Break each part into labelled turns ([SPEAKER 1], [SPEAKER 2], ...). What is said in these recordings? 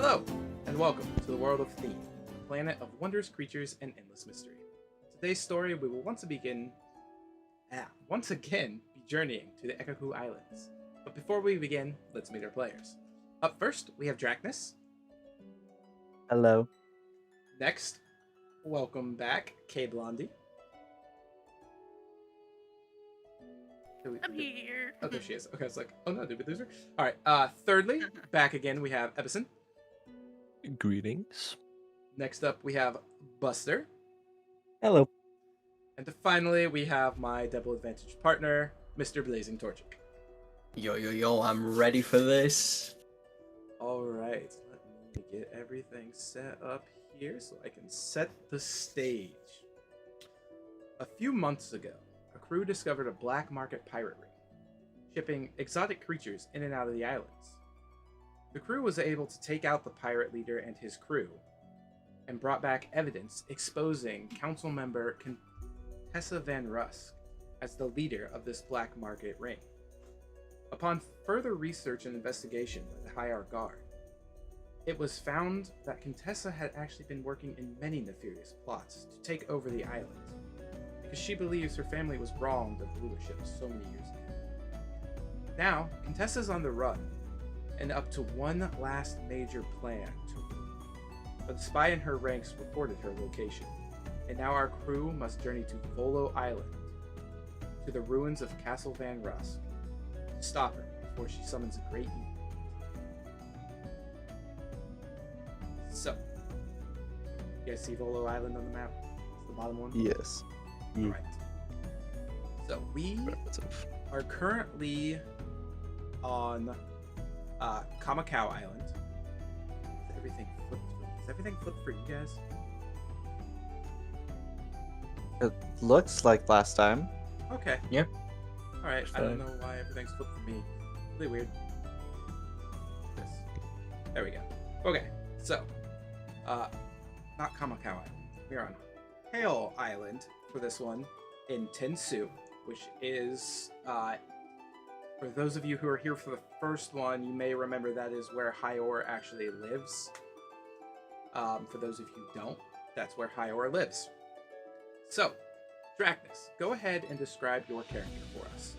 [SPEAKER 1] Hello, and welcome to the world of Theen, a planet of wondrous creatures and endless mystery. Today's story, we will once again be journeying to the Ekaku Islands. But before we begin, let's meet our players. Up first, we have Dracnus.
[SPEAKER 2] Hello.
[SPEAKER 1] Next, welcome back, K Blondie.
[SPEAKER 3] I'm here.
[SPEAKER 1] Oh, there she is. Okay, I was like, oh no, did we lose her? Alright, thirdly, back again, we have Ebsen.
[SPEAKER 4] Greetings.
[SPEAKER 1] Next up, we have Buster.
[SPEAKER 2] Hello.
[SPEAKER 1] And finally, we have my double advantage partner, Mr. Blazing Torchic.
[SPEAKER 5] Yo, I'm ready for this.
[SPEAKER 1] Alright, let me get everything set up here so I can set the stage. A few months ago, a crew discovered a black market pirate ring, shipping exotic creatures in and out of the islands. The crew was able to take out the pirate leader and his crew, and brought back evidence exposing council member Contessa Van Rusk as the leader of this black market ring. Upon further research and investigation by the High Guard, it was found that Contessa had actually been working in many nefarious plots to take over the island, because she believes her family was wronged of rulership so many years ago. Now, Contessa's on the run, and up to one last major plan to rule. But the spy in her ranks reported her location, and now our crew must journey to Volo Island, to the ruins of Castle Van Rusk, to stop her before she summons a great evil. So, you guys see Volo Island on the map? It's the bottom one?
[SPEAKER 4] Yes.
[SPEAKER 1] Alright. So, we
[SPEAKER 4] Relative.
[SPEAKER 1] are currently on Kamakau Island. Is everything flipped for you guys?
[SPEAKER 2] It looks like last time.
[SPEAKER 1] Okay.
[SPEAKER 5] Yeah.
[SPEAKER 1] Alright,
[SPEAKER 4] It's
[SPEAKER 1] I don't
[SPEAKER 4] fine.
[SPEAKER 1] know why everything's flipped for me. Really weird. This. There we go. Okay, so, not Kamakau Island. We're on Hale Island for this one in Tensu, which is, for those of you who are here for the first one, you may remember that is where Hyor actually lives. For those of you who don't, that's where Hyor lives. So, Dracnus, go ahead and describe your character for us.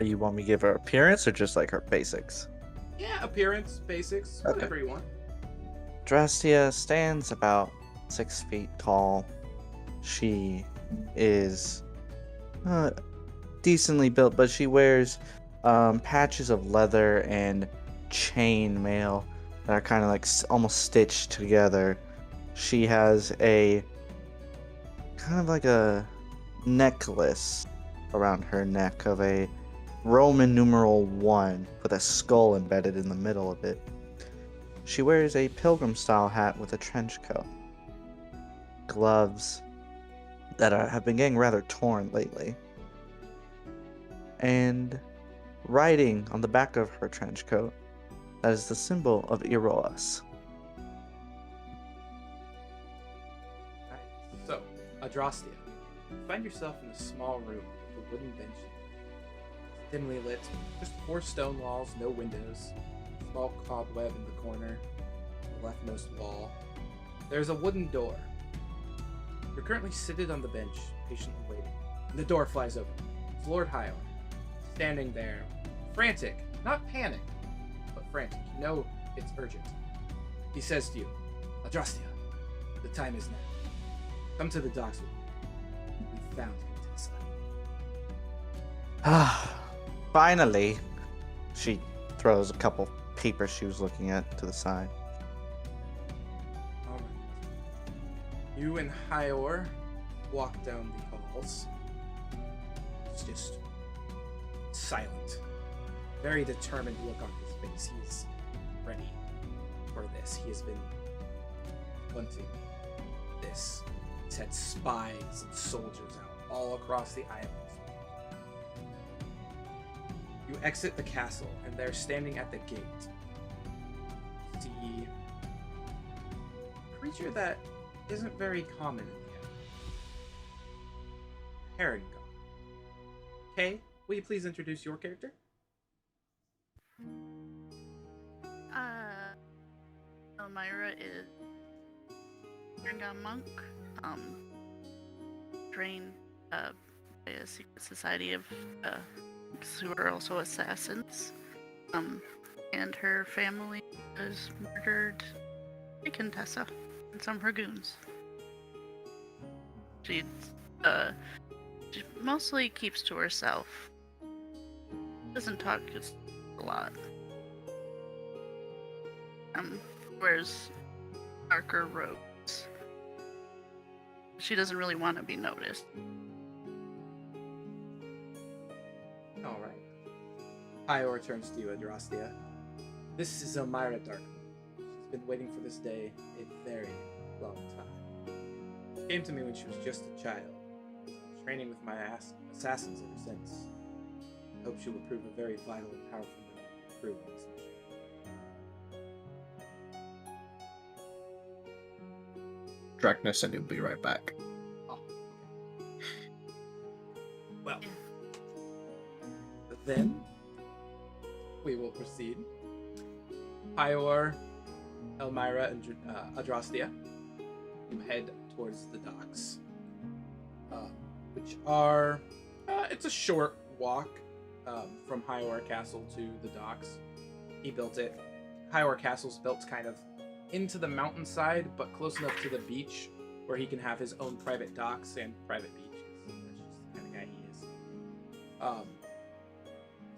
[SPEAKER 2] You want me to give her appearance or just like her basics?
[SPEAKER 1] Yeah, appearance, basics,
[SPEAKER 2] Okay.
[SPEAKER 1] whatever you want.
[SPEAKER 2] Drastia stands about 6 feet tall. She is decently built, but she wears patches of leather and chain mail that are kind of like almost stitched together. She has a kind of like a necklace around her neck of a Roman numeral 1 with a skull embedded in the middle of it. She wears a pilgrim-style hat with a trench coat, gloves that have been getting rather torn lately, and writing on the back of her trench coat that is the symbol of Eros.
[SPEAKER 1] Alright, so, Adrastia, you find yourself in a small room with a wooden bench. It's dimly lit, just 4 stone walls, no windows, a small cobweb in the corner, on the leftmost wall. There's a wooden door. You're currently seated on the bench, patiently waiting. And the door flies open. It's Lord Hyor, standing there, frantic, not panicked, but frantic. You know it's urgent. He says to you, Adrastia, the time is now. Come to the docks with me. We found Contessa.
[SPEAKER 2] Finally, she throws a couple papers she was looking at to the side.
[SPEAKER 1] Alright. You and Hyor walk down the halls. It's just silent. Very determined look on his face. He's ready for this. He has been hunting this. He's had spies and soldiers out all across the islands. You exit the castle, and they're standing at the gate. See a creature that isn't very common in the island. Heron God. Kay, will you please introduce your character?
[SPEAKER 3] Elmira is a monk, trained by a secret society of who are also assassins. And her family was murdered by Contessa and some of her goons. She mostly keeps to herself. Doesn't talk just a lot. Wears darker robes. She doesn't really want to be noticed.
[SPEAKER 1] All right. Ior turns to you, Adrastia. This is Elmira Darkmoon. She's been waiting for this day a very long time. She came to me when she was just a child. She's been training with my assassins ever since. I hope she will prove a very vital and powerful member of the crew in this mission.
[SPEAKER 5] Dragna said he'll be right back.
[SPEAKER 1] Oh, okay. Well, then we will proceed. Ior, Elmira, and Adrastia, you head towards the docks, which are it's a short walk from Ior Castle to the docks. He built it. Ior Castle's built kind of into the mountainside, but close enough to the beach where he can have his own private docks and private beach. That's just the kind of guy he is.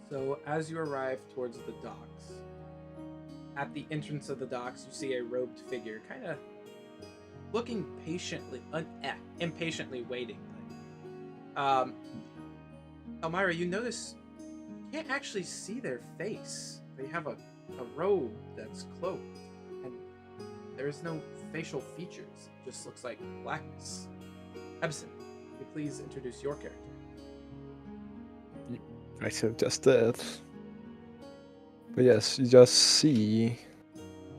[SPEAKER 1] So as you arrive towards the docks, at the entrance of the docks, you see a robed figure, kind of looking impatiently waiting. Elmira, you notice you can't actually see their face. They have a robe that's cloaked, and there is no facial features. It just looks like blackness. Ebsen, could you please introduce your character?
[SPEAKER 4] I have just did. But yes, you just see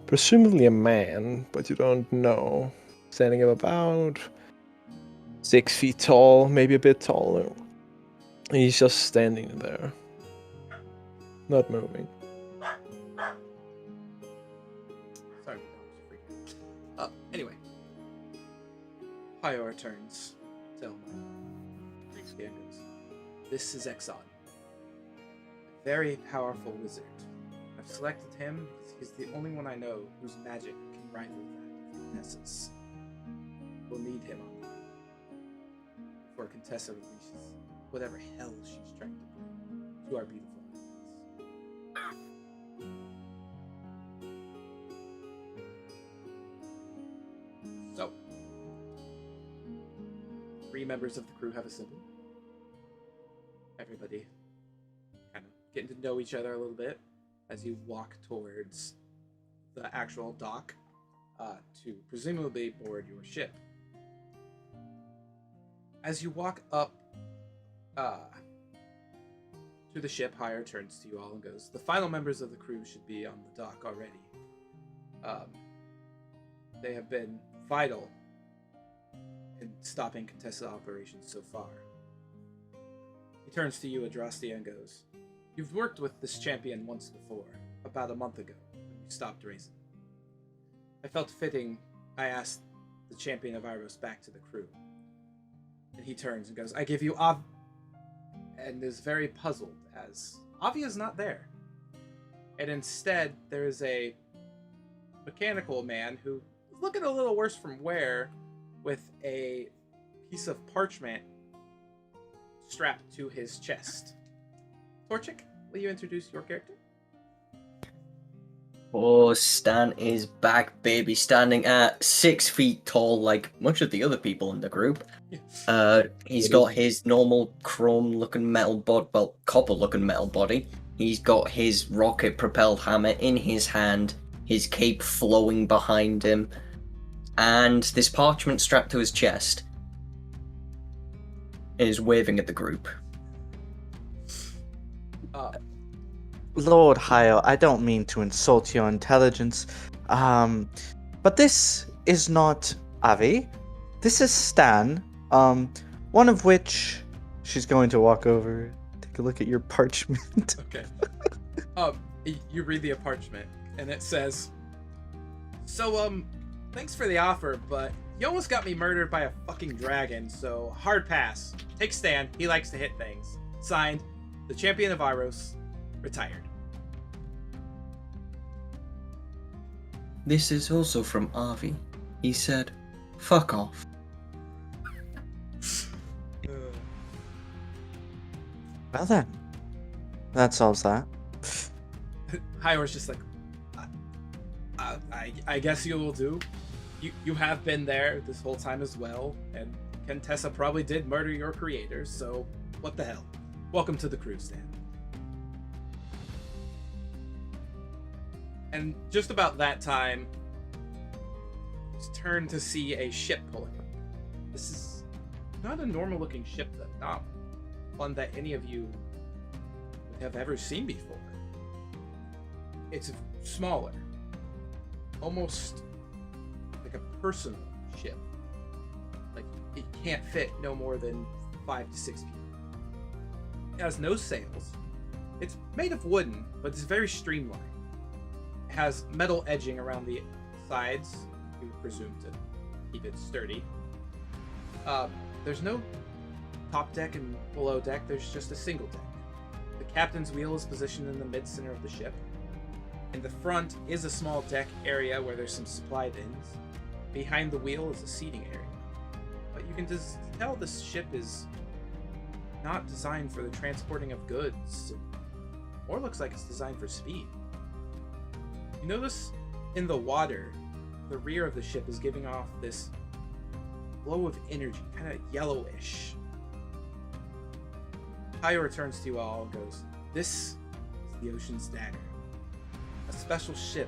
[SPEAKER 4] presumably a man, but you don't know. Standing up about 6 feet tall, maybe a bit taller. And he's just standing there. Not moving.
[SPEAKER 1] Sorry, the dogs are freaking. Anyway. Ior turns to Elmira. Please, goes. This is Exxon. A very powerful wizard. I've selected him because he's the only one I know whose magic can rival that of Contessa's. We'll need him online before Contessa releases whatever hell she's trying to bring to our beautiful islands. So, 3 members of the crew have assembled. Everybody kind of getting to know each other a little bit as you walk towards the actual dock to presumably board your ship. As you walk up to the ship, Hire turns to you all and goes, the final members of the crew should be on the dock already. They have been vital in stopping Contessa operations so far. He turns to you, Adrastia, and goes, you've worked with this champion once before, about a month ago, when you stopped racing. I felt fitting I asked the champion of Iros back to the crew. And he turns and goes, I give you and is very puzzled as Avia's not there. And instead, there is a mechanical man who is looking a little worse from wear with a piece of parchment strapped to his chest. Torchic, will you introduce your character?
[SPEAKER 5] Oh, Stan is back, baby, standing at 6 feet tall, like much of the other people in the group. He's got his normal chrome-looking metal body, well, copper-looking metal body. He's got his rocket-propelled hammer in his hand, his cape flowing behind him, and this parchment strapped to his chest. And is waving at the group.
[SPEAKER 2] Lord Hio, I don't mean to insult your intelligence, but this is not Avi. This is Stan, one of which she's going to walk over, take a look at your parchment.
[SPEAKER 1] Okay. You read the parchment, and it says, So, thanks for the offer, but you almost got me murdered by a fucking dragon, so hard pass. Take Stan, he likes to hit things. Signed, the champion of Iros, retired.
[SPEAKER 5] This is also from Avi. He said, fuck off.
[SPEAKER 2] Well then, that solves that.
[SPEAKER 1] Hyor's just like, I guess you will do. You have been there this whole time as well, and Contessa probably did murder your creators, so what the hell? Welcome to the crew, Stan. And just about that time, it's turned to see a ship pulling up. This is not a normal-looking ship, though. Not one that any of you would have ever seen before. It's smaller. Almost like a personal ship. Like, it can't fit no more than 5 to 6 people. It has no sails. It's made of wooden, but it's very streamlined. It has metal edging around the sides, you would presume to keep it sturdy. There's no top deck and below deck, there's just a single deck. The captain's wheel is positioned in the mid-center of the ship. In the front is a small deck area where there's some supply bins. Behind the wheel is a seating area. But you can just tell this ship is not designed for the transporting of goods. It more looks like it's designed for speed. You notice in the water, the rear of the ship is giving off this glow of energy, kind of yellowish. Hyo returns to you all and goes, "This is the Ocean's Dagger. A special ship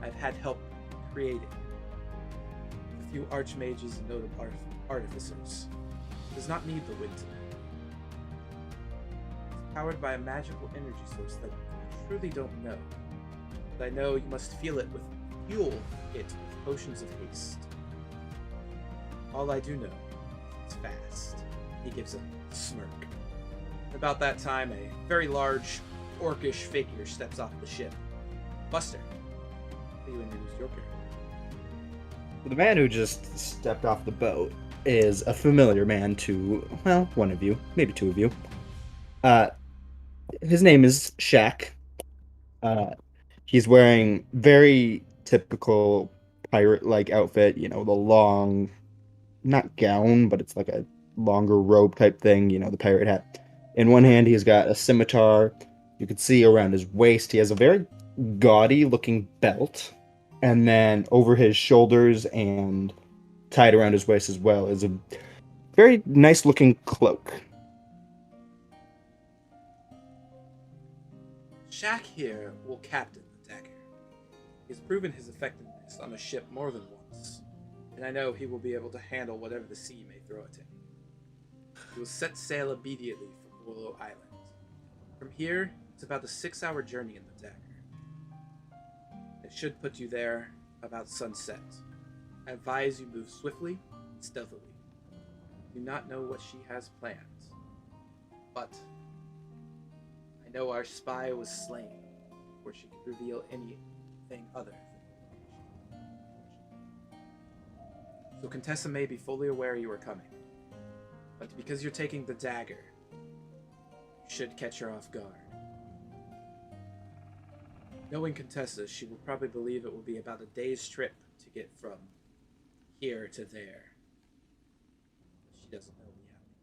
[SPEAKER 1] I've had help creating. A few archmages and notable artificers. It does not need the wind to move. It's powered by a magical energy source that you truly don't know. But I know you must fuel it with potions of haste. All I do know, it's fast." He gives a smirk. About that time, a very large, orcish figure steps off the ship. Buster, how do you introduce your character?
[SPEAKER 6] The man who just stepped off the boat is a familiar man to, well, one of you, maybe two of you. His name is Shaq. He's wearing very typical pirate-like outfit, you know, the long, not gown, but it's like a longer robe type thing, you know, the pirate hat. In one hand, he's got a scimitar. You can see around his waist, he has a very gaudy looking belt. And then over his shoulders and tied around his waist as well is a very nice looking cloak.
[SPEAKER 1] Shaq here will captain the dagger. He's proven his effectiveness on a ship more than once, and I know he will be able to handle whatever the sea may throw at him. He will set sail immediately from Willow Island. From here, it's about a 6-hour journey in the dagger. It should put you there about sunset. I advise you move swiftly and stealthily. Do not know what she has planned, but I know our spy was slain before she could reveal anything other than so Contessa may be fully aware you are coming, but because you're taking the dagger, you should catch her off guard. Knowing Contessa, she will probably believe it will be about a day's trip to get from here to there. She doesn't know we have the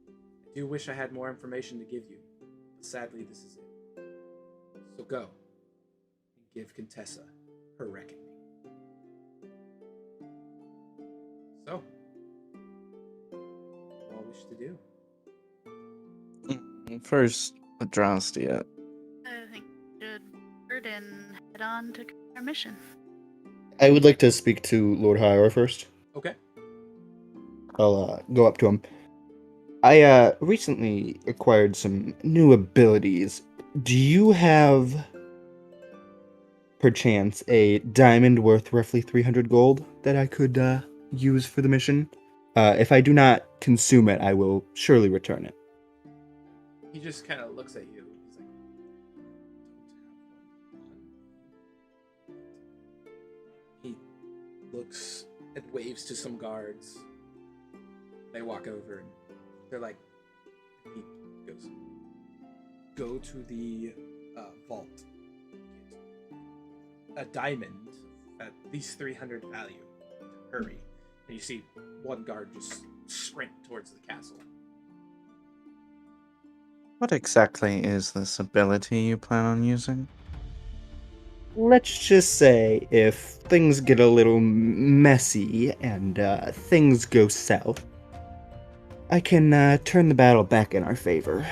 [SPEAKER 1] dagger. I do wish I had more information to give you, but sadly this is it. So go and give Contessa her reckoning. So, what do you all wish to do?
[SPEAKER 2] First, what draws to you?
[SPEAKER 3] I think we should board and head on to our mission.
[SPEAKER 6] I would like to speak to Lord Hyor first.
[SPEAKER 1] Okay.
[SPEAKER 6] I'll go up to him. I recently acquired some new abilities. Do you have, perchance, a diamond worth roughly 300 gold that I could use for the mission? If I do not consume it, I will surely return it.
[SPEAKER 1] He just kind of looks at you. He's like, looks and waves to some guards. They walk over and they're like, he goes, go to the vault. A diamond at least 300 value. Hurry. And you see one guard just sprint towards the castle.
[SPEAKER 2] What exactly is this ability you plan on using?
[SPEAKER 6] Let's just say if things get a little messy and things go south, I can turn the battle back in our favor.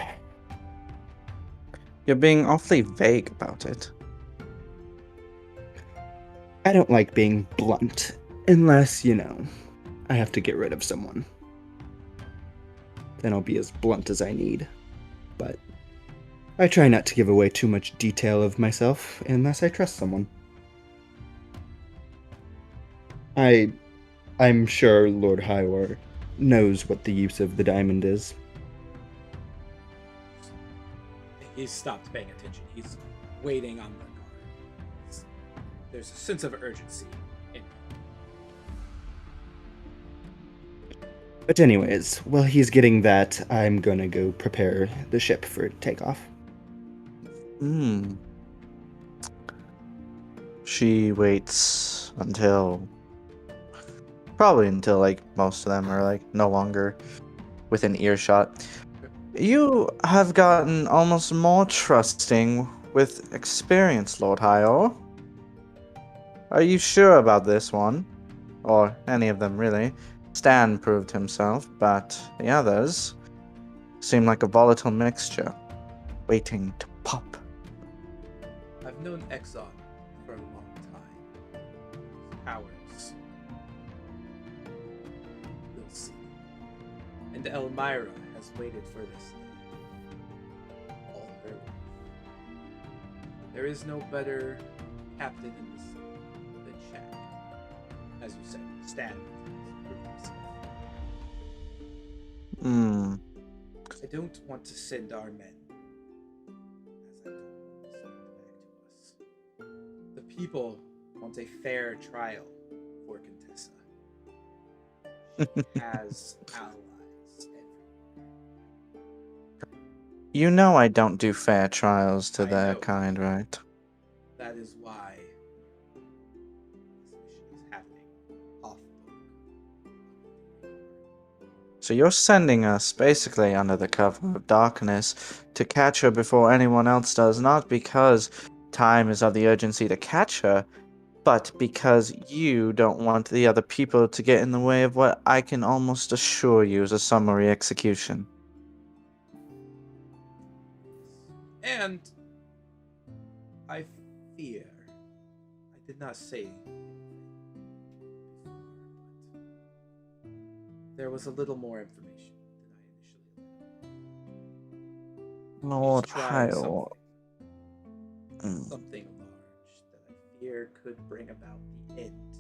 [SPEAKER 2] You're being awfully vague about it.
[SPEAKER 6] I don't like being blunt, unless, I have to get rid of someone. Then I'll be as blunt as I need. But I try not to give away too much detail of myself unless I trust someone. I'm sure Lord Hywar knows what the use of the diamond is.
[SPEAKER 1] He's stopped paying attention. He's waiting on the guard. There's a sense of urgency in him.
[SPEAKER 6] But anyways, while he's getting that, I'm gonna go prepare the ship for takeoff.
[SPEAKER 2] She waits probably until like most of them are like no longer within earshot. You have gotten almost more trusting with experience, Lord Hyo. Are you sure about this one? Or any of them, really? Stan proved himself, but the others seem like a volatile mixture, waiting to pop.
[SPEAKER 1] I've known Exxon for a long time. Powers. We'll see. And Elmira has waited for this day all her life. There is no better captain in the sea than Shaq. As you said, Stan has proved himself. I don't want to send our men, as I don't want to send back to us. The people want a fair trial for Contessa. She has allies everywhere.
[SPEAKER 2] You know I don't do fair trials to
[SPEAKER 1] I
[SPEAKER 2] their
[SPEAKER 1] know.
[SPEAKER 2] kind, right?
[SPEAKER 1] That is why this mission is happening off book.
[SPEAKER 2] So you're sending us basically under the cover of darkness to catch her before anyone else does, not because time is of the urgency to catch her, but because you don't want the other people to get in the way of what I can almost assure you is a summary execution.
[SPEAKER 1] And I fear I did not say there was a little more information than I initially let.
[SPEAKER 2] Lord
[SPEAKER 1] She's trying
[SPEAKER 2] Hyle.
[SPEAKER 1] something large that I fear could bring about the end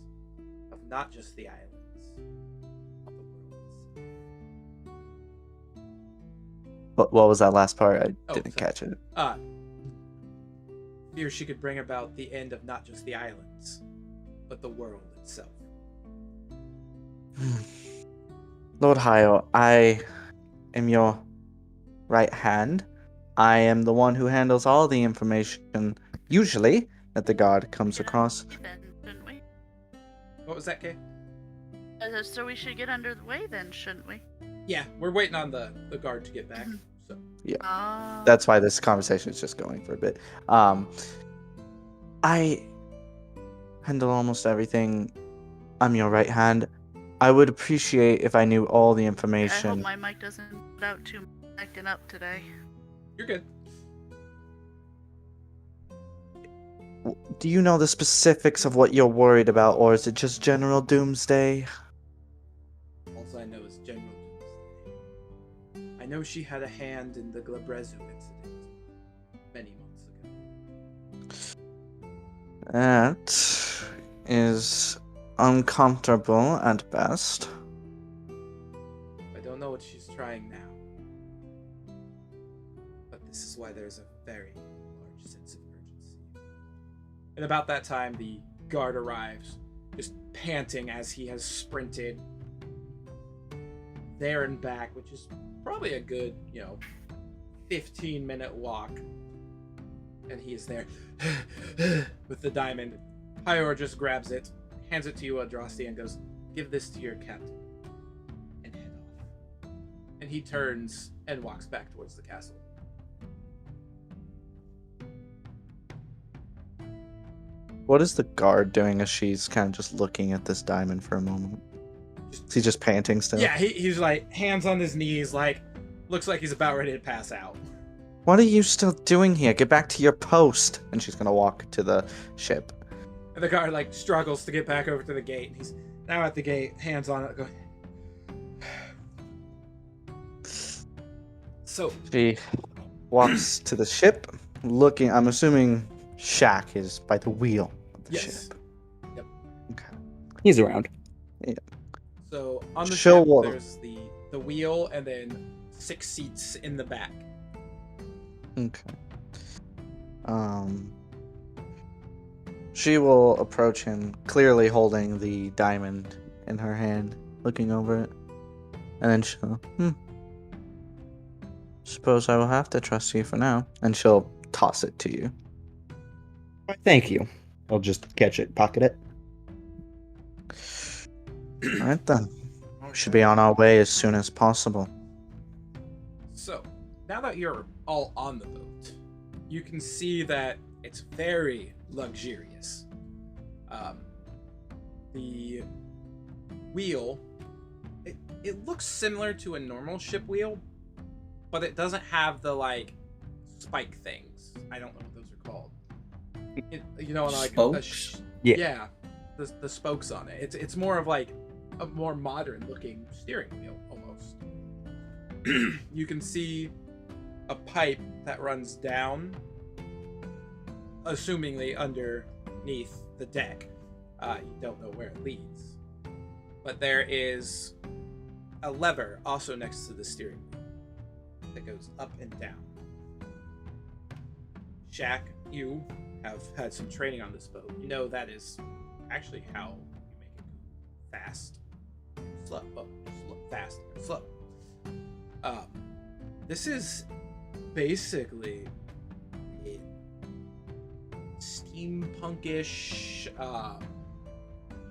[SPEAKER 1] of not just the islands, but the world itself.
[SPEAKER 2] What was that last part? I
[SPEAKER 1] Oh,
[SPEAKER 2] didn't
[SPEAKER 1] sorry.
[SPEAKER 2] catch it.
[SPEAKER 1] Fear she could bring about the end of not just the islands, but the world itself.
[SPEAKER 2] Lord Hyle, I am your right hand. I am the one who handles all the information, usually, that the guard comes across.
[SPEAKER 3] Then, shouldn't we?
[SPEAKER 1] What was that, Kay?
[SPEAKER 3] So we should get under the way then, shouldn't we?
[SPEAKER 1] Yeah, we're waiting on the guard to get back. So
[SPEAKER 2] That's why this conversation is just going for a bit. I handle almost everything. I'm your right hand. I would appreciate if I knew all the
[SPEAKER 3] I
[SPEAKER 2] information.
[SPEAKER 3] hope my mic doesn't put out too much acting up today.
[SPEAKER 1] you're good.
[SPEAKER 2] Do you know the specifics of what you're worried about, or is it just general doomsday?
[SPEAKER 1] All I know is General Doomsday. I know she had a hand in the Glabrezu incident many months ago.
[SPEAKER 2] That is uncomfortable at best.
[SPEAKER 1] I don't know what she's trying now. But this is why there's a very large sense of urgency. And about that time, the guard arrives, just panting as he has sprinted there and back, which is probably a good, 15-minute walk. And he is there with the diamond. Hyor just grabs it, hands it to you, Adrasti, and goes, "Give this to your captain," and head off. And he turns and walks back towards the castle.
[SPEAKER 2] What is the guard doing as she's kind of just looking at this diamond for a moment? Is he just panting still?
[SPEAKER 1] Yeah, he's like, hands on his knees, like, looks like he's about ready to pass out.
[SPEAKER 2] What are you still doing here? Get back to your post. And she's gonna walk to the ship.
[SPEAKER 1] And the guard, like, struggles to get back over to the gate. And he's now at the gate, hands on it, going. So
[SPEAKER 2] She walks to the ship, looking. I'm assuming Shaq is by the wheel of the
[SPEAKER 1] yes.
[SPEAKER 2] ship.
[SPEAKER 1] Yep.
[SPEAKER 2] Okay.
[SPEAKER 6] He's around.
[SPEAKER 1] So on the
[SPEAKER 2] She'll
[SPEAKER 1] ship,
[SPEAKER 2] walk.
[SPEAKER 1] there's the wheel and then 6 seats in the back.
[SPEAKER 2] Okay. She will approach him, clearly holding the diamond in her hand, looking over it. And then she'll, suppose I will have to trust you for now. And she'll toss it to you.
[SPEAKER 6] Thank you. I'll just catch it, pocket it.
[SPEAKER 2] Alright then. We should be on our way as soon as possible.
[SPEAKER 1] So now that you're all on the boat, you can see that it's very luxurious. The wheel, it looks similar to a normal ship wheel, but it doesn't have the like spike things. I don't know what those are called. Like
[SPEAKER 5] Spokes?
[SPEAKER 1] yeah, the spokes on it. It's more of like a more modern looking steering wheel almost. You can see a pipe that runs down, assumingly underneath the deck. You don't know where it leads, but there is a lever also next to the steering wheel that goes up and down. Shaq, you have had some training on this boat. You know that is actually how you make it go fast, slow, fast and slow. This is basically a steampunkish,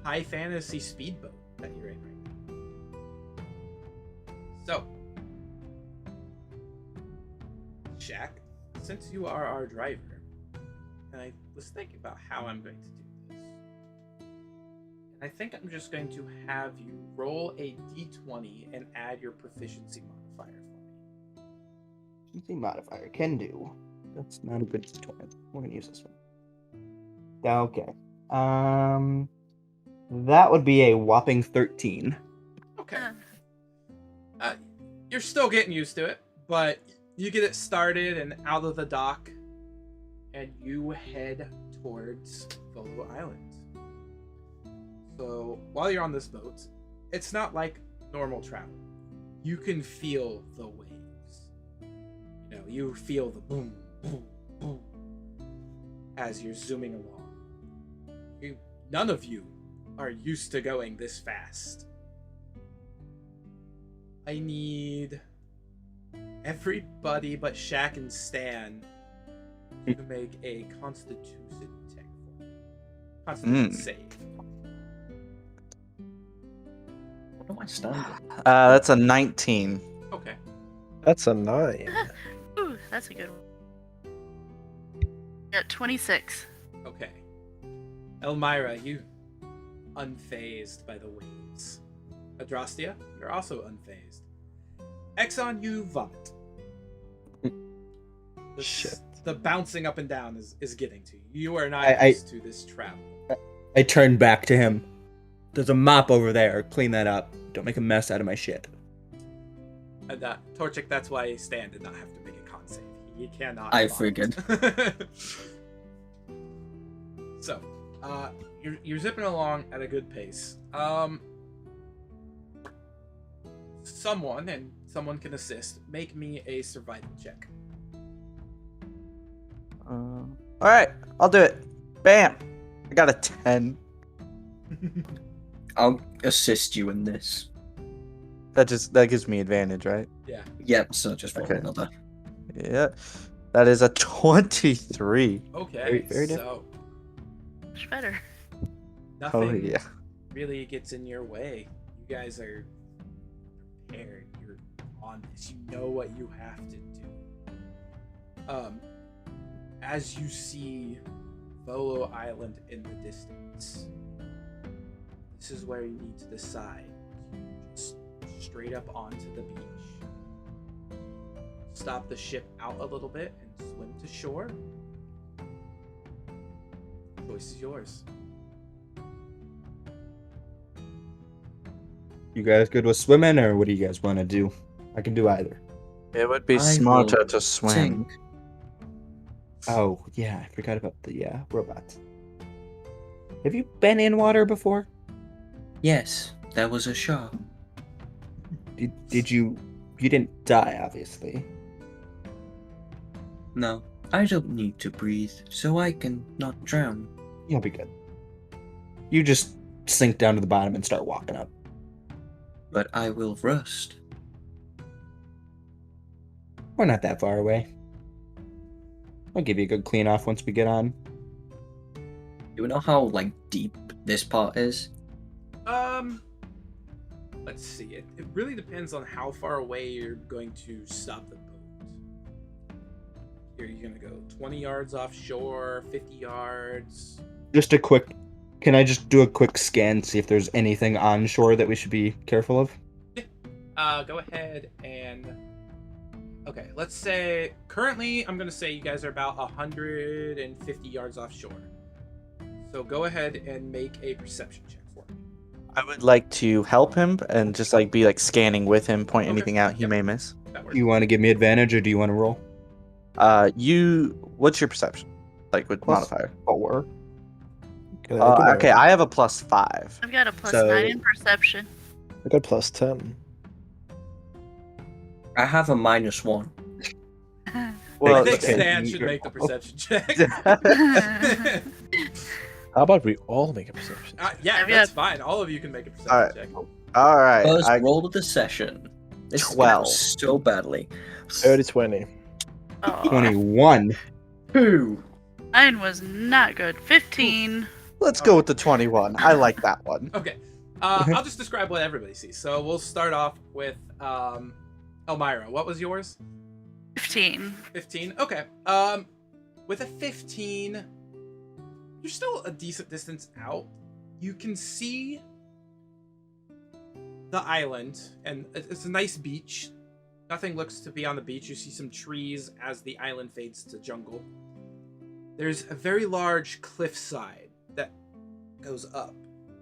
[SPEAKER 1] high fantasy speedboat that you're in right now. So, Shaq, since you are our driver, and I was thinking about how I'm going to do this, and I think I'm just going to have you roll a d20 and add your proficiency modifier for me.
[SPEAKER 6] Proficiency modifier can do. That's not a good toy. We're gonna use this one. Okay. That would be a whopping 13.
[SPEAKER 1] Okay. You're still getting used to it, but you get it started and out of the dock, and you head towards Volo Island. So while you're on this boat, it's not like normal travel. You can feel the waves. You feel the boom, boom, boom as you're zooming along. None of you are used to going this fast. I need everybody but Shaq and Stan to make a Constitution check for me. Constitution save.
[SPEAKER 5] What am I standing?
[SPEAKER 2] That's a 19.
[SPEAKER 1] Okay.
[SPEAKER 4] That's a 9.
[SPEAKER 3] Ooh, that's a good one. Yeah, 26.
[SPEAKER 1] Okay. Elmira, you unfazed by the waves. Adrastia, you're also unfazed. Exxon, you vomit.
[SPEAKER 4] Shit.
[SPEAKER 1] The bouncing up and down is getting to you. You are not used to this travel.
[SPEAKER 6] I turn back to him. There's a mop over there. Clean that up. Don't make a mess out of my shit.
[SPEAKER 1] And Torchic, that's why Stan did not have to make a con save. He cannot.
[SPEAKER 5] I
[SPEAKER 1] vomit.
[SPEAKER 5] figured.
[SPEAKER 1] So, you're zipping along at a good pace. Someone can assist. Make me a survival check.
[SPEAKER 2] Alright, I'll do it. Bam! I got a 10.
[SPEAKER 5] I'll assist you in this.
[SPEAKER 2] That gives me advantage, right?
[SPEAKER 1] Yeah.
[SPEAKER 5] Yep, so just roll
[SPEAKER 2] Okay.
[SPEAKER 5] another.
[SPEAKER 2] Yeah. That is a 23.
[SPEAKER 1] Okay.
[SPEAKER 6] Very, very
[SPEAKER 1] so
[SPEAKER 3] Much better.
[SPEAKER 1] nothing
[SPEAKER 2] Oh yeah.
[SPEAKER 1] really gets in your way. You guys are prepared. You're on this. You know what you have to do. As you see Volo Island in the distance, this is where you need to decide. Just straight up onto the beach. Stop the ship out a little bit and swim to shore. Choice is yours.
[SPEAKER 6] You guys good with swimming, or what do you guys want to do? I can do either.
[SPEAKER 2] It would be
[SPEAKER 5] I
[SPEAKER 2] smarter
[SPEAKER 5] will
[SPEAKER 2] to swim.
[SPEAKER 5] Sink.
[SPEAKER 6] Oh, yeah, I forgot about the robot. Have you been in water before?
[SPEAKER 5] Yes, there was a show.
[SPEAKER 6] Did you... You didn't die, obviously.
[SPEAKER 5] No, I don't need to breathe, so I can not drown.
[SPEAKER 6] You'll be good. You just sink down to the bottom and start walking up.
[SPEAKER 5] But I will rust.
[SPEAKER 6] We're not that far away. I'll give you a good clean off once we get on.
[SPEAKER 5] Do you know how, like, deep this part is?
[SPEAKER 1] Let's see. It really depends on how far away you're going to stop the boat. Are you gonna go 20 yards offshore, 50 yards?
[SPEAKER 6] Just a quick... Can I just do a quick scan, see if there's anything on shore that we should be careful of?
[SPEAKER 1] Go ahead and... Okay, let's say... Currently, I'm gonna say you guys are about 150 yards offshore. So go ahead and make a perception check for me.
[SPEAKER 2] I would like to help him and just like be like scanning with him, point
[SPEAKER 1] Okay.
[SPEAKER 2] anything out he
[SPEAKER 1] Yep.
[SPEAKER 2] may miss.
[SPEAKER 1] That works.
[SPEAKER 6] You want to give me advantage, or do you want to roll?
[SPEAKER 2] What's your perception? Like with
[SPEAKER 6] Plus
[SPEAKER 2] modifier?
[SPEAKER 6] 4.
[SPEAKER 2] Okay, I have a +5.
[SPEAKER 3] I've got a plus
[SPEAKER 6] So-
[SPEAKER 3] 9 in perception.
[SPEAKER 4] I got plus 10.
[SPEAKER 5] I have a -1.
[SPEAKER 2] Well,
[SPEAKER 1] I think
[SPEAKER 6] okay.
[SPEAKER 1] Stan should make the perception check.
[SPEAKER 4] How about we all make a perception?
[SPEAKER 1] Yeah,
[SPEAKER 3] I've
[SPEAKER 1] that's
[SPEAKER 3] got-
[SPEAKER 1] fine. All of you can make a perception
[SPEAKER 2] Alright.
[SPEAKER 1] check.
[SPEAKER 2] All right.
[SPEAKER 5] First
[SPEAKER 2] I,
[SPEAKER 5] roll of the session. This is gonna go
[SPEAKER 2] 12.
[SPEAKER 5] so badly.
[SPEAKER 4] 30-20.
[SPEAKER 3] Oh,
[SPEAKER 6] 21.
[SPEAKER 5] 2.
[SPEAKER 3] mine was not good. 15.
[SPEAKER 2] let's go with the 21. I like that one.
[SPEAKER 1] Okay. I'll just describe what everybody sees. So we'll start off with Elmira. What was yours?
[SPEAKER 3] 15.
[SPEAKER 1] 15. Okay. With a 15, you're still a decent distance out. You can see the island, and it's a nice beach. Nothing looks to be on the beach. You see some trees as the island fades to jungle. There's a very large cliffside that goes up,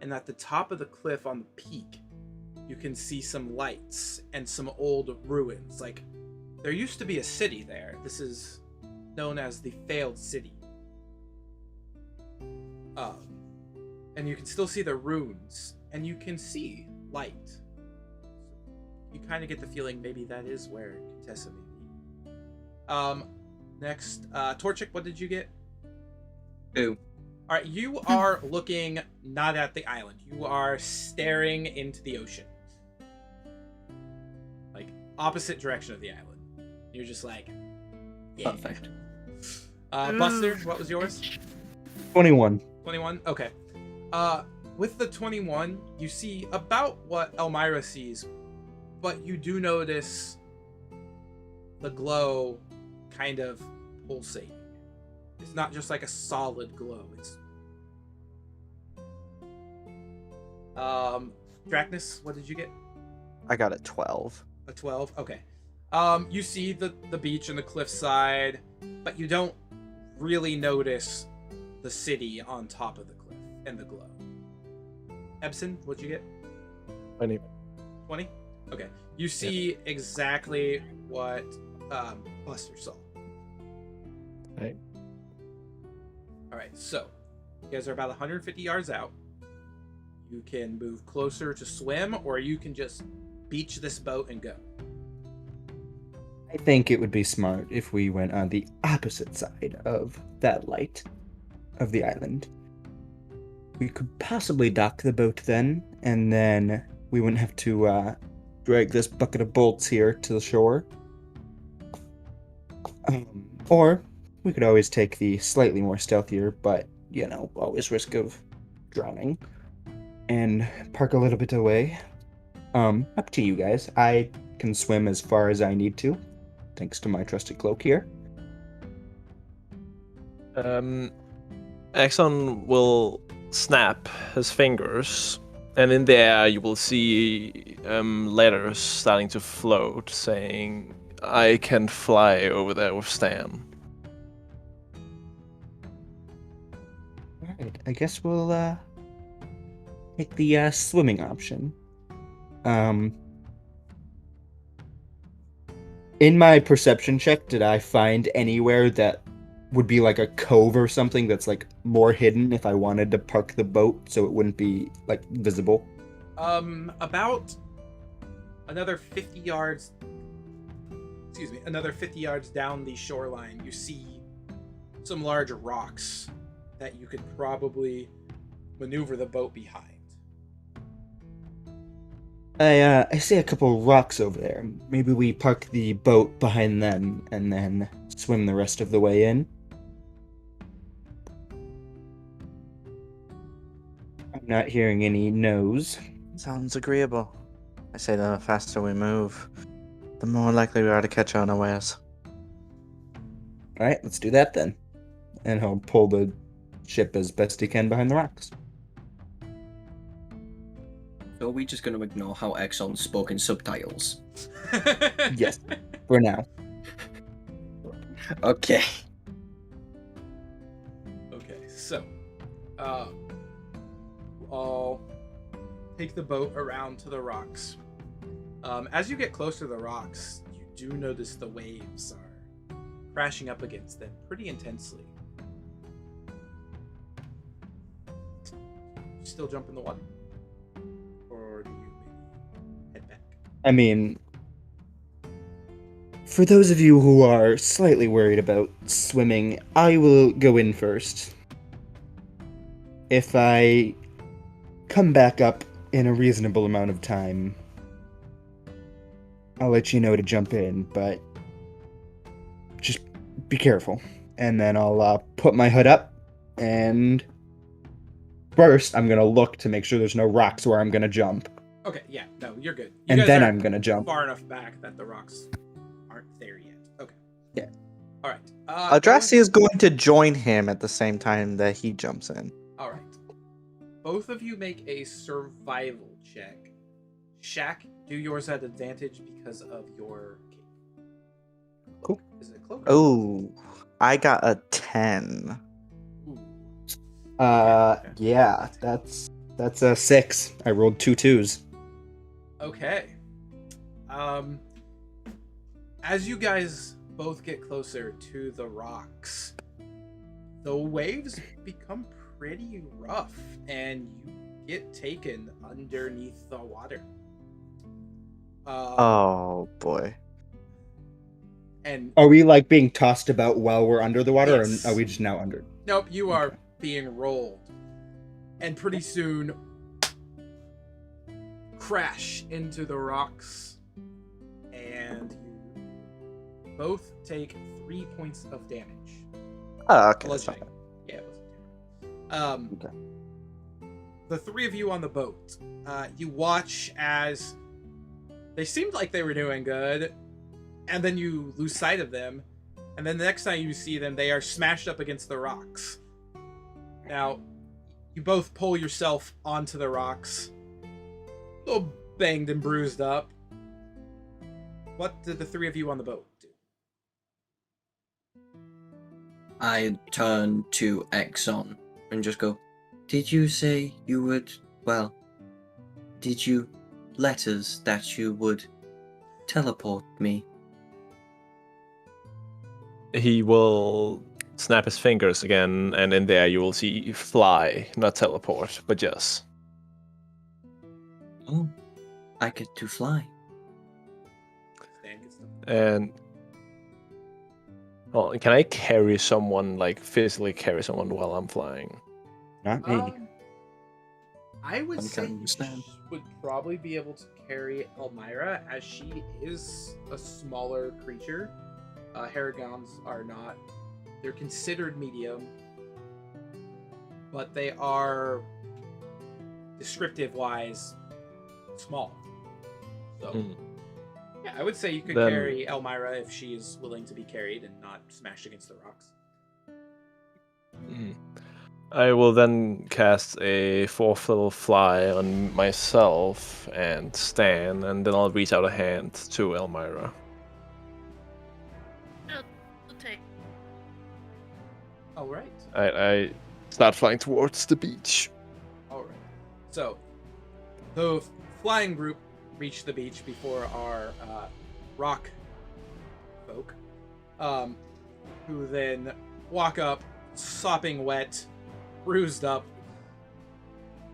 [SPEAKER 1] and at the top of the cliff on the peak, you can see some lights and some old ruins. Like, there used to be a city there. This is known as the Failed City. And you can still see the ruins, and you can see light. You kind of get the feeling maybe that is where Contessa may be. Next, Torchic, what did you get?
[SPEAKER 5] 2.
[SPEAKER 1] All right, you are looking not at the island. You are staring into the ocean. Like, opposite direction of the island. You're just like, yeah.
[SPEAKER 5] Perfect.
[SPEAKER 1] Buster, what was yours?
[SPEAKER 6] 21.
[SPEAKER 1] 21? Okay. With the 21, you see about what Elmira sees, but you do notice the glow kind of pulsating. It's not just like a solid glow. It's Dracnus, what did you get?
[SPEAKER 2] I got a 12.
[SPEAKER 1] A 12? Okay. You see the beach and the cliffside, but you don't really notice the city on top of the cliff and the glow. Ebsen, what'd you get?
[SPEAKER 4] 20.
[SPEAKER 1] 20? Okay. You see exactly what Buster saw.
[SPEAKER 4] Right.
[SPEAKER 1] Alright, so you guys are about 150 yards out. You can move closer to swim, or you can just beach this boat and go.
[SPEAKER 6] I think it would be smart if we went on the opposite side of that light of the island. we could possibly dock the boat then, and then we wouldn't have to drag this bucket of bolts here to the shore. Or we could always take the slightly more stealthier, but, always risk of drowning, and park a little bit away. Up to you guys. I can swim as far as I need to, thanks to my trusted cloak here.
[SPEAKER 4] Exxon will snap his fingers, and in the air you will see letters starting to float saying, "I can fly over there with Stan."
[SPEAKER 6] Alright, I guess we'll take the swimming option. In my perception check, did I find anywhere that would be like a cove or something that's like more hidden if I wanted to park the boat so it wouldn't be like visible?
[SPEAKER 1] About another 50 yards down the shoreline, you see some large rocks that you could probably maneuver the boat behind.
[SPEAKER 6] I see a couple rocks over there. Maybe we park the boat behind them and then swim the rest of the way in. I'm not hearing any no's.
[SPEAKER 2] Sounds agreeable. I say the faster we move, the more likely we are to catch unawares.
[SPEAKER 6] Alright, let's do that then. And he'll pull the ship as best he can behind the rocks.
[SPEAKER 5] So are we just going to ignore how Exxon spoke in subtitles?
[SPEAKER 6] Yes, for now.
[SPEAKER 5] Okay.
[SPEAKER 1] Okay, so I'll take the boat around to the rocks. As you get closer to the rocks, you do notice the waves are crashing up against them pretty intensely. Still jump in the water? Or do you maybe head back?
[SPEAKER 6] I mean, for those of you who are slightly worried about swimming, I will go in first. If I come back up in a reasonable amount of time, I'll let you know to jump in, but just be careful. And then I'll put my hood up, and first I'm gonna look to make sure there's no rocks where I'm gonna jump.
[SPEAKER 1] Okay, yeah, no, you're good. You
[SPEAKER 6] And
[SPEAKER 1] guys
[SPEAKER 6] then
[SPEAKER 1] are
[SPEAKER 6] I'm gonna jump.
[SPEAKER 1] far enough back that the rocks aren't there yet. Okay.
[SPEAKER 6] Yeah.
[SPEAKER 1] All right.
[SPEAKER 2] Eldrazi is going to join him at the same time that he jumps in.
[SPEAKER 1] All right. Both of you make a survival check. Shaq, do yours at advantage because of your cape.
[SPEAKER 6] Cool.
[SPEAKER 1] Is it a cloak?
[SPEAKER 2] Oh, I got a 10.
[SPEAKER 1] Ooh.
[SPEAKER 6] Yeah, that's a 6. I rolled 2 2s.
[SPEAKER 1] Okay. As you guys both get closer to the rocks, the waves become pretty rough, and you get taken underneath the water.
[SPEAKER 2] Oh boy.
[SPEAKER 1] And
[SPEAKER 6] Are we like being tossed about while we're under the water,
[SPEAKER 1] Yes.
[SPEAKER 6] or are we just now under?
[SPEAKER 1] nope, you are
[SPEAKER 6] Okay.
[SPEAKER 1] being rolled, and pretty soon crash into the rocks, and you both take 3 points of damage.
[SPEAKER 2] Oh, okay. That's
[SPEAKER 1] Bludgeoning.
[SPEAKER 2] fine.
[SPEAKER 1] Yeah, it wasn't terrible.
[SPEAKER 6] Okay.
[SPEAKER 1] The three of you on the boat, you watch as they seemed like they were doing good, and then you lose sight of them, and then the next time you see them, they are smashed up against the rocks. Now, you both pull yourself onto the rocks, a little banged and bruised up. What did the three of you on the boat do?
[SPEAKER 5] I turn to Exxon and just go, "Did you say you would, did you let us that you would teleport me?"
[SPEAKER 4] He will snap his fingers again, and in there you will see fly, not teleport, but yes.
[SPEAKER 5] Oh, I get to fly.
[SPEAKER 1] Stan gets them.
[SPEAKER 4] And well, can I carry someone, like physically carry someone while I'm flying?
[SPEAKER 6] Not me.
[SPEAKER 1] I would
[SPEAKER 2] I'm
[SPEAKER 1] say
[SPEAKER 2] counting
[SPEAKER 1] you
[SPEAKER 2] Stan.
[SPEAKER 1] would probably be able to carry Elmira, as she is a smaller creature. Haragons are not. They're considered medium, but they are, descriptive-wise, small. So, yeah, I would say you could
[SPEAKER 4] Then-
[SPEAKER 1] carry Elmira if she is willing to be carried and not smashed against the rocks.
[SPEAKER 4] I will then cast a 4th level fly on myself and Stan, and then I'll reach out a hand to Elmira.
[SPEAKER 3] We'll take.
[SPEAKER 1] All right.
[SPEAKER 4] I start flying towards the beach.
[SPEAKER 1] All right. So, the flying group reached the beach before our rock folk, who then walk up, sopping wet, bruised up,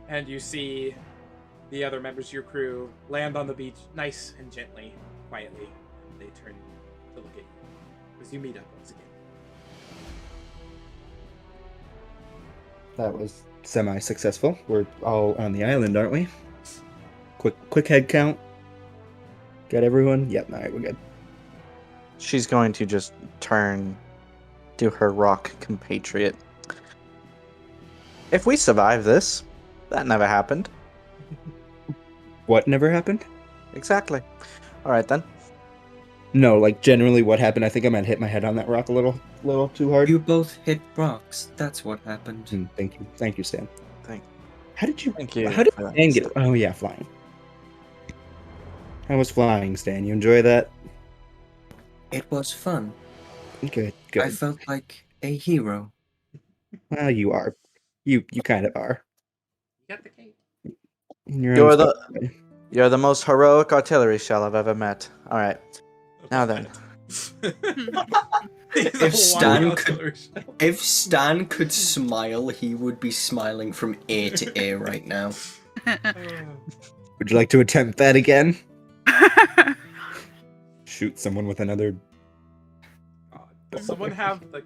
[SPEAKER 1] and you see the other members of your crew land on the beach nice and gently, quietly, and they turn to look at you as you meet up once again.
[SPEAKER 6] That was semi-successful. We're all on the island, aren't we? Quick head count. Got everyone? Yep, alright, we're good.
[SPEAKER 2] She's going to just turn to her rock compatriot. If we survive this, that never happened.
[SPEAKER 6] What never happened?
[SPEAKER 2] Exactly. All right then.
[SPEAKER 6] No, like generally what happened, I think I might hit my head on that rock a little too hard.
[SPEAKER 5] You both hit rocks. That's what happened.
[SPEAKER 6] Thank you, Stan.
[SPEAKER 2] Thank
[SPEAKER 6] How did you
[SPEAKER 2] you.
[SPEAKER 6] How did
[SPEAKER 2] for that,
[SPEAKER 6] Stan get?
[SPEAKER 2] Stan.
[SPEAKER 6] Oh yeah, flying. How was flying, Stan? You enjoy that?
[SPEAKER 5] It was fun.
[SPEAKER 6] Good.
[SPEAKER 5] I felt like a hero.
[SPEAKER 6] Well, you are. You kind of are.
[SPEAKER 1] You got the cape.
[SPEAKER 6] In your
[SPEAKER 2] You're
[SPEAKER 6] own
[SPEAKER 2] the-
[SPEAKER 6] special way.
[SPEAKER 2] You're the most heroic artillery shell I've ever met. All right. Now then.
[SPEAKER 5] If Stan could smile, he would be smiling from ear to ear right now.
[SPEAKER 6] Would you like to attempt that again? Shoot someone with another.
[SPEAKER 1] Does someone have the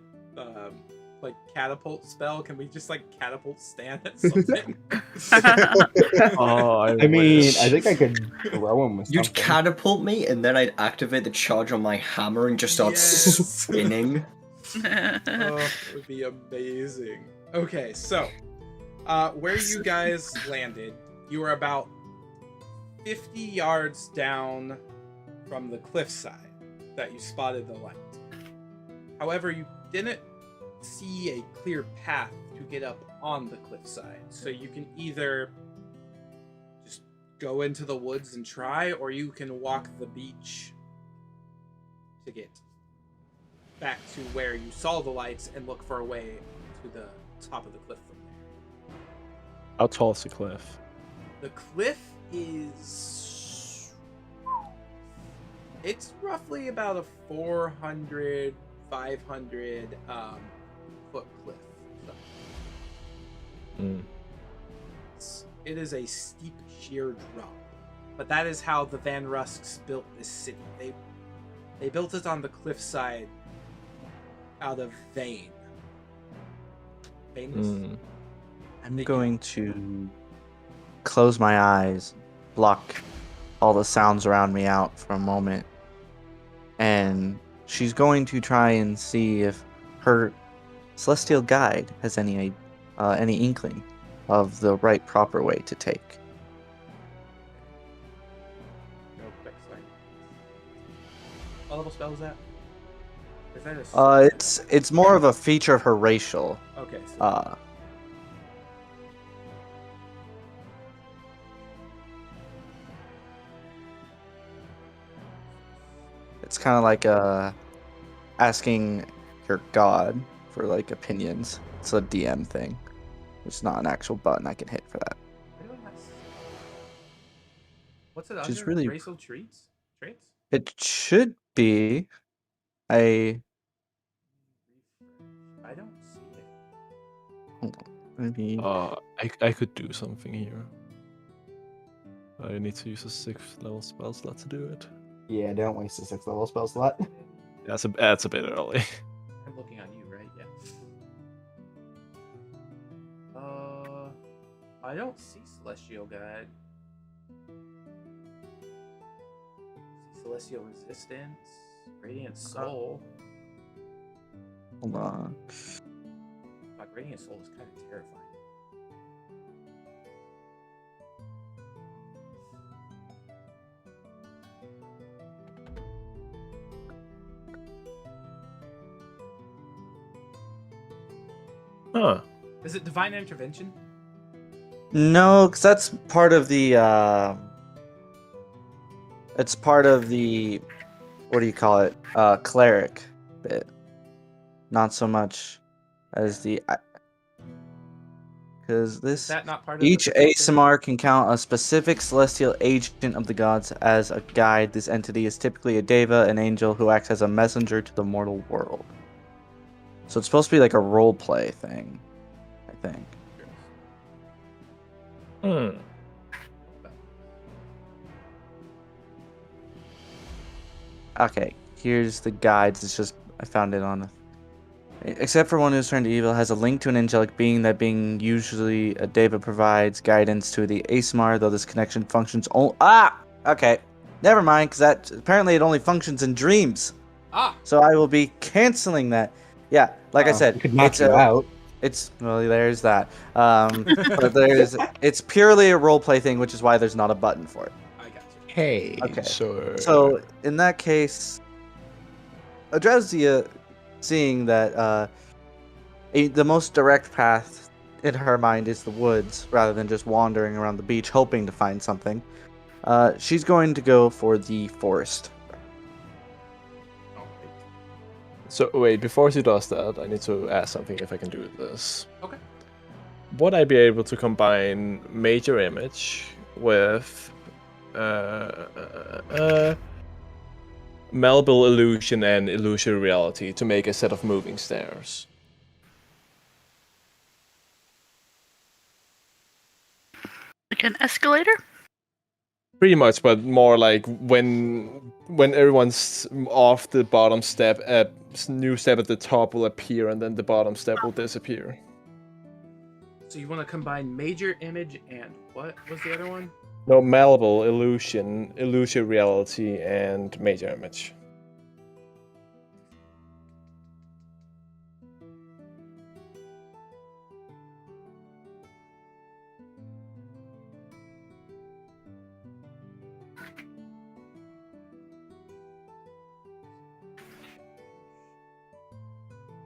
[SPEAKER 1] like catapult spell? Can we just like catapult Stan at something?
[SPEAKER 4] Oh,
[SPEAKER 6] I mean, I think I could throw him with
[SPEAKER 5] You'd
[SPEAKER 6] something.
[SPEAKER 5] catapult me, and then I'd activate the charge on my hammer and just start
[SPEAKER 1] Yes.
[SPEAKER 5] spinning.
[SPEAKER 1] Oh, it would be amazing. Okay, so where you guys landed, you were about 50 yards down from the cliffside that you spotted the light. However, you didn't see a clear path to get up on the cliffside, so you can either just go into the woods and try, or you can walk the beach to get back to where you saw the lights and look for a way to the top of the cliff from there.
[SPEAKER 4] How tall is the cliff?
[SPEAKER 1] The cliff is... It's roughly about a 400, 500 foot cliff. It is a steep, sheer drop. But that is how the Van Rusks built this city. They built it on the cliffside out of vein. Veinless?
[SPEAKER 2] I'm going to close my eyes, block all the sounds around me out for a moment, and she's going to try and see if her celestial guide has any inkling of the right proper way to take.
[SPEAKER 1] Real quick, sorry. What level spell is that? Is that a...
[SPEAKER 2] It's more of a feature of her racial.
[SPEAKER 1] Okay, so...
[SPEAKER 2] It's kind of like asking your god for like opinions. It's a DM thing. It's not an actual button I can hit for that.
[SPEAKER 1] What's it
[SPEAKER 2] Which is
[SPEAKER 1] under?
[SPEAKER 2] really-
[SPEAKER 1] Racial traits? Traits?
[SPEAKER 2] It should be a
[SPEAKER 1] I don't see it.
[SPEAKER 2] hold on, maybe
[SPEAKER 4] I could do something here. I need to use a 6th level spell slot to do it.
[SPEAKER 6] Yeah, don't waste a 6th level spell slot.
[SPEAKER 4] That's a bit early.
[SPEAKER 1] I'm looking on you, right? Yeah. I don't see Celestial Guide. See Celestial Resistance, Radiant Soul.
[SPEAKER 2] Hold on.
[SPEAKER 1] Fuck, Radiant Soul is kind of terrifying.
[SPEAKER 4] Huh.
[SPEAKER 1] Is it Divine Intervention?
[SPEAKER 2] No, because that's part of the. It's part of the. What do you call it? Cleric bit. Not so much as the. Because
[SPEAKER 1] Is
[SPEAKER 2] this.
[SPEAKER 1] that not part of
[SPEAKER 2] Each
[SPEAKER 1] the protector?
[SPEAKER 2] ASMR can count a specific celestial agent of the gods as a guide. This entity is typically a deva, an angel who acts as a messenger to the mortal world. So it's supposed to be like a role play thing, I think.
[SPEAKER 4] Hmm.
[SPEAKER 2] Okay, here's the guides. It's just I found it on. Except for one who's turned to evil, has a link to an angelic being. That being usually a deva provides guidance to the ASMR, though this connection functions only. Okay, never mind, because that apparently it only functions in dreams. So I will be canceling that. Yeah, like I said,
[SPEAKER 6] It could knock
[SPEAKER 2] it's
[SPEAKER 6] you out.
[SPEAKER 2] It's well, there's that. But it's purely a role play thing, which is why there's not a button for it.
[SPEAKER 1] I got you.
[SPEAKER 4] Hey,
[SPEAKER 2] Okay.
[SPEAKER 4] so
[SPEAKER 2] So in that case, Adrezia, seeing that the most direct path in her mind is the woods, rather than just wandering around the beach hoping to find something, she's going to go for the forest.
[SPEAKER 4] So wait, before she does that, I need to ask something if I can do this.
[SPEAKER 1] Okay.
[SPEAKER 4] Would I be able to combine Major Image with Malleable Illusion and Illusory Reality to make a set of moving stairs?
[SPEAKER 3] Like an escalator?
[SPEAKER 4] Pretty much, but more like when everyone's off the bottom step, a new step at the top will appear, and then the bottom step will disappear.
[SPEAKER 1] So you want to combine Major Image and what was the other one?
[SPEAKER 4] No, Malleable Illusion, Illusory Reality, and Major Image.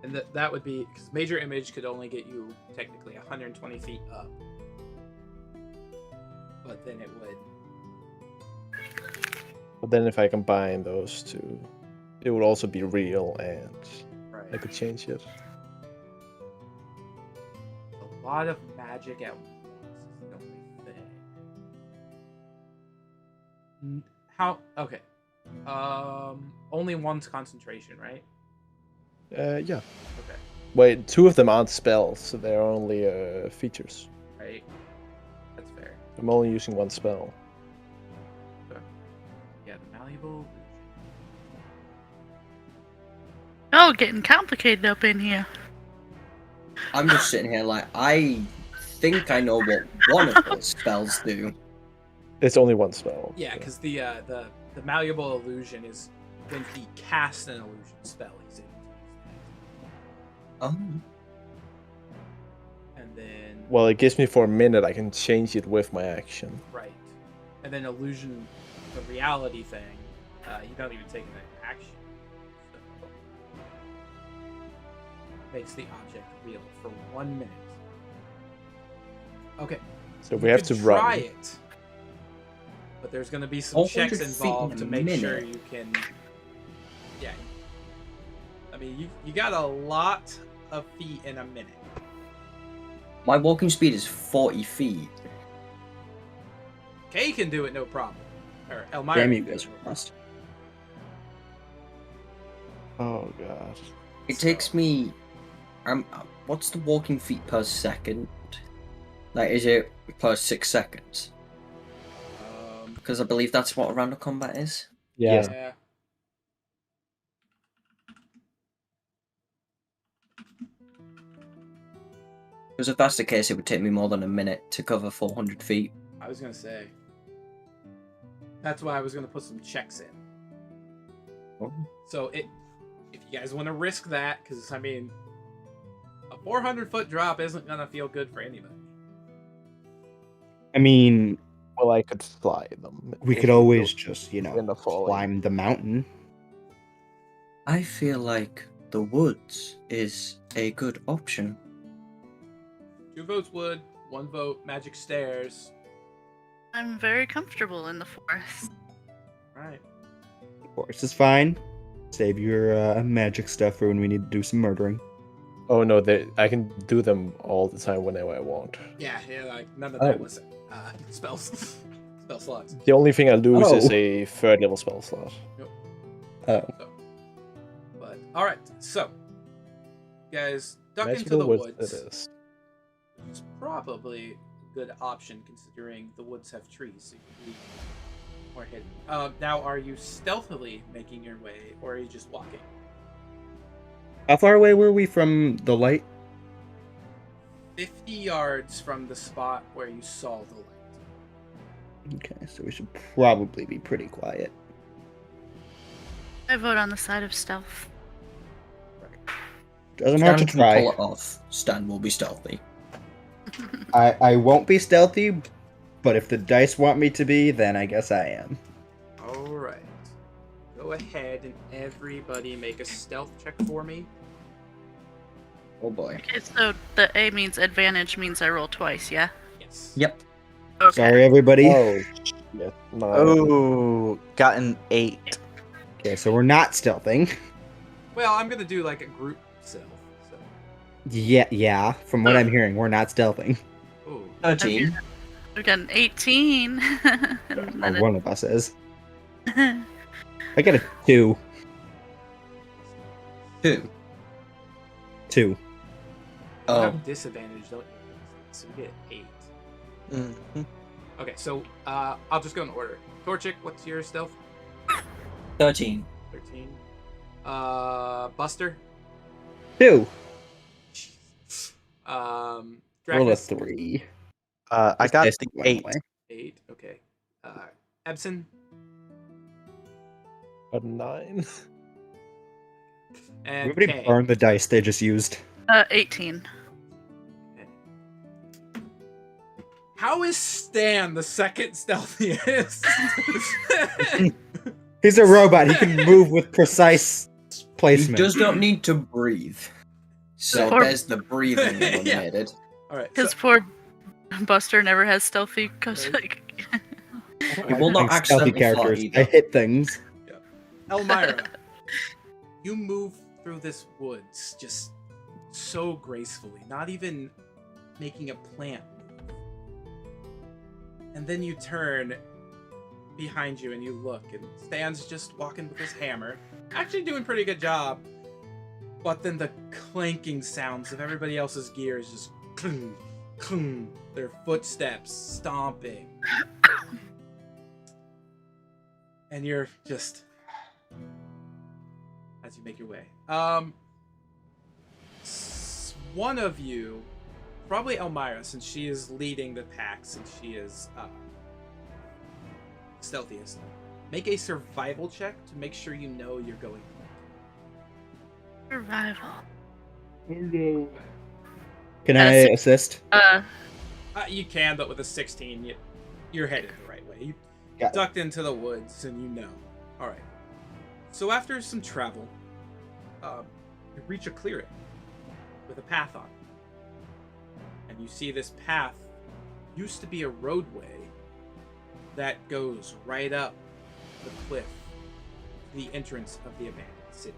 [SPEAKER 1] And that would be because Major Image could only get you technically 120 feet up, but then it would.
[SPEAKER 4] But then if I combine those two, it would also be real, and I
[SPEAKER 1] Right.
[SPEAKER 4] could change it.
[SPEAKER 1] A lot of magic at once is the only thing. How? Okay. Only one's concentration, right?
[SPEAKER 4] Yeah.
[SPEAKER 1] Okay.
[SPEAKER 4] Wait, two of them aren't spells, so they're only features.
[SPEAKER 1] Right. That's fair.
[SPEAKER 4] I'm only using one spell.
[SPEAKER 1] Okay. Yeah, the malleable.
[SPEAKER 3] Oh, getting complicated up in here.
[SPEAKER 5] I'm just sitting here like, I think I know what one of those spells do.
[SPEAKER 4] It's only one spell.
[SPEAKER 1] Yeah, because the malleable illusion is when he casts an illusion spell, he's able to use
[SPEAKER 5] Oh.
[SPEAKER 1] that. And then
[SPEAKER 4] Well, it gives me for a minute. I can change it with my action.
[SPEAKER 1] right, and then illusion, the reality thing, you don't even take an action. So makes the object real for 1 minute. Okay.
[SPEAKER 4] So we
[SPEAKER 1] You
[SPEAKER 4] have
[SPEAKER 1] could
[SPEAKER 4] to
[SPEAKER 1] try
[SPEAKER 4] run.
[SPEAKER 1] it, but there's going to be some
[SPEAKER 5] 400
[SPEAKER 1] checks
[SPEAKER 5] feet in
[SPEAKER 1] involved
[SPEAKER 5] a
[SPEAKER 1] to make sure
[SPEAKER 5] minute.
[SPEAKER 1] you can. Yeah. I mean, you got a lot of feet in a minute.
[SPEAKER 5] My walking speed is 40 feet.
[SPEAKER 1] Kay can do it, no problem. Or Elmira.
[SPEAKER 5] Damn, you
[SPEAKER 1] can do
[SPEAKER 5] guys
[SPEAKER 1] it.
[SPEAKER 5] are fast.
[SPEAKER 4] Oh god.
[SPEAKER 5] It takes me. What's the walking feet per second? Like, is it per 6 seconds? Because I believe that's what a round of combat is.
[SPEAKER 4] Yeah.
[SPEAKER 1] Yeah.
[SPEAKER 5] Because if that's the case, it would take me more than a minute to cover 400 feet.
[SPEAKER 1] I was gonna say. That's why I was gonna put some checks in.
[SPEAKER 5] Oh.
[SPEAKER 1] So if you guys want to risk that, because I mean, a 400-foot drop isn't gonna feel good for anybody.
[SPEAKER 6] I mean,
[SPEAKER 4] Well, I could fly them.
[SPEAKER 6] we
[SPEAKER 4] if
[SPEAKER 6] could
[SPEAKER 4] we
[SPEAKER 6] always
[SPEAKER 4] go
[SPEAKER 6] just,
[SPEAKER 4] in the falling.
[SPEAKER 6] climb the mountain.
[SPEAKER 5] I feel like the woods is a good option.
[SPEAKER 1] 2 votes wood, 1 vote magic stairs.
[SPEAKER 3] I'm very comfortable in the forest.
[SPEAKER 1] Right.
[SPEAKER 6] Of course, it's fine. Save your magic stuff for when we need to do some murdering.
[SPEAKER 4] Oh no, I can do them all the time whenever I want.
[SPEAKER 1] Yeah, like none of
[SPEAKER 4] Oh.
[SPEAKER 1] that was spells. Spell slots.
[SPEAKER 4] The only thing I lose is
[SPEAKER 6] Oh.
[SPEAKER 4] a 3rd level spell slot.
[SPEAKER 6] Oh.
[SPEAKER 1] But alright, so you guys duck into
[SPEAKER 4] Magical
[SPEAKER 1] the woods.
[SPEAKER 4] It is.
[SPEAKER 1] It's probably a good option considering the woods have trees, so you can be more hidden. Now, are you stealthily making your way, or are you just walking?
[SPEAKER 6] How far away were we from the light?
[SPEAKER 1] 50 yards from the spot where you saw the light.
[SPEAKER 6] Okay, so we should probably be pretty quiet.
[SPEAKER 3] I vote on the side of stealth.
[SPEAKER 6] Doesn't hurt to
[SPEAKER 5] Stan can pull
[SPEAKER 6] try.
[SPEAKER 5] it off. Stan will be stealthy.
[SPEAKER 6] I won't be stealthy, but if the dice want me to be, then I guess I am.
[SPEAKER 1] Alright. Go ahead and everybody make a stealth check for me.
[SPEAKER 5] Oh boy.
[SPEAKER 3] Okay, so the A means advantage means I roll twice, yeah?
[SPEAKER 1] Yes.
[SPEAKER 5] Yep.
[SPEAKER 3] Okay.
[SPEAKER 6] Sorry, everybody.
[SPEAKER 4] Oh, shit. No.
[SPEAKER 2] Oh, got an 8.
[SPEAKER 6] Okay, so we're not stealthing.
[SPEAKER 1] Well, I'm gonna do like a group stealth. So.
[SPEAKER 6] Yeah. From what I'm hearing, we're not stealthing.
[SPEAKER 1] Ooh.
[SPEAKER 5] 13.
[SPEAKER 3] We've got an 18. and
[SPEAKER 6] Or
[SPEAKER 3] then
[SPEAKER 6] one of us is.
[SPEAKER 3] a...
[SPEAKER 6] I got a 2.
[SPEAKER 5] 2.
[SPEAKER 6] 2.
[SPEAKER 1] You
[SPEAKER 5] Oh.
[SPEAKER 1] have disadvantage, don't you? So you get 8.
[SPEAKER 2] Mm-hmm.
[SPEAKER 1] Okay, so I'll just go in order. Torchic, what's your stealth?
[SPEAKER 5] 13.
[SPEAKER 1] 13. Buster.
[SPEAKER 6] 2.
[SPEAKER 1] Roll
[SPEAKER 6] Roll a 3.
[SPEAKER 2] I got
[SPEAKER 6] Dice went
[SPEAKER 2] 8.
[SPEAKER 6] away.
[SPEAKER 1] 8. Okay. Ebsen.
[SPEAKER 4] A 9.
[SPEAKER 1] And
[SPEAKER 6] Everybody
[SPEAKER 1] Kay.
[SPEAKER 6] burned the dice they just used.
[SPEAKER 3] 18.
[SPEAKER 1] How is Stan the second stealthiest?
[SPEAKER 6] He's a robot. He can move with precise
[SPEAKER 5] He
[SPEAKER 6] placement.
[SPEAKER 5] does not need to breathe. So
[SPEAKER 3] Poor-
[SPEAKER 5] there's the breathing
[SPEAKER 1] Yeah.
[SPEAKER 5] eliminated.
[SPEAKER 1] All right.
[SPEAKER 3] Because poor Buster never has stealthy. Cause
[SPEAKER 1] Right.
[SPEAKER 5] He will not
[SPEAKER 6] I'm stealthy
[SPEAKER 5] accidentally fly
[SPEAKER 6] characters.
[SPEAKER 5] either.
[SPEAKER 6] I hit things.
[SPEAKER 1] Elmira, you move through this woods just so gracefully, not even making a plant move. And then you turn behind you and you look, and Stan's just walking with his hammer, actually doing a pretty good job. But then the clanking sounds of everybody else's gear is just clunk, clunk, their footsteps stomping. And you're just as you make your way. One of you, probably Elmira, since she is leading the pack, since she is stealthiest, make a survival check to make sure you know you're going.
[SPEAKER 3] Survival.
[SPEAKER 6] Can I
[SPEAKER 3] That's-
[SPEAKER 6] assist?
[SPEAKER 1] You can, but with a 16, you're headed the right way. You
[SPEAKER 6] Got it.
[SPEAKER 1] ducked into the woods, and you know. All right. So after some travel, you reach a clearing with a path on it. And you see this path used to be a roadway that goes right up the cliff to the entrance of the abandoned city.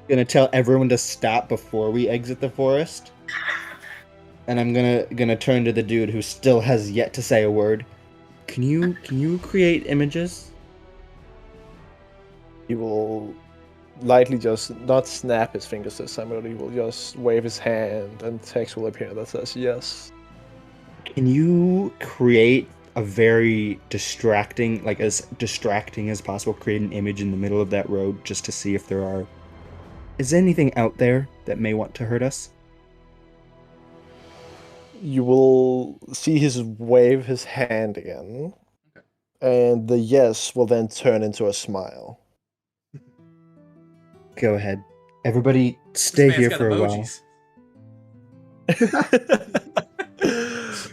[SPEAKER 6] Gonna tell everyone to stop before we exit the forest. And I'm gonna turn to the dude who still has yet to say a word. Can you create images?
[SPEAKER 4] He will lightly just not snap his fingers this time, but he will just wave his hand and text will appear that says yes.
[SPEAKER 6] Can you create a very distracting, like as distracting as possible, create an image in the middle of that road just to see if there are Is anything out there that may want to hurt us?
[SPEAKER 4] You will see his wave his hand again, and the yes will then turn into a smile.
[SPEAKER 6] Go ahead. Everybody
[SPEAKER 1] This
[SPEAKER 6] stay
[SPEAKER 1] man's
[SPEAKER 6] here
[SPEAKER 1] got
[SPEAKER 6] for a while.
[SPEAKER 1] emojis.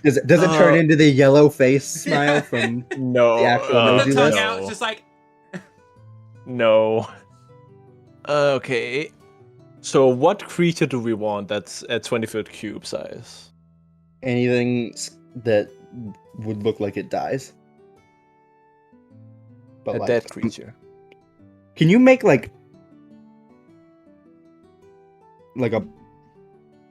[SPEAKER 6] Does it turn into the yellow face smile from
[SPEAKER 4] No,
[SPEAKER 6] the actual
[SPEAKER 1] With
[SPEAKER 6] emoji
[SPEAKER 1] the tongue
[SPEAKER 6] list?
[SPEAKER 1] out, it's just like
[SPEAKER 4] no. Okay. So what creature do we want that's a 20-foot cube size?
[SPEAKER 6] Anything that would look like it dies. But
[SPEAKER 4] A
[SPEAKER 6] like,
[SPEAKER 4] dead creature.
[SPEAKER 6] can you make like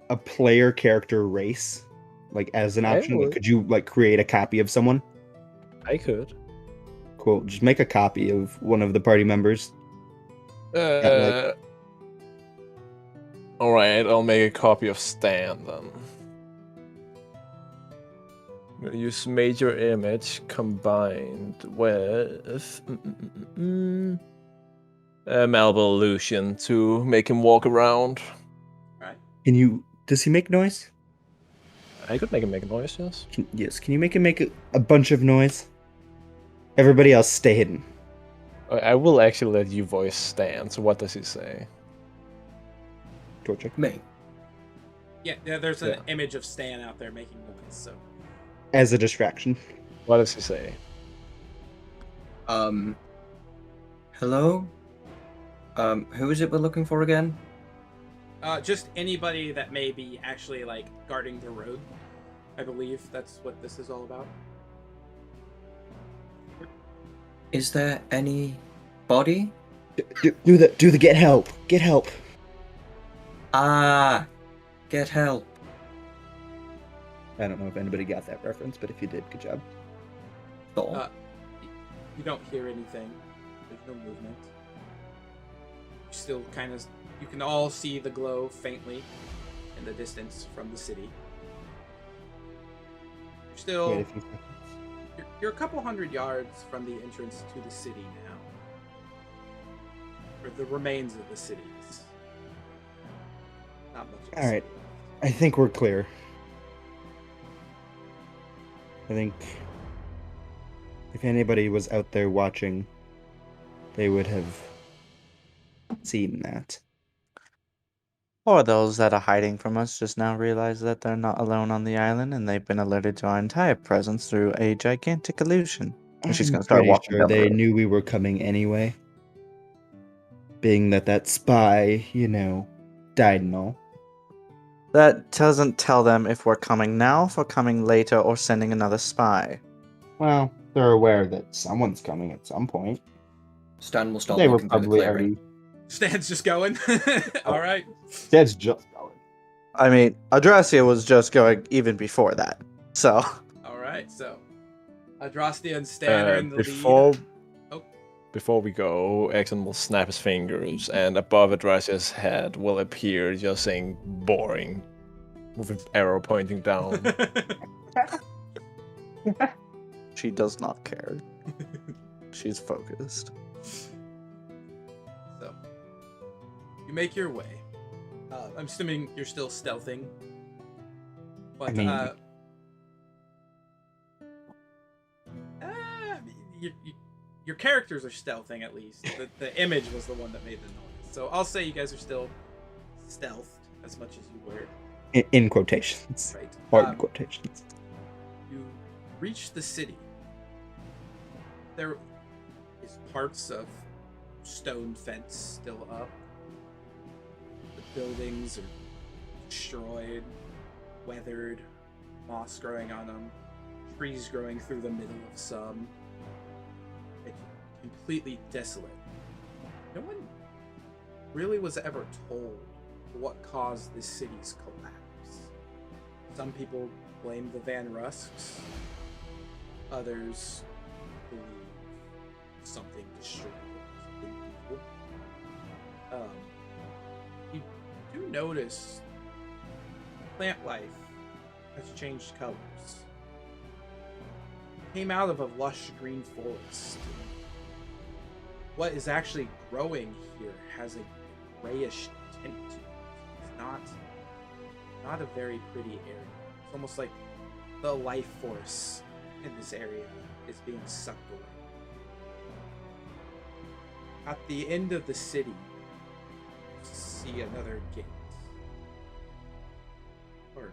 [SPEAKER 6] a player character race, like as an
[SPEAKER 4] I
[SPEAKER 6] option? Like,
[SPEAKER 4] would.
[SPEAKER 6] could you like create a copy of someone?
[SPEAKER 4] I could.
[SPEAKER 6] Cool. Just make a copy of one of the party members. like-
[SPEAKER 4] Alright, I'll make a copy of Stan then. I'm gonna use major image combined with malleable illusion to make him walk around.
[SPEAKER 6] Does he make noise?
[SPEAKER 4] I could make him make a noise, yes.
[SPEAKER 6] Yes. Can you make him make a bunch of noise? Everybody else stay hidden.
[SPEAKER 4] I will actually let you voice Stan, so what does he say?
[SPEAKER 6] Torture.
[SPEAKER 5] Me.
[SPEAKER 1] yeah, there's an image of Stan out there making noise. So
[SPEAKER 6] As a distraction.
[SPEAKER 4] What does he say?
[SPEAKER 5] Hello? Who is it we're looking for again?
[SPEAKER 1] just anybody that may be actually like guarding the road. I believe that's what this is all about.
[SPEAKER 5] Is there any body?
[SPEAKER 6] Do the get help. Get help.
[SPEAKER 5] Ah, get help.
[SPEAKER 6] I don't know if anybody got that reference, but if you did, good job.
[SPEAKER 5] Thor.
[SPEAKER 1] You don't hear anything. There's no movement. You still kind of, you can all see the glow faintly in the distance from the city. You're still,
[SPEAKER 6] Wait a few seconds.
[SPEAKER 1] you're a couple hundred yards from the entrance to the city now. Or the remains of the cities. Not much of the
[SPEAKER 6] All right.
[SPEAKER 1] city left.
[SPEAKER 6] I think we're clear. I think if anybody was out there watching, they would have seen that.
[SPEAKER 2] Or those that are hiding from us just now realize that they're not alone on the island and they've been alerted to our entire presence through a gigantic illusion. And she's
[SPEAKER 6] I'm
[SPEAKER 2] gonna start
[SPEAKER 6] pretty
[SPEAKER 2] walking
[SPEAKER 6] sure
[SPEAKER 2] down the
[SPEAKER 6] they
[SPEAKER 2] road.
[SPEAKER 6] knew we were coming anyway. Being that spy, died and all.
[SPEAKER 2] That doesn't tell them if we're coming now, if we're coming later, or sending another spy.
[SPEAKER 6] Well, they're aware that someone's coming at some point.
[SPEAKER 5] Stan will start
[SPEAKER 6] They were
[SPEAKER 5] walking through the
[SPEAKER 6] probably
[SPEAKER 5] clearing.
[SPEAKER 6] already.
[SPEAKER 1] Stan's just going. All right.
[SPEAKER 6] Dad's just going.
[SPEAKER 2] I mean, Adrasia was just going even before that. So,
[SPEAKER 1] All right. So, Adrastia and Stan are in the
[SPEAKER 4] before
[SPEAKER 1] lead. Oh.
[SPEAKER 4] before we go, Exxon will snap his fingers, and above Adrasia's head will appear just saying "boring," with an arrow pointing down.
[SPEAKER 2] she does not care. She's focused.
[SPEAKER 1] So, you make your way. I'm assuming you're still stealthing. But,
[SPEAKER 6] I mean-
[SPEAKER 1] your characters are stealthing at least. The image was the one that made the noise. So I'll say you guys are still stealthed as much as you were.
[SPEAKER 6] In quotations.
[SPEAKER 1] Right.
[SPEAKER 6] Hard quotations.
[SPEAKER 1] You reach the city. There is parts of stone fence still up. The buildings are destroyed, weathered, moss growing on them, trees growing through the middle of some. It's completely desolate. No one really was ever told what caused this city's collapse. Some people blame the Van Rusks. Others believe something destroyed it, something evil. You do notice plant life has changed colors. Came out of a lush green forest. What is actually growing here has a grayish tint to it. It's not a very pretty area. It's almost like the life force in this area is being sucked away. At the end of the city, you see another gate. Or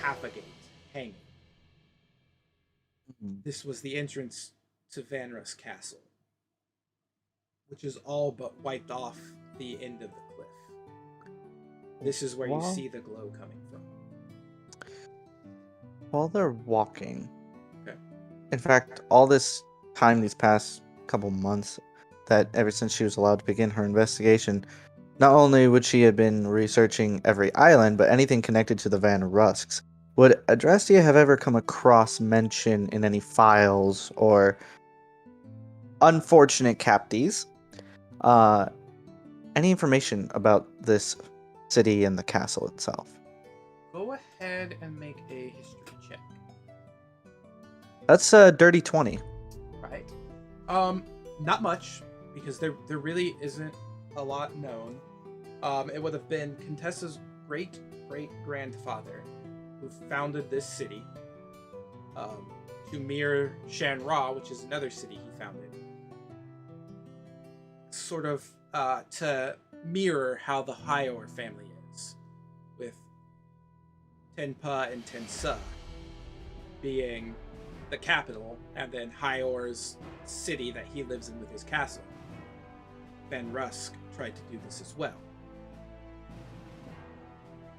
[SPEAKER 1] half a gate hanging. This was the entrance to Van Rusk Castle, which is all but wiped off the end of the cliff. This is where you see the glow coming from.
[SPEAKER 2] While they're walking,
[SPEAKER 1] Okay.
[SPEAKER 2] in fact, all this time, these past couple months, that ever since she was allowed to begin her investigation, not only would she have been researching every island, but anything connected to the Van Rusks. Would Adrastia have ever come across mention in any files or unfortunate captives any information about this city and the castle itself?
[SPEAKER 1] Go ahead and make a history check.
[SPEAKER 2] That's a dirty 20.
[SPEAKER 1] Right. Not much, because there really isn't a lot known. It would have been Contessa's great-great-grandfather who founded this city, to mirror Shanra, which is another city he founded. Sort of to mirror how the Hyor family is, with Tenpa and Tensa being the capital, and then Hyor's city that he lives in with his castle. Van Rusk tried to do this as well.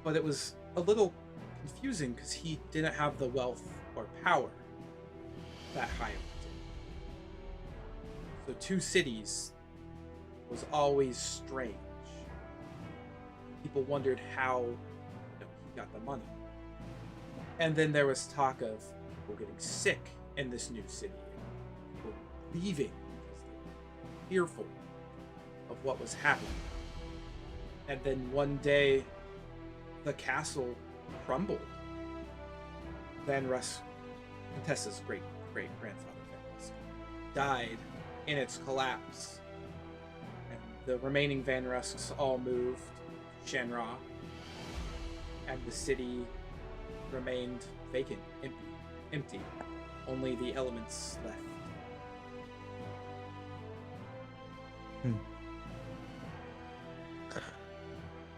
[SPEAKER 1] But it was a little confusing because he didn't have the wealth or power that Hyor did. So two cities was always strange. People wondered how he got the money. And then there was talk of people getting sick in this new city, people leaving because they were fearful of what was happening. And then one day, the castle crumbled. Van Rusk, Contessa's great-great-grandfather Van Rusk, died in its collapse. And the remaining Van Rusks all moved to Shanra, and the city remained vacant, empty. Only the elements left.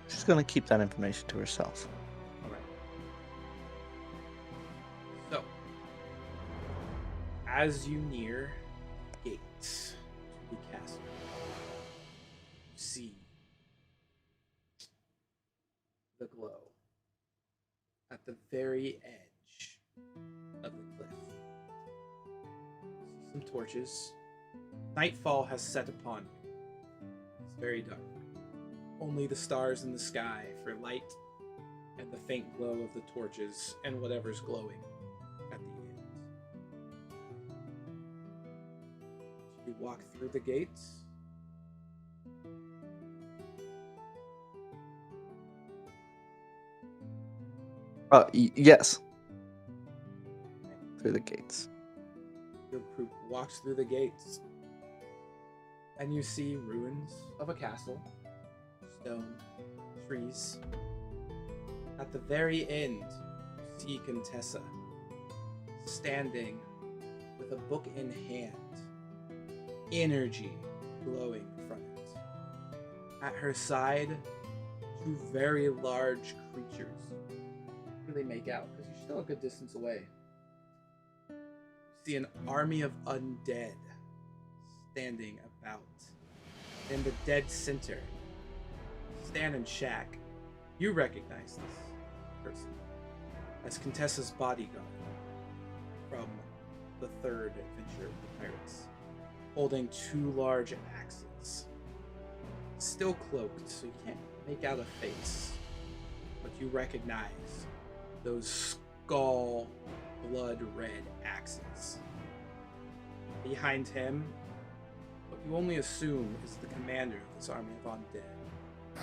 [SPEAKER 2] She's gonna keep that information to herself.
[SPEAKER 1] Alright. So, as you near the gates to the castle, you see the glow at the very edge of the cliff. Some torches. Nightfall has set upon you. It's very dark. Only the stars in the sky for light and the faint glow of the torches and whatever's glowing at the end. You walk through the gates.
[SPEAKER 2] Yes. Through the gates.
[SPEAKER 1] Your group walks through the gates, and you see ruins of a castle, stone, trees. At the very end, you see Contessa standing with a book in hand, energy glowing from it. At her side, two very large creatures. Really make out because you're still a good distance away. You see an army of undead standing about. In the dead center, Stan and Shaq, you recognize this person as Contessa's bodyguard from the third adventure of the pirates, holding two large axes. Still cloaked, so you can't make out a face, but you recognize those skull blood red axes. Behind him, what you only assume is the commander of this army of undead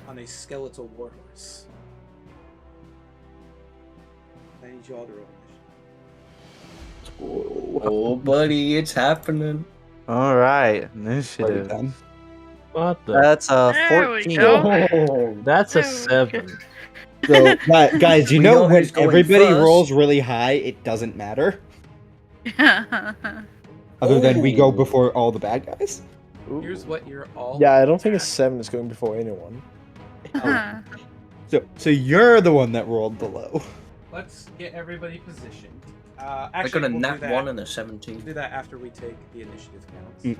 [SPEAKER 1] on a skeletal warhorse. I need you all to roll initiative.
[SPEAKER 5] Oh, buddy, it's happening.
[SPEAKER 2] All right,
[SPEAKER 6] Already
[SPEAKER 2] initiative.
[SPEAKER 6] done.
[SPEAKER 7] What the?
[SPEAKER 2] That's a
[SPEAKER 3] There we
[SPEAKER 2] 14.
[SPEAKER 3] go.
[SPEAKER 7] Oh, that's a
[SPEAKER 3] There we go.
[SPEAKER 7] 7.
[SPEAKER 6] So, guys, you
[SPEAKER 5] We
[SPEAKER 6] know
[SPEAKER 5] know
[SPEAKER 6] when
[SPEAKER 5] who's going
[SPEAKER 6] everybody
[SPEAKER 5] first.
[SPEAKER 6] rolls really high, it doesn't matter.
[SPEAKER 3] Yeah.
[SPEAKER 6] Other than we go
[SPEAKER 5] Oh.
[SPEAKER 6] before all the bad guys.
[SPEAKER 1] Here's what you're all.
[SPEAKER 4] Yeah, I don't think a
[SPEAKER 1] at.
[SPEAKER 4] 7 is going before anyone.
[SPEAKER 6] So you're the one that rolled the low.
[SPEAKER 1] Let's get everybody positioned.
[SPEAKER 5] I
[SPEAKER 1] Actually,
[SPEAKER 5] got a
[SPEAKER 1] we'll
[SPEAKER 5] nat
[SPEAKER 1] do that.
[SPEAKER 5] 1 and a
[SPEAKER 1] We'll
[SPEAKER 5] 17.
[SPEAKER 1] do that after we take the initiative counts.
[SPEAKER 6] Mm.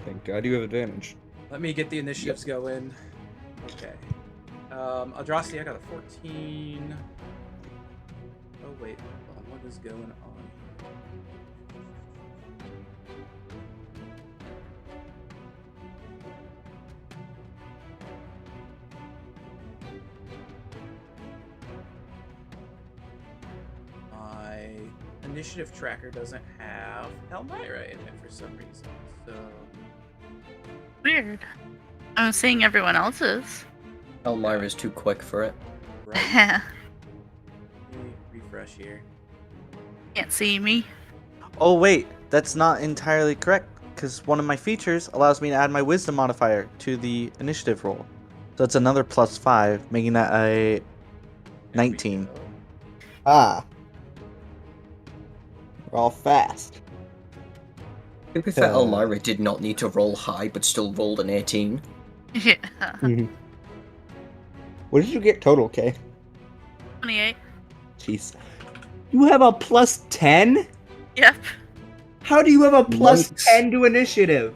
[SPEAKER 6] Thank God you have advantage.
[SPEAKER 1] Let me get the initiatives going. Okay. Adrasty, I got a 14. Oh wait, hold on. What is going on? My initiative tracker doesn't have Elmira in it for some reason. So
[SPEAKER 3] Weird. I'm seeing everyone else's.
[SPEAKER 5] Elmira's too quick for it.
[SPEAKER 1] right.
[SPEAKER 3] Can't
[SPEAKER 1] Let me refresh here.
[SPEAKER 3] see me.
[SPEAKER 2] Oh wait, that's not entirely correct, because one of my features allows me to add my wisdom modifier to the initiative roll. So it's another +5, making that a
[SPEAKER 1] There we
[SPEAKER 2] 19.
[SPEAKER 1] go.
[SPEAKER 6] Ah. We're all fast.
[SPEAKER 5] To be fair,
[SPEAKER 4] Uh.
[SPEAKER 5] Elmira did not need to roll high, but still rolled an 18.
[SPEAKER 3] Yeah.
[SPEAKER 6] What did you get total, Kay?
[SPEAKER 3] 28.
[SPEAKER 6] Jeez. You have a +10?
[SPEAKER 3] Yep.
[SPEAKER 6] How do you have a
[SPEAKER 5] Monks.
[SPEAKER 6] +10 to initiative?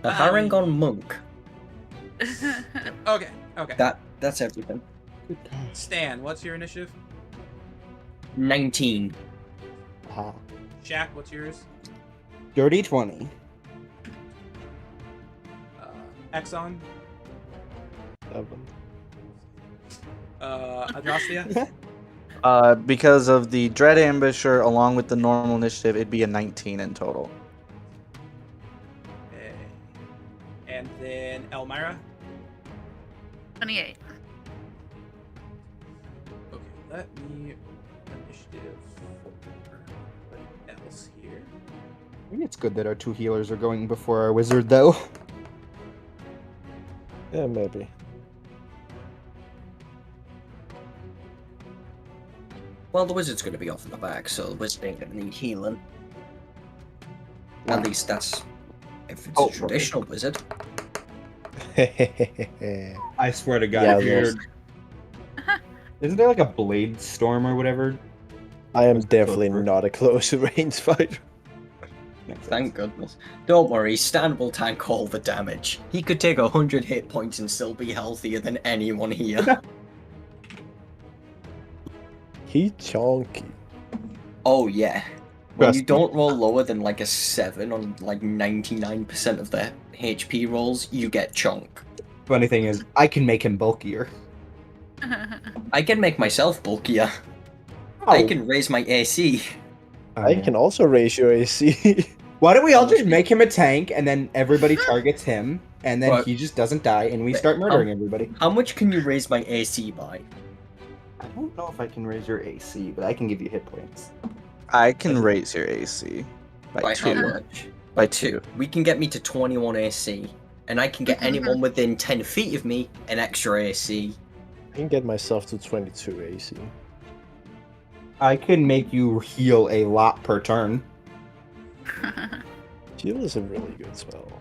[SPEAKER 5] A Harangon monk.
[SPEAKER 1] Okay, okay.
[SPEAKER 5] That's everything.
[SPEAKER 1] Stan, what's your initiative?
[SPEAKER 5] 19.
[SPEAKER 6] Ah.
[SPEAKER 1] Shaq, what's yours?
[SPEAKER 6] Dirty 20.
[SPEAKER 1] Exxon?
[SPEAKER 4] 7.
[SPEAKER 1] Adrastia?
[SPEAKER 2] Because of the Dread Ambusher along with the normal initiative, it'd be a 19 in total.
[SPEAKER 1] Okay. And then Elmira?
[SPEAKER 3] 28.
[SPEAKER 1] Okay, let me initiative for what else here.
[SPEAKER 6] I think it's good that our 2 healers are going before our wizard, though.
[SPEAKER 4] Yeah, maybe.
[SPEAKER 5] Well, the wizard's going to be off in the back, so the wizard ain't going to need healing. At least that's if it's
[SPEAKER 6] Oh,
[SPEAKER 5] a traditional wizard.
[SPEAKER 6] I swear to God,
[SPEAKER 4] Yeah,
[SPEAKER 6] if you're...
[SPEAKER 4] those-
[SPEAKER 6] Isn't there like a blade storm or whatever?
[SPEAKER 4] I am
[SPEAKER 6] What's the
[SPEAKER 4] definitely
[SPEAKER 6] code for it?
[SPEAKER 4] not a close range fighter.
[SPEAKER 6] Makes sense.
[SPEAKER 5] Thank goodness. Don't worry, Stan will tank all the damage. He could take 100 hit points and still be healthier than anyone here.
[SPEAKER 4] He chonky.
[SPEAKER 5] Oh yeah. When
[SPEAKER 6] Trust
[SPEAKER 5] you
[SPEAKER 6] me.
[SPEAKER 5] don't roll lower than like a 7 on like 99% of the HP rolls, you get chunk.
[SPEAKER 6] Funny thing is, I can make him bulkier.
[SPEAKER 5] I can make myself bulkier.
[SPEAKER 6] Oh.
[SPEAKER 5] I can raise my AC.
[SPEAKER 4] I can also raise your AC.
[SPEAKER 6] Why don't we all
[SPEAKER 5] How much
[SPEAKER 6] just make him a tank, and then everybody targets him, and then
[SPEAKER 5] What?
[SPEAKER 6] he just doesn't die, and we start murdering everybody?
[SPEAKER 5] How much can you raise my AC by?
[SPEAKER 6] I don't know if I can raise your AC, but I can give you hit points.
[SPEAKER 2] I can raise your AC by
[SPEAKER 5] By
[SPEAKER 2] 2.
[SPEAKER 5] how much?
[SPEAKER 2] By 2.
[SPEAKER 5] We can get me to 21 AC. And I can get anyone within 10 feet of me an extra AC.
[SPEAKER 4] I can get myself to 22 AC.
[SPEAKER 6] I can make you heal a lot per turn.
[SPEAKER 4] Heal is a really good spell.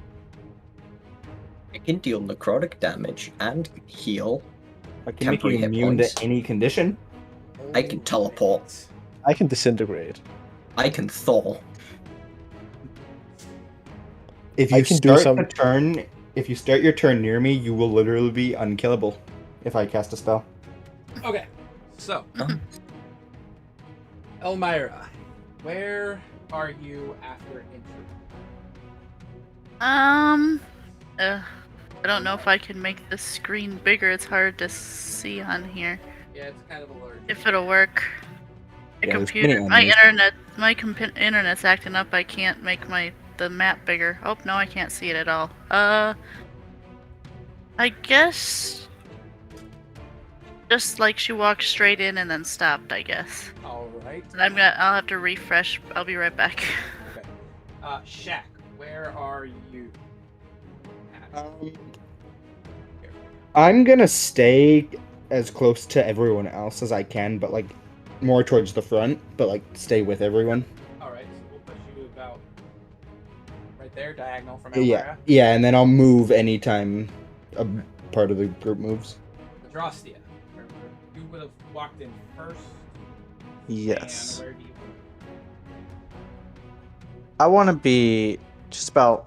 [SPEAKER 5] I can deal necrotic damage and heal.
[SPEAKER 6] I can make you
[SPEAKER 5] Temporary hit
[SPEAKER 6] immune
[SPEAKER 5] points.
[SPEAKER 6] to any condition.
[SPEAKER 5] I can teleport.
[SPEAKER 4] I can disintegrate.
[SPEAKER 5] I can thaw.
[SPEAKER 6] If
[SPEAKER 4] I
[SPEAKER 6] you
[SPEAKER 4] can do
[SPEAKER 6] start
[SPEAKER 4] some-
[SPEAKER 6] the turn, if you start your turn near me, you will literally be unkillable. If I cast a spell.
[SPEAKER 1] Okay, so Elmira, where are you after entry?
[SPEAKER 3] I don't know if I can make this screen bigger. It's hard to see on here.
[SPEAKER 1] Yeah, it's kind of a large.
[SPEAKER 3] If it'll work. My
[SPEAKER 6] Yeah, there's
[SPEAKER 3] computer,
[SPEAKER 6] many
[SPEAKER 3] my
[SPEAKER 6] enemies.
[SPEAKER 3] internet's acting up. I can't make the map bigger. Oh no, I can't see it at all. I guess just like she walked straight in and then stopped. I guess.
[SPEAKER 1] All right.
[SPEAKER 3] And I'll have to refresh. I'll be right back.
[SPEAKER 1] Okay. Shaq, where are you at?
[SPEAKER 6] I'm gonna stay as close to everyone else as I can, but like more towards the front, but like stay with everyone.
[SPEAKER 1] Alright, so we'll push you about right there, diagonal from
[SPEAKER 6] Yeah,
[SPEAKER 1] Elvira.
[SPEAKER 6] yeah, and then I'll move anytime a part of the group moves.
[SPEAKER 1] Adrastia. You would have walked in first.
[SPEAKER 2] Yes.
[SPEAKER 1] And where do you
[SPEAKER 2] I want to be just about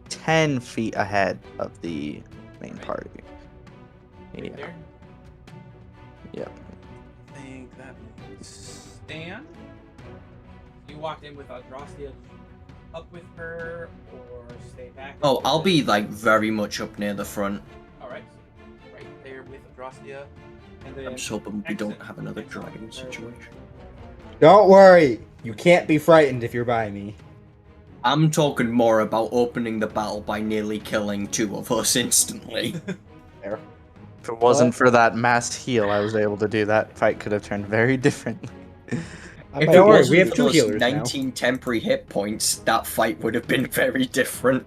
[SPEAKER 2] 10 feet ahead of the main
[SPEAKER 1] Alright.
[SPEAKER 2] party.
[SPEAKER 1] right
[SPEAKER 2] Yeah.
[SPEAKER 1] there?
[SPEAKER 2] Yep.
[SPEAKER 1] I think that means stand. You walked in with Adrastia up with her or stay back?
[SPEAKER 5] Oh, I'll be like very much up near the front.
[SPEAKER 1] Alright, so right there with Adrastia. And then
[SPEAKER 5] I'm just hoping we don't
[SPEAKER 1] Ebsen.
[SPEAKER 5] have another
[SPEAKER 1] Ebsen
[SPEAKER 5] dragon
[SPEAKER 1] there.
[SPEAKER 5] situation.
[SPEAKER 6] Don't worry, you can't be frightened if you're by me.
[SPEAKER 5] I'm talking more about opening the battle by nearly killing two of us instantly.
[SPEAKER 2] If it wasn't for that mass heal, I was able to do that. Fight could have turned very differently.
[SPEAKER 4] I
[SPEAKER 5] If
[SPEAKER 4] might
[SPEAKER 5] it
[SPEAKER 4] be able
[SPEAKER 5] wasn't
[SPEAKER 6] we have
[SPEAKER 4] to
[SPEAKER 5] for
[SPEAKER 6] two
[SPEAKER 5] those
[SPEAKER 6] healers now.
[SPEAKER 5] 19 temporary hit points, that fight would have been very different.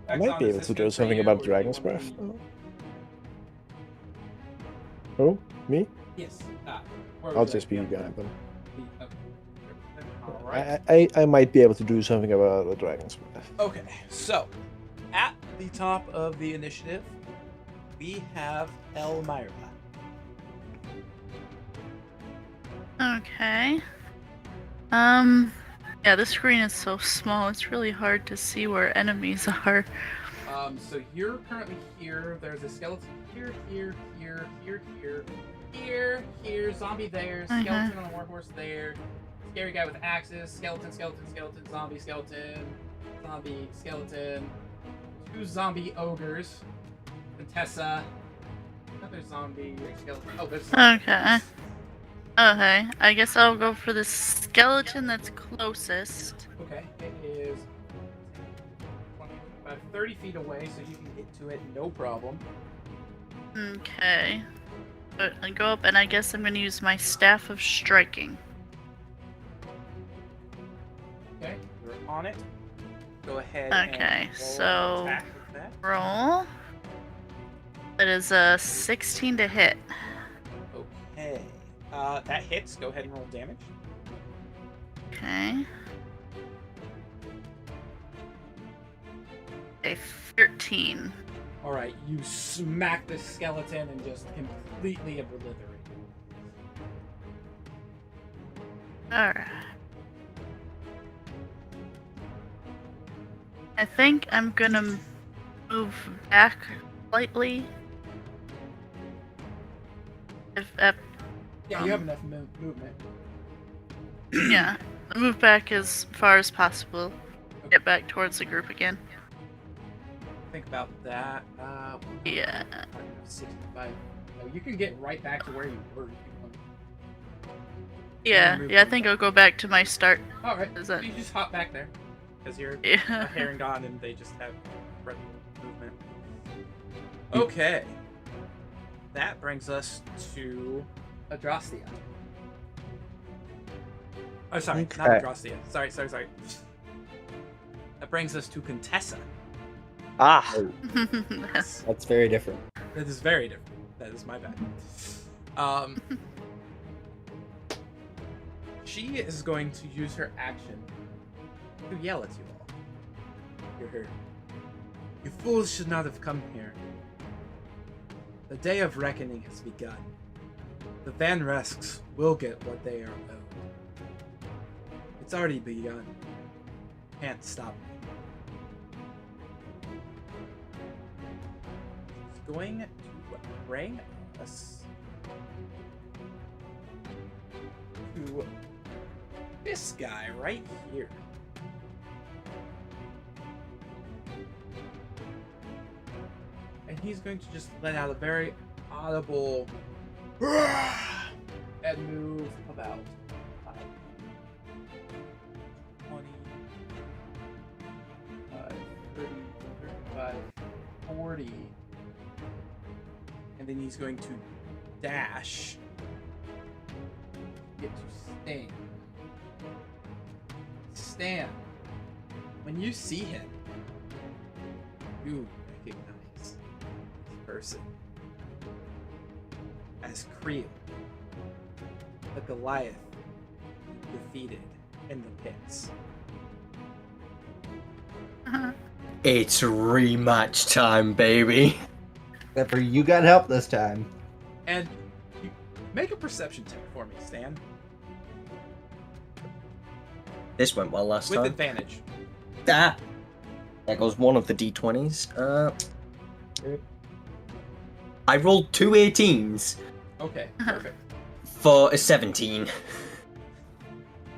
[SPEAKER 4] I might be able to do something about Dragon's Breath. Who? Me?
[SPEAKER 1] Yes.
[SPEAKER 4] I'll just be behind them.
[SPEAKER 1] Alright.
[SPEAKER 4] I might be able to do something about the Dragon's Breath.
[SPEAKER 1] Okay, so at the top of the initiative, we have Elmira.
[SPEAKER 3] Okay. Yeah, this screen is so small, it's really hard to see where enemies are.
[SPEAKER 1] So you're currently here. There's a skeleton here, here, zombie there, skeleton on a warhorse there, scary guy with axes, skeleton, zombie, skeleton, two zombie ogres, Contessa, another zombie skeleton. Oh, there's
[SPEAKER 3] Okay. Okay, I guess I'll go for the skeleton that's closest.
[SPEAKER 1] Okay, it is 25, 30 feet away, so you can get to it no problem.
[SPEAKER 3] Okay. But I go up and I guess I'm gonna use my Staff of Striking.
[SPEAKER 1] Okay, you're on it. Go ahead
[SPEAKER 3] Okay,
[SPEAKER 1] and roll
[SPEAKER 3] so-
[SPEAKER 1] an attack with that.
[SPEAKER 3] Roll. That is a 16 to hit.
[SPEAKER 1] Okay. That hits. Go ahead and roll damage.
[SPEAKER 3] Okay. A 13.
[SPEAKER 1] Alright, you smack the skeleton and just completely obliterate it.
[SPEAKER 3] Alright. I think I'm gonna move back slightly.
[SPEAKER 1] Yeah, you have enough movement.
[SPEAKER 3] Yeah, move back as far as possible. Get back towards the group again.
[SPEAKER 1] Think about that.
[SPEAKER 3] Yeah.
[SPEAKER 1] 65. No, you can get right back to where you were if you want.
[SPEAKER 3] Yeah,
[SPEAKER 1] move
[SPEAKER 3] I
[SPEAKER 1] from
[SPEAKER 3] think
[SPEAKER 1] back.
[SPEAKER 3] I'll go back to my start.
[SPEAKER 1] Alright,
[SPEAKER 3] Is
[SPEAKER 1] so
[SPEAKER 3] that-
[SPEAKER 1] you just hop back there. Because you're a
[SPEAKER 3] Yeah.
[SPEAKER 1] Herringon and they just have breadth of movement. Okay. That brings us to Adrastia. Oh, sorry, not
[SPEAKER 2] Okay.
[SPEAKER 1] Adrastia. Sorry. That brings us to Contessa.
[SPEAKER 2] Ah!
[SPEAKER 6] That's very different.
[SPEAKER 1] That is very different. That is my bad. She is going to use her action to yell at you all. You're her. You fools should not have come here. The day of reckoning has begun. The Van Rusks will get what they are owed. It's already begun. Can't stop me. It's going to bring us to this guy right here. And he's going to just let out a very audible and move about 20, 30, 35, 40. And then he's going to dash. Get to stand. Stand. When you see him, you person as Creel, the Goliath you defeated in the pits.
[SPEAKER 5] It's rematch time, baby.
[SPEAKER 6] Except for you got help this time.
[SPEAKER 1] And you make a perception check for me, Stan,
[SPEAKER 5] This went well last
[SPEAKER 1] with
[SPEAKER 5] time.
[SPEAKER 1] advantage.
[SPEAKER 5] Ah! There goes one of the d20s. I rolled 2 18s
[SPEAKER 1] Okay, perfect.
[SPEAKER 5] for a 17.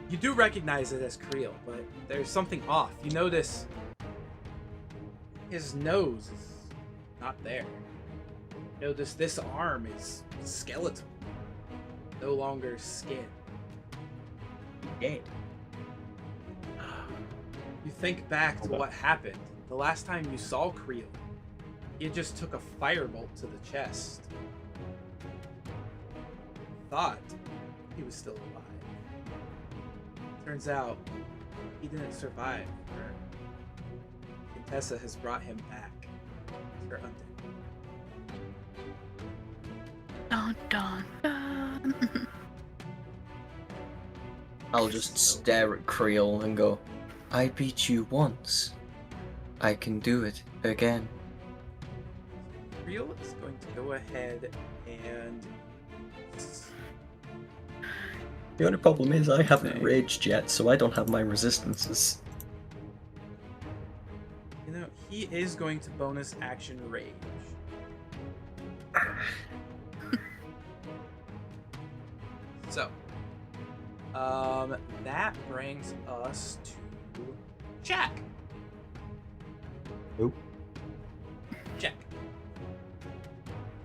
[SPEAKER 1] You do recognize it as Creel, but there's something off. You notice his nose is not there. You notice this arm is skeletal, no longer skin.
[SPEAKER 5] Dead.
[SPEAKER 1] You think back to what happened. The last time you saw Creel, he just took a firebolt to the chest. Thought he was still alive. Turns out he didn't survive. Contessa has brought him back. Her undead.
[SPEAKER 3] Dun, dun, dun.
[SPEAKER 5] I'll just stare at Creel and go, I beat you once. I can do it again.
[SPEAKER 1] Creel is going to go ahead and...
[SPEAKER 5] The only problem is I haven't raged yet, so I don't have my resistances.
[SPEAKER 1] You know, he is going to bonus action rage. So, that brings us to Jack.
[SPEAKER 6] Who?
[SPEAKER 1] Jack.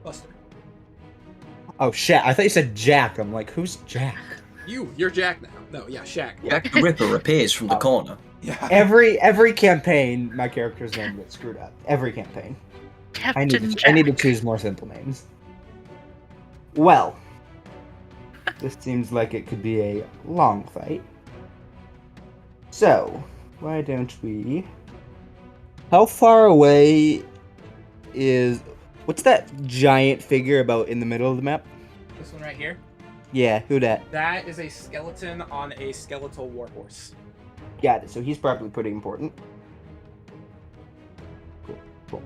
[SPEAKER 1] Buster.
[SPEAKER 6] Oh shit! I thought you said Jack. I'm like, who's Jack?
[SPEAKER 1] You're Jack now. No, yeah, Shaq.
[SPEAKER 5] Jack the Ripper appears from the corner.
[SPEAKER 1] Yeah.
[SPEAKER 6] Every campaign, my character's name gets screwed up. Every campaign. I
[SPEAKER 3] Captain
[SPEAKER 6] need to
[SPEAKER 3] Jack.
[SPEAKER 6] choose more simple names. Well, this seems like it could be a long fight. So, why don't we... How far away is... What's that giant figure about in the middle of the map?
[SPEAKER 1] This one right here.
[SPEAKER 6] Yeah, who that?
[SPEAKER 1] That is a skeleton on a skeletal warhorse.
[SPEAKER 6] Got it. So he's probably pretty important. Cool.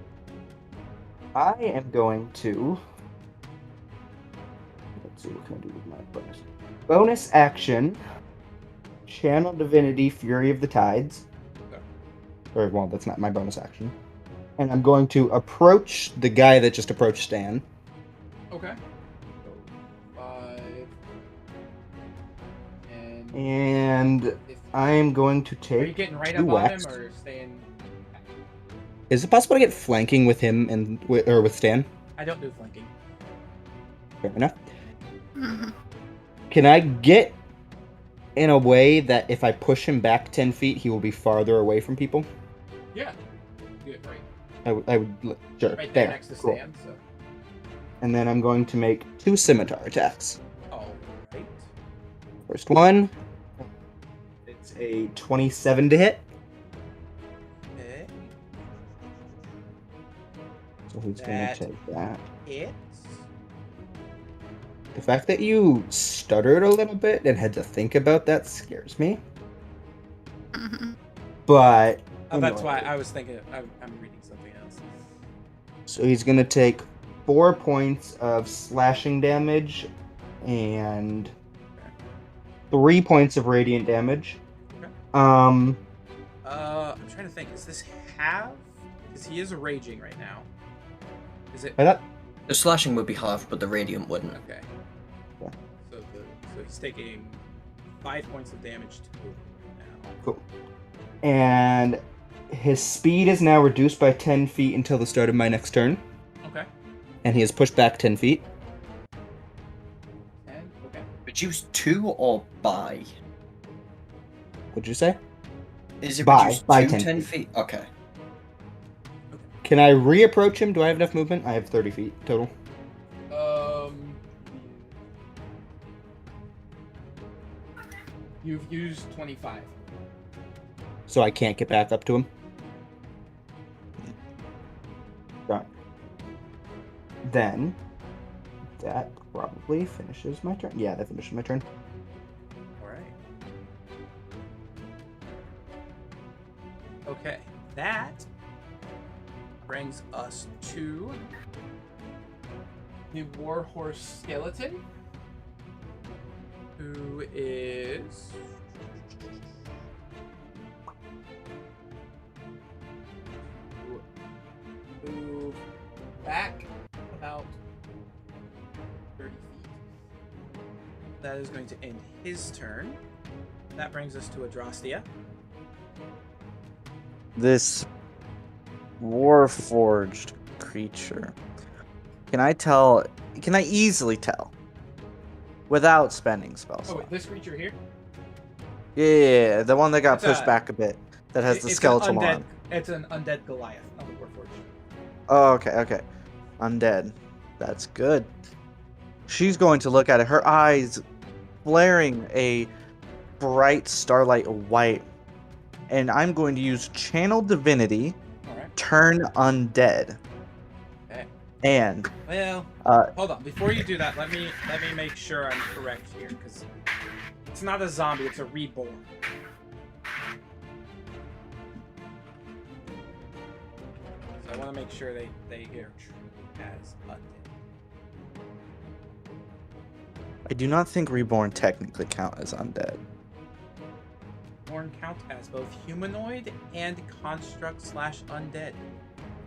[SPEAKER 6] I am going to... Let's see, what can I do with my bonus? Bonus action. Channel Divinity, Fury of the Tides.
[SPEAKER 1] Okay.
[SPEAKER 6] Or, well, that's not my bonus action. And I'm going to approach the guy that just approached Stan.
[SPEAKER 1] Okay. So, 5.
[SPEAKER 6] And
[SPEAKER 1] 15.
[SPEAKER 6] I am going to
[SPEAKER 1] Are you
[SPEAKER 6] take
[SPEAKER 1] getting right
[SPEAKER 6] 2
[SPEAKER 1] up on
[SPEAKER 6] whacks.
[SPEAKER 1] him or staying?
[SPEAKER 6] Is it possible to get flanking with him and or with Stan?
[SPEAKER 1] I don't do flanking.
[SPEAKER 6] Fair enough.
[SPEAKER 3] Mhm.
[SPEAKER 6] Can I get in a way that if I push him back 10 feet, he will be farther away from people?
[SPEAKER 1] Yeah. Do it right.
[SPEAKER 6] I would sure.
[SPEAKER 1] Right there
[SPEAKER 6] There.
[SPEAKER 1] next to
[SPEAKER 6] Cool.
[SPEAKER 1] Stan. So.
[SPEAKER 6] And then I'm going to make 2 scimitar attacks.
[SPEAKER 1] All right.
[SPEAKER 6] First one, it's a 27 to hit.
[SPEAKER 1] Okay.
[SPEAKER 6] So he's going
[SPEAKER 1] That-
[SPEAKER 6] to take that.
[SPEAKER 1] Hits.
[SPEAKER 6] The fact that you stuttered a little bit and had to think about that scares me.
[SPEAKER 3] Mhm.
[SPEAKER 6] But
[SPEAKER 1] Oh, that's
[SPEAKER 6] anyway.
[SPEAKER 1] why I was thinking. I'm reading something else.
[SPEAKER 6] So he's going to take 4 points of slashing damage and 3 points of radiant damage.
[SPEAKER 1] Okay.
[SPEAKER 6] Um,
[SPEAKER 1] I'm trying to think. Is this half? Because he is raging right now. Is it?
[SPEAKER 6] I thought
[SPEAKER 5] The slashing would be half, but the radiant wouldn't.
[SPEAKER 1] Okay.
[SPEAKER 6] Yeah.
[SPEAKER 1] So he's taking 5 points of damage now.
[SPEAKER 6] cool. And his speed is now reduced by 10 feet until the start of my next turn,
[SPEAKER 1] Okay.
[SPEAKER 6] and he is pushed back 10 feet.
[SPEAKER 1] And okay.
[SPEAKER 5] Reduce 2 or by?
[SPEAKER 6] What'd you say?
[SPEAKER 5] Is it
[SPEAKER 6] By-
[SPEAKER 5] reduced
[SPEAKER 6] by
[SPEAKER 5] to
[SPEAKER 6] 10
[SPEAKER 5] 10
[SPEAKER 6] feet.
[SPEAKER 5] feet? Okay.
[SPEAKER 6] Can I reapproach him? Do I have enough movement? I have 30 feet total.
[SPEAKER 1] You've used 25.
[SPEAKER 6] So I can't get back up to him. Right. Then that probably finishes my turn. Yeah, that finishes my turn.
[SPEAKER 1] All right. Okay, that brings us to the warhorse skeleton, who is move back about 30 feet. That is going to end his turn. That brings us to Adrastia.
[SPEAKER 2] This warforged creature. Can I easily tell without spending spell
[SPEAKER 1] Oh,
[SPEAKER 2] slot?
[SPEAKER 1] wait, this creature here?
[SPEAKER 2] Yeah, the one that got
[SPEAKER 1] It's
[SPEAKER 2] pushed
[SPEAKER 1] a-
[SPEAKER 2] back a bit. That has the
[SPEAKER 1] It's
[SPEAKER 2] skeletal
[SPEAKER 1] an undead,
[SPEAKER 2] arm.
[SPEAKER 1] It's an undead Goliath, not a warforged.
[SPEAKER 2] Oh, okay. Undead. That's good. She's going to look at it, her eyes flaring a bright starlight white. And I'm going to use Channel Divinity,
[SPEAKER 1] All right.
[SPEAKER 2] turn undead.
[SPEAKER 1] Okay.
[SPEAKER 2] And
[SPEAKER 1] Well, hold on. Before you do that, let me make sure I'm correct here, because it's not a zombie; it's a reborn. So I want to make sure they are treated as undead.
[SPEAKER 2] I do not think reborn technically count as undead.
[SPEAKER 1] Reborn count as both humanoid and construct/undead.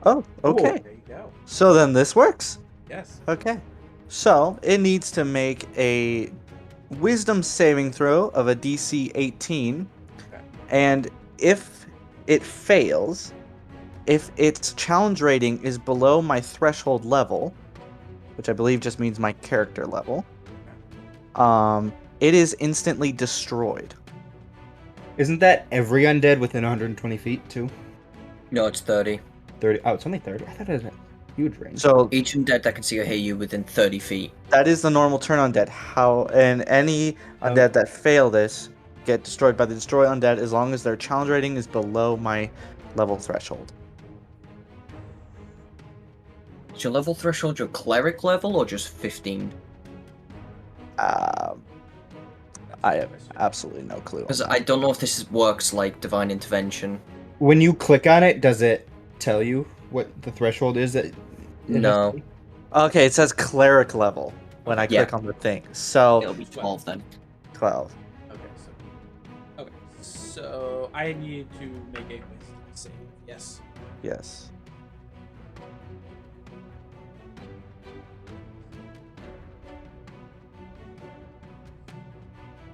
[SPEAKER 2] Oh, okay.
[SPEAKER 1] There you go.
[SPEAKER 2] So then this works.
[SPEAKER 1] Yes.
[SPEAKER 2] Okay. So it needs to make a wisdom saving throw of a DC 18.
[SPEAKER 1] Okay.
[SPEAKER 2] And if it fails, if its challenge rating is below my threshold level, which I believe just means my character level, it is instantly destroyed.
[SPEAKER 6] Isn't that every undead within 120 feet too?
[SPEAKER 5] No, it's 30.
[SPEAKER 6] 30. Oh, it's only 30. I thought it was a huge range.
[SPEAKER 2] So
[SPEAKER 5] Each undead that can see or hear you within 30 feet.
[SPEAKER 2] that is the normal turn undead. And any undead that fail this get destroyed by the destroy undead as long as their challenge rating is below my level threshold.
[SPEAKER 5] Is your level threshold your cleric level or just 15?
[SPEAKER 2] I have absolutely no clue.
[SPEAKER 5] Because I don't know if this works like Divine Intervention.
[SPEAKER 6] When you click on it, does it tell you what the threshold is that?
[SPEAKER 5] No.
[SPEAKER 2] Okay, it says cleric level when I click
[SPEAKER 5] Yeah.
[SPEAKER 2] on the thing. So
[SPEAKER 5] It'll be 12 then.
[SPEAKER 2] 12.
[SPEAKER 1] Okay, so I need to make a wisdom save. Yes.
[SPEAKER 2] Yes.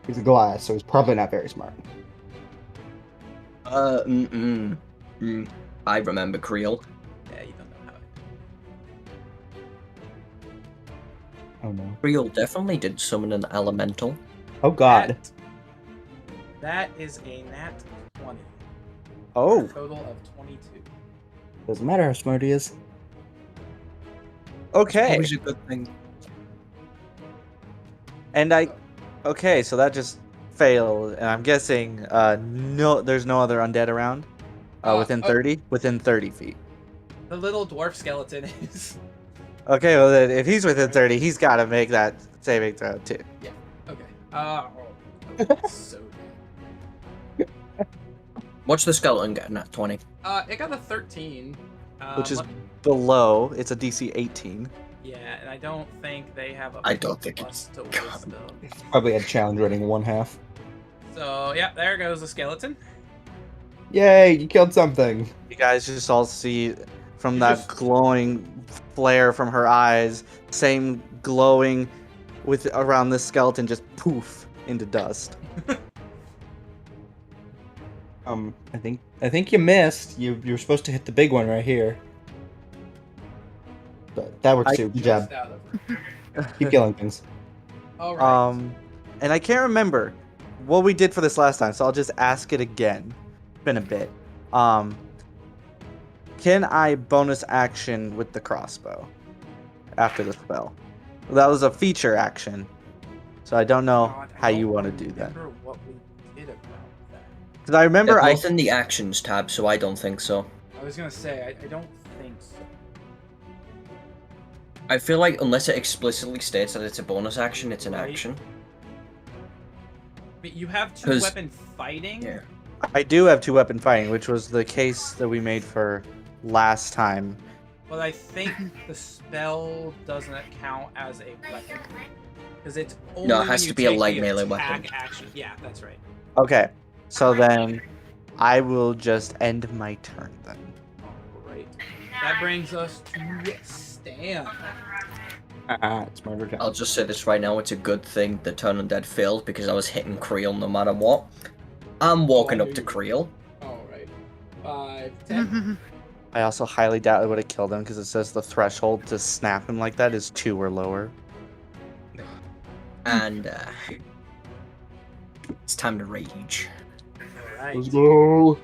[SPEAKER 6] He's a Goliath, so he's probably not very smart.
[SPEAKER 5] I remember Creel.
[SPEAKER 1] Yeah, you don't know how.
[SPEAKER 6] Oh no.
[SPEAKER 5] Creel definitely did summon an elemental.
[SPEAKER 6] Oh god.
[SPEAKER 1] That is a nat 20.
[SPEAKER 2] Oh.
[SPEAKER 1] A total of 22.
[SPEAKER 6] Doesn't matter how smart he is.
[SPEAKER 2] Okay.
[SPEAKER 5] Always a good thing.
[SPEAKER 2] And okay, so that just failed, and I'm guessing there's no other undead around within 30 feet.
[SPEAKER 1] The little dwarf skeleton is.
[SPEAKER 2] Okay, well then if he's within 30, he's got to make that saving throw too.
[SPEAKER 1] Yeah. Okay. So
[SPEAKER 5] What's the skeleton getting at 20?
[SPEAKER 1] it got a 13.
[SPEAKER 2] Which is below. It's a DC 18.
[SPEAKER 1] Yeah, and I don't think they have a
[SPEAKER 5] I don't think
[SPEAKER 1] plus to
[SPEAKER 5] God.
[SPEAKER 1] wisdom.
[SPEAKER 6] Probably had challenge rating 1/2.
[SPEAKER 1] So yeah, there goes the skeleton.
[SPEAKER 6] Yay, you killed something.
[SPEAKER 2] You guys just all see from
[SPEAKER 1] You
[SPEAKER 2] that
[SPEAKER 1] just-
[SPEAKER 2] glowing flare from her eyes, same glowing with around this skeleton, just poof into dust.
[SPEAKER 6] I think you missed. You're supposed to hit the big one right here. But that works too. Good job.
[SPEAKER 1] Just out of her.
[SPEAKER 6] Keep killing things.
[SPEAKER 1] All right.
[SPEAKER 2] And I can't remember what we did for this last time, so I'll just ask it again. It's been a bit. Can I bonus action with the crossbow after the spell? That was a feature action, so I don't know
[SPEAKER 1] God, I
[SPEAKER 2] how you
[SPEAKER 1] don't
[SPEAKER 2] want to do that.
[SPEAKER 1] remember what we did about that.
[SPEAKER 2] Because I remember
[SPEAKER 5] They're
[SPEAKER 2] I
[SPEAKER 5] both in the actions tab, so I don't think so.
[SPEAKER 1] I was gonna say I don't think so.
[SPEAKER 5] I feel like unless it explicitly states that it's a bonus action, it's an
[SPEAKER 1] Right.
[SPEAKER 5] action.
[SPEAKER 1] But you have 2
[SPEAKER 5] 'Cause-
[SPEAKER 1] weapon fighting.
[SPEAKER 5] Yeah.
[SPEAKER 2] I do have 2-weapon fighting, which was the case that we made for last time.
[SPEAKER 1] But I think the spell doesn't count as a weapon. Because it's only
[SPEAKER 5] No, it
[SPEAKER 1] when
[SPEAKER 5] has
[SPEAKER 1] you
[SPEAKER 5] to be a
[SPEAKER 1] take
[SPEAKER 5] light
[SPEAKER 1] the
[SPEAKER 5] melee
[SPEAKER 1] attack
[SPEAKER 5] weapon.
[SPEAKER 1] action. Yeah, that's right.
[SPEAKER 2] Okay, so then I will just end my turn then.
[SPEAKER 1] Alright. That brings us to Stan.
[SPEAKER 6] It's my turn.
[SPEAKER 5] I'll just say this right now, it's a good thing the Turn Undead failed because I was hitting Creel no matter what. I'm walking
[SPEAKER 1] I
[SPEAKER 5] up
[SPEAKER 1] knew
[SPEAKER 5] to
[SPEAKER 1] you-
[SPEAKER 5] Creel.
[SPEAKER 1] Alright. 5, 10.
[SPEAKER 2] I also highly doubt it would have killed him because it says the threshold to snap him like that is 2 or lower.
[SPEAKER 5] And it's time to rage.
[SPEAKER 1] Alright.
[SPEAKER 6] go.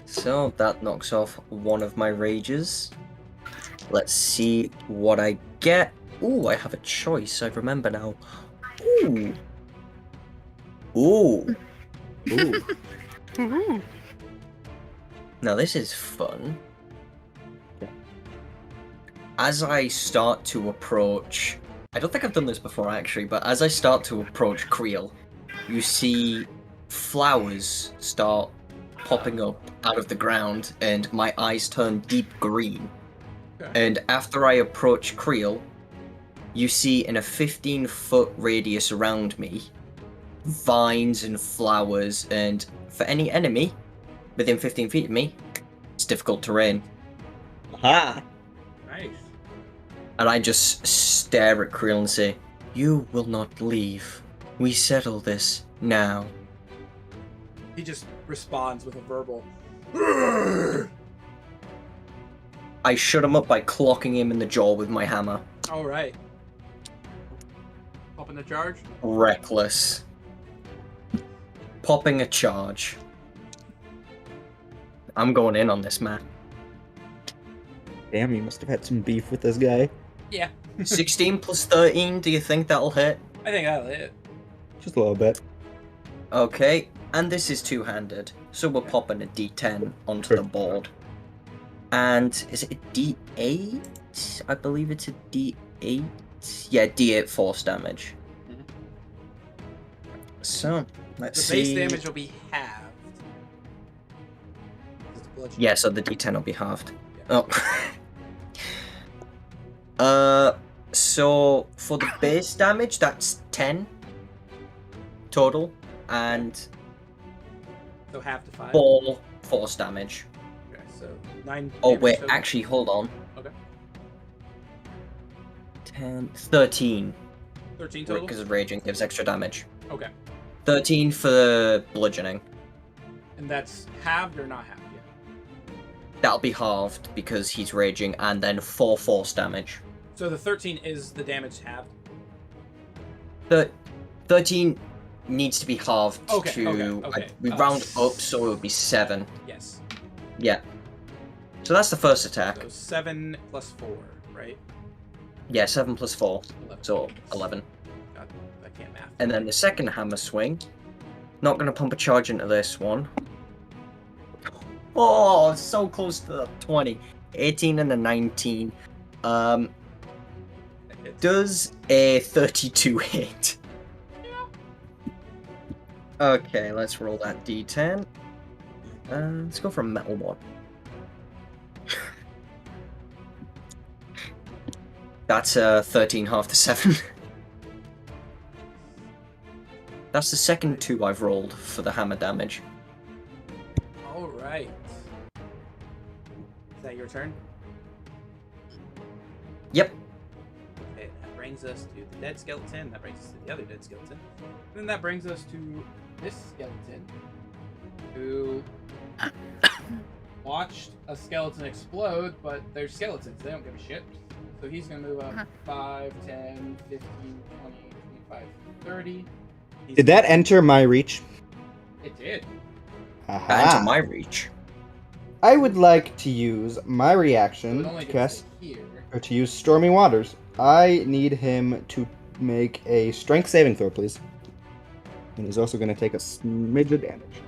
[SPEAKER 5] So that knocks off one of my rages. Let's see what I get. Ooh, I have a choice. I remember now. Ooh. Ooh. Ooh.
[SPEAKER 3] Ooh.
[SPEAKER 5] Now this is fun.
[SPEAKER 6] Yeah.
[SPEAKER 5] As I start to approach, I don't think I've done this before actually, but as I start to approach Creel, you see flowers start popping up out of the ground and my eyes turn deep green.
[SPEAKER 1] Okay.
[SPEAKER 5] And after I approach Creel, you see in a 15-foot radius around me, vines and flowers, and for any enemy within 15 feet of me, it's difficult terrain.
[SPEAKER 6] Aha!
[SPEAKER 1] Nice.
[SPEAKER 5] And I just stare at Creel and say, "You will not leave. We settle this now."
[SPEAKER 1] He just responds with a verbal.
[SPEAKER 5] I shut him up by clocking him in the jaw with my hammer.
[SPEAKER 1] Alright. Up in the charge.
[SPEAKER 5] Reckless. Popping a charge. I'm going in on this, man.
[SPEAKER 6] Damn, you must have had some beef with this guy.
[SPEAKER 1] Yeah.
[SPEAKER 5] 16 plus 13, do you think that'll hit?
[SPEAKER 1] I think that'll hit.
[SPEAKER 6] Just a little bit.
[SPEAKER 5] Okay, and this is two-handed, so we're popping a d10 onto
[SPEAKER 6] Sure.
[SPEAKER 5] the board. And is it a d8? I believe it's a d8. Yeah, d8 force damage.
[SPEAKER 1] Mhm.
[SPEAKER 5] So, let's
[SPEAKER 1] The
[SPEAKER 5] see.
[SPEAKER 1] base damage will be halved. It's bludgeoning.
[SPEAKER 5] Yeah, so the d10 will be halved.
[SPEAKER 1] Yeah.
[SPEAKER 5] Oh. So for the base damage, that's 10 total, and
[SPEAKER 1] So half to 5.
[SPEAKER 5] 4 force damage.
[SPEAKER 1] Okay, so 9.
[SPEAKER 5] Oh
[SPEAKER 1] damage
[SPEAKER 5] wait,
[SPEAKER 1] total.
[SPEAKER 5] actually, hold on.
[SPEAKER 1] Okay.
[SPEAKER 5] 10, 13.
[SPEAKER 1] 13 total.
[SPEAKER 5] Because raging gives extra damage.
[SPEAKER 1] Okay.
[SPEAKER 5] 13 for bludgeoning.
[SPEAKER 1] And that's halved or not halved yet?
[SPEAKER 5] That'll be halved because he's raging, and then 4 force damage.
[SPEAKER 1] So the 13 is the damage halved.
[SPEAKER 5] The 13 needs to be halved
[SPEAKER 1] Okay,
[SPEAKER 5] to.
[SPEAKER 1] okay.
[SPEAKER 5] We round up, so it would be 7.
[SPEAKER 1] Yes.
[SPEAKER 5] Yeah. So that's the first attack.
[SPEAKER 1] So 7 plus 4, right?
[SPEAKER 5] Yeah, 7 plus 4,
[SPEAKER 1] 11.
[SPEAKER 5] so 11.
[SPEAKER 1] God, I can't math.
[SPEAKER 5] And then the second hammer swing. Not going to pump a charge into this one. Oh, so close to the 20. 18 and a 19.
[SPEAKER 1] It hits.
[SPEAKER 5] Does a 32 hit? Okay, let's roll that d10. Let's go for a metal one. That's 13 half to 7. That's the second 2 I've rolled for the hammer damage.
[SPEAKER 1] All right. Is that your turn?
[SPEAKER 5] Yep.
[SPEAKER 1] Okay, that brings us to the dead skeleton. That brings us to the other dead skeleton. Then that brings us to this skeleton, who watched a skeleton explode, but they're skeletons. They don't give a shit. So he's going to move up 5, 10, 15, 20, 25, 30. He's
[SPEAKER 6] Did that
[SPEAKER 1] gonna-
[SPEAKER 6] enter my reach?
[SPEAKER 1] It did.
[SPEAKER 5] That into
[SPEAKER 6] Aha.
[SPEAKER 5] my reach.
[SPEAKER 6] I would like to use my
[SPEAKER 1] So
[SPEAKER 6] reaction
[SPEAKER 1] it only
[SPEAKER 6] to
[SPEAKER 1] gets
[SPEAKER 6] cast
[SPEAKER 1] to here.
[SPEAKER 6] or to use Stormy Waters. I need him to make a strength saving throw, please. And he's also going to take a smidge of damage.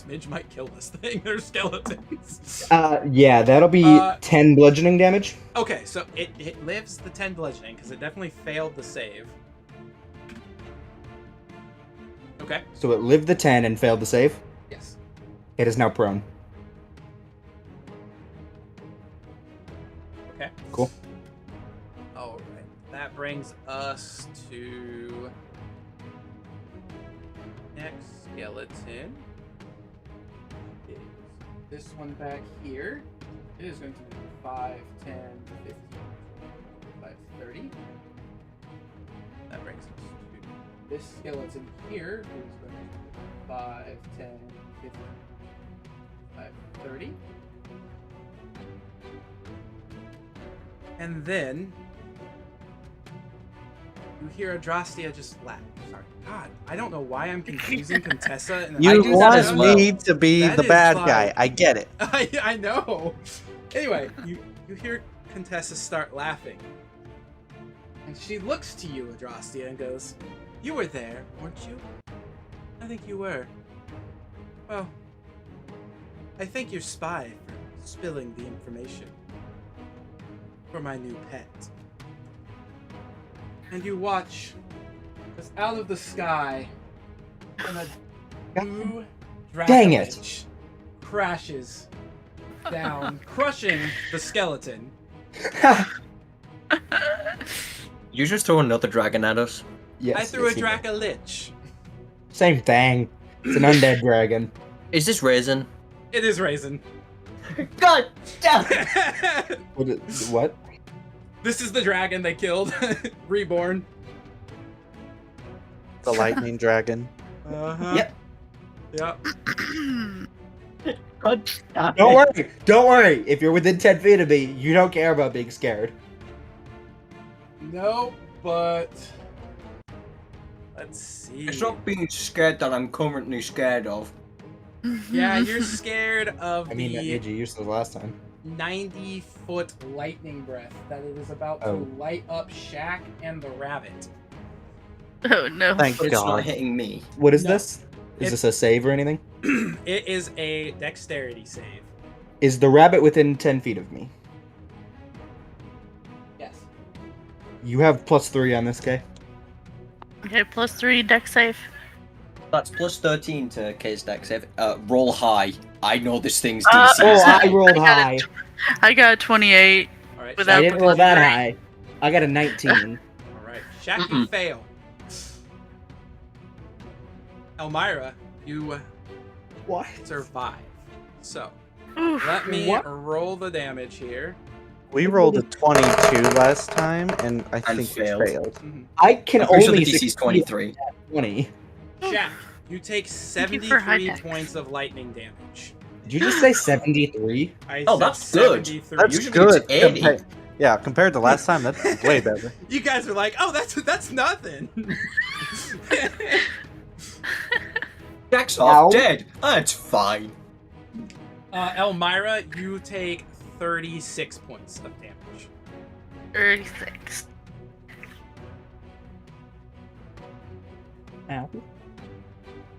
[SPEAKER 1] smidge might kill this thing. They're skeletons.
[SPEAKER 6] Yeah, that'll be 10 bludgeoning damage.
[SPEAKER 1] Okay, so it lives the 10 bludgeoning because it definitely failed the save. Okay.
[SPEAKER 6] So it lived the 10 and failed the save.
[SPEAKER 1] Yes.
[SPEAKER 6] It is now prone.
[SPEAKER 1] Okay.
[SPEAKER 6] Cool.
[SPEAKER 1] All right. That brings us to next skeleton. Is this one back here. It is going to be 5, 10, 15, 5, 30. That brings us to this skeleton here, who is going to be 5, 10, 15, 5, 30. And then you hear Adrastia just laugh. Sorry. God, I don't know why I'm confusing Contessa and
[SPEAKER 2] You
[SPEAKER 5] do that as
[SPEAKER 2] want
[SPEAKER 5] well.
[SPEAKER 2] me to be
[SPEAKER 1] That
[SPEAKER 2] the
[SPEAKER 1] is
[SPEAKER 2] bad
[SPEAKER 1] like-
[SPEAKER 2] guy. I get it.
[SPEAKER 1] I know. Anyway, you hear Contessa start laughing. And she looks to you, Adrastia, and goes, "You were there, weren't you?" "I think you were." "Well, I thank your spy for spilling the information for my new pet." And you watch as out of the sky, and a blue
[SPEAKER 6] Dang it.
[SPEAKER 1] dragonage crashes down, crushing the skeleton.
[SPEAKER 5] You just throw another dragon at us.
[SPEAKER 6] Yes,
[SPEAKER 1] I threw
[SPEAKER 6] yes,
[SPEAKER 1] a
[SPEAKER 6] you did.
[SPEAKER 1] Dracolich.
[SPEAKER 6] Same thing. It's an undead dragon.
[SPEAKER 5] Is this Raisin?
[SPEAKER 1] It is Raisin.
[SPEAKER 5] God damn it!
[SPEAKER 6] What?
[SPEAKER 1] This is the dragon they killed. Reborn.
[SPEAKER 2] The lightning dragon.
[SPEAKER 1] Uh-huh.
[SPEAKER 5] Yep.
[SPEAKER 1] Yep.
[SPEAKER 5] God damn it.
[SPEAKER 6] Don't worry. Don't worry. If you're within 10 feet of me, you don't care about being scared.
[SPEAKER 1] No, but let's see.
[SPEAKER 5] It's not being scared that I'm currently scared of.
[SPEAKER 1] Yeah, you're scared of
[SPEAKER 6] I mean, that
[SPEAKER 1] the
[SPEAKER 6] made you useless last time.
[SPEAKER 1] 90-foot lightning breath that it is about to
[SPEAKER 6] Oh.
[SPEAKER 1] light up Shaq and the rabbit.
[SPEAKER 3] Oh no.
[SPEAKER 2] Thank
[SPEAKER 5] But it's not
[SPEAKER 2] God.
[SPEAKER 5] hitting me.
[SPEAKER 6] What is
[SPEAKER 1] No.
[SPEAKER 6] this? Is
[SPEAKER 1] It-
[SPEAKER 6] this a save or anything?
[SPEAKER 1] It is a dexterity save.
[SPEAKER 6] Is the rabbit within 10 feet of me?
[SPEAKER 1] Yes.
[SPEAKER 6] You have +3 on this guy.
[SPEAKER 3] Okay, +3 deck save.
[SPEAKER 5] That's plus 13 to K's dex save. Roll high. I know this thing's
[SPEAKER 3] Uh,
[SPEAKER 5] DC.
[SPEAKER 6] Oh, I
[SPEAKER 3] I
[SPEAKER 6] rolled
[SPEAKER 3] got
[SPEAKER 6] high.
[SPEAKER 3] it. I got a 28.
[SPEAKER 1] All right.
[SPEAKER 3] Without-
[SPEAKER 6] I didn't roll that
[SPEAKER 3] +3.
[SPEAKER 6] high. I got a 19.
[SPEAKER 1] All right. Shaq, you fail. Elmira, you
[SPEAKER 6] What?
[SPEAKER 1] survive. So
[SPEAKER 3] Oof.
[SPEAKER 1] let me
[SPEAKER 6] What?
[SPEAKER 1] roll the damage here.
[SPEAKER 2] We rolled a 22 last time, and I
[SPEAKER 5] And
[SPEAKER 2] think we
[SPEAKER 5] failed.
[SPEAKER 2] failed.
[SPEAKER 1] Mhm.
[SPEAKER 6] I can
[SPEAKER 5] I'm pretty sure
[SPEAKER 6] only
[SPEAKER 5] the DC's
[SPEAKER 6] succeed
[SPEAKER 5] 23.
[SPEAKER 6] at 20.
[SPEAKER 1] Shaq, you take
[SPEAKER 3] you for high
[SPEAKER 1] 73
[SPEAKER 3] dex.
[SPEAKER 1] points of lightning damage.
[SPEAKER 6] Did you just say 73?
[SPEAKER 1] I
[SPEAKER 5] Oh,
[SPEAKER 1] said
[SPEAKER 5] that's good.
[SPEAKER 1] 73.
[SPEAKER 2] That's
[SPEAKER 5] Usually
[SPEAKER 2] good.
[SPEAKER 5] it's 80.
[SPEAKER 2] Yeah, compared to last time, that's way better.
[SPEAKER 1] You guys are like, oh, that's nothing.
[SPEAKER 5] Jack's
[SPEAKER 6] Ow.
[SPEAKER 5] off dead. That's fine.
[SPEAKER 1] Elmira, you take 36 points of damage.
[SPEAKER 3] 36.
[SPEAKER 6] Ow.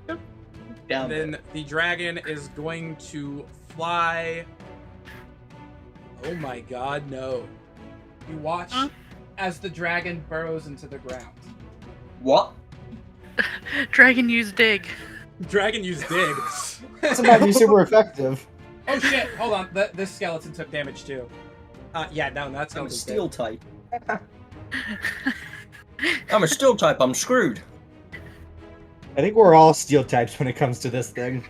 [SPEAKER 5] Damn
[SPEAKER 1] And then the dragon is going to fly. Oh my god, no. You watch
[SPEAKER 3] Huh?
[SPEAKER 1] as the dragon burrows into the ground.
[SPEAKER 5] What?
[SPEAKER 3] Dragon use dig.
[SPEAKER 1] Dragon used dig.
[SPEAKER 6] That's about to be super effective.
[SPEAKER 1] Oh shit, hold on. This skeleton took damage too. Yeah, no, that's
[SPEAKER 5] I'm
[SPEAKER 1] gonna
[SPEAKER 5] a
[SPEAKER 1] be
[SPEAKER 5] steel type. I'm a steel type. I'm screwed.
[SPEAKER 6] I think we're all steel types when it comes to this thing.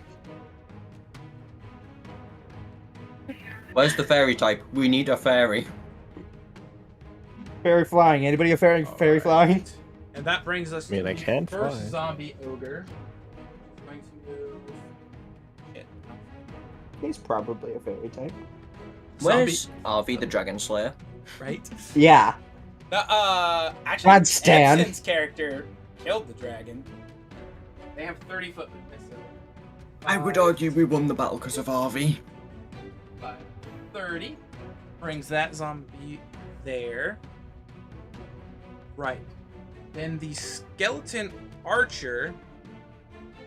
[SPEAKER 5] Where's the fairy type? We need a fairy.
[SPEAKER 6] Fairy flying. Anybody a fairy
[SPEAKER 1] Alright.
[SPEAKER 6] flying?
[SPEAKER 1] And that brings us
[SPEAKER 4] I mean,
[SPEAKER 1] to
[SPEAKER 4] I
[SPEAKER 1] the
[SPEAKER 4] can
[SPEAKER 1] first
[SPEAKER 4] fly.
[SPEAKER 1] zombie ogre. Going to move. Shit.
[SPEAKER 6] He's probably a fairy type.
[SPEAKER 5] Where's Arvi the Dragon Slayer?
[SPEAKER 1] Right?
[SPEAKER 6] Yeah.
[SPEAKER 1] Actually,
[SPEAKER 6] Rod Stan.
[SPEAKER 1] Ebsen's character killed the dragon. They have 30-foot movement, so
[SPEAKER 5] I would argue we won the battle because of Arvi.
[SPEAKER 1] 30 brings that zombie there. Right. Then the skeleton archer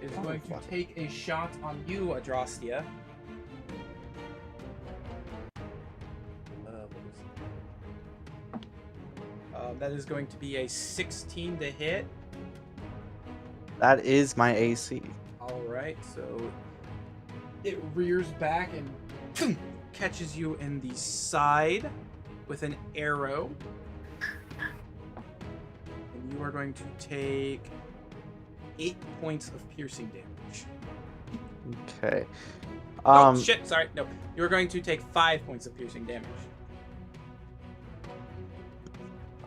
[SPEAKER 1] is going to take a shot on you, Adrastia. That is going to be a 16 to hit.
[SPEAKER 2] That is my AC.
[SPEAKER 1] All right, so it rears back and catches you in the side with an arrow. And you are going to take 8 points of piercing damage.
[SPEAKER 2] Okay.
[SPEAKER 1] Oh, shit, sorry. No, you're going to take 5 points of piercing damage.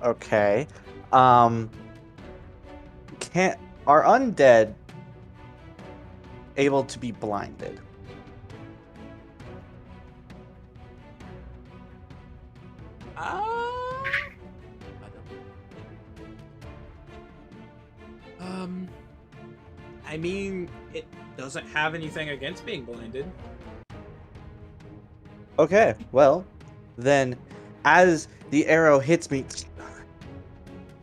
[SPEAKER 2] Okay. Are undead able to be blinded?
[SPEAKER 1] I mean, it doesn't have anything against being blinded.
[SPEAKER 2] Okay, well, then as the arrow hits me,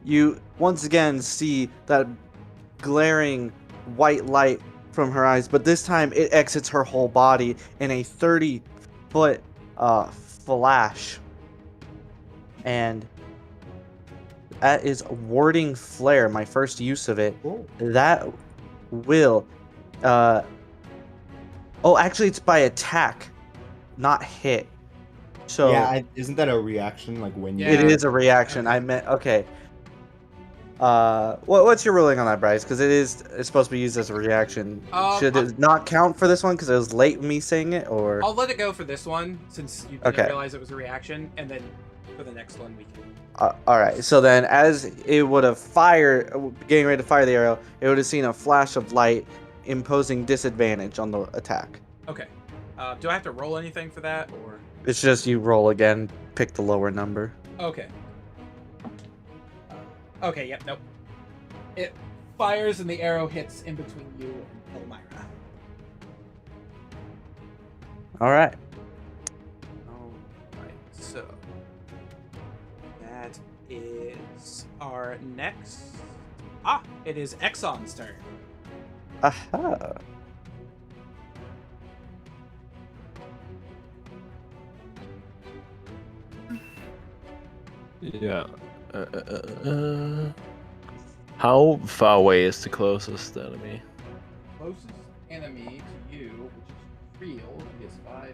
[SPEAKER 2] you once again see that glaring white light from her eyes, but this time it exits her whole body in a 30-foot flash. And that is Warding Flare, my first use of it.
[SPEAKER 6] Cool.
[SPEAKER 2] That will... oh, actually, it's by attack, not hit. So
[SPEAKER 6] Yeah, isn't that a reaction? Like when you...
[SPEAKER 2] it
[SPEAKER 1] Yeah.
[SPEAKER 2] is a reaction.
[SPEAKER 1] Okay.
[SPEAKER 2] I meant... Okay. What's your ruling on that, Bryce? Because it's supposed to be used as a reaction. Should it not count for this one because it was late me saying it, or?
[SPEAKER 1] I'll let it go for this one since you didn't
[SPEAKER 2] Okay.
[SPEAKER 1] realize it was a reaction, and then for the next one we can.
[SPEAKER 2] All right. So then, as it would have getting ready to fire the arrow, it would have seen a flash of light, imposing disadvantage on the attack.
[SPEAKER 1] Okay. Do I have to roll anything for that, or?
[SPEAKER 2] It's just you roll again, pick the lower number.
[SPEAKER 1] Okay. Okay. Yep. Nope. It fires and the arrow hits in between you and Elmira.
[SPEAKER 2] All right.
[SPEAKER 1] All right. So that is our next. It is Exxon's turn.
[SPEAKER 2] Aha.
[SPEAKER 4] Yeah. How far away is the closest enemy?
[SPEAKER 1] Closest enemy to you, which is Creel, he is 5, 10,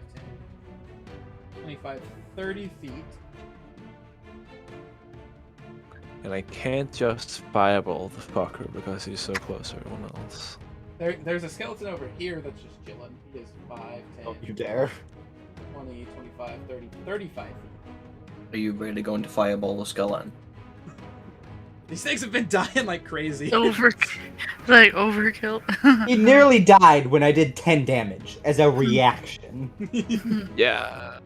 [SPEAKER 1] 25, 30 feet.
[SPEAKER 4] And I can't just fireball the fucker because he's so close to everyone else.
[SPEAKER 1] There's a skeleton over here that's just chilling. He is 5, 10,
[SPEAKER 6] Don't you dare.
[SPEAKER 1] 20, 25, 30, 35 feet.
[SPEAKER 5] Are you really going to fireball the skeleton?
[SPEAKER 1] These things have been dying like crazy.
[SPEAKER 3] Overkill.
[SPEAKER 7] He nearly died when I did 10 damage as a reaction.
[SPEAKER 4] Yeah.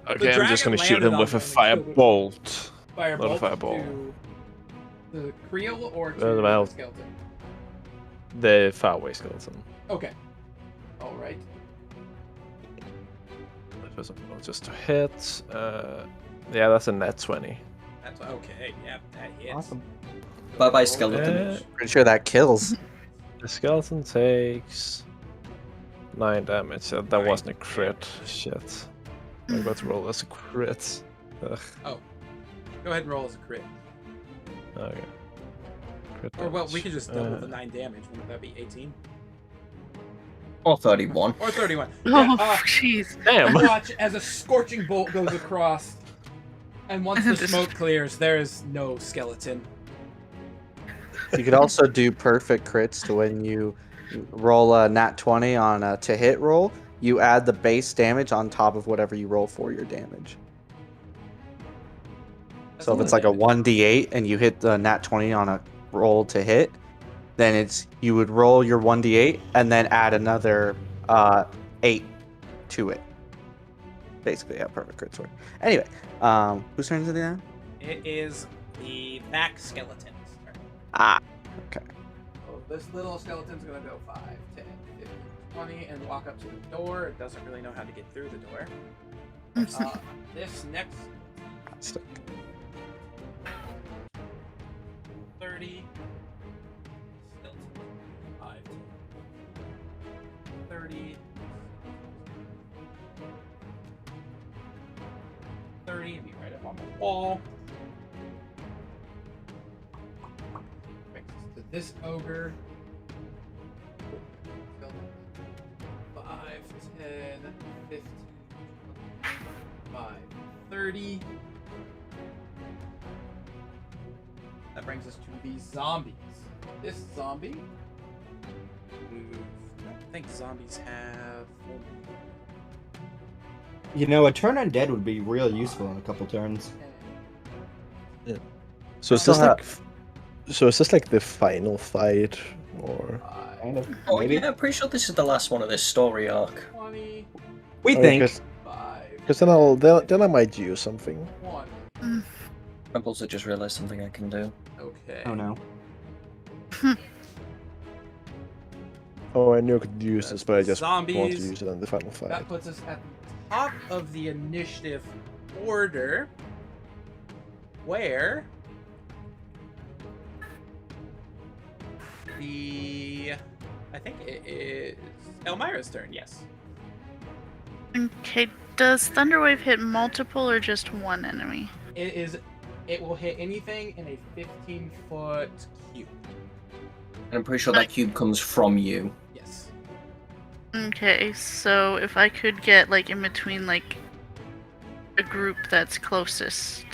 [SPEAKER 1] The
[SPEAKER 4] Okay, I'm just
[SPEAKER 1] dragon
[SPEAKER 4] gonna shoot
[SPEAKER 1] landed
[SPEAKER 4] him
[SPEAKER 1] on
[SPEAKER 4] with a
[SPEAKER 1] them and killed it.
[SPEAKER 4] firebolt.
[SPEAKER 1] Firebolt
[SPEAKER 4] Not a fireball.
[SPEAKER 1] to the Creel or to
[SPEAKER 4] Well,
[SPEAKER 1] the skeleton?
[SPEAKER 4] The faraway skeleton.
[SPEAKER 1] Okay. Alright.
[SPEAKER 4] First of all, just to hit. Yeah, that's a net 20.
[SPEAKER 1] That's okay. Yep, that hits.
[SPEAKER 7] Awesome.
[SPEAKER 5] Bye bye, skeleton.
[SPEAKER 4] Uh,
[SPEAKER 2] Pretty sure that kills.
[SPEAKER 4] The skeleton takes 9 damage. That
[SPEAKER 1] Nine.
[SPEAKER 4] wasn't a crit. Shit. I got to roll as a crit. Ugh.
[SPEAKER 1] Go ahead and roll as a crit.
[SPEAKER 4] Okay. Crit
[SPEAKER 1] Or well, we
[SPEAKER 4] damage.
[SPEAKER 1] could just double the 9 damage. Wouldn't that be 18?
[SPEAKER 5] Or 31.
[SPEAKER 1] Or 31.
[SPEAKER 3] Oh,
[SPEAKER 1] Yeah,
[SPEAKER 3] jeez.
[SPEAKER 4] Damn.
[SPEAKER 1] watch as a scorching bolt goes across, and once the
[SPEAKER 3] This-
[SPEAKER 1] smoke clears, there is no skeleton.
[SPEAKER 2] You could also do perfect crits to when you roll a nat 20 on a to hit roll. You add the base damage on top of whatever you roll for your damage.
[SPEAKER 1] That's
[SPEAKER 2] So if
[SPEAKER 1] lot
[SPEAKER 2] it's
[SPEAKER 1] of
[SPEAKER 2] like a
[SPEAKER 1] damage.
[SPEAKER 2] 1d8 and you hit the nat 20 on a roll to hit, then you would roll your 1d8 and then add another 8 to it. Basically, how perfect crits work. Anyway, whose turn is it now?
[SPEAKER 1] It is the back skeleton's turn.
[SPEAKER 2] Ah, okay.
[SPEAKER 1] So this little skeleton's gonna go 5, 10, 15, 20, and walk up to the door. It doesn't really know how to get through the door. This next 30 skeleton, 5, 10, 30. 30 and be right up on the wall. Brings us to this ogre. 5, 10, 15, 25, 30. That brings us to the zombies. This zombie. I don't think zombies have full movement.
[SPEAKER 6] You know, a turn undead would be real useful in a couple turns.
[SPEAKER 4] So is
[SPEAKER 2] Still
[SPEAKER 4] this like, so is this like the final fight, or?
[SPEAKER 6] Kind of.
[SPEAKER 5] Oh
[SPEAKER 6] Maybe.
[SPEAKER 5] yeah, I'm pretty sure this is the last one of this story arc.
[SPEAKER 1] 20,
[SPEAKER 6] We think.
[SPEAKER 4] Because then I might use something.
[SPEAKER 1] 1.
[SPEAKER 5] I've also just realized something I can do.
[SPEAKER 1] Okay.
[SPEAKER 6] Oh no.
[SPEAKER 4] Oh, I knew I could use this, but I just want to
[SPEAKER 1] Zombies.
[SPEAKER 4] use it in the final
[SPEAKER 1] That
[SPEAKER 4] fight.
[SPEAKER 1] puts us at the top of the initiative order, where I think it is Elmira's turn. Yes.
[SPEAKER 3] Okay, does Thunderwave hit multiple or just one enemy?
[SPEAKER 1] It will hit anything in a 15-foot cube.
[SPEAKER 5] And I'm pretty sure that cube comes from you.
[SPEAKER 1] Yes.
[SPEAKER 3] Okay, so if I could get like in between like a group that's closest,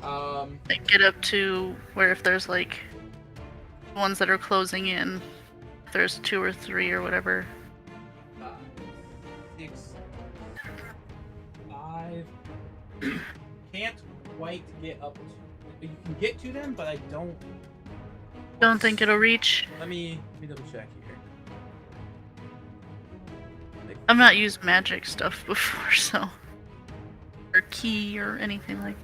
[SPEAKER 3] like get up to where if there's like ones that are closing in, if there's 2 or 3 or whatever.
[SPEAKER 1] 6, 5. Can't quite get up to. You can get to them, but I don't.
[SPEAKER 3] Don't think it'll reach.
[SPEAKER 1] Let me double check here.
[SPEAKER 3] I've not used magic stuff before, so or key or anything like.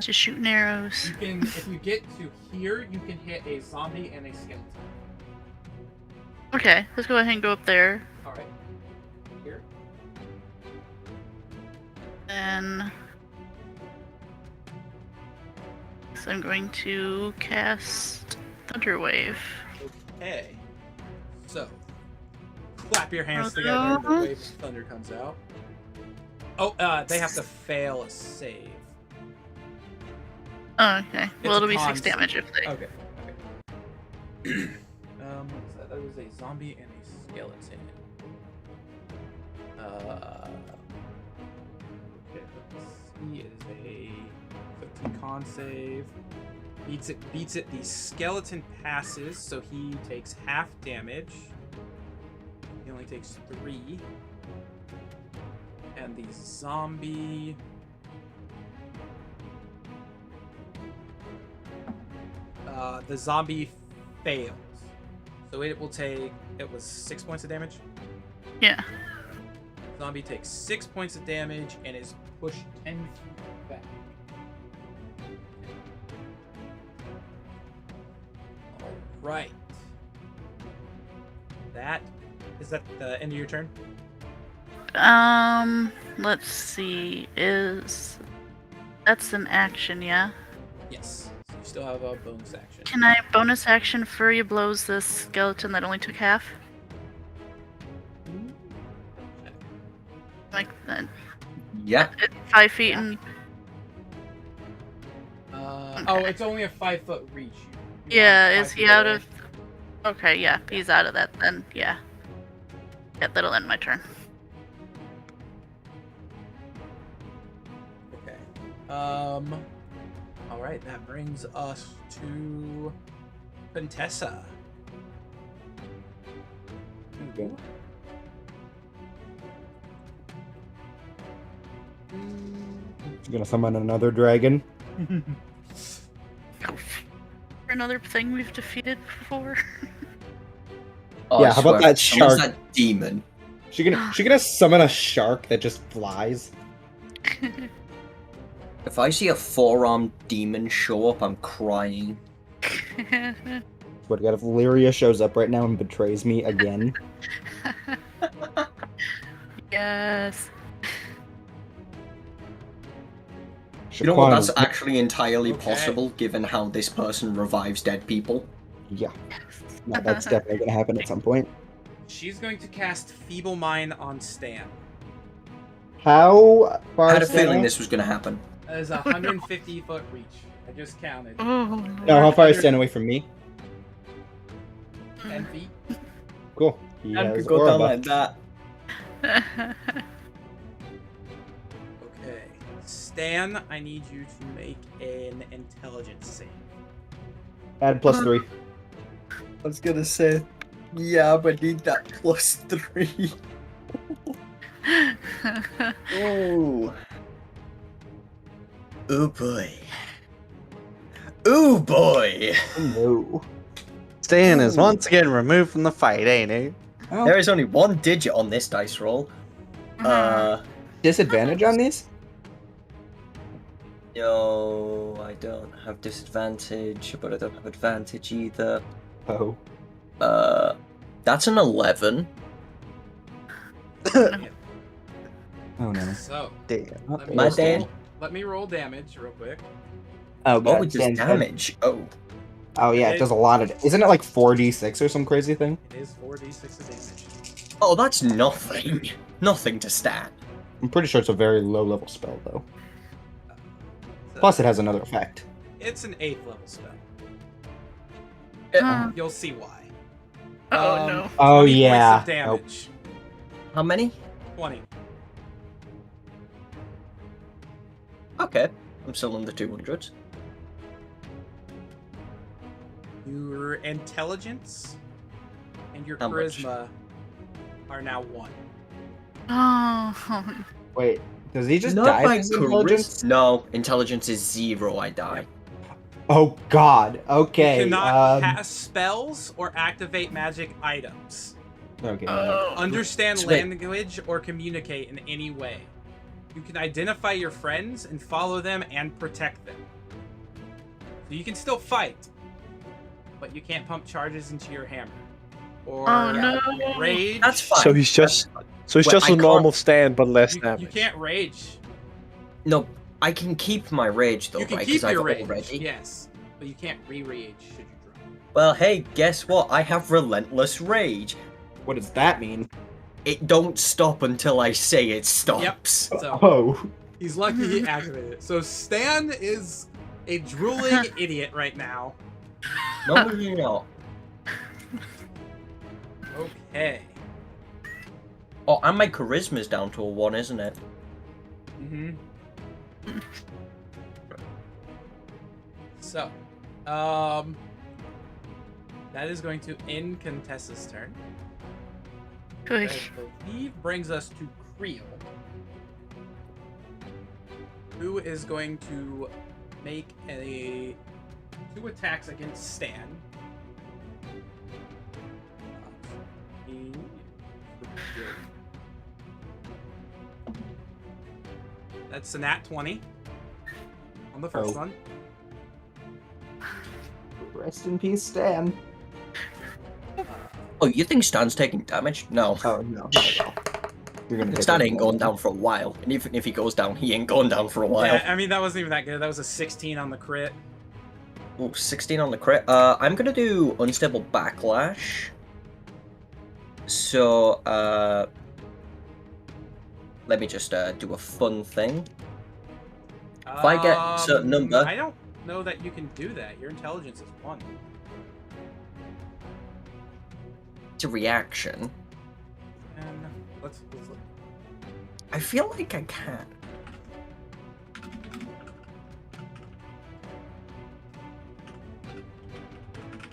[SPEAKER 3] Just shooting arrows.
[SPEAKER 1] You can, if you get to here, you can hit a zombie and a skeleton.
[SPEAKER 3] Okay, let's go ahead and go up there.
[SPEAKER 1] All right. Here.
[SPEAKER 3] Then so I'm going to cast Thunderwave.
[SPEAKER 1] Okay. So, clap your hands together. The wave of thunder comes out. Oh, they have to fail a save.
[SPEAKER 3] Oh, okay.
[SPEAKER 1] It's
[SPEAKER 3] Well,
[SPEAKER 1] a
[SPEAKER 3] it'll be
[SPEAKER 1] con
[SPEAKER 3] 6 damage
[SPEAKER 1] save.
[SPEAKER 3] if they.
[SPEAKER 1] Okay. What was that? That was a zombie and a skeleton. Okay, let's see. It is a 15 con save. Beats it. The skeleton passes, so he takes half damage. He only takes 3. And the zombie. The zombie fails. So it will take. It was 6 points of damage.
[SPEAKER 3] Yeah.
[SPEAKER 1] Zombie takes 6 points of damage and is pushed 10 feet back. Alright. Is that the end of your turn?
[SPEAKER 3] Let's see. That's an action, yeah?
[SPEAKER 1] Yes. So you still have a bonus action.
[SPEAKER 3] Can I bonus action Fury Blows this skeleton that only took half? Like that.
[SPEAKER 5] Yeah.
[SPEAKER 3] It's 5 feet and.
[SPEAKER 1] Oh, it's only a 5-foot reach.
[SPEAKER 3] Yeah, is he out of. Okay, yeah, if he's out of that, then yeah. Yeah, that'll end my turn.
[SPEAKER 1] Okay. Alright, that brings us to Contessa.
[SPEAKER 6] Okay. She's gonna summon another dragon.
[SPEAKER 3] For another thing we've defeated before.
[SPEAKER 5] Oh,
[SPEAKER 6] Yeah,
[SPEAKER 5] I
[SPEAKER 6] how about
[SPEAKER 5] swear,
[SPEAKER 6] that
[SPEAKER 5] someone's
[SPEAKER 6] shark?
[SPEAKER 5] That demon.
[SPEAKER 6] She gonna summon a shark that just flies.
[SPEAKER 5] If I see a 4-armed demon show up, I'm crying.
[SPEAKER 6] What if Lyria shows up right now and betrays me again?
[SPEAKER 3] Yes.
[SPEAKER 5] You know what? That's
[SPEAKER 6] Shaquan,
[SPEAKER 5] actually entirely
[SPEAKER 1] Okay.
[SPEAKER 5] possible, given how this person revives dead people.
[SPEAKER 6] yeah. No, that's definitely gonna happen at some point.
[SPEAKER 1] She's going to cast Feeble Mind on Stan.
[SPEAKER 6] How
[SPEAKER 5] I
[SPEAKER 6] far
[SPEAKER 5] had a
[SPEAKER 6] is that
[SPEAKER 5] feeling
[SPEAKER 6] away?
[SPEAKER 5] this was going to happen.
[SPEAKER 1] That is a 150-foot reach. I just counted.
[SPEAKER 3] Oh,
[SPEAKER 6] No, how far is
[SPEAKER 1] 100
[SPEAKER 6] Stan away from me?
[SPEAKER 1] 10 feet.
[SPEAKER 6] Cool. He
[SPEAKER 5] I
[SPEAKER 6] has
[SPEAKER 5] could go
[SPEAKER 6] aura
[SPEAKER 5] down
[SPEAKER 6] buff.
[SPEAKER 5] like that.
[SPEAKER 1] Okay. Stan, I need you to make an intelligence save.
[SPEAKER 6] Add +3.
[SPEAKER 5] I was going to say, yeah, but need that +3. Oh. Oh boy. Oh boy.
[SPEAKER 2] No. Stan is once again removed from the fight, ain't he?
[SPEAKER 5] There is only one digit on this dice roll.
[SPEAKER 6] Disadvantage on these?
[SPEAKER 5] No, I don't have disadvantage, but I don't have advantage either.
[SPEAKER 6] Oh.
[SPEAKER 5] That's an 11.
[SPEAKER 6] Oh no.
[SPEAKER 1] So,
[SPEAKER 2] Damn.
[SPEAKER 1] let me,
[SPEAKER 5] My
[SPEAKER 1] roll,
[SPEAKER 5] Dan.
[SPEAKER 1] let me roll damage real quick.
[SPEAKER 6] Oh
[SPEAKER 5] Oh,
[SPEAKER 6] god.
[SPEAKER 5] it does
[SPEAKER 6] Stan-
[SPEAKER 5] damage. Oh.
[SPEAKER 6] Oh yeah, it does a lot of. Isn't it like 4d6 or some crazy thing?
[SPEAKER 1] It is 4d6 of damage.
[SPEAKER 5] Oh, that's nothing. Nothing to stat.
[SPEAKER 6] I'm pretty sure it's a very low level spell though.
[SPEAKER 1] So,
[SPEAKER 6] Plus, it has another effect.
[SPEAKER 1] It's an 8th level spell.
[SPEAKER 3] Huh.
[SPEAKER 1] You'll see why.
[SPEAKER 3] Oh, no.
[SPEAKER 6] Oh
[SPEAKER 1] 20
[SPEAKER 6] yeah.
[SPEAKER 1] points of damage.
[SPEAKER 5] How many?
[SPEAKER 1] 20.
[SPEAKER 5] Okay. I'm still in the 200s.
[SPEAKER 1] Your intelligence and your
[SPEAKER 5] How much?
[SPEAKER 1] charisma are now 1.
[SPEAKER 3] Oh.
[SPEAKER 6] Wait, does he just
[SPEAKER 5] Not
[SPEAKER 6] die?
[SPEAKER 5] my
[SPEAKER 6] from his intelligence?
[SPEAKER 5] No, intelligence is 0, I die.
[SPEAKER 6] Oh god.
[SPEAKER 1] You
[SPEAKER 6] Okay.
[SPEAKER 1] cannot cast spells or activate magic items.
[SPEAKER 6] Okay.
[SPEAKER 3] Oh.
[SPEAKER 1] Understand
[SPEAKER 5] Sweet.
[SPEAKER 1] language or communicate in any way. You can identify your friends and follow them and protect them. So you can still fight, but you can't pump charges into your hammer. Or
[SPEAKER 3] Oh, no.
[SPEAKER 1] rage.
[SPEAKER 5] That's fine.
[SPEAKER 4] So he's just
[SPEAKER 5] Well,
[SPEAKER 4] just
[SPEAKER 5] I
[SPEAKER 4] a normal
[SPEAKER 5] can't-
[SPEAKER 4] stand, but less
[SPEAKER 1] You
[SPEAKER 4] damage.
[SPEAKER 1] can't rage.
[SPEAKER 5] No, I can keep my rage though,
[SPEAKER 1] You can
[SPEAKER 5] right?
[SPEAKER 1] keep
[SPEAKER 5] Because I've
[SPEAKER 1] your rage,
[SPEAKER 5] already.
[SPEAKER 1] yes, but you can't re-rage should you drop.
[SPEAKER 5] Well, hey, guess what? I have relentless rage.
[SPEAKER 6] What does that mean?
[SPEAKER 5] It don't stop until I say it stops.
[SPEAKER 1] So
[SPEAKER 6] Oh.
[SPEAKER 1] he's lucky he activated it. So Stan is a drooling idiot right now.
[SPEAKER 5] No, you're not.
[SPEAKER 1] Okay.
[SPEAKER 5] Oh, and my charisma's down to a 1, isn't it?
[SPEAKER 1] Mm-hmm. So, that is going to end Contessa's turn. That, I believe brings us to Creel, who is going to make 2 attacks against Stan. That's a nat 20 on the first
[SPEAKER 6] Oh.
[SPEAKER 1] one.
[SPEAKER 6] Rest in peace, Stan.
[SPEAKER 5] Oh, you think Stan's taking damage? No.
[SPEAKER 6] Oh no. Not at all. You're gonna take
[SPEAKER 5] Stan
[SPEAKER 6] it.
[SPEAKER 5] ain't going down for a while. And even if he goes down, he ain't going down for a while.
[SPEAKER 1] Yeah, I mean, that wasn't even that good. That was a 16 on the crit.
[SPEAKER 5] Ooh, 16 on the crit. I'm gonna do Unstable Backlash. So, let me just do a fun thing. If I get a certain number-
[SPEAKER 1] I don't know that you can do that. Your intelligence is 1.
[SPEAKER 5] It's a reaction.
[SPEAKER 1] And let's look.
[SPEAKER 5] I feel like I can.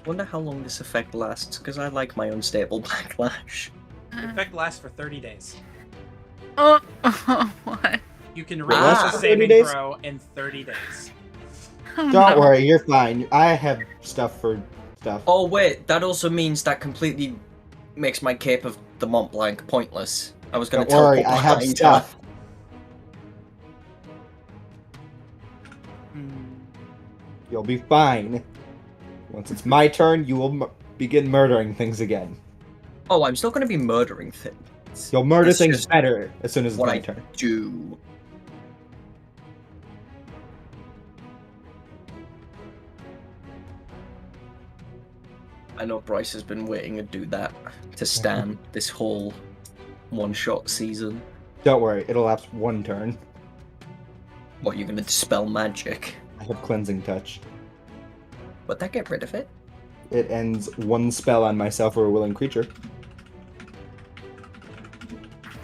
[SPEAKER 5] Wonder how long this effect lasts, because I like my Unstable Backlash.
[SPEAKER 1] The effect lasts for 30 days.
[SPEAKER 3] Oh, what?
[SPEAKER 1] You can reach
[SPEAKER 5] Ah.
[SPEAKER 1] a saving
[SPEAKER 6] 30 days?
[SPEAKER 1] throw in 30 days.
[SPEAKER 3] Oh,
[SPEAKER 6] Don't
[SPEAKER 3] no.
[SPEAKER 6] worry, you're fine. I have stuff for stuff.
[SPEAKER 5] Oh wait, that also means that completely makes my Cape of the Mont Blanc pointless. I was gonna
[SPEAKER 6] Don't worry,
[SPEAKER 5] teleport
[SPEAKER 6] I have
[SPEAKER 5] behind
[SPEAKER 6] stuff. You'll be fine. Once it's my turn, you will begin murdering things again.
[SPEAKER 5] Oh, I'm still gonna be murdering things.
[SPEAKER 6] You'll murder
[SPEAKER 5] It's
[SPEAKER 6] things
[SPEAKER 5] just
[SPEAKER 6] better as soon as it's
[SPEAKER 5] what
[SPEAKER 6] my
[SPEAKER 5] I
[SPEAKER 6] turn.
[SPEAKER 5] do. I know Bryce has been waiting to do that to Stan this whole one-shot season.
[SPEAKER 6] Don't worry, it'll lapse one turn.
[SPEAKER 5] What, you're gonna dispel magic?
[SPEAKER 6] I have cleansing touch.
[SPEAKER 5] Would that get rid of it?
[SPEAKER 6] It ends one spell on myself or a willing creature.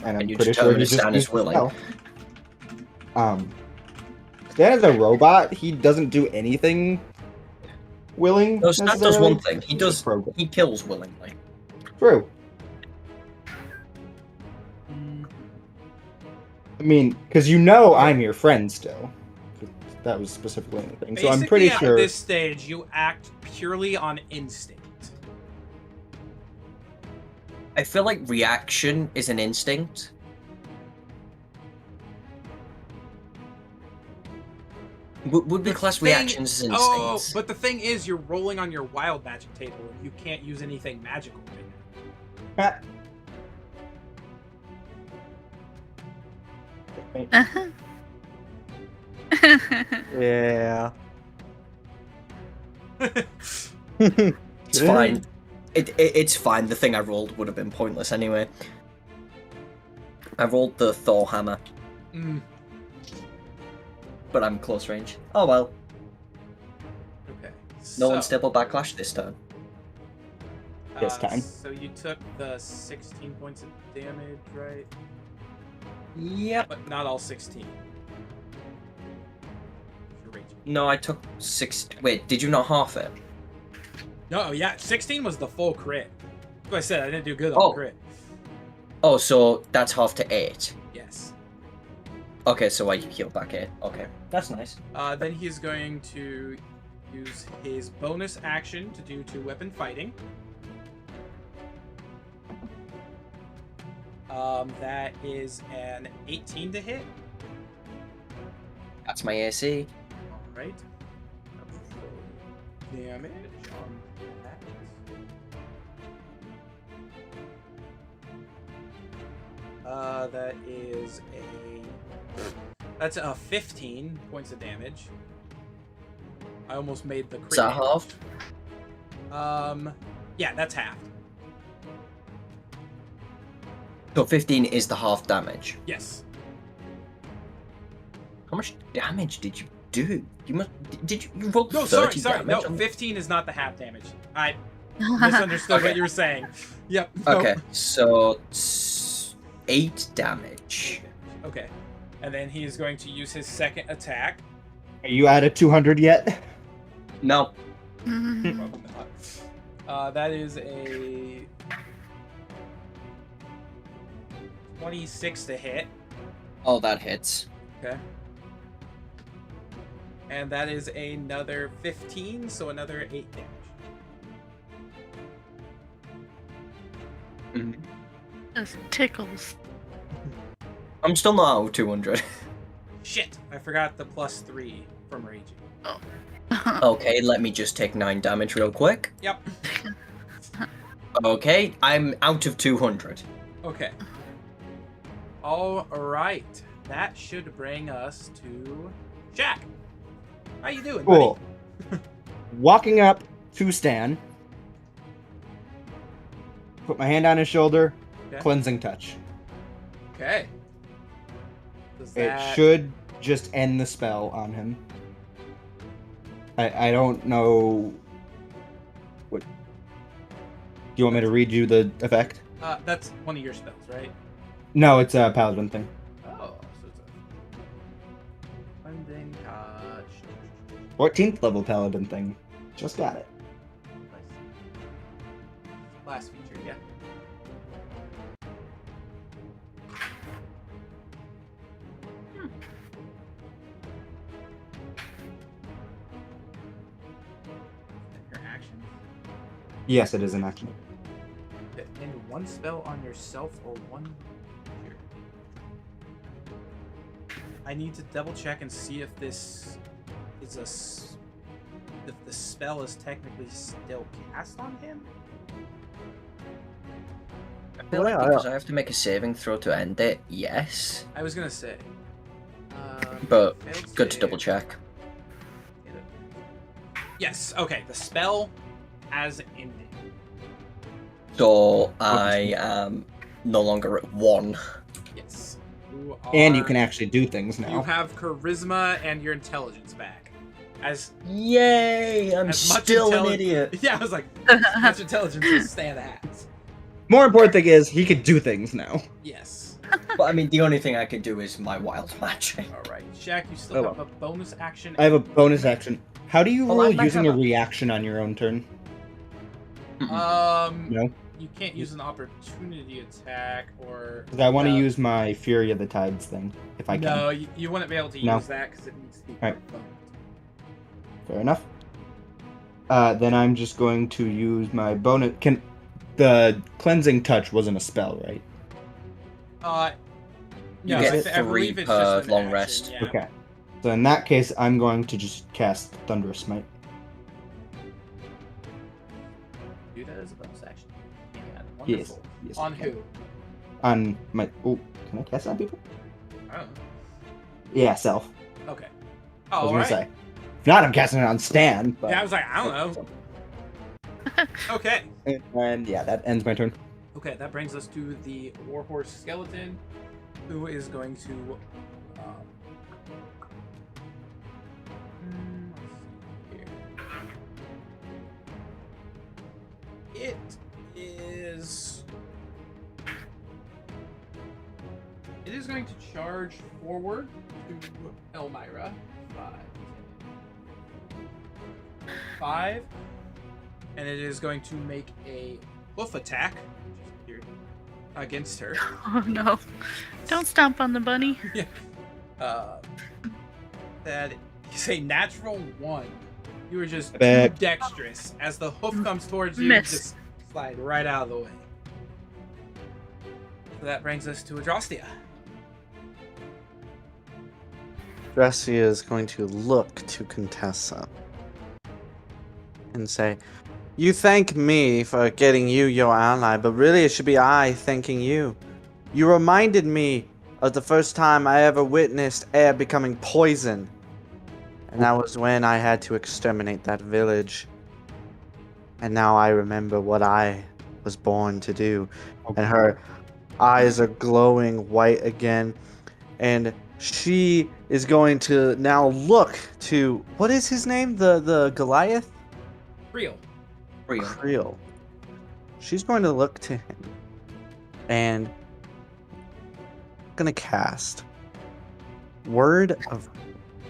[SPEAKER 6] And I'm
[SPEAKER 5] you
[SPEAKER 6] pretty
[SPEAKER 5] determine
[SPEAKER 6] sure he
[SPEAKER 5] if
[SPEAKER 6] just
[SPEAKER 5] Stan is
[SPEAKER 6] used the
[SPEAKER 5] willing.
[SPEAKER 6] spell. Stan is a robot. He doesn't do anything willing.
[SPEAKER 5] No, Stan does
[SPEAKER 6] necessarily.
[SPEAKER 5] one thing.
[SPEAKER 6] He's a program.
[SPEAKER 5] He kills willingly.
[SPEAKER 6] True. I mean, because you know I'm your friend still. That was specifically anything. So I'm pretty
[SPEAKER 1] Basically,
[SPEAKER 6] sure.
[SPEAKER 1] at this stage, you act purely on instinct.
[SPEAKER 5] I feel like reaction is an instinct. Would be class reactions as instincts.
[SPEAKER 1] Oh, but the thing is, you're rolling on your wild magic table, and you can't use anything magical right now.
[SPEAKER 2] Yeah.
[SPEAKER 5] It's fine. It's fine. The thing I rolled would have been pointless anyway. I rolled the Thor hammer, but I'm close range. Oh well.
[SPEAKER 1] Okay.
[SPEAKER 5] No unstable backlash this turn.
[SPEAKER 6] This time.
[SPEAKER 1] So you took the 16 points of damage, right?
[SPEAKER 5] Yep.
[SPEAKER 1] But not all 16. You're raging.
[SPEAKER 5] No, I took 6. Wait, did you not half it?
[SPEAKER 1] No, yeah, 16 was the full crit. Like I said, I didn't do good on
[SPEAKER 5] Oh.
[SPEAKER 1] the crit.
[SPEAKER 5] Oh, so that's half to 8.
[SPEAKER 1] Yes.
[SPEAKER 5] Okay, so I heal back 8. Okay, that's nice.
[SPEAKER 1] Then he's going to use his bonus action to do 2-weapon fighting. That is an 18 to hit.
[SPEAKER 5] That's my AC.
[SPEAKER 1] Alright. Damage on that. That is that's a 15 points of damage. I almost made the crit.
[SPEAKER 5] Is that
[SPEAKER 1] damage.
[SPEAKER 5] half?
[SPEAKER 1] Yeah, that's halved.
[SPEAKER 5] So 15 is the half damage.
[SPEAKER 1] Yes.
[SPEAKER 5] How much damage did you do? You must. Did you roll
[SPEAKER 1] No,
[SPEAKER 5] 30
[SPEAKER 1] sorry. No,
[SPEAKER 5] damage on-
[SPEAKER 1] 15 is not the half damage. I misunderstood what you were saying. Yep. no.
[SPEAKER 5] Okay, so 8 damage.
[SPEAKER 1] Okay. And then he is going to use his second attack.
[SPEAKER 6] Are you at a 200 yet?
[SPEAKER 5] No.
[SPEAKER 1] Probably not. That is a 26 to hit.
[SPEAKER 5] Oh, that hits.
[SPEAKER 1] Okay. And that is another 15, so another 8 damage.
[SPEAKER 3] Those tickles.
[SPEAKER 5] I'm still not out of 200.
[SPEAKER 1] Shit! I forgot the +3 from raging.
[SPEAKER 5] Okay, let me just take 9 damage real quick.
[SPEAKER 1] Yep.
[SPEAKER 5] Okay, I'm out of 200.
[SPEAKER 1] Okay. Alright. That should bring us to Jack. How you doing,
[SPEAKER 6] Cool.
[SPEAKER 1] buddy?
[SPEAKER 6] Walking up to Stan. Put my hand on his shoulder.
[SPEAKER 1] Okay.
[SPEAKER 6] Cleansing touch.
[SPEAKER 1] Okay. Does
[SPEAKER 6] It
[SPEAKER 1] that...
[SPEAKER 6] should just end the spell on him. I don't know. What? Do you want me to read you the effect?
[SPEAKER 1] That's one of your spells, right?
[SPEAKER 6] No, it's a paladin thing.
[SPEAKER 1] Oh, so it's a... Funding touch.
[SPEAKER 6] 14th level paladin thing. Just got it.
[SPEAKER 1] Last feature, yeah. Your actions.
[SPEAKER 6] Yes, it is an action.
[SPEAKER 1] And one spell on yourself or one here. I need to double check and see if this is if the spell is technically still cast on him.
[SPEAKER 5] I feel like because I have to make a saving throw to end it, yes.
[SPEAKER 1] I was gonna say.
[SPEAKER 5] But
[SPEAKER 1] failed
[SPEAKER 5] good to
[SPEAKER 1] save.
[SPEAKER 5] double check.
[SPEAKER 1] Yes. Okay. The spell has ended.
[SPEAKER 5] So I am no longer at 1.
[SPEAKER 1] Yes.
[SPEAKER 7] And you can actually do things
[SPEAKER 1] You
[SPEAKER 7] now.
[SPEAKER 1] have charisma and your intelligence back. As
[SPEAKER 5] Yay! I'm
[SPEAKER 1] as much
[SPEAKER 5] still an
[SPEAKER 1] intelli-
[SPEAKER 5] idiot.
[SPEAKER 1] Yeah, I was like, as much intelligence as Stan has.
[SPEAKER 7] More important thing is he could do things now.
[SPEAKER 1] Yes.
[SPEAKER 5] But I mean, the only thing I can do is my wild magic.
[SPEAKER 1] All right, Shaq, you still
[SPEAKER 7] Oh,
[SPEAKER 1] have
[SPEAKER 7] well.
[SPEAKER 1] a bonus action.
[SPEAKER 7] I have a bonus action. How do you
[SPEAKER 5] Well, I
[SPEAKER 7] roll
[SPEAKER 5] might
[SPEAKER 7] using
[SPEAKER 5] have
[SPEAKER 7] a
[SPEAKER 5] a-
[SPEAKER 7] reaction on your own turn? No?
[SPEAKER 1] You can't use an opportunity attack or.
[SPEAKER 7] Because I want to
[SPEAKER 1] No.
[SPEAKER 7] use my Fury of the Tides thing, if I can.
[SPEAKER 1] No, you wouldn't be able to
[SPEAKER 7] No.
[SPEAKER 1] use that because it needs to be
[SPEAKER 7] Alright.
[SPEAKER 1] confirmed.
[SPEAKER 7] Fair enough. Then I'm just going to use my bonus. The Cleansing Touch wasn't a spell, right?
[SPEAKER 5] You
[SPEAKER 1] no,
[SPEAKER 5] get
[SPEAKER 1] I believe
[SPEAKER 5] 3
[SPEAKER 1] it's
[SPEAKER 5] per
[SPEAKER 1] just an
[SPEAKER 5] long
[SPEAKER 1] action,
[SPEAKER 5] rest.
[SPEAKER 1] Yeah.
[SPEAKER 7] Okay. So in that case, I'm going to just cast Thunderous Smite.
[SPEAKER 1] Do that as a bonus action. Yeah,
[SPEAKER 7] Yes.
[SPEAKER 1] wonderful.
[SPEAKER 7] Yes.
[SPEAKER 1] On
[SPEAKER 7] okay.
[SPEAKER 1] who?
[SPEAKER 7] On my. Oh, can I cast it on people?
[SPEAKER 1] I don't know.
[SPEAKER 7] Yeah, self.
[SPEAKER 1] Okay.
[SPEAKER 7] I
[SPEAKER 1] Oh,
[SPEAKER 7] was
[SPEAKER 1] all
[SPEAKER 7] gonna
[SPEAKER 1] right.
[SPEAKER 7] say. If not, I'm casting it on Stan. But...
[SPEAKER 1] Yeah, I was like, I don't know. Okay.
[SPEAKER 7] And yeah, that ends my turn.
[SPEAKER 1] Okay, that brings us to the Warhorse Skeleton, who is going to. Let's see here. It is. It is going to charge forward to Elmira. 5. And it is going to make a hoof attack against her.
[SPEAKER 3] Oh no. Don't stomp on the bunny.
[SPEAKER 1] Yeah. That is a natural 1. You are just too
[SPEAKER 7] Bet.
[SPEAKER 1] dexterous. As the hoof comes towards you,
[SPEAKER 3] Miss.
[SPEAKER 1] just slide right out of the way. So that brings us to Adrostia.
[SPEAKER 2] Dressia is going to look to Contessa and say, "You thank me for getting you your ally, but really it should be I thanking you. You reminded me of the first time I ever witnessed air becoming poison. And that was when I had to exterminate that village. And now I remember what I was born to do." And her eyes are glowing white again. And she is going to now look to, what is his name? The Goliath?
[SPEAKER 1] Real.
[SPEAKER 5] Real.
[SPEAKER 2] Creel. She's going to look to him and gonna cast Word of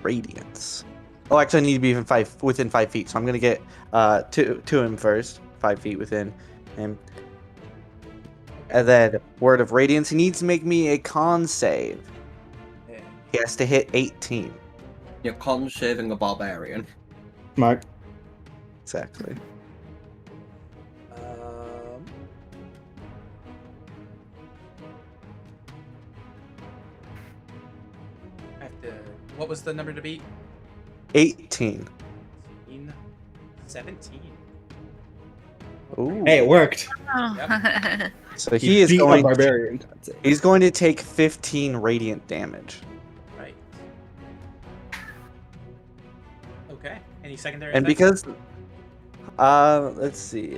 [SPEAKER 2] Radiance. Oh, actually, I need to be within 5 feet, so I'm gonna get to him first, 5 feet within him, and then Word of Radiance. He needs to make me a con save.
[SPEAKER 1] Yeah.
[SPEAKER 2] He has to hit 18.
[SPEAKER 5] You're con saving a barbarian.
[SPEAKER 7] Smart.
[SPEAKER 2] Exactly.
[SPEAKER 1] I have to. What was the number to beat?
[SPEAKER 2] 18.
[SPEAKER 1] 17.
[SPEAKER 2] Ooh.
[SPEAKER 7] Hey, it worked.
[SPEAKER 3] Oh.
[SPEAKER 2] So he is
[SPEAKER 7] beat a
[SPEAKER 2] going.
[SPEAKER 7] barbarian.
[SPEAKER 2] He's going to take 15 radiant damage.
[SPEAKER 1] Right. Okay. Any secondary
[SPEAKER 2] And
[SPEAKER 1] effects?
[SPEAKER 2] because let's see,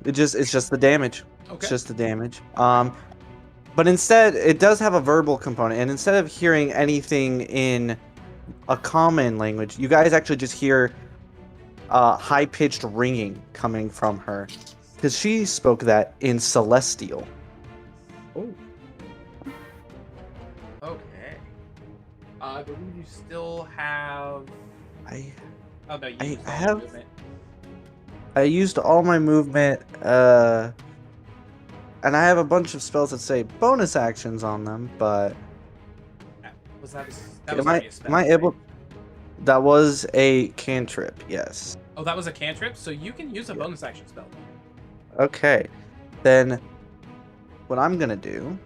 [SPEAKER 2] it's just the damage.
[SPEAKER 1] Okay.
[SPEAKER 2] It's just the damage. But instead it does have a verbal component, and instead of hearing anything in a common language, you guys actually just hear high-pitched ringing coming from her, because she spoke that in Celestial.
[SPEAKER 7] Oh.
[SPEAKER 1] Okay. I believe you still have. Oh no, you
[SPEAKER 2] I
[SPEAKER 1] used all the
[SPEAKER 2] have-
[SPEAKER 1] movement.
[SPEAKER 2] I used all my movement, and I have a bunch of spells that say bonus actions on them, but
[SPEAKER 1] Was that
[SPEAKER 2] am
[SPEAKER 1] was
[SPEAKER 2] I
[SPEAKER 1] already a spell,
[SPEAKER 2] am I
[SPEAKER 1] right?
[SPEAKER 2] able? That was a cantrip, yes.
[SPEAKER 1] Oh, that was a cantrip, so you can use a
[SPEAKER 2] Yeah.
[SPEAKER 1] bonus action spell.
[SPEAKER 2] Okay, then what I'm gonna do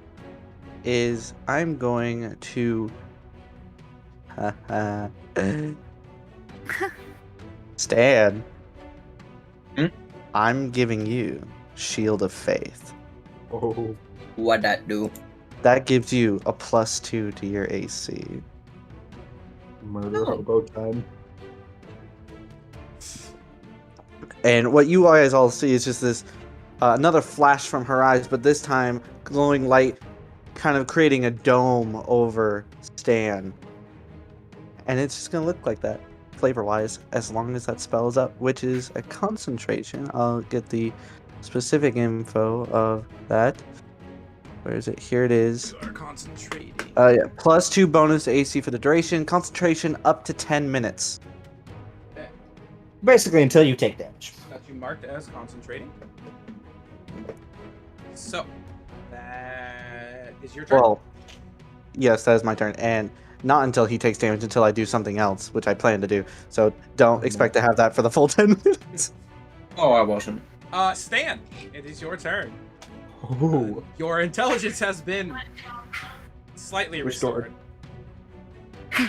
[SPEAKER 2] is I'm going to Stan.
[SPEAKER 5] Hmm?
[SPEAKER 2] I'm giving you Shield of Faith.
[SPEAKER 7] Oh.
[SPEAKER 5] What that do?
[SPEAKER 2] That gives you a +2 to your AC.
[SPEAKER 7] Murder hobo time.
[SPEAKER 2] And what you guys all see is just this another flash from her eyes, but this time glowing light kind of creating a dome over Stan. And it's just going to look like that, flavor-wise, as long as that spell is up, which is a concentration. I'll get the specific info of that. Where is it? Here it is.
[SPEAKER 1] You are concentrating.
[SPEAKER 2] Yeah, +2 bonus to AC for the duration. Concentration up to 10 minutes.
[SPEAKER 1] Okay.
[SPEAKER 6] Basically, until you take damage.
[SPEAKER 1] Got you marked as concentrating. So, that is your turn.
[SPEAKER 2] Well, yes, that is my turn. And not until he takes damage, until I do something else, which I plan to do. So don't expect to have that for the full 10 minutes.
[SPEAKER 5] Oh, I wasn't.
[SPEAKER 1] Stan, it is your turn.
[SPEAKER 4] Ooh.
[SPEAKER 1] Your intelligence has been slightly restored.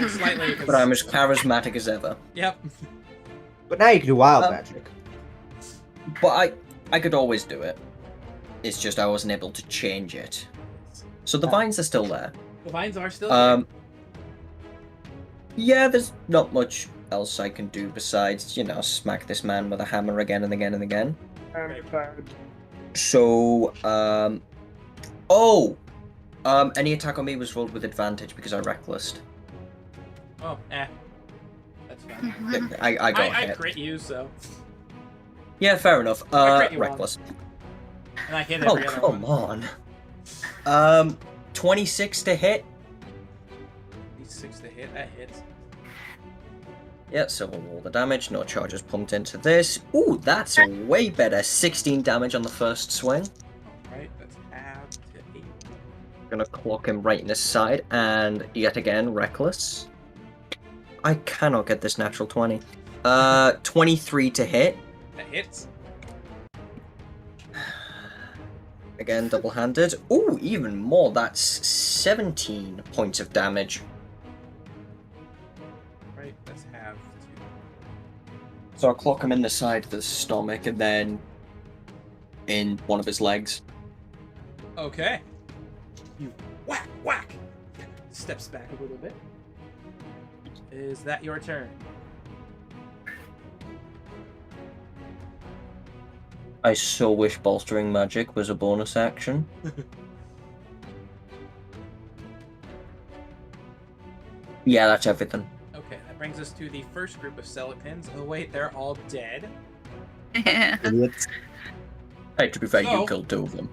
[SPEAKER 1] Slightly,
[SPEAKER 5] But I'm as charismatic as ever.
[SPEAKER 1] Yep.
[SPEAKER 6] But now you can do wild magic.
[SPEAKER 5] But I could always do it. It's just I wasn't able to change it. So the vines are still there.
[SPEAKER 1] The vines are still there.
[SPEAKER 5] Yeah, there's not much else I can do besides, smack this man with a hammer again and again and again. So, any attack on me was rolled with advantage because I recklessed.
[SPEAKER 1] Oh, that's fine.
[SPEAKER 5] I got
[SPEAKER 1] I
[SPEAKER 5] hit.
[SPEAKER 1] crit you, so.
[SPEAKER 5] Yeah, fair enough.
[SPEAKER 1] I crit you
[SPEAKER 5] Reckless.
[SPEAKER 1] And I hit
[SPEAKER 5] Oh,
[SPEAKER 1] every other
[SPEAKER 5] come
[SPEAKER 1] one.
[SPEAKER 5] on. 26 to hit.
[SPEAKER 1] 6 to hit, that hits.
[SPEAKER 5] Yeah, so we'll roll the damage. No charges pumped into this. Ooh, that's way better. 16 damage on the first swing.
[SPEAKER 1] Alright, that's half to 8.
[SPEAKER 5] Gonna clock him right in his side, and yet again, reckless. I cannot get this natural 20. 23 to hit.
[SPEAKER 1] That hits.
[SPEAKER 5] Again, double-handed. Ooh, even more. That's 17 points of damage.
[SPEAKER 1] Right, that's half to.
[SPEAKER 5] So I'll clock him in the side of the stomach, and then in one of his legs.
[SPEAKER 1] Okay. You whack, whack! Steps back a little bit. Is that your turn?
[SPEAKER 5] I so wish bolstering magic was a bonus action. Yeah, that's everything.
[SPEAKER 1] Okay, that brings us to the first group of Celepins. Oh wait, they're all dead.
[SPEAKER 3] Yeah.
[SPEAKER 6] Idiots.
[SPEAKER 5] Hey, to be fair,
[SPEAKER 1] So-
[SPEAKER 5] you killed 2 of them.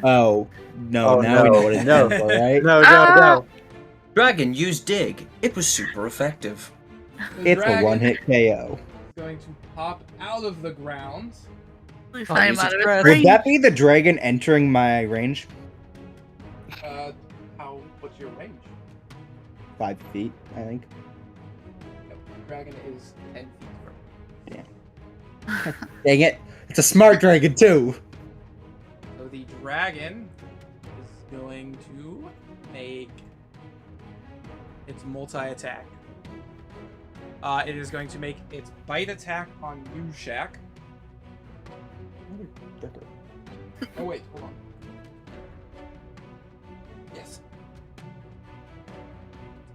[SPEAKER 6] Oh, no,
[SPEAKER 2] Oh,
[SPEAKER 6] now we know what it's
[SPEAKER 2] no.
[SPEAKER 6] for, right?
[SPEAKER 2] No,
[SPEAKER 3] Ah!
[SPEAKER 5] Dragon used dig. It was super effective.
[SPEAKER 1] The
[SPEAKER 6] It's a
[SPEAKER 1] dragon
[SPEAKER 6] one-hit KO.
[SPEAKER 1] is going to pop out of the ground.
[SPEAKER 3] If
[SPEAKER 5] Oh,
[SPEAKER 3] I'm
[SPEAKER 5] use
[SPEAKER 3] out
[SPEAKER 5] its
[SPEAKER 3] of
[SPEAKER 5] breath.
[SPEAKER 3] its
[SPEAKER 6] Would
[SPEAKER 3] range.
[SPEAKER 6] that be the dragon entering my range?
[SPEAKER 1] What's your range?
[SPEAKER 6] 5 feet, I think.
[SPEAKER 1] No, the dragon is 10 feet from.
[SPEAKER 6] Dang it. It's a smart dragon, too.
[SPEAKER 1] So the dragon is going to make its multi-attack. It is going to make its bite attack on you, Shaq. Oh wait, hold on. Yes.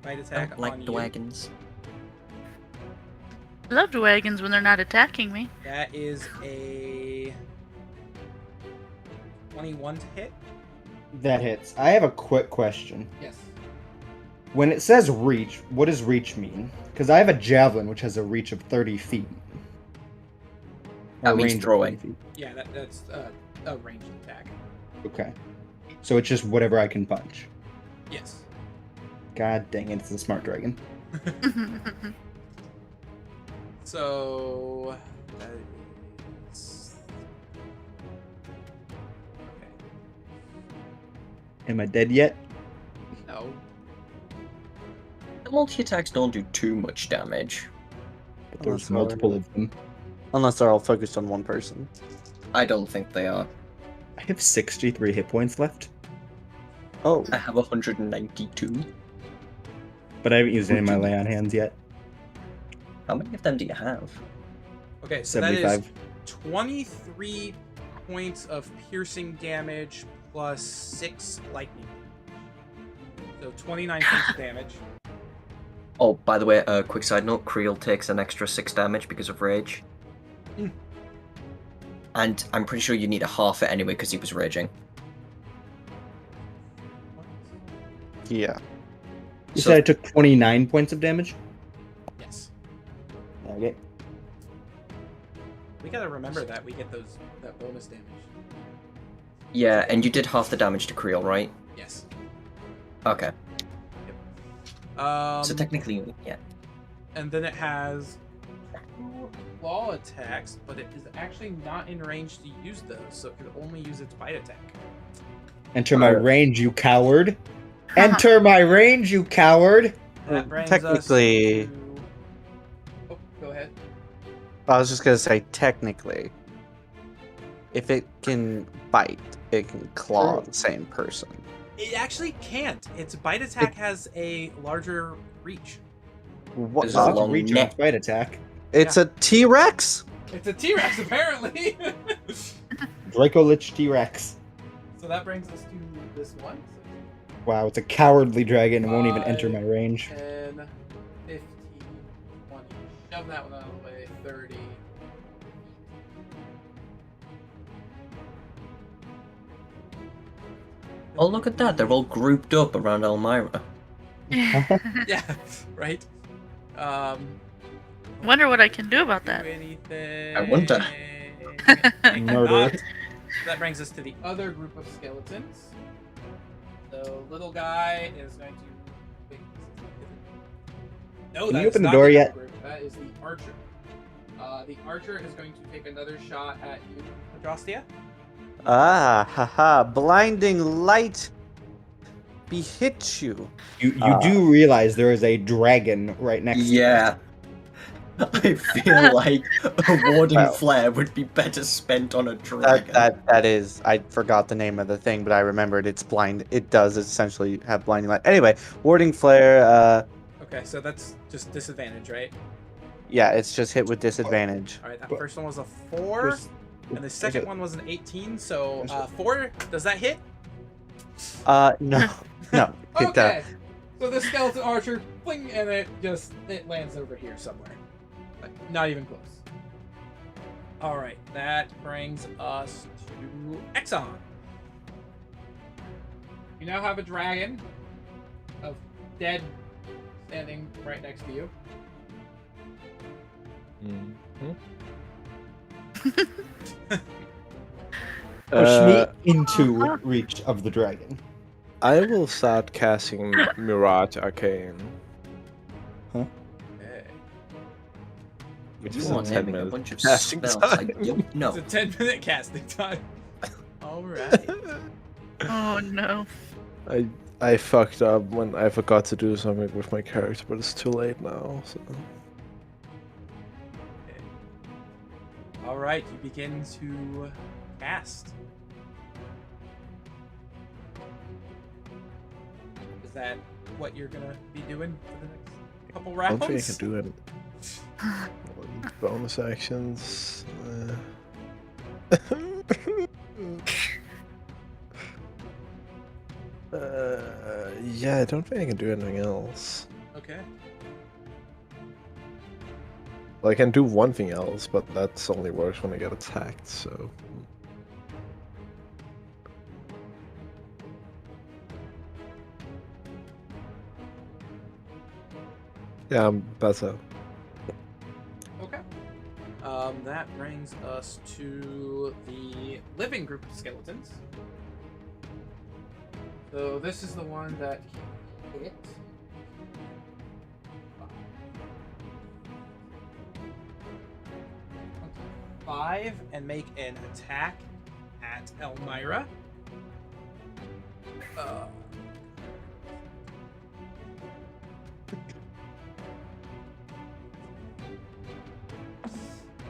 [SPEAKER 1] Bite attack
[SPEAKER 5] Don't like
[SPEAKER 1] on you.
[SPEAKER 5] dragons.
[SPEAKER 3] I love wagons when they're not attacking me.
[SPEAKER 1] That is a 21 to hit.
[SPEAKER 6] That hits. I have a quick question.
[SPEAKER 1] Yes.
[SPEAKER 6] When it says reach, what does reach mean? Because I have a javelin which has a reach of 30 feet.
[SPEAKER 5] That
[SPEAKER 6] Or
[SPEAKER 5] means
[SPEAKER 6] range of
[SPEAKER 5] throwing.
[SPEAKER 6] 30 feet.
[SPEAKER 1] Yeah, that's a ranged attack.
[SPEAKER 6] Okay. So it's just whatever I can punch.
[SPEAKER 1] Yes.
[SPEAKER 6] God dang it, it's a smart dragon.
[SPEAKER 1] So that is okay.
[SPEAKER 6] Am I dead yet?
[SPEAKER 1] No.
[SPEAKER 5] The multi-attacks don't do too much damage.
[SPEAKER 6] But there's
[SPEAKER 2] sorry.
[SPEAKER 6] multiple of them.
[SPEAKER 2] Unless they're all focused on one person.
[SPEAKER 5] I don't think they are.
[SPEAKER 6] I have 63 hit points left,
[SPEAKER 2] Oh,
[SPEAKER 5] I have 192.
[SPEAKER 6] but I haven't used any of my lay on hands yet.
[SPEAKER 5] How many of them do you have?
[SPEAKER 1] Okay, so that
[SPEAKER 6] 75.
[SPEAKER 1] is 23 points of piercing damage plus 6 lightning. So 29 points of damage.
[SPEAKER 5] Oh, by the way, quick side note, Creel takes an extra 6 damage because of rage. And I'm pretty sure you need a half it anyway because he was raging.
[SPEAKER 2] Yeah.
[SPEAKER 6] You
[SPEAKER 5] So-
[SPEAKER 6] said I took 29 points of damage?
[SPEAKER 1] Yes.
[SPEAKER 6] Okay.
[SPEAKER 1] We gotta remember that we get that bonus damage.
[SPEAKER 5] Yeah, and you did half the damage to Creel, right?
[SPEAKER 1] Yes.
[SPEAKER 5] Okay.
[SPEAKER 1] So
[SPEAKER 5] Technically, yeah.
[SPEAKER 1] and then it has 2 claw attacks, but it is actually not in range to use those, so it can only use its bite attack.
[SPEAKER 6] Enter my range, you coward. Enter my range, you coward.
[SPEAKER 1] That brings
[SPEAKER 2] Technically-
[SPEAKER 1] us to... Oh, go ahead.
[SPEAKER 2] I was just gonna say, technically, if it can bite, it can claw the same person.
[SPEAKER 1] It actually can't. Its bite attack has a larger reach.
[SPEAKER 2] What?
[SPEAKER 5] Is
[SPEAKER 6] Well,
[SPEAKER 5] it
[SPEAKER 6] that's
[SPEAKER 5] long
[SPEAKER 6] a reach on
[SPEAKER 5] neck?
[SPEAKER 6] its bite attack.
[SPEAKER 2] It's a T-Rex?
[SPEAKER 1] It's a T-Rex, apparently!
[SPEAKER 6] Dracolich T-Rex.
[SPEAKER 1] So that brings us to this one.
[SPEAKER 6] Wow, it's a cowardly dragon and won't even enter my range.
[SPEAKER 1] 10, 15, 20. Shove that one out of the way. 30.
[SPEAKER 5] Oh, look at that. They're all grouped up around Elmira.
[SPEAKER 1] Yeah, right?
[SPEAKER 3] Wonder what I can do about that.
[SPEAKER 1] Do anything.
[SPEAKER 5] I wonder.
[SPEAKER 1] I
[SPEAKER 6] Murder.
[SPEAKER 1] cannot. That brings us to the other group of skeletons. The little guy is going to. No,
[SPEAKER 6] Can you
[SPEAKER 1] that's
[SPEAKER 6] open the
[SPEAKER 1] not
[SPEAKER 6] door
[SPEAKER 1] the
[SPEAKER 6] yet?
[SPEAKER 1] group. That is the archer. The archer is going to take another shot at you, Adrastia.
[SPEAKER 2] Ah, haha, blinding light behits you.
[SPEAKER 6] You do realize there is a dragon right next to
[SPEAKER 5] Yeah. I feel like a warding
[SPEAKER 2] Well.
[SPEAKER 5] flare would be better spent on a dragon.
[SPEAKER 2] That is, I forgot the name of the thing, but I remembered it's blind. It does essentially have blinding light. Anyway, warding flare,
[SPEAKER 1] Okay, so that's just disadvantage, right?
[SPEAKER 2] yeah, it's just hit with disadvantage.
[SPEAKER 1] All right, that
[SPEAKER 6] But-
[SPEAKER 1] first one was a 4,
[SPEAKER 6] There's-
[SPEAKER 1] and the second one was an 18. So 4, does that hit?
[SPEAKER 2] No, no.
[SPEAKER 1] Okay. So the skeleton archer, fling, and it lands over here somewhere. Like, not even close. All right, that brings us to Exxon. You now have a dragon of dead standing right next to you.
[SPEAKER 4] Uh,
[SPEAKER 6] Push me into reach of the dragon.
[SPEAKER 4] I will start casting Mirage Arcane,
[SPEAKER 1] Okay.
[SPEAKER 4] which
[SPEAKER 5] You
[SPEAKER 4] is
[SPEAKER 5] are
[SPEAKER 4] in 10
[SPEAKER 5] naming a
[SPEAKER 4] minutes.
[SPEAKER 5] bunch of
[SPEAKER 4] casting
[SPEAKER 5] spells
[SPEAKER 4] time.
[SPEAKER 5] I don't know.
[SPEAKER 1] It's a 10-minute casting time. All right.
[SPEAKER 3] Oh no.
[SPEAKER 4] I fucked up when I forgot to do something with my character, but it's too late now. So.
[SPEAKER 1] All right, you begin to cast. Is that what you're gonna be doing for the next couple
[SPEAKER 4] I
[SPEAKER 1] rounds?
[SPEAKER 4] don't think I can do it. Bonus actions. Yeah, I don't think I can do anything else.
[SPEAKER 1] Okay.
[SPEAKER 4] Well, I can do one thing else, but that's only works when I get attacked, so. Yeah, I'm better.
[SPEAKER 1] Okay. That brings us to the living group of skeletons. So this is the one that hit. 5 and make an attack at Elmira.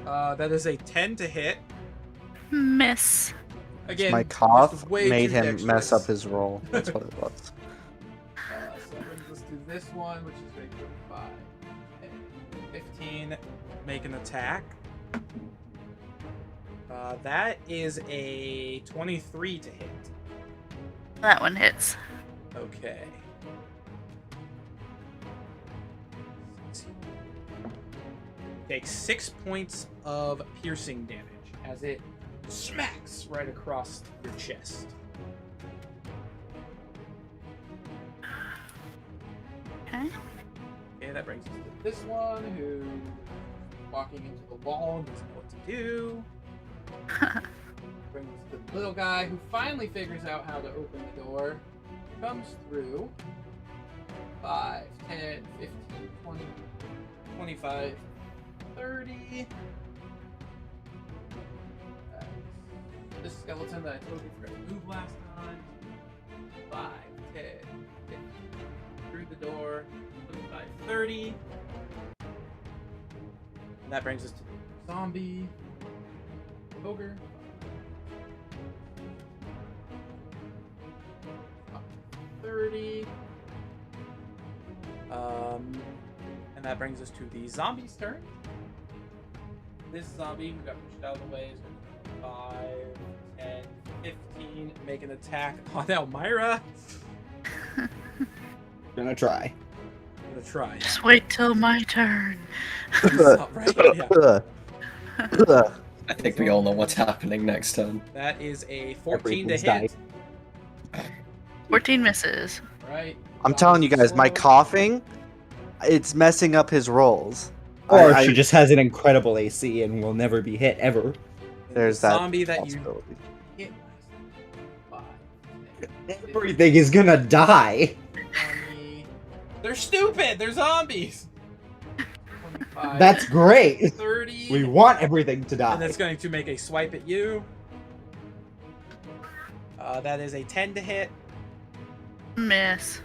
[SPEAKER 1] That is a 10 to hit.
[SPEAKER 3] Miss.
[SPEAKER 1] Again,
[SPEAKER 2] My
[SPEAKER 1] just
[SPEAKER 2] cough
[SPEAKER 1] way
[SPEAKER 2] made
[SPEAKER 1] too
[SPEAKER 2] him
[SPEAKER 1] dexterous.
[SPEAKER 2] mess up his roll. That's what it was.
[SPEAKER 1] So that brings us to this one, which is going to be 5 and 15. Make an attack. That is a 23 to hit.
[SPEAKER 3] That one hits.
[SPEAKER 1] Okay. Take 6 points of piercing damage as it smacks right across your chest.
[SPEAKER 3] Okay.
[SPEAKER 1] Okay, that brings us to this one who's walking into the wall and doesn't know what to do. Brings us to the little guy who finally figures out how to open the door. Comes through. 5, 10, 15, 20, 25, 30. This skeleton that I told you forgot to move last time. 5, 10, 15. Through the door. 25, 30. And that brings us to the zombie. Ogre. 30. And that brings us to the zombie's turn. This zombie who got pushed out of the way is going to 5, 10, 15, make an attack on Elmira.
[SPEAKER 6] Gonna try.
[SPEAKER 3] Just wait till my turn.
[SPEAKER 1] Right? Yeah.
[SPEAKER 5] I think we all know what's happening next turn.
[SPEAKER 1] That is a 14 to
[SPEAKER 6] Everything's
[SPEAKER 1] hit.
[SPEAKER 3] 14 misses.
[SPEAKER 1] Right.
[SPEAKER 2] I'm telling you guys, my
[SPEAKER 1] Slow.
[SPEAKER 2] coughing, it's messing up his rolls.
[SPEAKER 6] Or
[SPEAKER 2] I-
[SPEAKER 6] she just has an incredible AC and will never be hit ever.
[SPEAKER 2] There's
[SPEAKER 1] the
[SPEAKER 2] that
[SPEAKER 1] zombie that you
[SPEAKER 2] possibility.
[SPEAKER 1] hit. 5, 10,
[SPEAKER 6] Everything is gonna die.
[SPEAKER 1] 20. They're stupid. They're zombies. 25,
[SPEAKER 6] That's great.
[SPEAKER 1] 30.
[SPEAKER 6] We want everything to die.
[SPEAKER 1] And that's going to make a swipe at you. That is a 10 to hit.
[SPEAKER 3] Miss.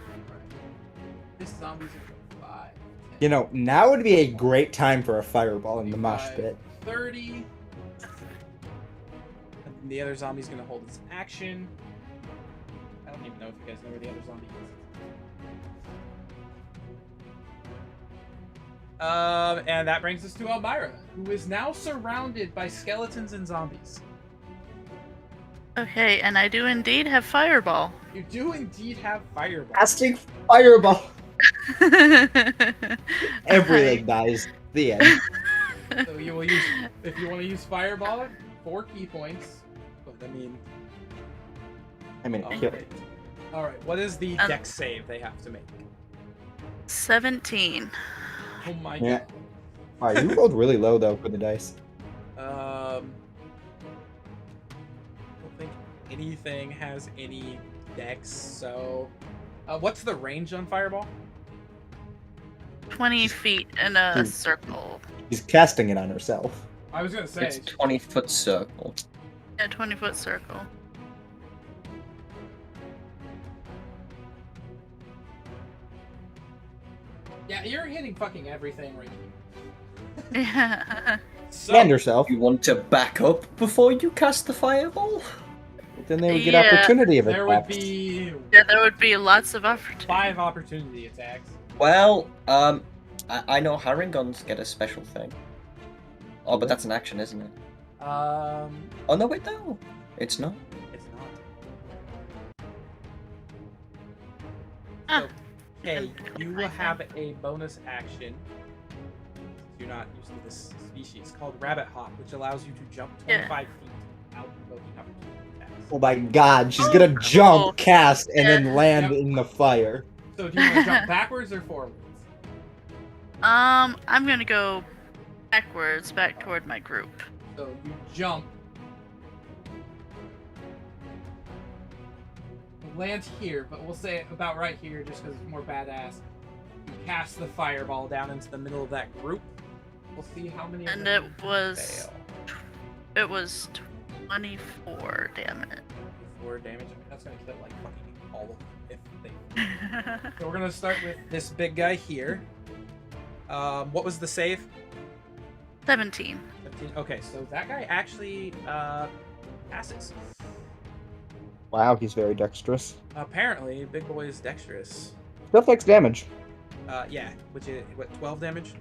[SPEAKER 1] This zombie's a 5. 10,
[SPEAKER 6] You know, now would be a great time for a fireball in the mosh
[SPEAKER 1] 25,
[SPEAKER 6] pit.
[SPEAKER 1] 30. And the other zombie's going to hold its action. I don't even know if you guys know where the other zombie is. And that brings us to Elmira, who is now surrounded by skeletons and zombies.
[SPEAKER 3] Okay, and I do indeed have fireball.
[SPEAKER 1] You do indeed have fireball.
[SPEAKER 6] Casting fireball. Everything dies. The end.
[SPEAKER 1] So you will use, if you want to use fireball, 4 key points. But
[SPEAKER 6] I mean,
[SPEAKER 1] all
[SPEAKER 6] kill
[SPEAKER 1] right. All right. What is the dex save they have to make?
[SPEAKER 3] 17.
[SPEAKER 1] Oh my
[SPEAKER 6] Yeah.
[SPEAKER 1] god.
[SPEAKER 6] Wow, you rolled really low though for the dice.
[SPEAKER 1] I don't think anything has any dex. So, what's the range on fireball?
[SPEAKER 3] 20 feet in a
[SPEAKER 6] Hmm.
[SPEAKER 3] circle.
[SPEAKER 6] She's casting it on herself.
[SPEAKER 1] I was gonna say.
[SPEAKER 5] It's a 20-foot circle.
[SPEAKER 3] A 20-foot circle.
[SPEAKER 1] Yeah, you're hitting fucking everything right here.
[SPEAKER 3] Yeah.
[SPEAKER 1] So,
[SPEAKER 6] And herself.
[SPEAKER 5] You want to back up before you cast the fireball?
[SPEAKER 6] Then they would get
[SPEAKER 3] Yeah.
[SPEAKER 6] opportunity of
[SPEAKER 1] there would
[SPEAKER 6] attacks.
[SPEAKER 1] be
[SPEAKER 3] Yeah, there would be lots of opportunity.
[SPEAKER 1] 5 opportunity attacks.
[SPEAKER 5] Well, I know Haringons get a special thing. Oh, but that's an action, isn't it? Oh no, wait, no, it's not.
[SPEAKER 1] It's not.
[SPEAKER 3] Ah.
[SPEAKER 1] Okay, you will have a bonus action. You're not used to this species called Rabbit Hop, which allows you to jump 25 feet out invoking opportunity attacks.
[SPEAKER 6] Oh my god, she's
[SPEAKER 3] Oh,
[SPEAKER 6] gonna
[SPEAKER 3] cool.
[SPEAKER 6] jump, cast, and then
[SPEAKER 3] Yeah.
[SPEAKER 6] land
[SPEAKER 1] Yep.
[SPEAKER 6] in the fire.
[SPEAKER 1] So do you want to jump backwards or forwards?
[SPEAKER 3] I'm gonna go backwards, back toward my group.
[SPEAKER 1] So you jump. Land here, but we'll say about right here just because it's more badass. You cast the fireball down into the middle of that group. We'll see how many of
[SPEAKER 3] And
[SPEAKER 1] them
[SPEAKER 3] it was
[SPEAKER 1] fail.
[SPEAKER 3] it was 24 damage.
[SPEAKER 1] 4 damage. I mean, that's gonna kill like fucking all of them if they. So we're gonna start with this big guy here. What was the save?
[SPEAKER 3] 17.
[SPEAKER 1] 15. Okay, so that guy actually passes.
[SPEAKER 6] Wow, he's very dexterous.
[SPEAKER 1] Apparently, big boy is dexterous.
[SPEAKER 6] Still takes damage.
[SPEAKER 1] Yeah, which is what 12 damage.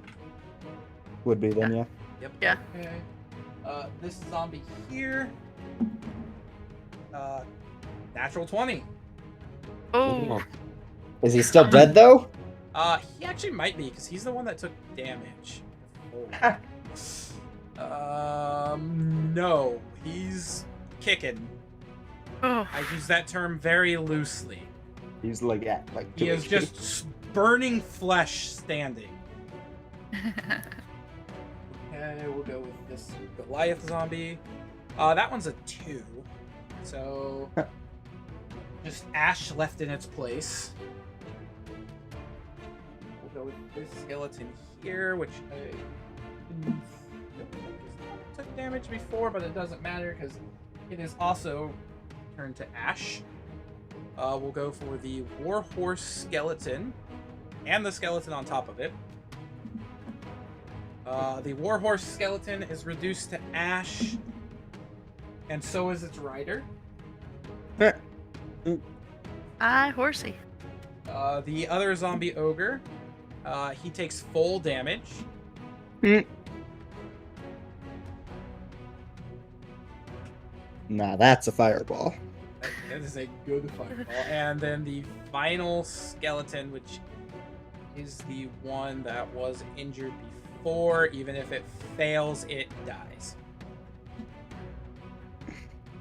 [SPEAKER 6] Would be then, yeah.
[SPEAKER 1] Yep.
[SPEAKER 3] Yeah.
[SPEAKER 1] Okay. This zombie here. Natural 20.
[SPEAKER 3] Oh,
[SPEAKER 6] Is he still dead though?
[SPEAKER 1] He actually might be because he's the one that took damage No, he's kicking.
[SPEAKER 3] Oh,
[SPEAKER 1] I use that term very loosely.
[SPEAKER 6] He's like at like
[SPEAKER 1] He
[SPEAKER 6] 2
[SPEAKER 1] is
[SPEAKER 6] HP.
[SPEAKER 1] just burning flesh standing. Okay, we'll go with this Goliath zombie. That one's a 2. So just ash left in its place. We'll go with this skeleton here, which I don't think took damage before, but it doesn't matter because it is also turned to ash. We'll go for the warhorse skeleton and the skeleton on top of it. The warhorse skeleton is reduced to ash, and so is its rider.
[SPEAKER 3] Hi, horsey.
[SPEAKER 1] The other zombie ogre, he takes full damage.
[SPEAKER 6] Nah, that's a fireball.
[SPEAKER 1] That is a good fireball. And then the final skeleton, which is the one that was injured before, even if it fails, it dies.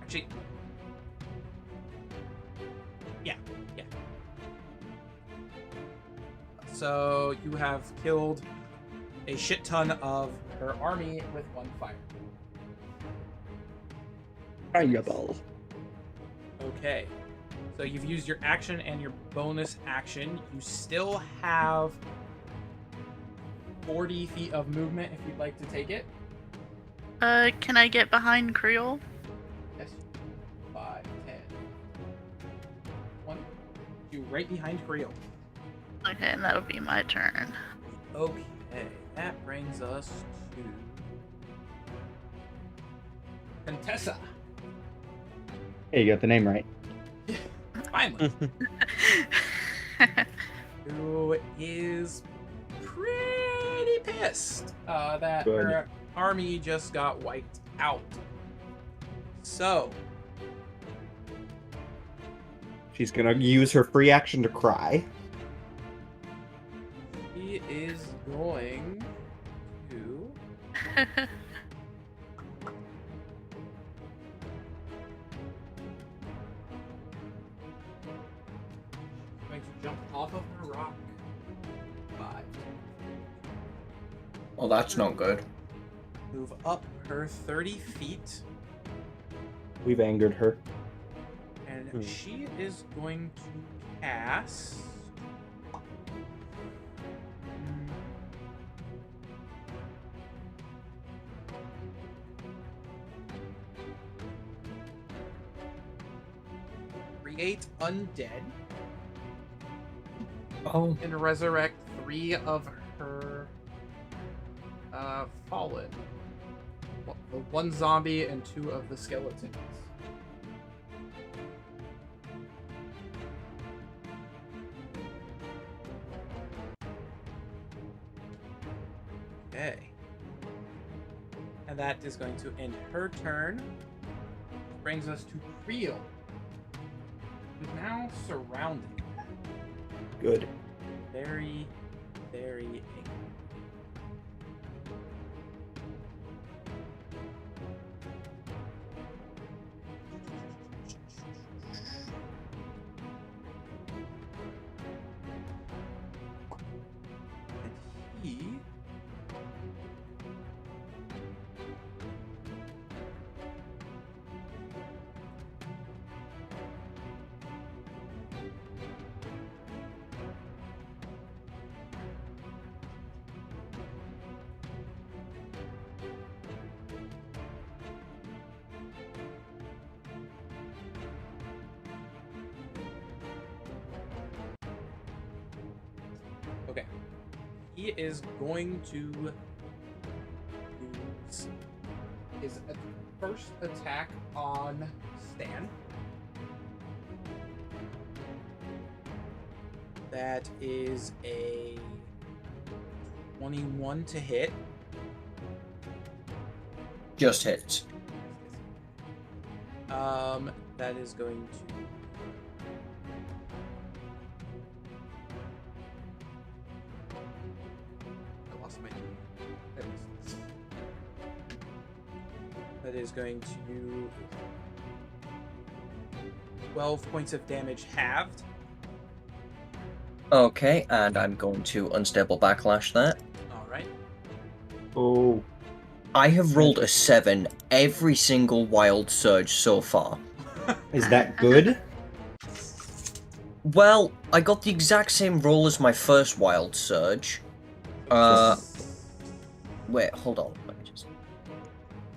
[SPEAKER 1] Actually, yeah. So you have killed a shit ton of her army with one fire.
[SPEAKER 6] Fireball.
[SPEAKER 1] Okay. So you've used your action and your bonus action. You still have 40 feet of movement if you'd like to take it.
[SPEAKER 3] Can I get behind Creole?
[SPEAKER 1] Yes. 5, 10. 1, 2, right behind Creole.
[SPEAKER 3] Okay, and that'll be my turn.
[SPEAKER 1] Okay, that brings us to Contessa.
[SPEAKER 6] Hey, you got the name right.
[SPEAKER 1] Finally. Who is pretty pissed that
[SPEAKER 6] Good.
[SPEAKER 1] her army just got wiped out. So,
[SPEAKER 6] She's gonna use her free action to cry.
[SPEAKER 1] he is going to jump off of her rock. 5.
[SPEAKER 5] Well, that's not good.
[SPEAKER 1] Move up her 30 feet.
[SPEAKER 6] We've angered her.
[SPEAKER 1] And she is going to cast. Create undead
[SPEAKER 5] Oh,
[SPEAKER 1] and resurrect 3 of her fallen. The 1 zombie and 2 of the skeletons. Okay. And that is going to end her turn. Brings us to Creel, who's now surrounded.
[SPEAKER 6] Good.
[SPEAKER 1] Very, very angry. And he Okay. He is going to use his first attack on Stan. That is a 21 to hit.
[SPEAKER 5] just hits.
[SPEAKER 1] That is going to I lost my. There it is. That is going to 12 points of damage halved.
[SPEAKER 5] Okay, and I'm going to unstable backlash that.
[SPEAKER 1] All right.
[SPEAKER 6] Oh.
[SPEAKER 5] I have rolled a 7 every single wild surge so far.
[SPEAKER 6] Is that good?
[SPEAKER 5] Well, I got the exact same roll as my first wild surge. Wait, hold on. Let me just...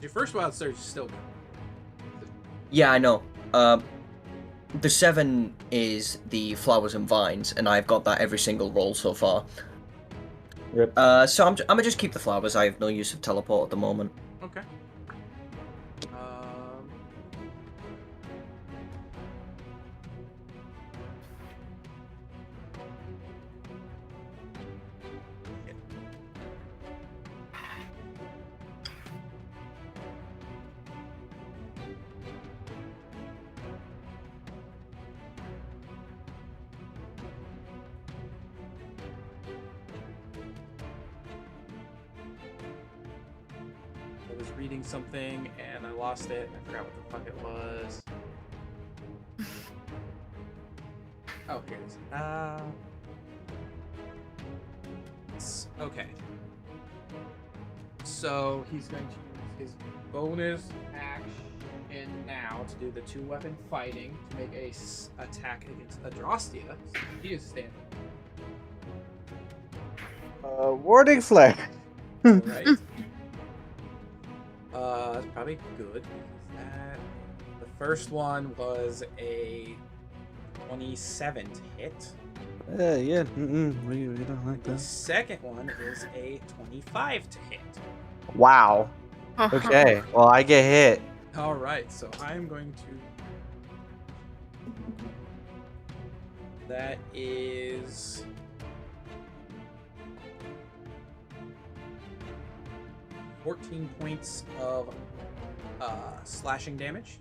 [SPEAKER 1] Your first wild surge is still good.
[SPEAKER 5] Yeah, I know. The 7 is the flowers and vines, and I've got that every single roll so far.
[SPEAKER 6] Rip.
[SPEAKER 5] So I'm gonna just keep the flowers. I have no use of teleport at the moment.
[SPEAKER 1] Okay. I was reading something and I lost it. I forgot what the fuck it was. Oh, here it is. Okay. So he's going to use his bonus action now to do the 2-weapon fighting to make a attack against Adrastia. So he is standing.
[SPEAKER 2] Warding flare.
[SPEAKER 1] Right. That's probably good. The first one was a 27 to hit.
[SPEAKER 2] Yeah. We don't like
[SPEAKER 1] The
[SPEAKER 2] that.
[SPEAKER 1] second one is a 25 to hit.
[SPEAKER 2] Wow. Okay. Well, I get hit.
[SPEAKER 1] All right, so I'm going to. That is 14 points of slashing damage.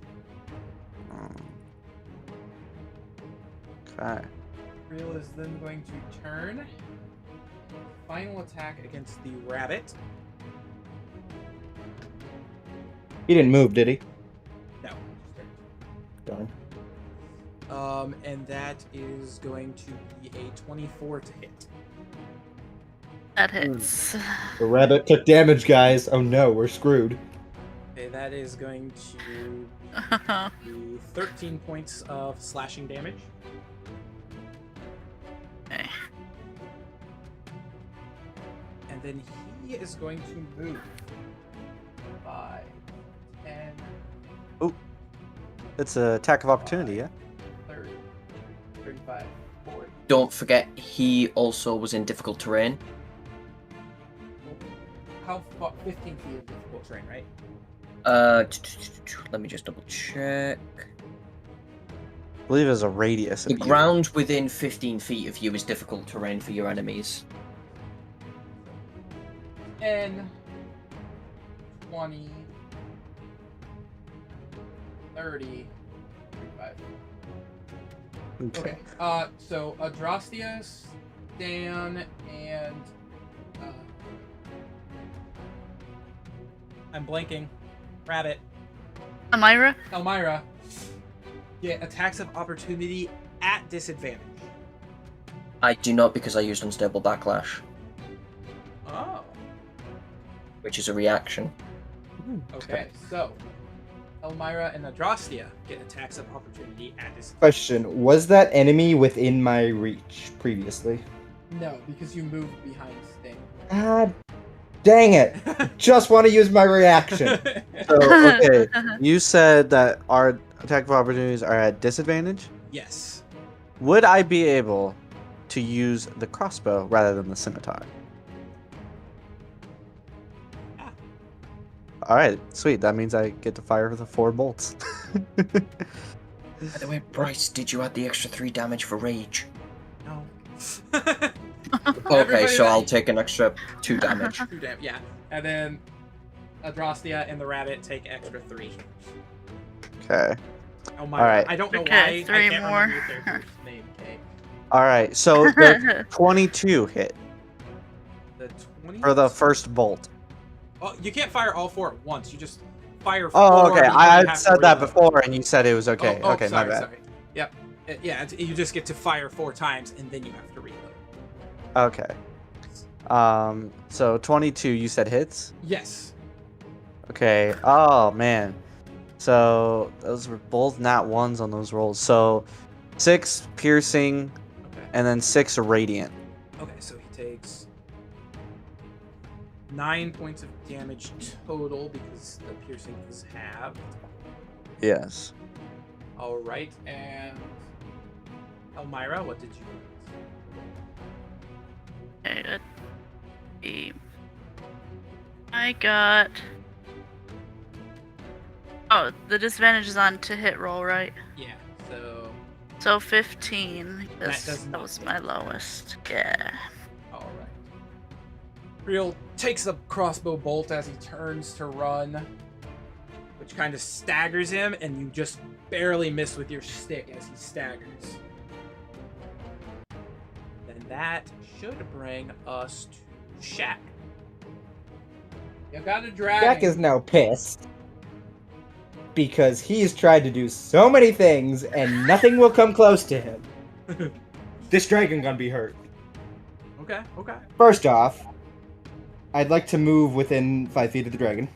[SPEAKER 2] Okay.
[SPEAKER 1] Real is then going to turn. Final attack against the rabbit.
[SPEAKER 6] He didn't move, did he?
[SPEAKER 1] No.
[SPEAKER 6] Darn.
[SPEAKER 1] And that is going to be a 24 to hit.
[SPEAKER 3] That hits.
[SPEAKER 6] The rabbit took damage, guys. Oh no, we're screwed.
[SPEAKER 1] Okay, that is going to be 13 points of slashing damage.
[SPEAKER 3] Okay.
[SPEAKER 1] And then he is going to move 5, 10,
[SPEAKER 2] It's an attack of opportunity, yeah?
[SPEAKER 1] 30, 35, 40.
[SPEAKER 5] Don't forget, he also was in difficult terrain.
[SPEAKER 1] How far? 15 feet of difficult terrain, right?
[SPEAKER 5] Let me just double check.
[SPEAKER 2] I believe there's a radius of
[SPEAKER 5] The
[SPEAKER 2] you.
[SPEAKER 5] ground within 15 feet of you is difficult terrain for your enemies.
[SPEAKER 1] 10, 20, 30, 35. Okay. So Adrastia, Stan, and I'm blanking. Rabbit.
[SPEAKER 3] Amira?
[SPEAKER 1] Elmira get attacks of opportunity at disadvantage.
[SPEAKER 5] I do not because I used unstable backlash,
[SPEAKER 1] Oh.
[SPEAKER 5] which is a reaction.
[SPEAKER 1] Okay. So Elmira and Adrastia get attacks of opportunity at disadvantage.
[SPEAKER 6] Question: was that enemy within my reach previously?
[SPEAKER 1] No, because you moved behind Sting.
[SPEAKER 6] God dang it! Just want to use my reaction.
[SPEAKER 2] So, okay, you said that our attack of opportunities are at disadvantage.
[SPEAKER 1] Yes.
[SPEAKER 2] Would I be able to use the crossbow rather than the scimitar?
[SPEAKER 1] Ah.
[SPEAKER 2] All right, sweet. That means I get to fire the 4 bolts.
[SPEAKER 5] By the way, Bryce, did you add the extra 3 damage for rage?
[SPEAKER 1] No.
[SPEAKER 5] Okay, so I'll take an extra 2 damage.
[SPEAKER 1] 2 damage, yeah. And then Adrastia and the rabbit take extra 3.
[SPEAKER 2] Okay.
[SPEAKER 1] Elmira.
[SPEAKER 2] Alright.
[SPEAKER 1] I don't know
[SPEAKER 3] Okay,
[SPEAKER 1] why.
[SPEAKER 3] 3
[SPEAKER 1] I can't
[SPEAKER 3] more.
[SPEAKER 1] remember their group's name. Okay.
[SPEAKER 2] All right. So the 22 hit
[SPEAKER 1] The 20.
[SPEAKER 2] for the first bolt.
[SPEAKER 1] Oh, you can't fire all 4 at once. You just fire
[SPEAKER 2] Oh,
[SPEAKER 1] four
[SPEAKER 2] okay.
[SPEAKER 1] before
[SPEAKER 2] I
[SPEAKER 1] you
[SPEAKER 2] had
[SPEAKER 1] have to
[SPEAKER 2] said that
[SPEAKER 1] reload.
[SPEAKER 2] before, and you said it was okay.
[SPEAKER 1] Oh,
[SPEAKER 2] Okay, my
[SPEAKER 1] sorry,
[SPEAKER 2] bad.
[SPEAKER 1] sorry. Yep. Yeah, you just get to fire 4 times, and then you have to reload.
[SPEAKER 2] Okay. So 22, you said hits?
[SPEAKER 1] Yes.
[SPEAKER 2] Okay. Oh, man. So those were both not ones on those rolls. So 6 piercing,
[SPEAKER 1] Okay.
[SPEAKER 2] and then 6 radiant.
[SPEAKER 1] Okay, so he takes 9 points of damage total because the piercing is halved.
[SPEAKER 2] Yes.
[SPEAKER 1] All right, and Elmira, what did you
[SPEAKER 3] Okay, let's see. I got. Oh, the disadvantage is on to hit roll, right?
[SPEAKER 1] Yeah, so
[SPEAKER 3] So 15.
[SPEAKER 1] That does
[SPEAKER 3] That
[SPEAKER 1] not
[SPEAKER 3] was
[SPEAKER 1] hit.
[SPEAKER 3] my lowest. Yeah.
[SPEAKER 1] all right. Creel takes a crossbow bolt as he turns to run, which kind of staggers him, and you just barely miss with your stick as he staggers. Then that should bring us to Shaq. You got a dragon.
[SPEAKER 7] Jack is now pissed because he's tried to do so many things and nothing will come close to him. This dragon gonna be hurt.
[SPEAKER 1] Okay.
[SPEAKER 7] First off, I'd like to move within 5 feet of the dragon.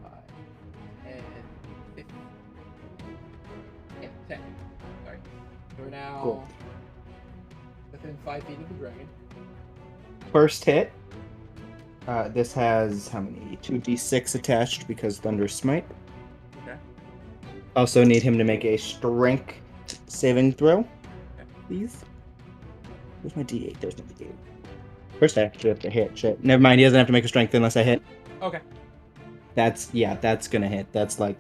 [SPEAKER 1] 5, 10, 15. Yeah, 10. Sorry. We're now
[SPEAKER 7] Cool.
[SPEAKER 1] within 5 feet of the dragon.
[SPEAKER 7] First hit. This has how many? 2d6 attached because Thunder Smite.
[SPEAKER 1] Okay.
[SPEAKER 7] Also need him to make a strength saving throw.
[SPEAKER 1] Okay.
[SPEAKER 7] Please. Where's my d8? There's my d8. First I actually have to hit. Shit. Never mind, he doesn't have to make a strength unless I hit.
[SPEAKER 1] Okay.
[SPEAKER 7] That's gonna hit. That's like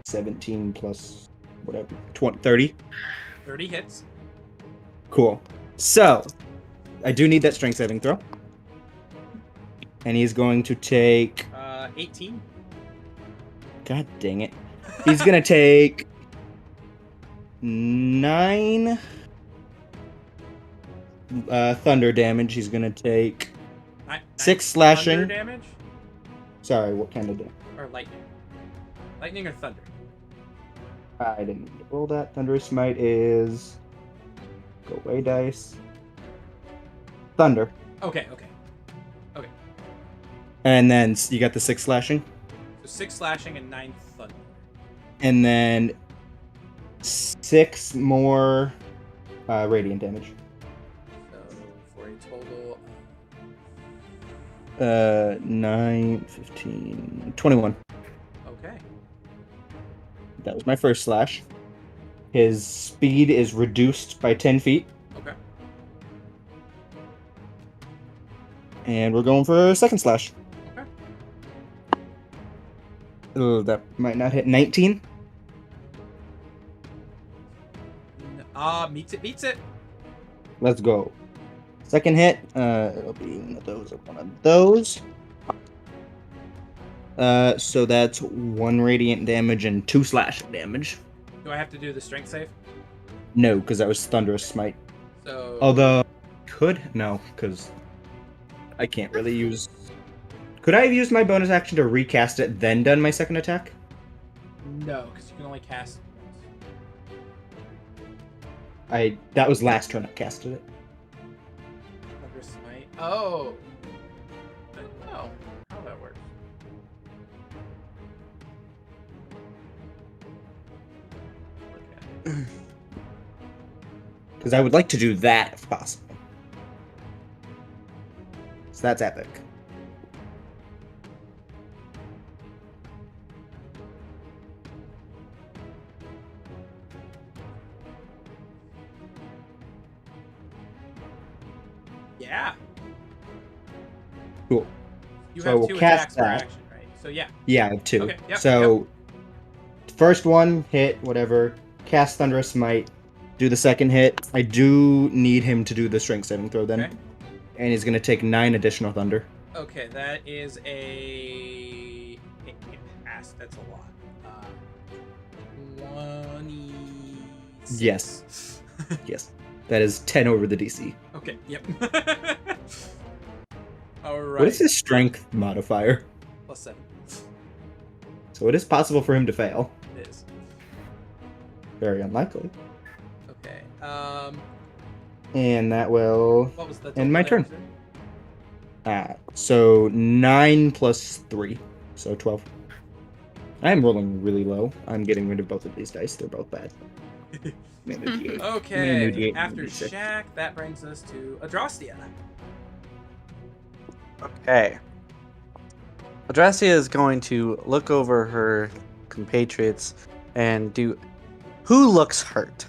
[SPEAKER 7] 17 plus whatever. 20, 30.
[SPEAKER 1] 30 hits.
[SPEAKER 7] Cool. So, I do need that strength saving throw. And he's going to take...
[SPEAKER 1] 18.
[SPEAKER 7] God dang it. He's going to take 9 thunder damage. He's going to take 6 slashing.
[SPEAKER 1] Thunder damage?
[SPEAKER 7] Sorry, what kind of damage?
[SPEAKER 1] Or lightning? Lightning or thunder?
[SPEAKER 7] I didn't need to roll that. Thunder Smite is... Go away, dice. Thunder.
[SPEAKER 1] Okay.
[SPEAKER 7] And then you got the 6 slashing.
[SPEAKER 1] So 6 slashing and 9 thunder.
[SPEAKER 7] And then 6 more radiant damage.
[SPEAKER 1] So for a total
[SPEAKER 7] 9, 15, 21.
[SPEAKER 1] Okay.
[SPEAKER 7] That was my first slash. His speed is reduced by 10 feet.
[SPEAKER 1] Okay.
[SPEAKER 7] And we're going for a second slash.
[SPEAKER 1] Okay.
[SPEAKER 7] Oh, that might not hit. 19.
[SPEAKER 1] Meets it.
[SPEAKER 7] Let's go. Second hit. It'll be one of those or one of those. So that's 1 radiant damage and 2 slashing damage.
[SPEAKER 1] Do I have to do the strength save?
[SPEAKER 7] No, because that was Thunderous Smite.
[SPEAKER 1] So
[SPEAKER 7] Although, could? No, because I can't really use... Could I have used my bonus action to recast it, then done my second attack?
[SPEAKER 1] no, because you can only cast once.
[SPEAKER 7] That was last turn I casted it.
[SPEAKER 1] Thunder Smite. Oh. I don't know how that works. Okay.
[SPEAKER 7] Because I would like to do that if possible. So that's epic.
[SPEAKER 1] Yeah.
[SPEAKER 7] Cool.
[SPEAKER 1] You
[SPEAKER 7] So
[SPEAKER 1] have
[SPEAKER 7] we'll
[SPEAKER 1] 2
[SPEAKER 7] cast
[SPEAKER 1] attacks per
[SPEAKER 7] that.
[SPEAKER 1] action, right? So yeah.
[SPEAKER 7] Yeah, I have 2.
[SPEAKER 1] Okay, yep,
[SPEAKER 7] So, first one, hit, whatever. Cast Thunderous Smite. Do the second hit. I do need him to do the strength saving throw then.
[SPEAKER 1] Okay.
[SPEAKER 7] And he's going to take 9 additional thunder.
[SPEAKER 1] Okay, that is a pass. That's a lot. 26.
[SPEAKER 7] Yes. Yes. That is 10 over the DC.
[SPEAKER 1] Okay. Yep. All right.
[SPEAKER 7] What is his strength modifier?
[SPEAKER 1] +7.
[SPEAKER 7] So it is possible for him to fail.
[SPEAKER 1] It is.
[SPEAKER 7] Very unlikely.
[SPEAKER 1] Okay.
[SPEAKER 7] And that will
[SPEAKER 1] What was the
[SPEAKER 7] end my
[SPEAKER 1] total
[SPEAKER 7] turn.
[SPEAKER 1] there?
[SPEAKER 7] So 9 plus 3. So 12. I am rolling really low. I'm getting rid of both of these dice. They're both bad.
[SPEAKER 1] Okay. After Shaq, that brings us to Adrastia.
[SPEAKER 2] Okay. Adrastia is going to look over her compatriots and do. Who looks hurt?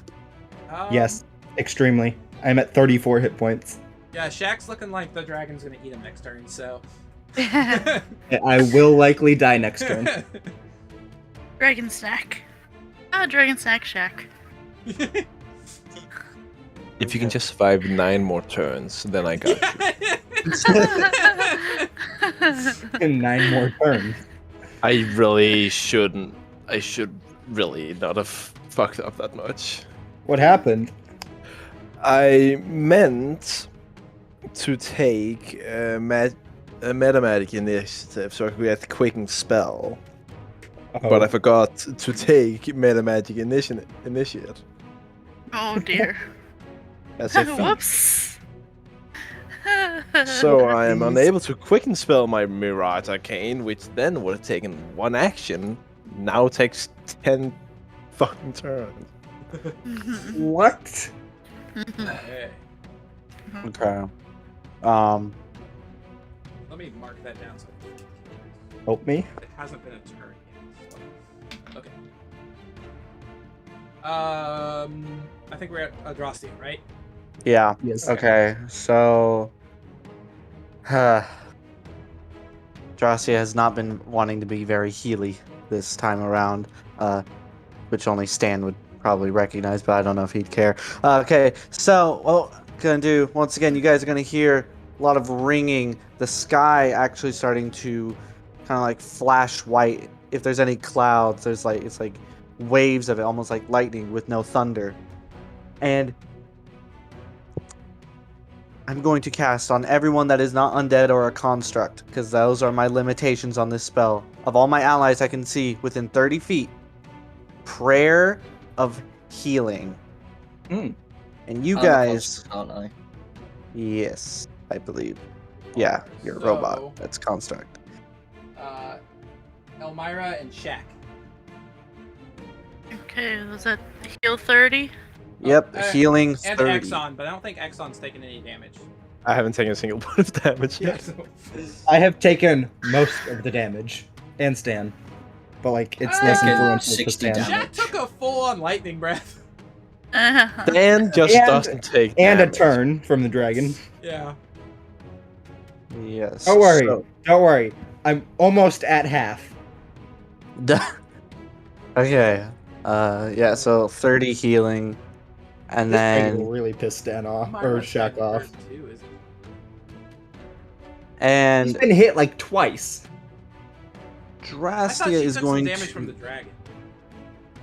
[SPEAKER 7] Yes, extremely. I'm at 34 hit points.
[SPEAKER 1] Yeah, Shaq's looking like the dragon's gonna eat him next turn, so.
[SPEAKER 7] I will likely die next turn.
[SPEAKER 3] Dragon snack. Dragon snack shack.
[SPEAKER 4] If you can just survive 9 more turns, then I got you.
[SPEAKER 7] In 9 more turns.
[SPEAKER 4] I really shouldn't. I should really not have fucked up that much.
[SPEAKER 7] What happened?
[SPEAKER 4] I meant to take a metamagic initiative so I could get quicken spell, but I forgot to take metamagic initiate.
[SPEAKER 3] Oh dear.
[SPEAKER 4] As a feat.
[SPEAKER 3] Whoops.
[SPEAKER 4] So I am unable to quicken spell my Mirage Arcane, which then would have taken 1 action. Now takes 10 fucking turns.
[SPEAKER 7] What?
[SPEAKER 1] Okay.
[SPEAKER 2] Okay.
[SPEAKER 1] Let me mark that down. So
[SPEAKER 7] Help me.
[SPEAKER 1] it hasn't been a turn yet. So. Okay. I think we're at Adrastia, right?
[SPEAKER 2] Yeah.
[SPEAKER 7] Yes.
[SPEAKER 2] Okay. So. Adrastia has not been wanting to be very healy this time around, which only Stan would probably recognize, but I don't know if he'd care. Okay, so what I'm gonna do, once again, you guys are gonna hear a lot of ringing, the sky actually starting to kind of like flash white. If there's any clouds, there's like, it's like waves of it, almost like lightning with no thunder. And I'm going to cast on everyone that is not undead or a construct, because those are my limitations on this spell. Of all my allies I can see within 30 feet, Prayer of Healing.
[SPEAKER 7] Mm.
[SPEAKER 2] And you
[SPEAKER 5] I'm a
[SPEAKER 2] guys...
[SPEAKER 5] construct, aren't I?
[SPEAKER 2] Yes, I believe. Yeah, you're a robot. That's construct.
[SPEAKER 1] Elmira and Shaq.
[SPEAKER 3] Okay, was that heal 30?
[SPEAKER 2] Yep, healing
[SPEAKER 1] And
[SPEAKER 2] 30.
[SPEAKER 1] Exxon, but I don't think Exxon's taken any damage.
[SPEAKER 4] I haven't taken a single point of damage yet.
[SPEAKER 1] so-
[SPEAKER 7] I have taken most of the damage. And Stan. But like, it's less
[SPEAKER 1] Taken
[SPEAKER 7] influential to
[SPEAKER 5] 60
[SPEAKER 7] Stan.
[SPEAKER 5] damage.
[SPEAKER 1] Shaq took a full-on lightning breath.
[SPEAKER 4] Dan just
[SPEAKER 7] And-
[SPEAKER 4] doesn't take
[SPEAKER 7] And a
[SPEAKER 4] damage.
[SPEAKER 7] turn from the dragon.
[SPEAKER 1] Yeah.
[SPEAKER 2] Yes.
[SPEAKER 7] Don't worry.
[SPEAKER 2] so-
[SPEAKER 7] Don't worry. I'm almost at half.
[SPEAKER 2] Okay. Yeah, so 30 healing. And
[SPEAKER 7] This dragon will
[SPEAKER 2] then...
[SPEAKER 7] really piss Stan off. Or
[SPEAKER 1] Elmira's
[SPEAKER 7] Shaq
[SPEAKER 1] taken
[SPEAKER 7] off.
[SPEAKER 1] hers too, isn't he?
[SPEAKER 7] He's
[SPEAKER 2] And
[SPEAKER 7] been hit like twice.
[SPEAKER 1] I thought
[SPEAKER 2] Drastia
[SPEAKER 1] she
[SPEAKER 2] is
[SPEAKER 1] took
[SPEAKER 2] going
[SPEAKER 1] some damage
[SPEAKER 2] to...
[SPEAKER 1] from the dragon.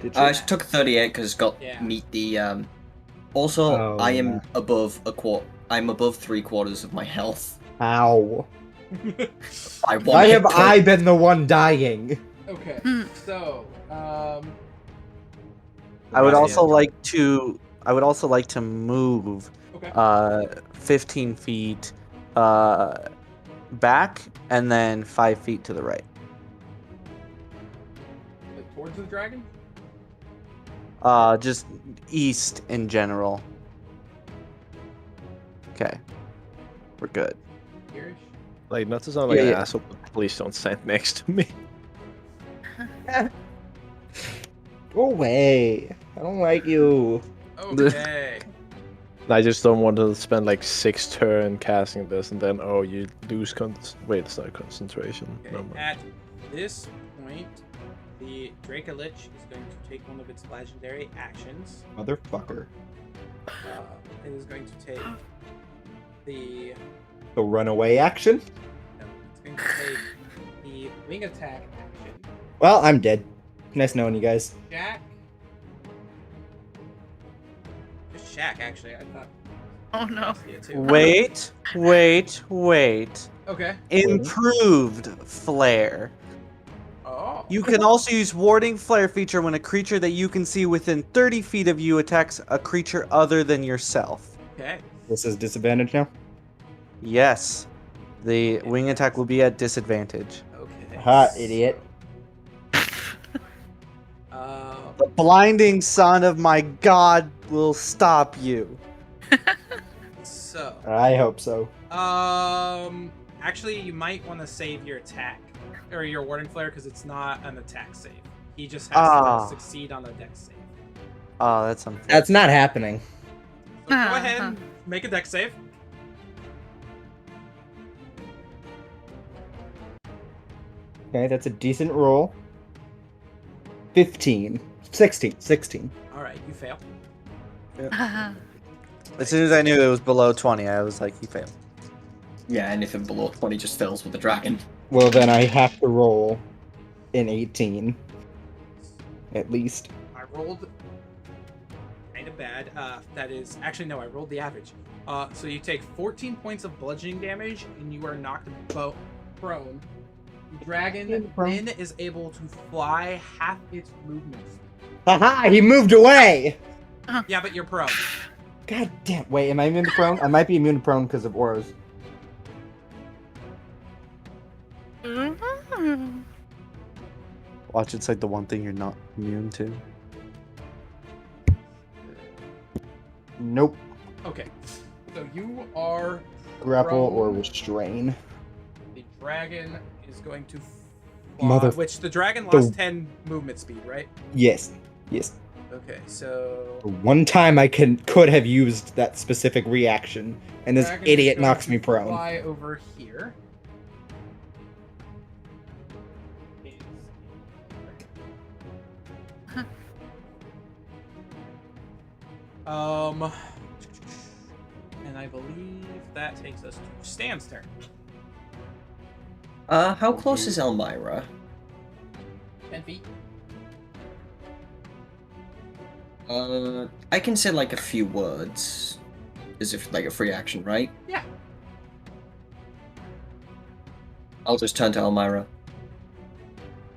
[SPEAKER 7] Did
[SPEAKER 5] I took 38 because it's got
[SPEAKER 1] Yeah.
[SPEAKER 5] meet the. Also,
[SPEAKER 7] Oh,
[SPEAKER 5] I am
[SPEAKER 7] yeah.
[SPEAKER 5] above a quarter. I'm above 3/4 of my health.
[SPEAKER 7] Ow.
[SPEAKER 5] By 1
[SPEAKER 7] Why
[SPEAKER 5] hit
[SPEAKER 7] have
[SPEAKER 5] point.
[SPEAKER 7] I been the one dying?
[SPEAKER 1] Okay,
[SPEAKER 3] Hmm.
[SPEAKER 1] so
[SPEAKER 2] I would
[SPEAKER 1] Drastia.
[SPEAKER 2] also like to... I would also like to move
[SPEAKER 1] Okay.
[SPEAKER 2] 15 feet back and then 5 feet to the right.
[SPEAKER 1] Like towards the dragon.
[SPEAKER 2] Just east in general. Okay. We're good.
[SPEAKER 1] Here-ish.
[SPEAKER 4] Like, not to sound like an
[SPEAKER 2] Yeah.
[SPEAKER 4] asshole, but please don't stand next to me.
[SPEAKER 7] Go away. I don't like you.
[SPEAKER 1] Okay.
[SPEAKER 4] I just don't want to spend like 6 turns casting this and then, oh, you lose wait, it's not concentration.
[SPEAKER 1] Okay,
[SPEAKER 4] Never mind.
[SPEAKER 1] at this point, the Dracolich is going to take one of its legendary actions.
[SPEAKER 7] Motherfucker.
[SPEAKER 1] It is going to take the.
[SPEAKER 7] The runaway action?
[SPEAKER 1] No, it's going to take the wing attack action.
[SPEAKER 7] Well, I'm dead. Nice knowing you guys.
[SPEAKER 1] Shaq. Just Shaq, actually. I thought.
[SPEAKER 3] Oh no.
[SPEAKER 1] Yeah, too.
[SPEAKER 2] Wait.
[SPEAKER 1] Okay.
[SPEAKER 2] Improved flare.
[SPEAKER 1] Oh.
[SPEAKER 2] You can also use warding flare feature when a creature that you can see within 30 feet of you attacks a creature other than yourself.
[SPEAKER 1] Okay.
[SPEAKER 6] This is disadvantage now.
[SPEAKER 2] Yes. The wing attack will be at disadvantage.
[SPEAKER 1] Okay.
[SPEAKER 7] Ha, idiot.
[SPEAKER 2] The blinding sun of my god will stop you.
[SPEAKER 1] So.
[SPEAKER 7] I hope so.
[SPEAKER 1] Actually, you might want to save your attack or your warding flare because it's not an attack save. He just has to succeed on a dex save.
[SPEAKER 2] Oh, that's unfair.
[SPEAKER 7] That's not happening.
[SPEAKER 1] So go ahead and make a dex save.
[SPEAKER 7] Okay, that's a decent roll. 15. 16.
[SPEAKER 1] All right, you fail.
[SPEAKER 2] As soon as I knew it was below 20, I was like, he failed.
[SPEAKER 5] Yeah, anything below 20 just fails with the dragon.
[SPEAKER 7] Well, then I have to roll an 18. At least.
[SPEAKER 1] I rolled kind of bad. That is actually no. I rolled the average. So you take 14 points of bludgeoning damage, and you are knocked prone. Dragon then is able to fly half its movement.
[SPEAKER 7] Haha, he moved away!
[SPEAKER 1] Yeah, but you're prone.
[SPEAKER 7] God damn. Wait, am I immune to prone? I might be immune to prone because of auras.
[SPEAKER 2] Watch, it's like the one thing you're not immune to.
[SPEAKER 7] Nope.
[SPEAKER 1] Okay, so you are
[SPEAKER 7] Grapple
[SPEAKER 1] prone.
[SPEAKER 7] or restrain.
[SPEAKER 1] The dragon is going to
[SPEAKER 7] Mother-
[SPEAKER 1] which the dragon lost 10 movement speed, right?
[SPEAKER 7] Yes.
[SPEAKER 1] Okay, so
[SPEAKER 7] One time I could have used that specific reaction, and this
[SPEAKER 1] dragon is
[SPEAKER 7] idiot
[SPEAKER 1] going
[SPEAKER 7] knocks
[SPEAKER 1] to
[SPEAKER 7] me prone.
[SPEAKER 1] Fly over here. And I believe that takes us to Stan's turn.
[SPEAKER 5] How close is Elmira?
[SPEAKER 1] 10 feet.
[SPEAKER 5] I can say like a few words, as if like a free action, right?
[SPEAKER 1] Yeah.
[SPEAKER 5] I'll just turn to Elmira.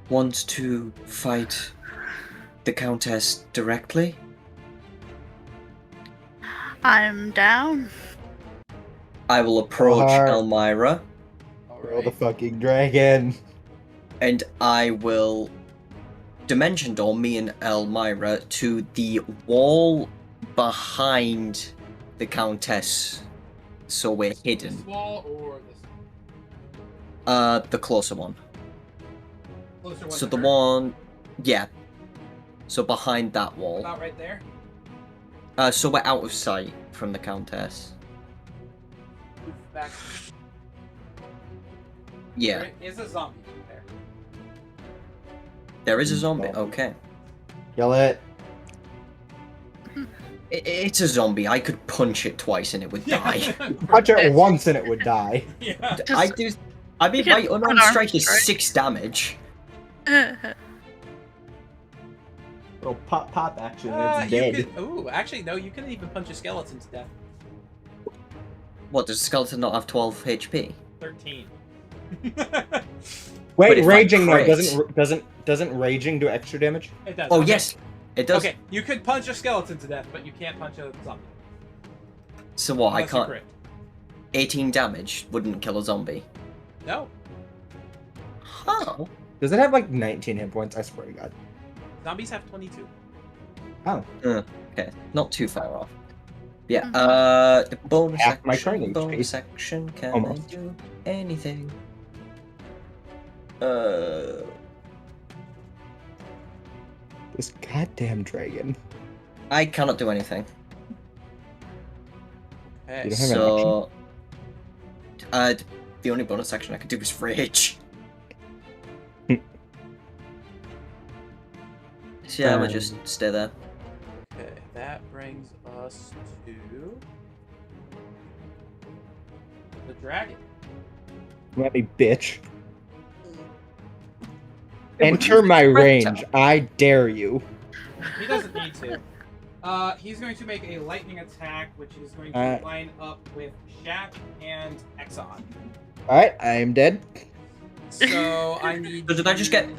[SPEAKER 5] Want to fight the Countess directly?
[SPEAKER 3] I'm down.
[SPEAKER 5] I will approach
[SPEAKER 7] Alright.
[SPEAKER 5] Elmira,
[SPEAKER 7] Roll the fucking dragon.
[SPEAKER 5] and I will dimension door me and Elmira to the wall behind the Countess, so we're hidden.
[SPEAKER 1] This wall or this
[SPEAKER 5] The closer one.
[SPEAKER 1] closer one?
[SPEAKER 5] So
[SPEAKER 1] to
[SPEAKER 5] the
[SPEAKER 1] her?
[SPEAKER 5] one, yeah. So behind that wall.
[SPEAKER 1] About right there.
[SPEAKER 5] So we're out of sight from the Countess.
[SPEAKER 1] Move back.
[SPEAKER 5] Yeah.
[SPEAKER 1] There is a zombie there.
[SPEAKER 5] There is a zombie. Okay.
[SPEAKER 7] Kill it.
[SPEAKER 5] It's a zombie. I could punch it twice and it would die.
[SPEAKER 7] Punch it once and it would die.
[SPEAKER 1] Yeah.
[SPEAKER 5] I do. I mean,
[SPEAKER 3] You
[SPEAKER 5] my
[SPEAKER 3] can
[SPEAKER 5] unarmed
[SPEAKER 3] unarmed
[SPEAKER 5] strike is
[SPEAKER 3] strike.
[SPEAKER 5] 6 damage.
[SPEAKER 7] Little pop action. It's
[SPEAKER 1] You
[SPEAKER 7] dead.
[SPEAKER 1] could, ooh, actually, no, you can even punch a skeleton to death.
[SPEAKER 5] What, does the skeleton not have 12 HP?
[SPEAKER 1] 13.
[SPEAKER 5] But
[SPEAKER 7] Wait,
[SPEAKER 5] if I
[SPEAKER 7] raging though
[SPEAKER 5] crit-
[SPEAKER 7] doesn't raging do extra damage?
[SPEAKER 1] It does.
[SPEAKER 5] Oh,
[SPEAKER 1] okay.
[SPEAKER 5] yes, it does.
[SPEAKER 1] Okay, you could punch a skeleton to death, but you can't punch a zombie.
[SPEAKER 5] So what, I
[SPEAKER 1] Unless you
[SPEAKER 5] can't...
[SPEAKER 1] crit.
[SPEAKER 5] 18 damage wouldn't kill a zombie.
[SPEAKER 1] No.
[SPEAKER 5] Huh.
[SPEAKER 7] Does it have like 19 hit points? I swear to God.
[SPEAKER 1] Zombies have 22.
[SPEAKER 7] Oh.
[SPEAKER 5] Okay, not too far off. Yeah,
[SPEAKER 3] Mhm.
[SPEAKER 5] the bonus
[SPEAKER 7] Half my
[SPEAKER 5] action,
[SPEAKER 7] training
[SPEAKER 5] bonus
[SPEAKER 7] space.
[SPEAKER 5] action, can
[SPEAKER 7] Almost.
[SPEAKER 5] I do anything?
[SPEAKER 7] This goddamn dragon.
[SPEAKER 5] I cannot do anything.
[SPEAKER 1] Okay.
[SPEAKER 7] You don't have an
[SPEAKER 5] So, the only bonus action I could do is rage. So yeah, we'll just stay there.
[SPEAKER 1] Okay, that brings us to the dragon.
[SPEAKER 7] Let me bitch. Enter my range. I dare you.
[SPEAKER 1] He doesn't need to. He's going to make a lightning attack, which is going to line up with Shaq and Exxon.
[SPEAKER 7] All right, I am dead.
[SPEAKER 1] So I need.
[SPEAKER 5] So did I just get?
[SPEAKER 1] you-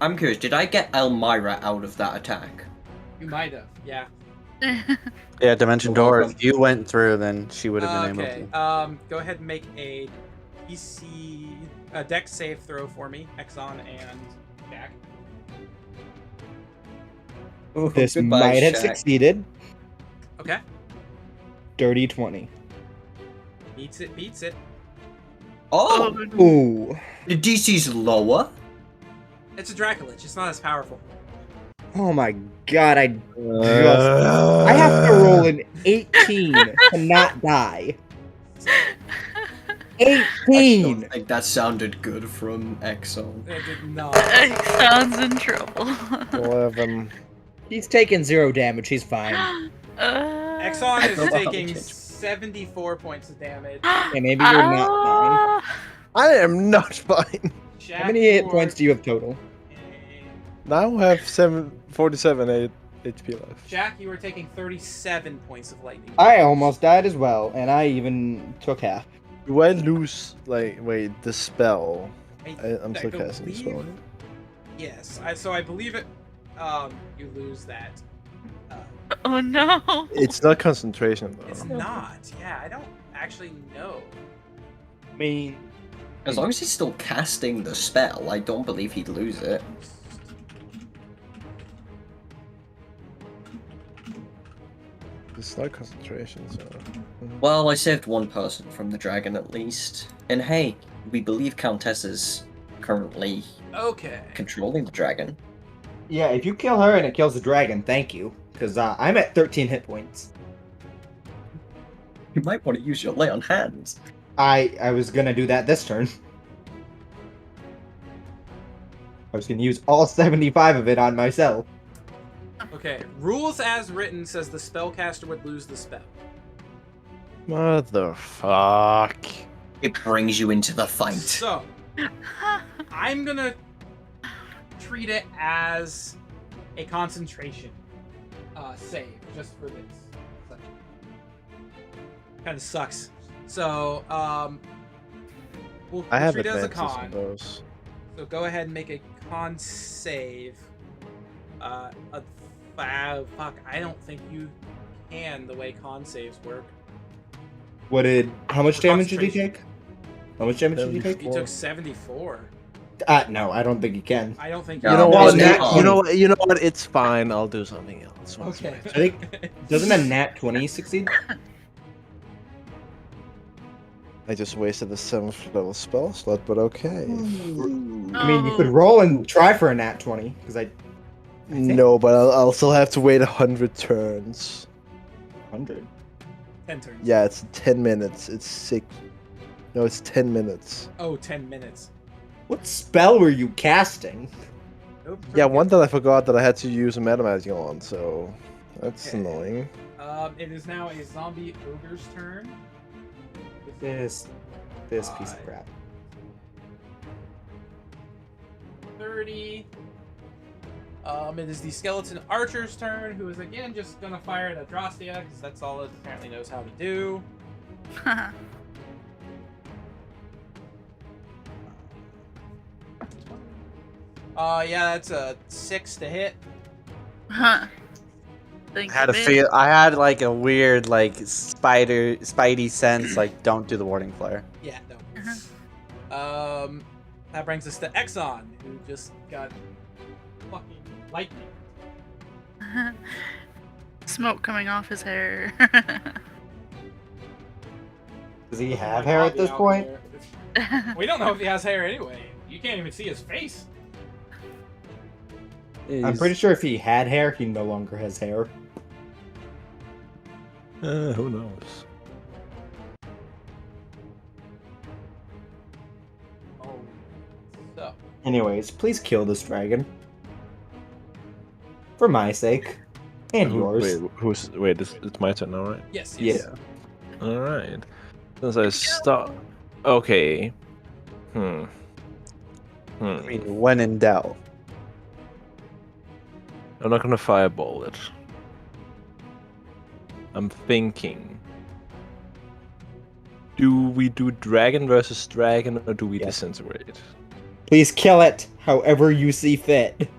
[SPEAKER 5] I'm curious. Did I get Elmira out of that attack?
[SPEAKER 1] You might have. Yeah.
[SPEAKER 2] Yeah, Dimension
[SPEAKER 5] You're
[SPEAKER 2] Door.
[SPEAKER 5] welcome.
[SPEAKER 2] If you went through, then she would have been able
[SPEAKER 1] Okay.
[SPEAKER 2] to.
[SPEAKER 1] Go ahead and make a Dex save throw for me, Exxon and Jack.
[SPEAKER 5] Ooh,
[SPEAKER 7] This
[SPEAKER 5] goodbye,
[SPEAKER 7] might have
[SPEAKER 5] Shaq.
[SPEAKER 7] succeeded.
[SPEAKER 1] Okay.
[SPEAKER 7] Dirty 20.
[SPEAKER 1] Beats it. Beats it.
[SPEAKER 5] Oh,
[SPEAKER 7] Ooh.
[SPEAKER 5] the DC's lower.
[SPEAKER 1] It's a Dracolich. It's not as powerful.
[SPEAKER 7] Oh my god, I have to roll an 18 to not die.
[SPEAKER 5] I
[SPEAKER 7] 18!
[SPEAKER 5] don't think that sounded good from Exxon.
[SPEAKER 1] It did not.
[SPEAKER 3] Sounds in trouble.
[SPEAKER 4] 11.
[SPEAKER 7] He's taking 0 damage, he's fine.
[SPEAKER 1] Exxon
[SPEAKER 5] I
[SPEAKER 1] is
[SPEAKER 5] don't know how to
[SPEAKER 1] taking
[SPEAKER 5] change.
[SPEAKER 1] 74 points of damage.
[SPEAKER 7] Okay, maybe you're not fine.
[SPEAKER 4] I am not fine.
[SPEAKER 1] Jack,
[SPEAKER 7] How many hit
[SPEAKER 1] you
[SPEAKER 7] points
[SPEAKER 1] are
[SPEAKER 7] do you have total?
[SPEAKER 1] taking-
[SPEAKER 4] Now I have 47 HP left.
[SPEAKER 1] Jack, you are taking 37 points of lightning.
[SPEAKER 7] I almost died as well, and I even took half.
[SPEAKER 4] Do I lose, like, wait, the spell? I'm
[SPEAKER 1] I
[SPEAKER 4] still casting the spell.
[SPEAKER 1] believe- Yes, so I believe it. You lose that.
[SPEAKER 3] Oh no.
[SPEAKER 4] It's not concentration, though.
[SPEAKER 1] It's not. Yeah, I don't actually know.
[SPEAKER 7] I mean,
[SPEAKER 5] As long as he's still casting the spell, I don't believe he'd lose it.
[SPEAKER 4] It's not concentration, so.
[SPEAKER 5] Well, I saved one person from the dragon at least. And hey, we believe Countessa's currently
[SPEAKER 1] Okay.
[SPEAKER 5] controlling the dragon.
[SPEAKER 7] yeah, if you kill her and it kills the dragon, thank you. Because I'm at 13 hit points.
[SPEAKER 5] You might want to use your lay on hands.
[SPEAKER 7] I was gonna do that this turn. I was gonna use all 75 of it on myself.
[SPEAKER 1] Okay. Rules as written says the spellcaster would lose the spell.
[SPEAKER 4] Motherfuck.
[SPEAKER 5] It brings you into the fight.
[SPEAKER 1] So I'm gonna treat it as a concentration save just for this. Kind of sucks. So we'll
[SPEAKER 4] I have
[SPEAKER 1] treat it as a
[SPEAKER 4] advances on
[SPEAKER 1] con.
[SPEAKER 4] those.
[SPEAKER 1] So go ahead and make a con save. Fuck, I don't think you can the way con saves work.
[SPEAKER 7] How much
[SPEAKER 1] For
[SPEAKER 7] damage did he
[SPEAKER 1] concentration.
[SPEAKER 7] take? How much damage did he take?
[SPEAKER 1] He took 74.
[SPEAKER 7] No, I don't think he can.
[SPEAKER 1] I don't think
[SPEAKER 5] Yeah,
[SPEAKER 4] You know
[SPEAKER 7] well,
[SPEAKER 4] what?
[SPEAKER 7] nat
[SPEAKER 4] You know what? It's fine. I'll do something else.
[SPEAKER 1] Okay.
[SPEAKER 7] I think doesn't a nat 20 succeed?
[SPEAKER 4] I just wasted the 7th level spell slot, but okay.
[SPEAKER 7] I mean, you could roll and try for a nat 20 because I think-
[SPEAKER 4] No, but I'll still have to wait 100 turns.
[SPEAKER 7] 100.
[SPEAKER 1] 10 turns.
[SPEAKER 4] Yeah, it's 10 minutes. It's 6. No, it's 10 minutes.
[SPEAKER 1] Oh, 10 minutes.
[SPEAKER 7] What spell were you casting?
[SPEAKER 1] Nope,
[SPEAKER 4] Yeah,
[SPEAKER 1] pretty
[SPEAKER 4] one
[SPEAKER 1] good.
[SPEAKER 4] that I forgot that I had to use a metamagic on, so that's
[SPEAKER 1] Okay.
[SPEAKER 4] annoying.
[SPEAKER 1] It is now a zombie ogre's turn.
[SPEAKER 7] This piece of crap.
[SPEAKER 1] 30. It is the skeleton archer's turn, who is again just gonna fire at Adrastia, because that's all it apparently knows how to do. Yeah, that's a 6 to hit.
[SPEAKER 3] Think
[SPEAKER 2] I had a
[SPEAKER 3] of it.
[SPEAKER 2] feel. I had like a weird like spidey sense. Like, don't do the warding flare.
[SPEAKER 1] Yeah, no. That brings us to Exxon, who just got fucking lightning.
[SPEAKER 3] Smoke coming off his hair.
[SPEAKER 7] Does he
[SPEAKER 1] Oh
[SPEAKER 7] have
[SPEAKER 1] my
[SPEAKER 7] hair
[SPEAKER 1] God,
[SPEAKER 7] at this
[SPEAKER 1] the
[SPEAKER 7] point?
[SPEAKER 1] hair. We don't know if he has hair anyway. You can't even see his face.
[SPEAKER 7] I'm pretty sure if he had hair, he no longer has hair.
[SPEAKER 4] Who knows?
[SPEAKER 1] Oh. So.
[SPEAKER 7] Anyways, please kill this dragon. For my sake. And yours.
[SPEAKER 4] Wait, it's my turn now, right?
[SPEAKER 1] Yes,
[SPEAKER 7] Yeah.
[SPEAKER 1] yes.
[SPEAKER 4] Alright. Since I start. Okay.
[SPEAKER 2] I mean, when in doubt.
[SPEAKER 4] I'm not gonna fireball it. I'm thinking. Do we do dragon versus dragon, or do we
[SPEAKER 7] Yes.
[SPEAKER 4] disintegrate?
[SPEAKER 7] Please kill it however you see fit.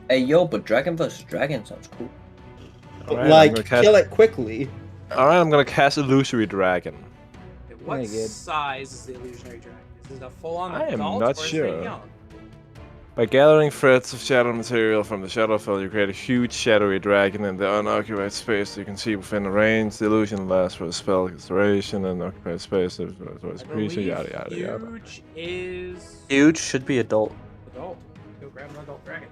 [SPEAKER 5] Hey, yo, but dragon versus dragon sounds cool.
[SPEAKER 7] But
[SPEAKER 4] Alright,
[SPEAKER 7] like, kill it quickly.
[SPEAKER 4] Alright, I'm gonna cast Illusory Dragon.
[SPEAKER 1] Okay, what
[SPEAKER 7] Very good.
[SPEAKER 1] size is the illusionary dragon? Is it a full-on
[SPEAKER 4] I am
[SPEAKER 1] adult,
[SPEAKER 4] not
[SPEAKER 1] or is
[SPEAKER 4] sure.
[SPEAKER 1] it young?
[SPEAKER 4] By gathering threads of shadow material from the Shadowfell, you create a huge shadowy dragon in the unoccupied space you can see within range. The illusion lasts for the spell duration and occupied space if it's a
[SPEAKER 1] I
[SPEAKER 4] creature,
[SPEAKER 1] believe
[SPEAKER 4] yada yada yada.
[SPEAKER 1] huge is
[SPEAKER 2] Huge should be adult.
[SPEAKER 1] adult. Go grab an adult dragon.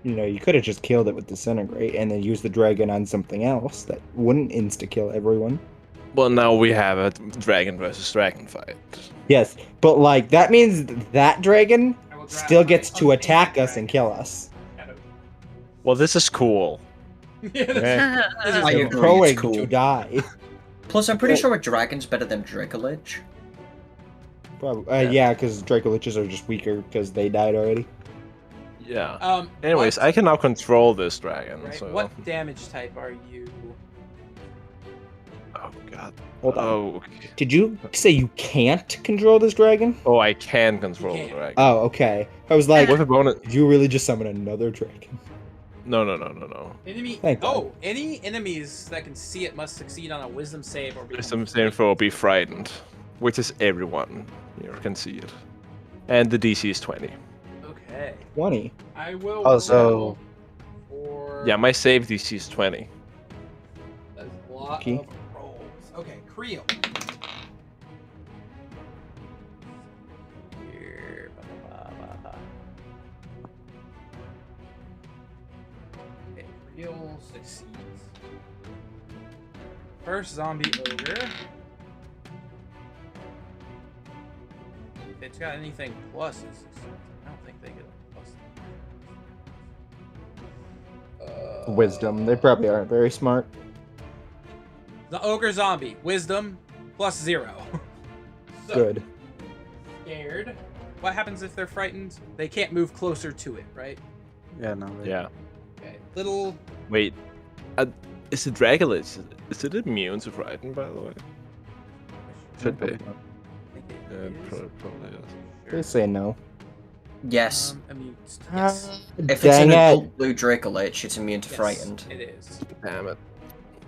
[SPEAKER 7] You know, you could have just killed it with disintegrate and then used the dragon on something else that wouldn't insta kill everyone.
[SPEAKER 4] Well, now we have a dragon versus dragon fight.
[SPEAKER 7] Yes, but like that means that dragon
[SPEAKER 1] I will grab
[SPEAKER 7] still
[SPEAKER 1] my
[SPEAKER 7] gets to
[SPEAKER 1] untamed
[SPEAKER 7] attack us
[SPEAKER 1] dragon.
[SPEAKER 7] and kill us.
[SPEAKER 1] Shadow.
[SPEAKER 4] Well, this is cool.
[SPEAKER 1] Yeah, this-
[SPEAKER 4] Yeah.
[SPEAKER 1] this is
[SPEAKER 5] I
[SPEAKER 1] cool.
[SPEAKER 5] agree.
[SPEAKER 7] Going
[SPEAKER 5] it's cool.
[SPEAKER 7] to die.
[SPEAKER 5] Plus, I'm pretty sure a dragon's better than Dracolich.
[SPEAKER 7] Probably, yeah, because Dracoliches are just weaker because they died already.
[SPEAKER 4] Yeah. Anyways,
[SPEAKER 1] what-
[SPEAKER 4] I can now control this dragon.
[SPEAKER 1] Right,
[SPEAKER 4] So.
[SPEAKER 1] what damage type are you?
[SPEAKER 4] Oh god.
[SPEAKER 7] Hold on.
[SPEAKER 4] Oh. Okay.
[SPEAKER 7] Did you say you can't control this dragon?
[SPEAKER 4] Oh, I can control
[SPEAKER 1] You
[SPEAKER 4] the
[SPEAKER 1] can.
[SPEAKER 4] dragon.
[SPEAKER 7] Oh, okay. I was like,
[SPEAKER 4] With a bonus.
[SPEAKER 7] did you really just summon another dragon?
[SPEAKER 4] No.
[SPEAKER 1] Enemy.
[SPEAKER 7] Thank God.
[SPEAKER 1] Oh, any enemies that can see it must succeed on a Wisdom save or be.
[SPEAKER 4] Some same for be frightened, which is everyone here can see it, and the DC is 20.
[SPEAKER 1] Okay.
[SPEAKER 7] 20.
[SPEAKER 1] I will.
[SPEAKER 2] Also-
[SPEAKER 1] roll for.
[SPEAKER 4] Yeah, my save DC is 20.
[SPEAKER 1] That's a lot
[SPEAKER 7] Okay.
[SPEAKER 1] of rolls. Okay, Creel. Here. Okay, Creel succeeds. First zombie ogre. If it's got anything plus, it succeeds. I don't think they get a plus.
[SPEAKER 7] Wisdom. They probably aren't very smart.
[SPEAKER 1] The ogre zombie. Wisdom plus 0. So,
[SPEAKER 7] Good.
[SPEAKER 1] Scared. What happens if they're frightened? They can't move closer to it, right?
[SPEAKER 2] Yeah, no.
[SPEAKER 4] Yeah.
[SPEAKER 1] Okay. Little.
[SPEAKER 4] Wait. Is the Dracolich? Is it immune to frighten, by the way? Should be.
[SPEAKER 1] I think it
[SPEAKER 4] Yeah,
[SPEAKER 1] is.
[SPEAKER 4] probably is.
[SPEAKER 7] They say no.
[SPEAKER 5] Yes.
[SPEAKER 1] Immune. Yes.
[SPEAKER 5] If it's
[SPEAKER 7] Dang
[SPEAKER 5] an
[SPEAKER 7] it.
[SPEAKER 5] adult blue Dracolich, it's immune to
[SPEAKER 1] Yes,
[SPEAKER 5] frightened.
[SPEAKER 1] It is.
[SPEAKER 4] Damn it.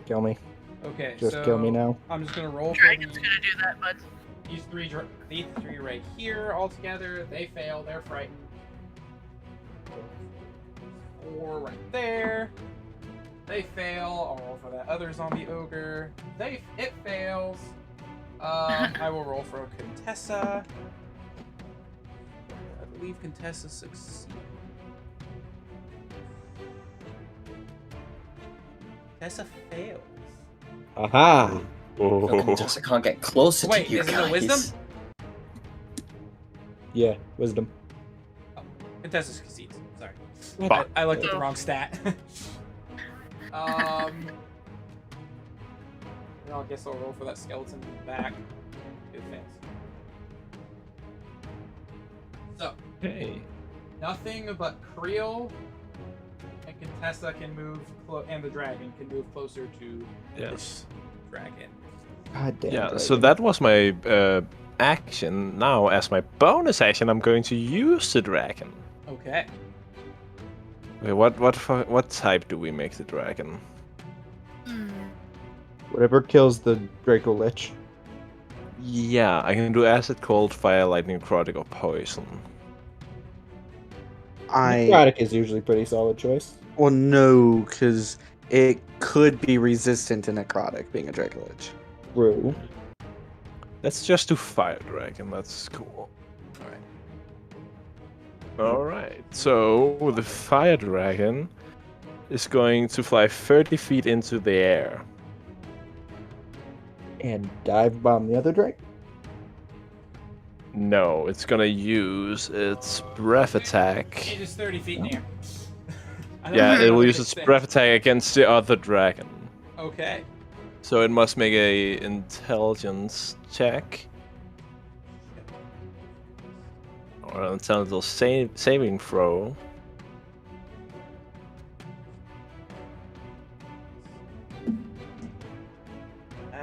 [SPEAKER 7] Kill me.
[SPEAKER 1] Okay.
[SPEAKER 7] Just
[SPEAKER 1] so
[SPEAKER 7] kill me now.
[SPEAKER 1] I'm just gonna roll for
[SPEAKER 3] Dragon's
[SPEAKER 1] the-
[SPEAKER 3] gonna do that, bud.
[SPEAKER 1] these three right here all together. They fail. They're frightened. 4 right there. They fail. I'll roll for that other zombie ogre. It fails. I will roll for Contessa. I believe Contessa succeeds. Contessa fails.
[SPEAKER 7] Aha!
[SPEAKER 5] So Contessa can't get closer
[SPEAKER 1] Wait,
[SPEAKER 5] to you
[SPEAKER 1] is it a
[SPEAKER 5] guys.
[SPEAKER 1] wisdom?
[SPEAKER 7] Yeah, wisdom.
[SPEAKER 1] Contessa succeeds. Sorry.
[SPEAKER 4] Fuck.
[SPEAKER 1] I looked at the wrong stat. I guess I'll roll for that skeleton in the back. It fails. So,
[SPEAKER 4] Hey.
[SPEAKER 1] nothing but Creel and Contessa can move, and the dragon can move closer to
[SPEAKER 4] Yes.
[SPEAKER 1] this dragon.
[SPEAKER 7] God damn.
[SPEAKER 4] Yeah.
[SPEAKER 7] dragon.
[SPEAKER 4] So that was my action. Now, as my bonus action, I'm going to use the dragon.
[SPEAKER 1] Okay.
[SPEAKER 4] Wait, what type do we make the dragon?
[SPEAKER 3] Hmm.
[SPEAKER 7] Whatever kills the Dracolich.
[SPEAKER 4] Yeah, I can do acid, cold, fire, lightning, necrotic, or poison.
[SPEAKER 7] Necrotic is usually a pretty solid choice.
[SPEAKER 2] Well, no, because it could be resistant to necrotic, being a Dracolich.
[SPEAKER 7] True.
[SPEAKER 4] Let's just do fire dragon. That's cool.
[SPEAKER 1] All right.
[SPEAKER 4] All right. So the fire dragon is going to fly 30 feet into the air.
[SPEAKER 7] And dive bomb the other dragon.
[SPEAKER 4] No, it's gonna use its breath attack.
[SPEAKER 1] It is 30 feet in the air. I don't
[SPEAKER 4] Yeah,
[SPEAKER 1] know
[SPEAKER 4] it will
[SPEAKER 1] what
[SPEAKER 4] use
[SPEAKER 1] it
[SPEAKER 4] its
[SPEAKER 1] said.
[SPEAKER 4] breath attack against the other dragon.
[SPEAKER 1] Okay.
[SPEAKER 4] So it must make a intelligence check. Or an intelligence saving throw.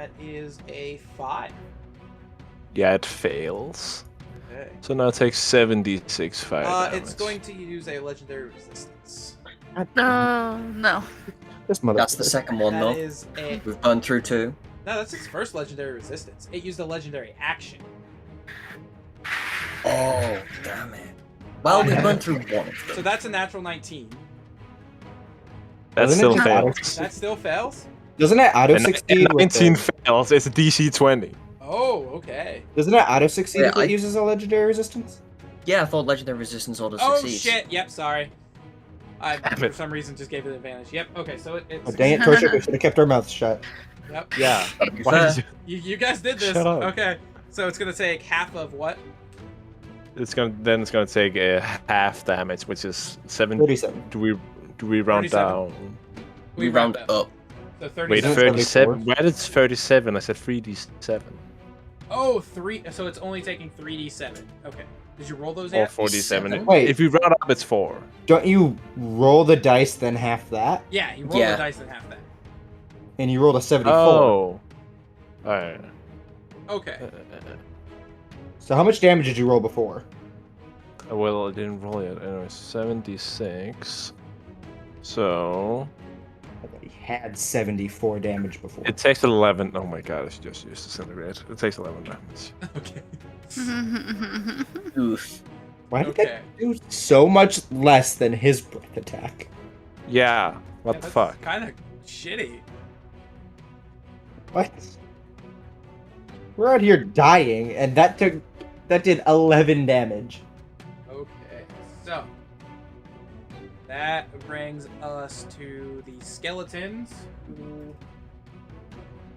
[SPEAKER 1] That is a 5.
[SPEAKER 4] Yeah, it fails.
[SPEAKER 1] Okay.
[SPEAKER 4] So now it takes 76 fire damage.
[SPEAKER 1] It's going to use a legendary resistance.
[SPEAKER 3] No.
[SPEAKER 6] This mother.
[SPEAKER 5] That's the second one,
[SPEAKER 1] That
[SPEAKER 5] though.
[SPEAKER 1] is a...
[SPEAKER 5] We've gone through 2.
[SPEAKER 1] No, that's its first legendary resistance. It used a legendary action.
[SPEAKER 5] Oh, damn it. Well, we've gone through 1 of
[SPEAKER 1] So
[SPEAKER 5] them.
[SPEAKER 1] that's a natural 19.
[SPEAKER 4] That
[SPEAKER 7] Doesn't it
[SPEAKER 4] still
[SPEAKER 7] just
[SPEAKER 4] fails.
[SPEAKER 1] That still fails?
[SPEAKER 7] Doesn't it auto
[SPEAKER 4] And
[SPEAKER 7] succeed? with
[SPEAKER 4] 19
[SPEAKER 7] the-
[SPEAKER 4] fails. It's a DC 20.
[SPEAKER 1] Oh, okay.
[SPEAKER 7] Doesn't it auto succeed
[SPEAKER 5] Yeah,
[SPEAKER 7] if it uses a legendary resistance?
[SPEAKER 5] Yeah, I thought Legendary Resistance auto
[SPEAKER 1] Oh,
[SPEAKER 5] succeeds.
[SPEAKER 1] shit. Yep, sorry. I,
[SPEAKER 4] Damn
[SPEAKER 1] for
[SPEAKER 4] it.
[SPEAKER 1] some reason, just gave it advantage. Yep, okay, so it's...
[SPEAKER 7] Oh, dang it, Torchic, we should have kept our mouths shut.
[SPEAKER 1] Yep.
[SPEAKER 4] Yeah.
[SPEAKER 5] Gotta be
[SPEAKER 4] Why
[SPEAKER 5] fair.
[SPEAKER 4] did you...
[SPEAKER 1] You guys did this.
[SPEAKER 4] Shut up.
[SPEAKER 1] Okay, so it's going to take half of what?
[SPEAKER 4] It's gonna take a half damage, which is 7.
[SPEAKER 7] 37.
[SPEAKER 4] Do we round
[SPEAKER 1] 37?
[SPEAKER 4] down?
[SPEAKER 5] We round up.
[SPEAKER 1] So 37.
[SPEAKER 4] Wait,
[SPEAKER 7] Isn't it
[SPEAKER 4] 37. Where did 37? I said 3d7.
[SPEAKER 1] Oh, 3. So it's only taking 3d7. Okay. Did you roll those
[SPEAKER 4] Or
[SPEAKER 1] yet?
[SPEAKER 4] 47.
[SPEAKER 7] Wait.
[SPEAKER 4] If we round up, it's 4.
[SPEAKER 7] Don't you roll the dice then half that?
[SPEAKER 1] Yeah, you roll
[SPEAKER 5] Yeah.
[SPEAKER 1] the dice and half that.
[SPEAKER 7] And you rolled a 74.
[SPEAKER 4] Oh. Alright.
[SPEAKER 1] Okay.
[SPEAKER 7] So how much damage did you roll before?
[SPEAKER 4] Well, I didn't roll yet. Anyway, 76. So
[SPEAKER 7] I thought he had 74 damage before.
[SPEAKER 4] it takes 11. Oh my god, I should just use disintegrate. It takes 11 damage.
[SPEAKER 1] Okay.
[SPEAKER 5] Oof.
[SPEAKER 7] Why did
[SPEAKER 1] Okay.
[SPEAKER 7] that do so much less than his breath attack?
[SPEAKER 4] Yeah. What the fuck?
[SPEAKER 1] Kind of shitty.
[SPEAKER 7] What? We're out here dying, and that did 11 damage.
[SPEAKER 1] Okay, so that brings us to the skeletons who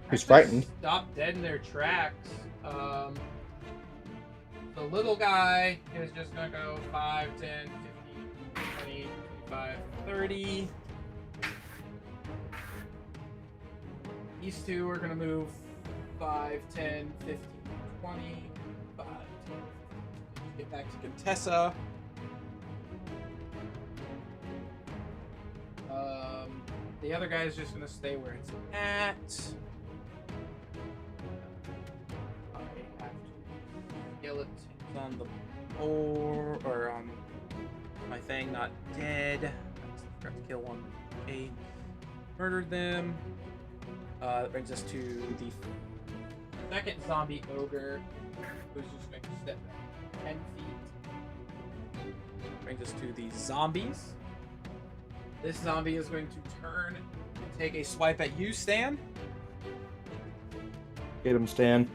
[SPEAKER 7] Who's
[SPEAKER 1] actually
[SPEAKER 7] frightened?
[SPEAKER 1] Stop dead in their tracks. The little guy is just gonna go 5, 10, 15, 20, 25, 30. These two are gonna move 5, 10, 15, 20, 5, 10, 15. Get back to Contessa. The other guy is just gonna stay where it's at. I have to skeletons on the board or on my thing, not dead. I forgot to kill one. Okay, murdered them. That brings us to the second zombie ogre, who's just going to step back 10 feet. Brings us to the zombies. This zombie is going to turn and take a swipe at you, Stan.
[SPEAKER 7] Get him, Stan.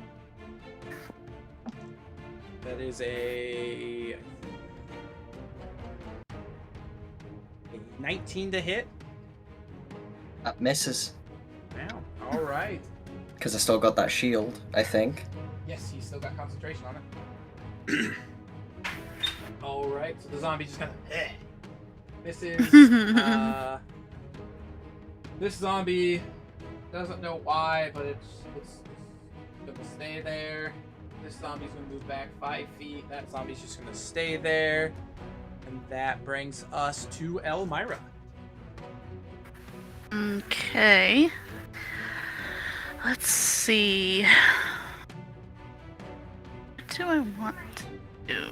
[SPEAKER 1] That is a 19 to hit.
[SPEAKER 5] That misses.
[SPEAKER 1] Wow. All right.
[SPEAKER 5] Because I still got that shield, I think.
[SPEAKER 1] Yes, he's still got concentration on it. All right. So the zombie just kind of. This is. This zombie doesn't know why, but it's gonna stay there. This zombie's gonna move back 5 feet. That zombie's just gonna stay there. And that brings us to Elmira.
[SPEAKER 3] Okay. Let's see. What do I want to do?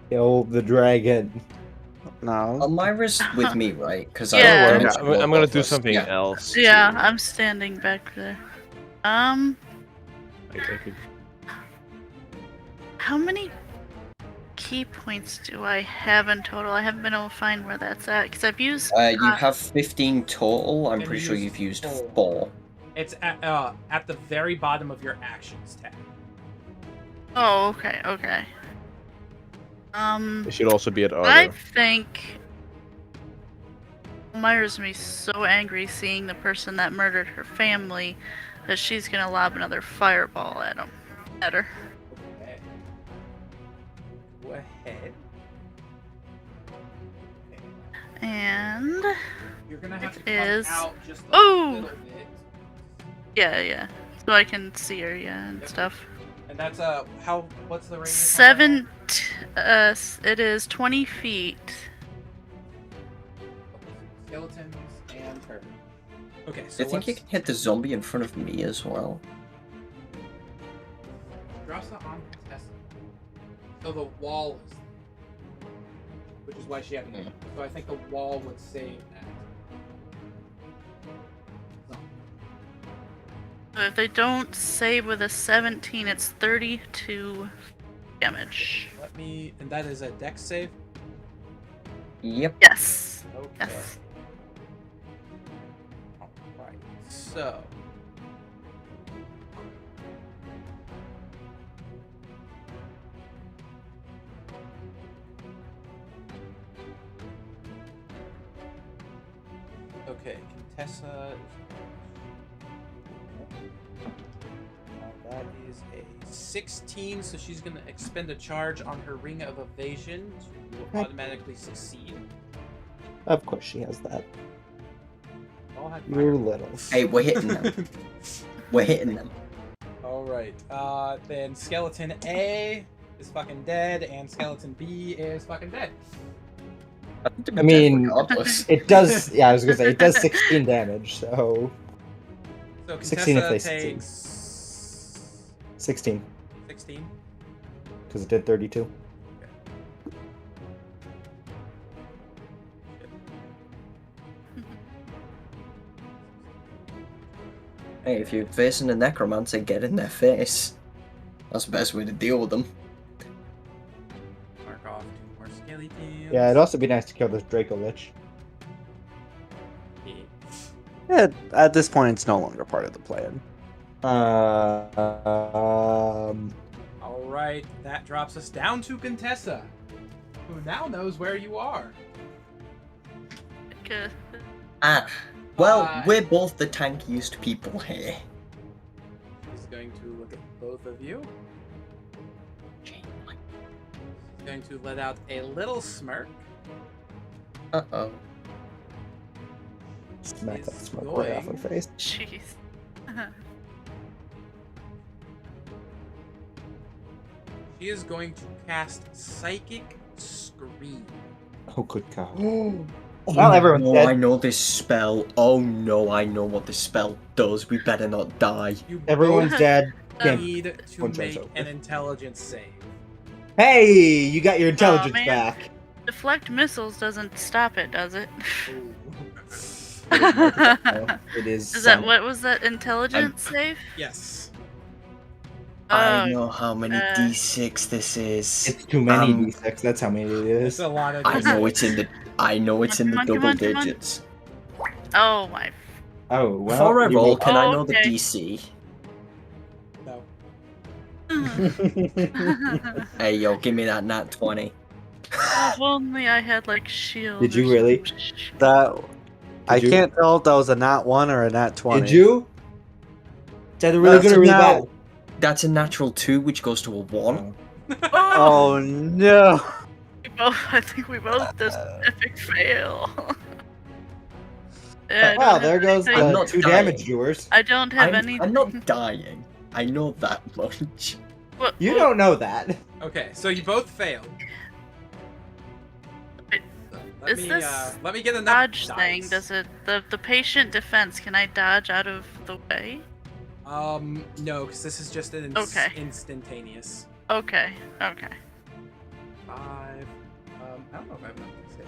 [SPEAKER 7] Kill the dragon.
[SPEAKER 2] No.
[SPEAKER 5] Elmira's with me, right? Because
[SPEAKER 3] Yeah.
[SPEAKER 4] I'm gonna do something else.
[SPEAKER 3] Yeah,
[SPEAKER 4] too.
[SPEAKER 3] I'm standing back there.
[SPEAKER 4] I could...
[SPEAKER 3] How many key points do I have in total? I haven't been able to find where that's at because I've used.
[SPEAKER 5] You have 15 total. I'm
[SPEAKER 1] And
[SPEAKER 5] pretty
[SPEAKER 1] you
[SPEAKER 5] sure
[SPEAKER 1] used
[SPEAKER 5] you've used
[SPEAKER 1] 4.
[SPEAKER 5] 4.
[SPEAKER 1] It's at the very bottom of your actions tab.
[SPEAKER 3] Oh, okay.
[SPEAKER 4] It should also be at
[SPEAKER 3] I
[SPEAKER 4] other.
[SPEAKER 3] think Myra's gonna be so angry seeing the person that murdered her family that she's gonna lob another fireball at her.
[SPEAKER 1] Okay. Go ahead.
[SPEAKER 3] And
[SPEAKER 1] You're gonna have to come
[SPEAKER 3] Is-
[SPEAKER 1] out just a
[SPEAKER 3] Oh!
[SPEAKER 1] little bit.
[SPEAKER 3] yeah, so I can see her, and
[SPEAKER 1] Yep.
[SPEAKER 3] stuff.
[SPEAKER 1] And that's what's the radius? on
[SPEAKER 3] It is 20 feet.
[SPEAKER 1] that? Skeletons and her. Okay, so
[SPEAKER 5] I think you can hit the zombie in front of me as well.
[SPEAKER 1] Drops it on Contessa. So the wall is, which is why she had an. So I think the wall would save that.
[SPEAKER 3] So if they don't save with a 17, it's 32 damage.
[SPEAKER 1] Let me, and that is a dex save.
[SPEAKER 5] Yep.
[SPEAKER 3] Yes.
[SPEAKER 1] Okay.
[SPEAKER 3] Yes.
[SPEAKER 1] Alright, so. Okay, Contessa that is a 16, so she's going to expend a charge on her Ring of Evasion to automatically succeed.
[SPEAKER 7] Of course she has that.
[SPEAKER 1] All had
[SPEAKER 7] You
[SPEAKER 1] fire.
[SPEAKER 7] little.
[SPEAKER 5] Hey, we're hitting them. We're hitting them.
[SPEAKER 1] Alright, then Skeleton A is fucking dead, and Skeleton B is fucking dead.
[SPEAKER 7] I mean,
[SPEAKER 5] Regardless.
[SPEAKER 7] it does. Yeah, I was gonna say it does 16 damage. So
[SPEAKER 1] So
[SPEAKER 7] 16 if
[SPEAKER 1] Contessa
[SPEAKER 7] they succeed.
[SPEAKER 1] takes
[SPEAKER 7] 16
[SPEAKER 1] 16.
[SPEAKER 7] because it did 32.
[SPEAKER 5] Hey, if you're facing a necromancer, get in their face. That's the best way to deal with them.
[SPEAKER 1] Mark off 2 more skeletons.
[SPEAKER 7] Yeah, it'd also be nice to kill this Draco Lich.
[SPEAKER 2] Yeah, at this point, it's no longer part of the plan.
[SPEAKER 1] Alright, that drops us down to Contessa, who now knows where you are.
[SPEAKER 3] Okay.
[SPEAKER 5] Well, we're both the tankiest people here.
[SPEAKER 1] He's going to look at both of you. He's going to let out a little smirk.
[SPEAKER 5] Uh-oh.
[SPEAKER 7] Smack that
[SPEAKER 1] He's
[SPEAKER 7] smoke right off
[SPEAKER 1] going-
[SPEAKER 7] her face.
[SPEAKER 3] Jeez.
[SPEAKER 1] She is going to cast Psychic Scream.
[SPEAKER 7] Oh, good God.
[SPEAKER 5] Oh,
[SPEAKER 7] Well, everyone's
[SPEAKER 5] no,
[SPEAKER 7] dead.
[SPEAKER 5] I know this spell. Oh no, I know what this spell does. We better not die.
[SPEAKER 1] You
[SPEAKER 7] Everyone's dead.
[SPEAKER 1] both
[SPEAKER 7] Can't-
[SPEAKER 1] need to
[SPEAKER 7] One tries
[SPEAKER 1] make
[SPEAKER 7] over.
[SPEAKER 1] an intelligence save.
[SPEAKER 7] Hey, you got your intelligence
[SPEAKER 3] man.
[SPEAKER 7] back.
[SPEAKER 3] Deflect missiles doesn't stop it, does it?
[SPEAKER 7] Oh, it is.
[SPEAKER 3] Is that what was that intelligence save?
[SPEAKER 1] Yes.
[SPEAKER 5] I
[SPEAKER 3] Oh,
[SPEAKER 5] know how many
[SPEAKER 3] uh,
[SPEAKER 5] d6 this is.
[SPEAKER 7] It's too many
[SPEAKER 5] Um,
[SPEAKER 7] d6. That's how many it
[SPEAKER 1] It's
[SPEAKER 7] is.
[SPEAKER 1] a lot of
[SPEAKER 5] I know it's in the. I know it's in the
[SPEAKER 3] Come on,
[SPEAKER 5] double
[SPEAKER 3] come on, come on.
[SPEAKER 5] digits.
[SPEAKER 3] Oh my.
[SPEAKER 7] Oh well.
[SPEAKER 5] Before I
[SPEAKER 7] you
[SPEAKER 5] roll,
[SPEAKER 7] make-
[SPEAKER 5] can I
[SPEAKER 3] Oh,
[SPEAKER 5] know the
[SPEAKER 3] okay.
[SPEAKER 5] DC?
[SPEAKER 1] No.
[SPEAKER 5] Hey yo, give me that nat 20.
[SPEAKER 3] If only I had like shield.
[SPEAKER 7] Did
[SPEAKER 3] or
[SPEAKER 7] you really?
[SPEAKER 3] some sh-
[SPEAKER 2] That I
[SPEAKER 7] Did you?
[SPEAKER 2] can't tell if that was a nat 1 or a nat 20.
[SPEAKER 7] Did you? Is that really
[SPEAKER 5] That's
[SPEAKER 7] good or
[SPEAKER 5] a
[SPEAKER 7] really
[SPEAKER 5] nat-
[SPEAKER 7] bad?
[SPEAKER 5] That's a natural 2, which goes to a 1.
[SPEAKER 2] Oh no!
[SPEAKER 3] We both, I think we both just epic fail. Yeah, I
[SPEAKER 7] Wow,
[SPEAKER 3] don't
[SPEAKER 7] there
[SPEAKER 3] have
[SPEAKER 7] goes
[SPEAKER 3] anything-
[SPEAKER 5] I'm
[SPEAKER 7] the
[SPEAKER 5] not
[SPEAKER 7] 2
[SPEAKER 5] dying.
[SPEAKER 7] damage doers.
[SPEAKER 3] I don't have any.
[SPEAKER 5] I'm not dying. I know that much.
[SPEAKER 3] What,
[SPEAKER 7] You
[SPEAKER 3] what-
[SPEAKER 7] don't know that.
[SPEAKER 1] Okay, so you both failed.
[SPEAKER 3] Wait,
[SPEAKER 1] Let
[SPEAKER 3] is
[SPEAKER 1] me,
[SPEAKER 3] this
[SPEAKER 1] let me get enough
[SPEAKER 3] dodge
[SPEAKER 1] dice.
[SPEAKER 3] thing? Does it the patient defense? Can I dodge out of the way?
[SPEAKER 1] No, because this is just an
[SPEAKER 3] Okay.
[SPEAKER 1] instantaneous.
[SPEAKER 3] Okay. Okay.
[SPEAKER 1] 5. I don't know if I have enough d6.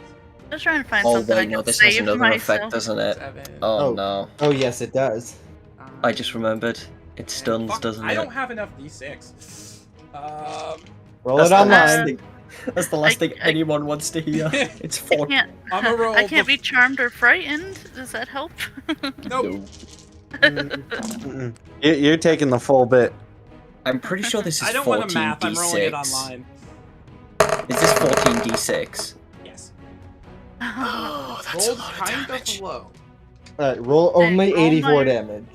[SPEAKER 3] Just trying to find
[SPEAKER 5] Oh
[SPEAKER 3] something I
[SPEAKER 5] wait, no,
[SPEAKER 3] can
[SPEAKER 5] this has
[SPEAKER 3] save
[SPEAKER 5] another
[SPEAKER 3] myself.
[SPEAKER 5] effect, doesn't it?
[SPEAKER 1] 7.
[SPEAKER 5] Oh,
[SPEAKER 7] Oh.
[SPEAKER 5] no.
[SPEAKER 7] Oh yes, it does.
[SPEAKER 5] I just remembered. It stuns,
[SPEAKER 1] Fuck,
[SPEAKER 5] doesn't
[SPEAKER 1] I
[SPEAKER 5] it?
[SPEAKER 1] don't have enough d6.
[SPEAKER 7] Roll
[SPEAKER 5] That's
[SPEAKER 7] it
[SPEAKER 5] the last
[SPEAKER 7] online.
[SPEAKER 5] thing. That's the last
[SPEAKER 3] I-
[SPEAKER 5] thing
[SPEAKER 3] I-
[SPEAKER 5] anyone wants to hear. It's
[SPEAKER 3] I
[SPEAKER 5] 4.
[SPEAKER 3] can't.
[SPEAKER 1] I'ma roll
[SPEAKER 3] I can't
[SPEAKER 1] the-
[SPEAKER 3] be charmed or frightened. Does that help?
[SPEAKER 1] Nope.
[SPEAKER 2] Mm-mm. You're taking the full bit.
[SPEAKER 5] I'm pretty sure this is
[SPEAKER 1] I don't want to
[SPEAKER 5] 14
[SPEAKER 1] math. I'm rolling it
[SPEAKER 5] d6.
[SPEAKER 1] online.
[SPEAKER 5] Is this 14 d6?
[SPEAKER 1] Yes.
[SPEAKER 5] Oh,
[SPEAKER 1] Rolled kind of low.
[SPEAKER 7] Roll only
[SPEAKER 3] roll
[SPEAKER 7] 84
[SPEAKER 3] my-
[SPEAKER 7] damage.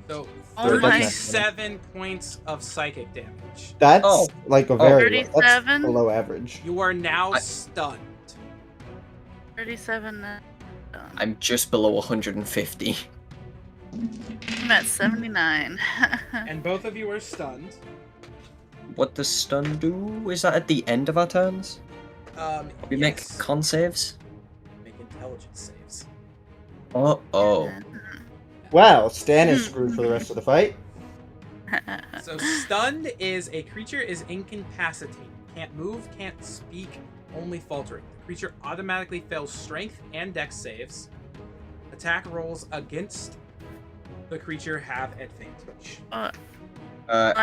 [SPEAKER 1] So
[SPEAKER 3] Oh my-
[SPEAKER 1] 37 points of psychic damage.
[SPEAKER 7] That's
[SPEAKER 5] Oh.
[SPEAKER 7] like a very low, that's
[SPEAKER 3] 37?
[SPEAKER 7] below average.
[SPEAKER 1] You are now
[SPEAKER 5] I-
[SPEAKER 1] stunned.
[SPEAKER 3] 37.
[SPEAKER 5] I'm just below 150.
[SPEAKER 3] I'm at 79.
[SPEAKER 1] And both of you are stunned.
[SPEAKER 5] What does stun do? Is that at the end of our turns? We make
[SPEAKER 1] Yes.
[SPEAKER 5] con saves?
[SPEAKER 1] Make intelligence saves.
[SPEAKER 5] Oh.
[SPEAKER 7] Well, Wow, Stan is screwed for the rest of the fight.
[SPEAKER 1] So stunned is a creature is incapacitated. Can't move, can't speak, only faltering. The creature automatically fails strength and dex saves. Attack rolls against the creature have advantage.
[SPEAKER 3] I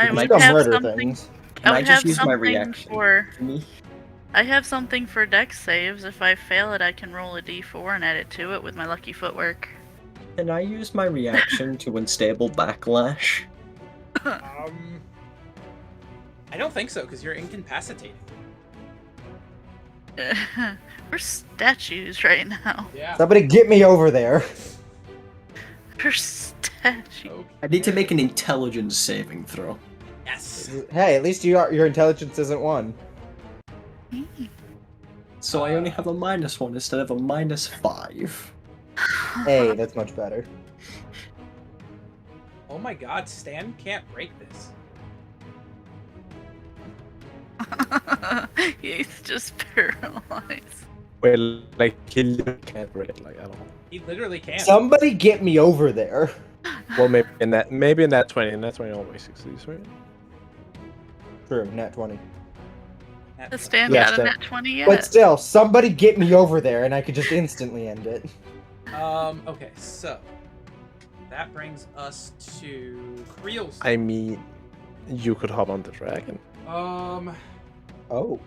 [SPEAKER 7] You
[SPEAKER 3] would
[SPEAKER 7] still
[SPEAKER 3] have
[SPEAKER 7] murder
[SPEAKER 3] something.
[SPEAKER 7] things.
[SPEAKER 5] Can
[SPEAKER 3] I
[SPEAKER 5] I
[SPEAKER 3] would
[SPEAKER 5] just
[SPEAKER 3] have
[SPEAKER 5] use my
[SPEAKER 3] something
[SPEAKER 5] reaction?
[SPEAKER 3] for.
[SPEAKER 5] For me?
[SPEAKER 3] I have something for dex saves. If I fail it, I can roll a d4 and add it to it with my lucky footwork.
[SPEAKER 5] Can I use my reaction to unstable backlash?
[SPEAKER 1] I don't think so because you're incapacitated.
[SPEAKER 3] We're statues right now.
[SPEAKER 1] Yeah.
[SPEAKER 7] Somebody get me over there.
[SPEAKER 3] We're statues.
[SPEAKER 5] I need to make an intelligence saving throw.
[SPEAKER 1] Yes.
[SPEAKER 7] Hey, at least your intelligence isn't 1.
[SPEAKER 5] So I only have a -1 instead of a -5.
[SPEAKER 7] Hey, that's much better.
[SPEAKER 1] Oh my god, Stan can't break this.
[SPEAKER 3] He's just paralyzed.
[SPEAKER 4] Wait, like he can't break like at all.
[SPEAKER 1] He literally can't.
[SPEAKER 7] Somebody get me over there.
[SPEAKER 4] Well, maybe in that 20, and that 20 always succeeds, right?
[SPEAKER 7] True, nat 20.
[SPEAKER 3] The Stan
[SPEAKER 4] Yes,
[SPEAKER 3] got a
[SPEAKER 4] that-
[SPEAKER 3] nat 20 yet.
[SPEAKER 7] But still, somebody get me over there, and I could just instantly end it.
[SPEAKER 1] Okay, so that brings us to Creel's.
[SPEAKER 4] I mean, you could hop on the dragon.
[SPEAKER 7] Oh.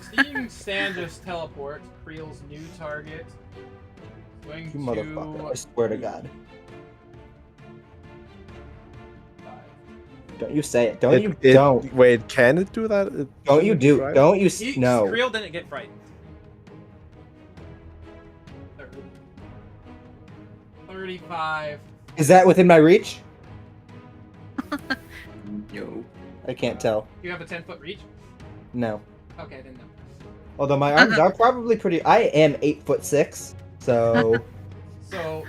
[SPEAKER 1] Seeing Stan just teleport, Creel's new target is going
[SPEAKER 7] You
[SPEAKER 1] to
[SPEAKER 7] motherfucker, I swear to God. Don't you say it. Don't.
[SPEAKER 4] Wait, can it do that?
[SPEAKER 7] Don't you do.
[SPEAKER 4] Try?
[SPEAKER 7] Don't you. No.
[SPEAKER 1] Creel didn't get frightened. 35.
[SPEAKER 7] Is that within my reach?
[SPEAKER 5] No.
[SPEAKER 7] I can't tell.
[SPEAKER 1] You have a 10-foot reach?
[SPEAKER 7] No.
[SPEAKER 1] Okay, then no.
[SPEAKER 7] Although my arms are probably pretty. I am 8'6", so.
[SPEAKER 1] So,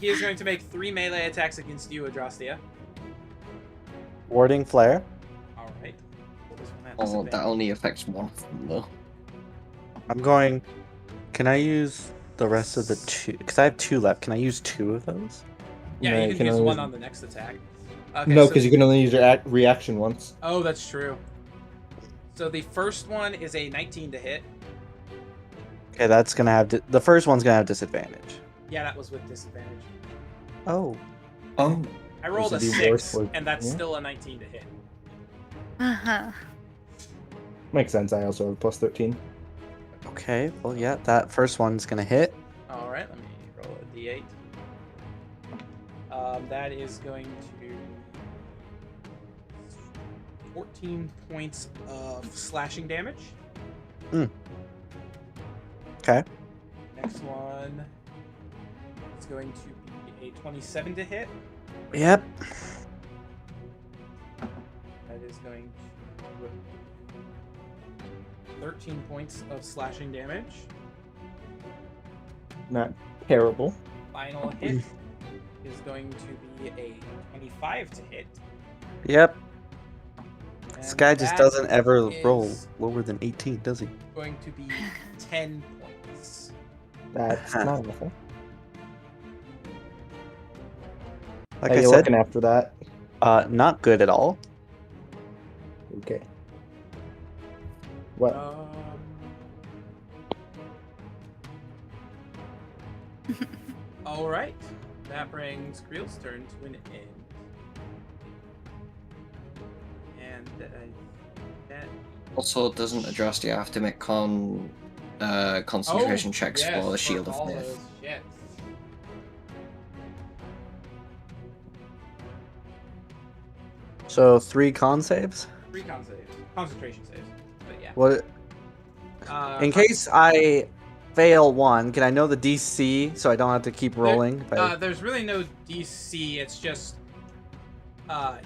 [SPEAKER 1] he is going to make 3 melee attacks against you, Adrastia.
[SPEAKER 2] Warding flare.
[SPEAKER 1] Alright.
[SPEAKER 5] Oh, that only affects one of them, though.
[SPEAKER 2] I'm going. Can I use the rest of the 2? Because I have 2 left. Can I use 2 of those?
[SPEAKER 1] Yeah,
[SPEAKER 7] No,
[SPEAKER 1] you can use
[SPEAKER 7] only-
[SPEAKER 1] one on the next attack. Okay,
[SPEAKER 7] No,
[SPEAKER 1] so-
[SPEAKER 7] because you can only use your reaction once.
[SPEAKER 1] Oh, that's true. So the first one is a 19 to hit.
[SPEAKER 2] Okay, that's gonna have the first one's gonna have disadvantage.
[SPEAKER 1] Yeah, that was with disadvantage.
[SPEAKER 2] Oh.
[SPEAKER 5] Oh,
[SPEAKER 1] I rolled a
[SPEAKER 7] This would be worse
[SPEAKER 1] 6,
[SPEAKER 7] for-
[SPEAKER 1] and that's
[SPEAKER 7] yeah.
[SPEAKER 1] still a 19 to hit.
[SPEAKER 7] Makes sense. I also have plus 13.
[SPEAKER 2] Okay. Well, yeah, that first one's gonna hit.
[SPEAKER 1] Alright, let me roll a d8. That is going to 14 points of slashing damage.
[SPEAKER 2] Okay.
[SPEAKER 1] Next one is going to be a 27 to hit.
[SPEAKER 2] Yep.
[SPEAKER 1] That is going to 13 points of slashing damage.
[SPEAKER 7] Not terrible.
[SPEAKER 1] Final hit is going to be a 25 to hit.
[SPEAKER 2] Yep. This
[SPEAKER 1] and
[SPEAKER 2] guy just
[SPEAKER 1] that
[SPEAKER 2] doesn't ever roll
[SPEAKER 1] is
[SPEAKER 2] lower than 18, does he?
[SPEAKER 1] Going to be 10 points.
[SPEAKER 7] That's not awful.
[SPEAKER 2] Like
[SPEAKER 7] How
[SPEAKER 2] I
[SPEAKER 7] you
[SPEAKER 2] said,
[SPEAKER 7] looking after that?
[SPEAKER 2] not good at all.
[SPEAKER 7] Okay. What?
[SPEAKER 1] All right, that brings Creel's turn to an end. And that.
[SPEAKER 5] also, doesn't Adrastia have to make concentration checks for the Shield of
[SPEAKER 1] all
[SPEAKER 5] Faith?
[SPEAKER 1] those shits.
[SPEAKER 2] So 3 con saves.
[SPEAKER 1] 3 con saves, concentration saves. But yeah.
[SPEAKER 2] What? In case I fail one, can I know the DC so I don't have to keep rolling? If I-
[SPEAKER 1] There's really no DC. It's just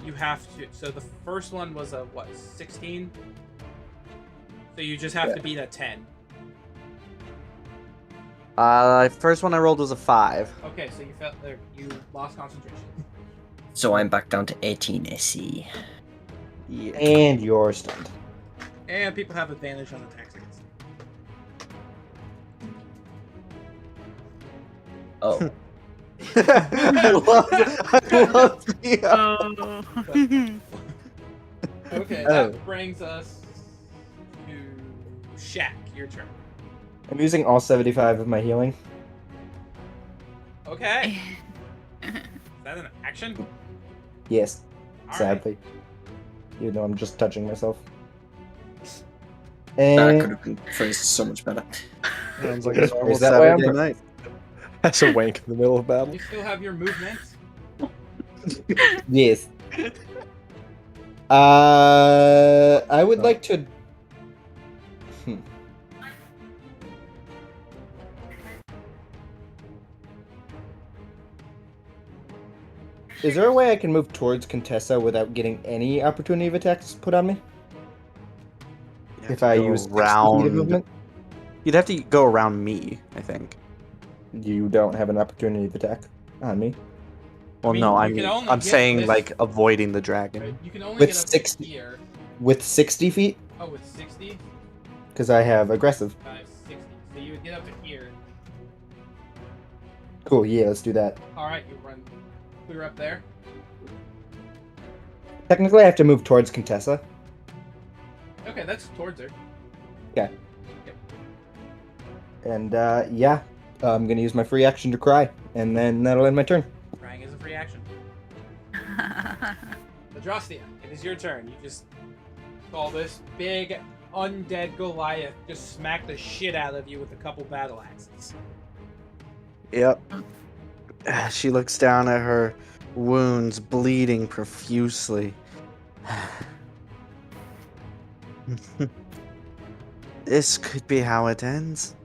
[SPEAKER 1] you have to. So the first one was a what? 16. So you just have to beat a 10.
[SPEAKER 2] First one I rolled was a 5.
[SPEAKER 1] Okay, so you felt you lost concentration.
[SPEAKER 5] So I'm back down to 18 SE.
[SPEAKER 2] Yeah.
[SPEAKER 7] And you're stunned.
[SPEAKER 1] And people have advantage on attacks against you.
[SPEAKER 5] Oh.
[SPEAKER 2] I love the.
[SPEAKER 3] Oh.
[SPEAKER 1] Okay,
[SPEAKER 2] Oh.
[SPEAKER 1] that brings us to Shaq. Your turn.
[SPEAKER 7] I'm using all 75 of my healing.
[SPEAKER 1] Okay. Is that an action?
[SPEAKER 7] Yes,
[SPEAKER 1] All right.
[SPEAKER 7] sadly. Even though I'm just touching myself.
[SPEAKER 5] That
[SPEAKER 7] And
[SPEAKER 5] could have been phrased so much better.
[SPEAKER 2] Sounds like a normal
[SPEAKER 7] Is that way I'm
[SPEAKER 2] Saturday
[SPEAKER 7] from?
[SPEAKER 2] night.
[SPEAKER 4] That's a wank in the middle of battle.
[SPEAKER 1] You still have your movement.
[SPEAKER 7] yes. I would like to. Is there a way I can move towards Contessa without getting any opportunity of attacks put on me?
[SPEAKER 2] You have
[SPEAKER 7] If
[SPEAKER 2] to
[SPEAKER 7] I
[SPEAKER 2] go
[SPEAKER 7] use 60 feet of
[SPEAKER 2] around.
[SPEAKER 7] movement?
[SPEAKER 2] You'd have to go around me, I think.
[SPEAKER 7] You don't have an opportunity of attack on me.
[SPEAKER 2] Well,
[SPEAKER 1] mean,
[SPEAKER 2] no,
[SPEAKER 1] you
[SPEAKER 2] I
[SPEAKER 1] can
[SPEAKER 2] mean,
[SPEAKER 1] only
[SPEAKER 2] I'm
[SPEAKER 1] get
[SPEAKER 2] saying
[SPEAKER 1] this-
[SPEAKER 2] like avoiding the dragon.
[SPEAKER 1] Right? You can only
[SPEAKER 7] With
[SPEAKER 1] get up
[SPEAKER 7] 60
[SPEAKER 1] to here.
[SPEAKER 7] With 60 feet?
[SPEAKER 1] Oh, with 60?
[SPEAKER 7] Because I have aggressive.
[SPEAKER 1] 60. So you would get up to here.
[SPEAKER 7] Cool, yeah, let's do that.
[SPEAKER 1] Alright, you run clear up there.
[SPEAKER 7] Technically, I have to move towards Contessa.
[SPEAKER 1] Okay, that's towards her.
[SPEAKER 7] And, yeah. I'm gonna use my free action to cry. And then that'll end my turn.
[SPEAKER 1] Crying is a free action. Adrostia, it is your turn. You just saw this big undead Goliath just smack the shit out of you with a couple battle axes.
[SPEAKER 2] Yep. She looks down at her wounds, bleeding profusely. This could be how it ends.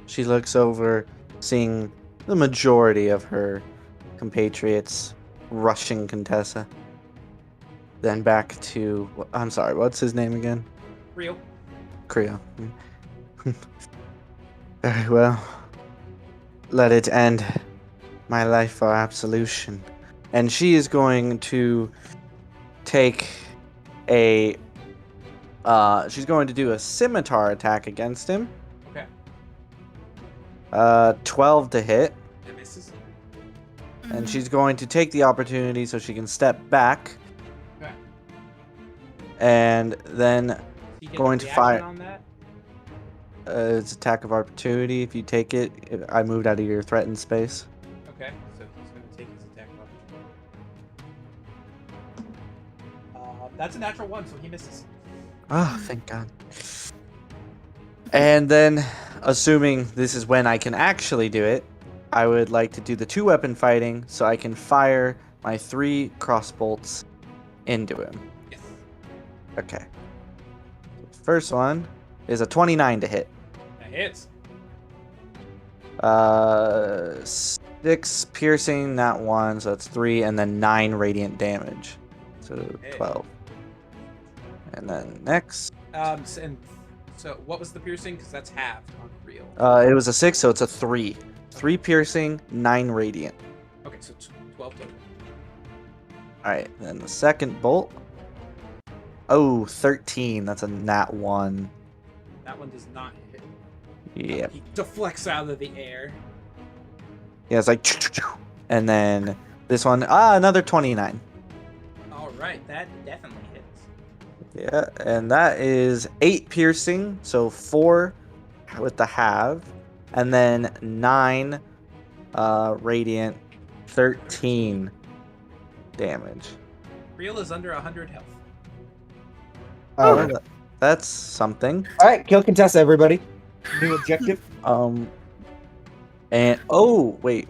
[SPEAKER 2] She looks over, seeing the majority of her compatriots rushing Contessa. Then back to... I'm sorry, what's his name again?
[SPEAKER 1] Real.
[SPEAKER 2] Creo. Very well. Let it end. My life for absolution. And she is going to take a... she's going to do a scimitar attack against him.
[SPEAKER 1] Okay.
[SPEAKER 2] 12 to hit.
[SPEAKER 1] That misses.
[SPEAKER 2] And she's going to take the opportunity so she can step back.
[SPEAKER 1] Okay.
[SPEAKER 2] And then
[SPEAKER 1] You get
[SPEAKER 2] Going
[SPEAKER 1] a
[SPEAKER 2] to
[SPEAKER 1] reaction
[SPEAKER 2] fire-
[SPEAKER 1] on that?
[SPEAKER 2] it's attack of opportunity. If you take it, I moved out of your threatened space.
[SPEAKER 1] Okay, so he's going to take his attack of opportunity. That's a natural one, so he misses.
[SPEAKER 2] Oh, thank God. And then, assuming this is when I can actually do it, I would like to do the 2-weapon fighting so I can fire my 3 crossbolts into him.
[SPEAKER 1] Yes.
[SPEAKER 2] Okay. First one is a 29 to hit.
[SPEAKER 1] That hits.
[SPEAKER 2] 6 piercing, that 1, so that's 3, and then 9 radiant damage. So
[SPEAKER 1] Okay.
[SPEAKER 2] 12. And then next,
[SPEAKER 1] So what was the piercing? Because that's halved on real.
[SPEAKER 2] it was a 6, so it's a 3. 3 piercing, 9 radiant.
[SPEAKER 1] Okay, so 12 total.
[SPEAKER 2] Alright, then the second bolt. Oh, 13. That's a nat 1.
[SPEAKER 1] That one does not hit.
[SPEAKER 2] Yep.
[SPEAKER 1] He deflects out of the air.
[SPEAKER 2] Yeah, it's like... And then this one, another 29.
[SPEAKER 1] All right, that definitely hits.
[SPEAKER 2] Yeah, and that is 8 piercing, so 4 with the halve, and then 9 radiant, 13 damage.
[SPEAKER 1] Real is under 100 health.
[SPEAKER 2] Oh, that's something.
[SPEAKER 7] Alright, kill Contessa, everybody. New objective.
[SPEAKER 2] And oh, wait.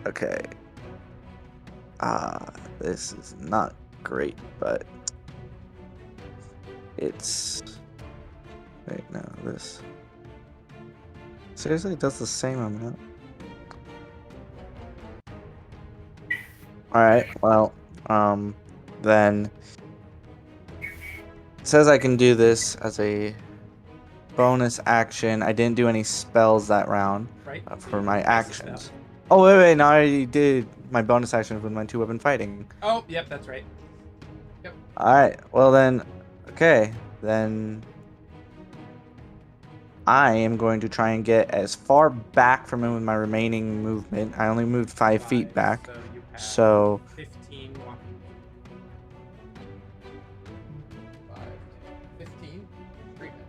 [SPEAKER 2] Okay. This is not great, but it's... Wait, no, this... Seriously, it does the same amount? Alright, well, then... It says I can do this as a bonus action. I didn't do any spells that round
[SPEAKER 1] Right?
[SPEAKER 2] for my
[SPEAKER 1] Cast a spell.
[SPEAKER 2] actions. Oh, wait, no, I already did my bonus actions with my 2-weapon fighting.
[SPEAKER 1] Oh, yep, that's right.
[SPEAKER 2] Alright, well then, okay, then... I am going to try and get as far back from him with my remaining movement. I only moved 5 feet back.
[SPEAKER 1] So you have
[SPEAKER 2] So
[SPEAKER 1] 15 walking. 5, 10, 15. Treatment.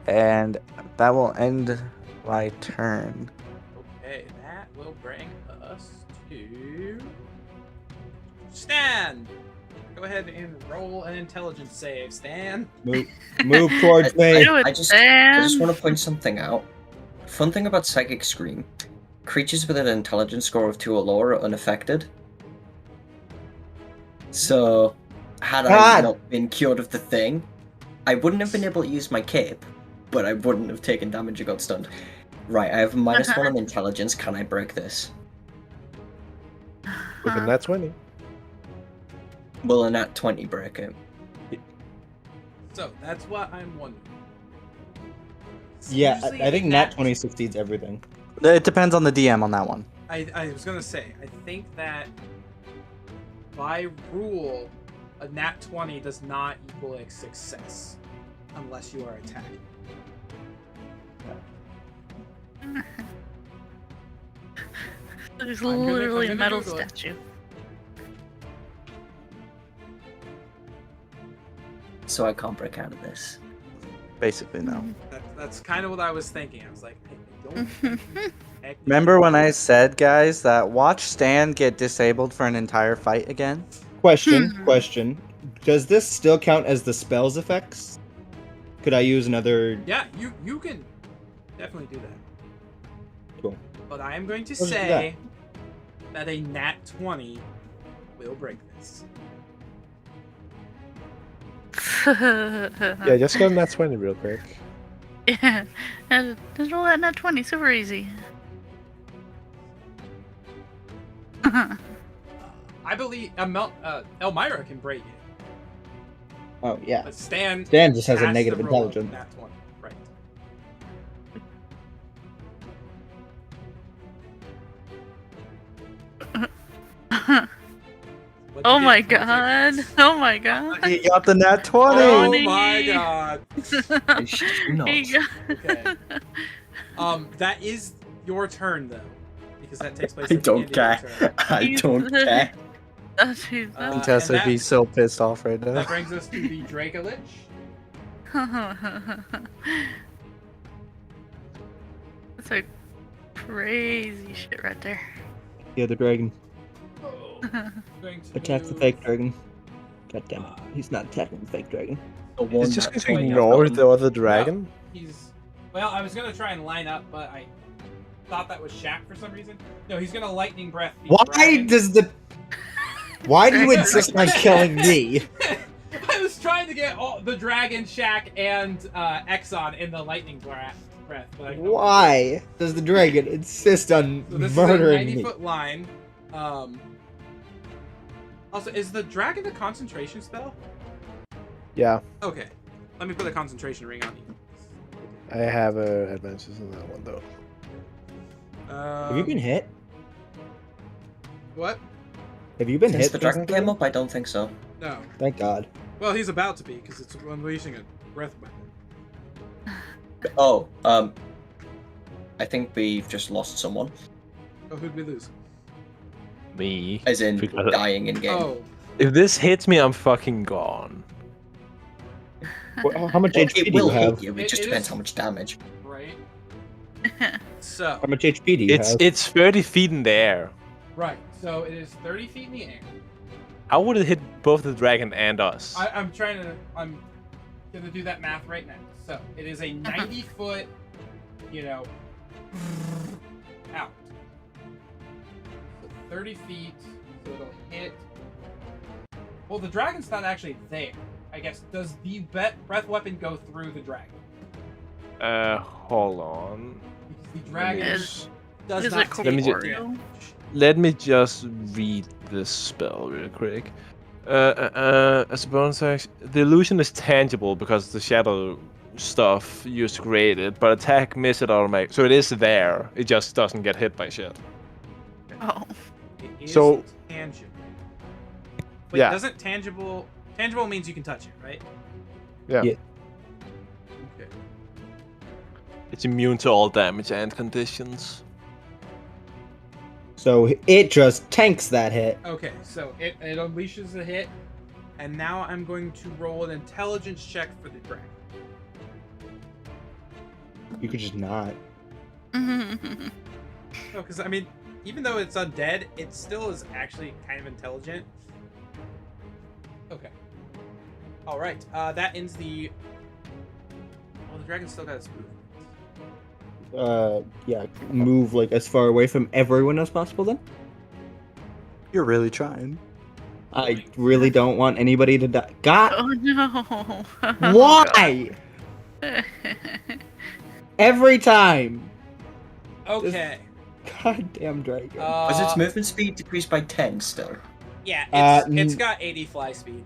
[SPEAKER 2] and that will end my turn.
[SPEAKER 1] Okay, that will bring us to Stan. Go ahead and roll an intelligence save, Stan.
[SPEAKER 7] Move towards me.
[SPEAKER 3] Do it,
[SPEAKER 5] I just
[SPEAKER 3] Stan.
[SPEAKER 5] want to point something out. Fun thing about Psychic Scream: creatures with an intelligence score of 2 or lower are unaffected. So, had I
[SPEAKER 7] God.
[SPEAKER 5] not been cured of the thing, I wouldn't have been able to use my cape, but I wouldn't have taken damage or got stunned. Right, I have a -1 on intelligence. Can I break this?
[SPEAKER 4] With a nat 20.
[SPEAKER 5] Will a nat 20 break it?
[SPEAKER 1] So that's what I'm wondering.
[SPEAKER 7] Yeah,
[SPEAKER 1] Usually
[SPEAKER 7] I think
[SPEAKER 1] a
[SPEAKER 7] nat 20 succeeds everything.
[SPEAKER 2] It depends on the DM on that one.
[SPEAKER 1] I was gonna say, I think that by rule, a nat 20 does not equal a success unless you are attacking.
[SPEAKER 3] There's
[SPEAKER 1] I'm gonna
[SPEAKER 3] literally a metal
[SPEAKER 1] Google it.
[SPEAKER 3] statue.
[SPEAKER 5] So I can't break out of this.
[SPEAKER 2] Basically, no.
[SPEAKER 1] That's kind of what I was thinking. I was like, I don't think you technically-
[SPEAKER 2] Remember when I said, guys, that watch Stan get disabled for an entire fight again?
[SPEAKER 7] Question. Does this still count as the spell's effects? Could I use another...
[SPEAKER 1] Yeah, you can definitely do that.
[SPEAKER 7] Cool.
[SPEAKER 1] But I am going to
[SPEAKER 7] Let's do
[SPEAKER 1] say that a nat 20 will break this.
[SPEAKER 4] Yeah, just go nat 20 real quick.
[SPEAKER 3] Yeah. And just roll that nat 20, super easy.
[SPEAKER 1] I believe Elmira can break it,
[SPEAKER 7] Oh, yeah.
[SPEAKER 1] but Stan
[SPEAKER 7] Stan just has a
[SPEAKER 1] to
[SPEAKER 7] negative
[SPEAKER 1] roll a
[SPEAKER 7] intelligence.
[SPEAKER 1] nat 20, right? What'd
[SPEAKER 3] Oh
[SPEAKER 1] you
[SPEAKER 3] my
[SPEAKER 1] get?
[SPEAKER 3] god. Oh my god.
[SPEAKER 2] He got the nat 20!
[SPEAKER 1] Oh
[SPEAKER 3] 20.
[SPEAKER 1] my god.
[SPEAKER 5] I shit you not.
[SPEAKER 3] He got-
[SPEAKER 1] Okay. That is your turn though, because that takes place.
[SPEAKER 5] I
[SPEAKER 1] at the
[SPEAKER 5] don't
[SPEAKER 1] end of your
[SPEAKER 5] care.
[SPEAKER 1] turn.
[SPEAKER 5] I don't care.
[SPEAKER 3] Jeez,
[SPEAKER 2] Contessa would
[SPEAKER 1] and
[SPEAKER 2] be
[SPEAKER 1] that-
[SPEAKER 2] so pissed off right now.
[SPEAKER 1] That brings us to the Dracolich.
[SPEAKER 3] That's a crazy shit right there.
[SPEAKER 7] The other dragon.
[SPEAKER 1] Going to
[SPEAKER 7] Attack the
[SPEAKER 1] move-
[SPEAKER 7] fake dragon. God damn it. He's not attacking the fake dragon.
[SPEAKER 5] The one
[SPEAKER 4] He's just
[SPEAKER 5] nat
[SPEAKER 4] going to
[SPEAKER 5] 20 I've
[SPEAKER 4] ignore
[SPEAKER 5] gotten.
[SPEAKER 4] the other dragon.
[SPEAKER 1] He's well. I was gonna try and line up, but I thought that was Shaq for some reason. No, he's gonna lightning breath. the
[SPEAKER 7] Why
[SPEAKER 1] dragon.
[SPEAKER 7] does the... Why do you insist on killing me?
[SPEAKER 1] I was trying to get all the dragon, Shaq, and Exxon in the lightning breath, but I couldn't.
[SPEAKER 7] Why does the dragon insist on
[SPEAKER 1] So this
[SPEAKER 7] murdering
[SPEAKER 1] is a
[SPEAKER 7] me?
[SPEAKER 1] 90-foot line. Also, is the dragon a concentration spell?
[SPEAKER 4] Yeah,
[SPEAKER 1] Okay, let me put a concentration ring on you.
[SPEAKER 4] I have advances on that one though.
[SPEAKER 7] Have you been hit?
[SPEAKER 1] What?
[SPEAKER 7] Have you been
[SPEAKER 5] Since
[SPEAKER 7] hit?
[SPEAKER 5] the dragon
[SPEAKER 7] recently?
[SPEAKER 5] came up, I don't think so.
[SPEAKER 1] No.
[SPEAKER 7] Thank God.
[SPEAKER 1] Well, he's about to be because it's unleashing a breath weapon.
[SPEAKER 5] Oh, I think we've just lost someone.
[SPEAKER 1] Oh, who'd we lose?
[SPEAKER 8] Me.
[SPEAKER 5] As in
[SPEAKER 8] Because-
[SPEAKER 5] dying in game.
[SPEAKER 1] Oh,
[SPEAKER 8] If this hits me, I'm fucking gone.
[SPEAKER 7] How much
[SPEAKER 5] Well,
[SPEAKER 7] HP
[SPEAKER 5] it
[SPEAKER 7] do
[SPEAKER 5] will
[SPEAKER 7] you have?
[SPEAKER 5] hit you. It
[SPEAKER 1] It
[SPEAKER 5] just
[SPEAKER 1] is-
[SPEAKER 5] depends how much damage.
[SPEAKER 1] right. So,
[SPEAKER 7] How much HP do you have?
[SPEAKER 8] It's 30 feet in the air.
[SPEAKER 1] right. So it is 30 feet in the air.
[SPEAKER 8] How would it hit both the dragon and us?
[SPEAKER 1] I'm gonna do that math right now. So it is a 90-foot, out. So 30 feet. So it'll hit. Well, the dragon's not actually there. I guess. Does the breath weapon go through the dragon?
[SPEAKER 8] Hold on.
[SPEAKER 1] Because the dragon
[SPEAKER 3] Is-
[SPEAKER 1] does
[SPEAKER 3] Is
[SPEAKER 1] not
[SPEAKER 3] it
[SPEAKER 1] take
[SPEAKER 8] Let me ju-
[SPEAKER 3] corporeal?
[SPEAKER 1] damage.
[SPEAKER 8] Let me just read this spell real quick. As a bonus action, the illusion is tangible because the shadow stuff used to create it, but attack, miss it, automatic. So it is there. It just doesn't get hit by shit.
[SPEAKER 3] Oh.
[SPEAKER 1] It is
[SPEAKER 8] So-
[SPEAKER 1] tangible. Wait,
[SPEAKER 8] Yeah.
[SPEAKER 1] doesn't tangible means you can touch it, right?
[SPEAKER 8] Yeah.
[SPEAKER 7] Yeah.
[SPEAKER 1] Okay.
[SPEAKER 8] It's immune to all damage and conditions.
[SPEAKER 7] So it just tanks that hit.
[SPEAKER 1] Okay, so it unleashes a hit, and now I'm going to roll an intelligence check for the dragon.
[SPEAKER 7] You could just not.
[SPEAKER 1] No, because I mean, even though it's undead, it still is actually kind of intelligent. Okay. All right. That ends the. Well, the dragon still got its move.
[SPEAKER 7] Yeah, move like as far away from everyone as possible then.
[SPEAKER 2] You're really trying.
[SPEAKER 7] I really don't want anybody to die. God,
[SPEAKER 3] Oh no!
[SPEAKER 7] why? Every time.
[SPEAKER 1] Okay.
[SPEAKER 7] Goddamn dragon.
[SPEAKER 5] Was its movement speed decreased by 10 still?
[SPEAKER 1] Yeah, it's got 80 fly speed.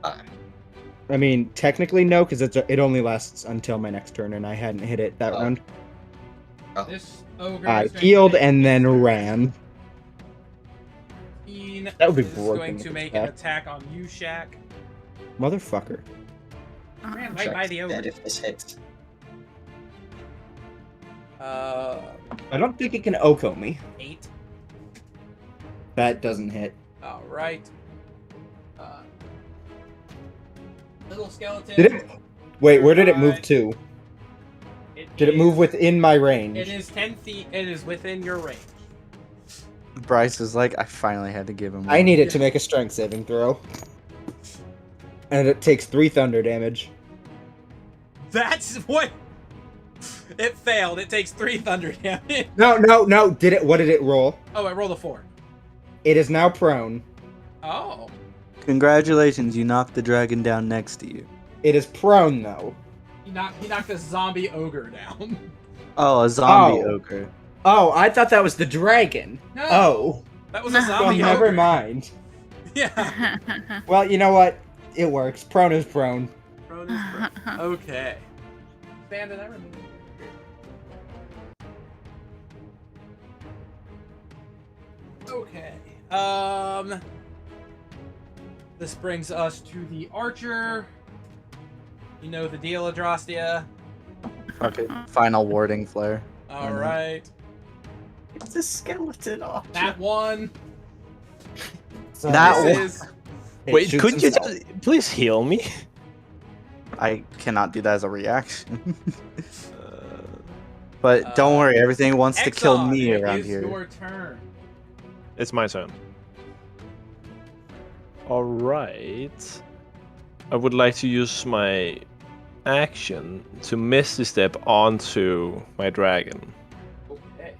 [SPEAKER 7] I mean, technically no, because it only lasts until my next turn, and I hadn't hit it that round.
[SPEAKER 1] This ogre.
[SPEAKER 7] I
[SPEAKER 1] is going to
[SPEAKER 7] healed
[SPEAKER 1] make
[SPEAKER 7] and then
[SPEAKER 1] his
[SPEAKER 7] ran.
[SPEAKER 1] Theen
[SPEAKER 7] That would be
[SPEAKER 1] is
[SPEAKER 7] broken
[SPEAKER 1] going
[SPEAKER 7] with
[SPEAKER 1] to
[SPEAKER 7] its
[SPEAKER 1] make an
[SPEAKER 7] attack.
[SPEAKER 1] attack on you, Shaq.
[SPEAKER 7] Motherfucker.
[SPEAKER 1] Ran right by the
[SPEAKER 5] Dead
[SPEAKER 1] ogre.
[SPEAKER 5] if this hits.
[SPEAKER 7] I don't think it can Oko me.
[SPEAKER 1] 8.
[SPEAKER 7] That doesn't hit.
[SPEAKER 1] All right. Little skeleton.
[SPEAKER 7] Did it? Wait, where did it move
[SPEAKER 1] Right.
[SPEAKER 7] to? Did it move within my range?
[SPEAKER 1] It is 10 feet. It is within your range.
[SPEAKER 2] Bryce is like, I finally had to give him.
[SPEAKER 7] I
[SPEAKER 2] one.
[SPEAKER 7] need it to make a strength saving throw. And it takes 3 thunder damage.
[SPEAKER 1] That's what. It failed. It takes 3 thunder damage.
[SPEAKER 7] No. What did it roll?
[SPEAKER 1] Oh, I rolled a 4.
[SPEAKER 7] It is now prone.
[SPEAKER 1] Oh.
[SPEAKER 2] Congratulations, you knocked the dragon down next to you.
[SPEAKER 7] It is prone though.
[SPEAKER 1] He knocked a zombie ogre down.
[SPEAKER 2] Oh, a zombie
[SPEAKER 7] Oh.
[SPEAKER 2] ogre.
[SPEAKER 7] Oh, I thought that was the dragon.
[SPEAKER 1] No.
[SPEAKER 7] Oh,
[SPEAKER 1] That was a
[SPEAKER 3] No.
[SPEAKER 7] well,
[SPEAKER 1] zombie
[SPEAKER 7] never
[SPEAKER 1] ogre.
[SPEAKER 7] mind.
[SPEAKER 1] Yeah.
[SPEAKER 7] Well, you know what? It works. Prone is prone.
[SPEAKER 1] Prone is prone. Okay. Bandit, I remember. Okay. This brings us to the archer. You know the deal, Adrastia.
[SPEAKER 2] Okay. Final warding flare.
[SPEAKER 1] All right.
[SPEAKER 5] It's a skeleton off.
[SPEAKER 1] That one.
[SPEAKER 7] So
[SPEAKER 2] That
[SPEAKER 1] This
[SPEAKER 2] one-
[SPEAKER 1] is.
[SPEAKER 7] it
[SPEAKER 8] Wait,
[SPEAKER 7] shoots
[SPEAKER 8] couldn't you
[SPEAKER 7] himself.
[SPEAKER 8] just please heal me?
[SPEAKER 2] I cannot do that as a reaction.
[SPEAKER 8] Uh,
[SPEAKER 2] But don't worry, everything wants to kill
[SPEAKER 1] Exxon,
[SPEAKER 2] me
[SPEAKER 1] it
[SPEAKER 2] around
[SPEAKER 1] is
[SPEAKER 2] here.
[SPEAKER 1] your turn.
[SPEAKER 8] it's my turn. All right. I would like to use my action to misty step onto my dragon.
[SPEAKER 1] Okay.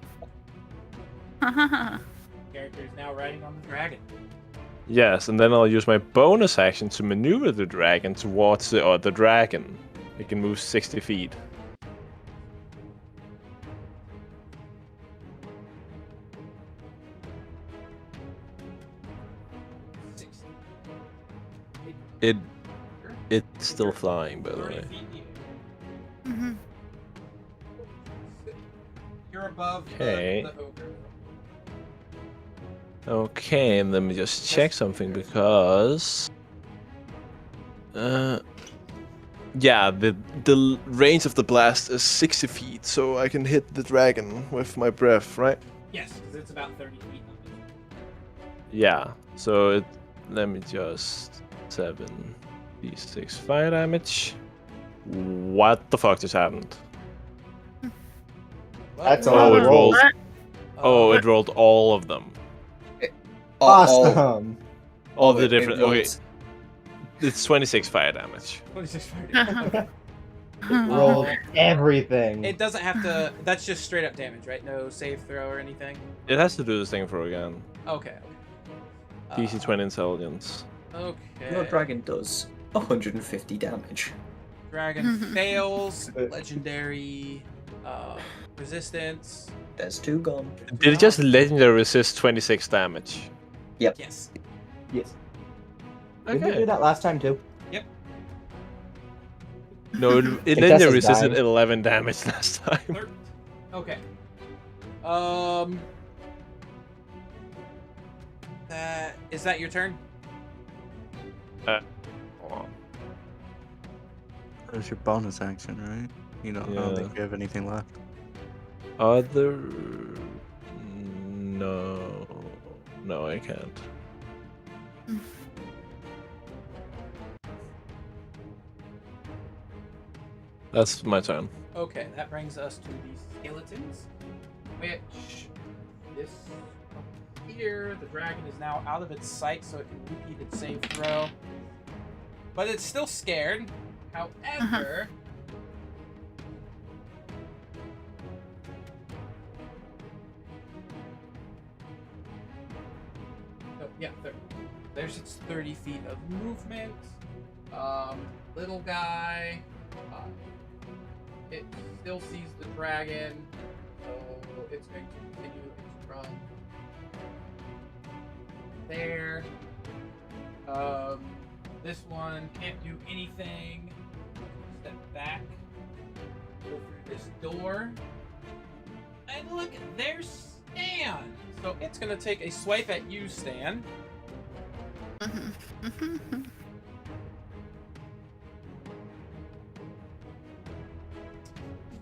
[SPEAKER 1] Character is now riding on the dragon.
[SPEAKER 8] Yes, and then I'll use my bonus action to maneuver the dragon towards the other dragon. It can move 60 feet. It it's still flying, by the
[SPEAKER 1] 30
[SPEAKER 8] way.
[SPEAKER 1] feet in the air. You're above
[SPEAKER 8] Okay.
[SPEAKER 1] the ogre.
[SPEAKER 8] Okay, and let me just check something because yeah, the range of the blast is 60 feet, so I can hit the dragon with my breath, right?
[SPEAKER 1] Yes, because it's about 30 feet.
[SPEAKER 8] Yeah. So let me just 7d6 fire damage. What the fuck just happened?
[SPEAKER 7] That's
[SPEAKER 1] Well,
[SPEAKER 7] all
[SPEAKER 8] it rolled.
[SPEAKER 3] What?
[SPEAKER 8] Oh, it rolled all of them.
[SPEAKER 7] Awesome.
[SPEAKER 8] All
[SPEAKER 5] Oh,
[SPEAKER 8] the
[SPEAKER 5] it
[SPEAKER 8] different.
[SPEAKER 5] rolled-
[SPEAKER 8] Okay, it's 26 fire damage.
[SPEAKER 1] 26 fire damage.
[SPEAKER 7] Rolled everything.
[SPEAKER 1] It doesn't have to. That's just straight up damage, right? No save throw or anything.
[SPEAKER 8] It has to do this thing for again.
[SPEAKER 1] Okay.
[SPEAKER 8] DC 20 intelligence.
[SPEAKER 1] Okay.
[SPEAKER 5] Your dragon does 150 damage.
[SPEAKER 1] Dragon fails. Legendary. Resistance.
[SPEAKER 5] There's 2 gone.
[SPEAKER 8] Did it just legendary resist 26 damage?
[SPEAKER 1] Yes.
[SPEAKER 7] Yes. Didn't we do
[SPEAKER 8] Okay.
[SPEAKER 7] that last time too?
[SPEAKER 8] No, it
[SPEAKER 7] Contessa's
[SPEAKER 8] legendary resisted
[SPEAKER 7] dying.
[SPEAKER 8] 11 damage last time.
[SPEAKER 1] Okay. Is that your turn?
[SPEAKER 8] Hold on.
[SPEAKER 2] That was your bonus action, right? I don't
[SPEAKER 8] Yeah.
[SPEAKER 2] think we have anything left.
[SPEAKER 8] Other. No. No, I can't. That's my turn.
[SPEAKER 1] Okay, that brings us to the skeletons, which this here, the dragon is now out of its sight, so it can repeat its save throw. But it's still scared. However, there's its 30 feet of movement. Little guy. It still sees the dragon, so it's going to continue its run there. This one can't do anything. Step back. Go through this door. And look, there's Stan! So it's going to take a swipe at you, Stan.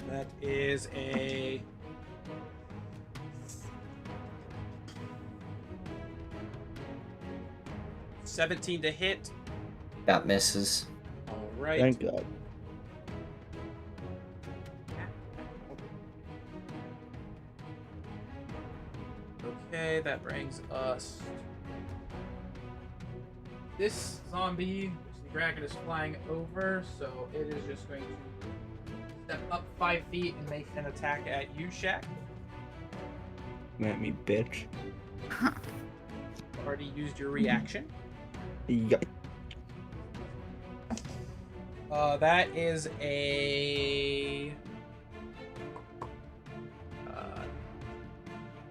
[SPEAKER 1] That is a 17 to hit.
[SPEAKER 5] That misses.
[SPEAKER 1] All right.
[SPEAKER 6] Thank God.
[SPEAKER 1] Okay, that brings us. This zombie, which the dragon is flying over, so it is just going to step up 5 feet and make an attack at you, Shaq.
[SPEAKER 6] At me, bitch.
[SPEAKER 1] Already used your reaction.
[SPEAKER 6] Yup.
[SPEAKER 1] That is a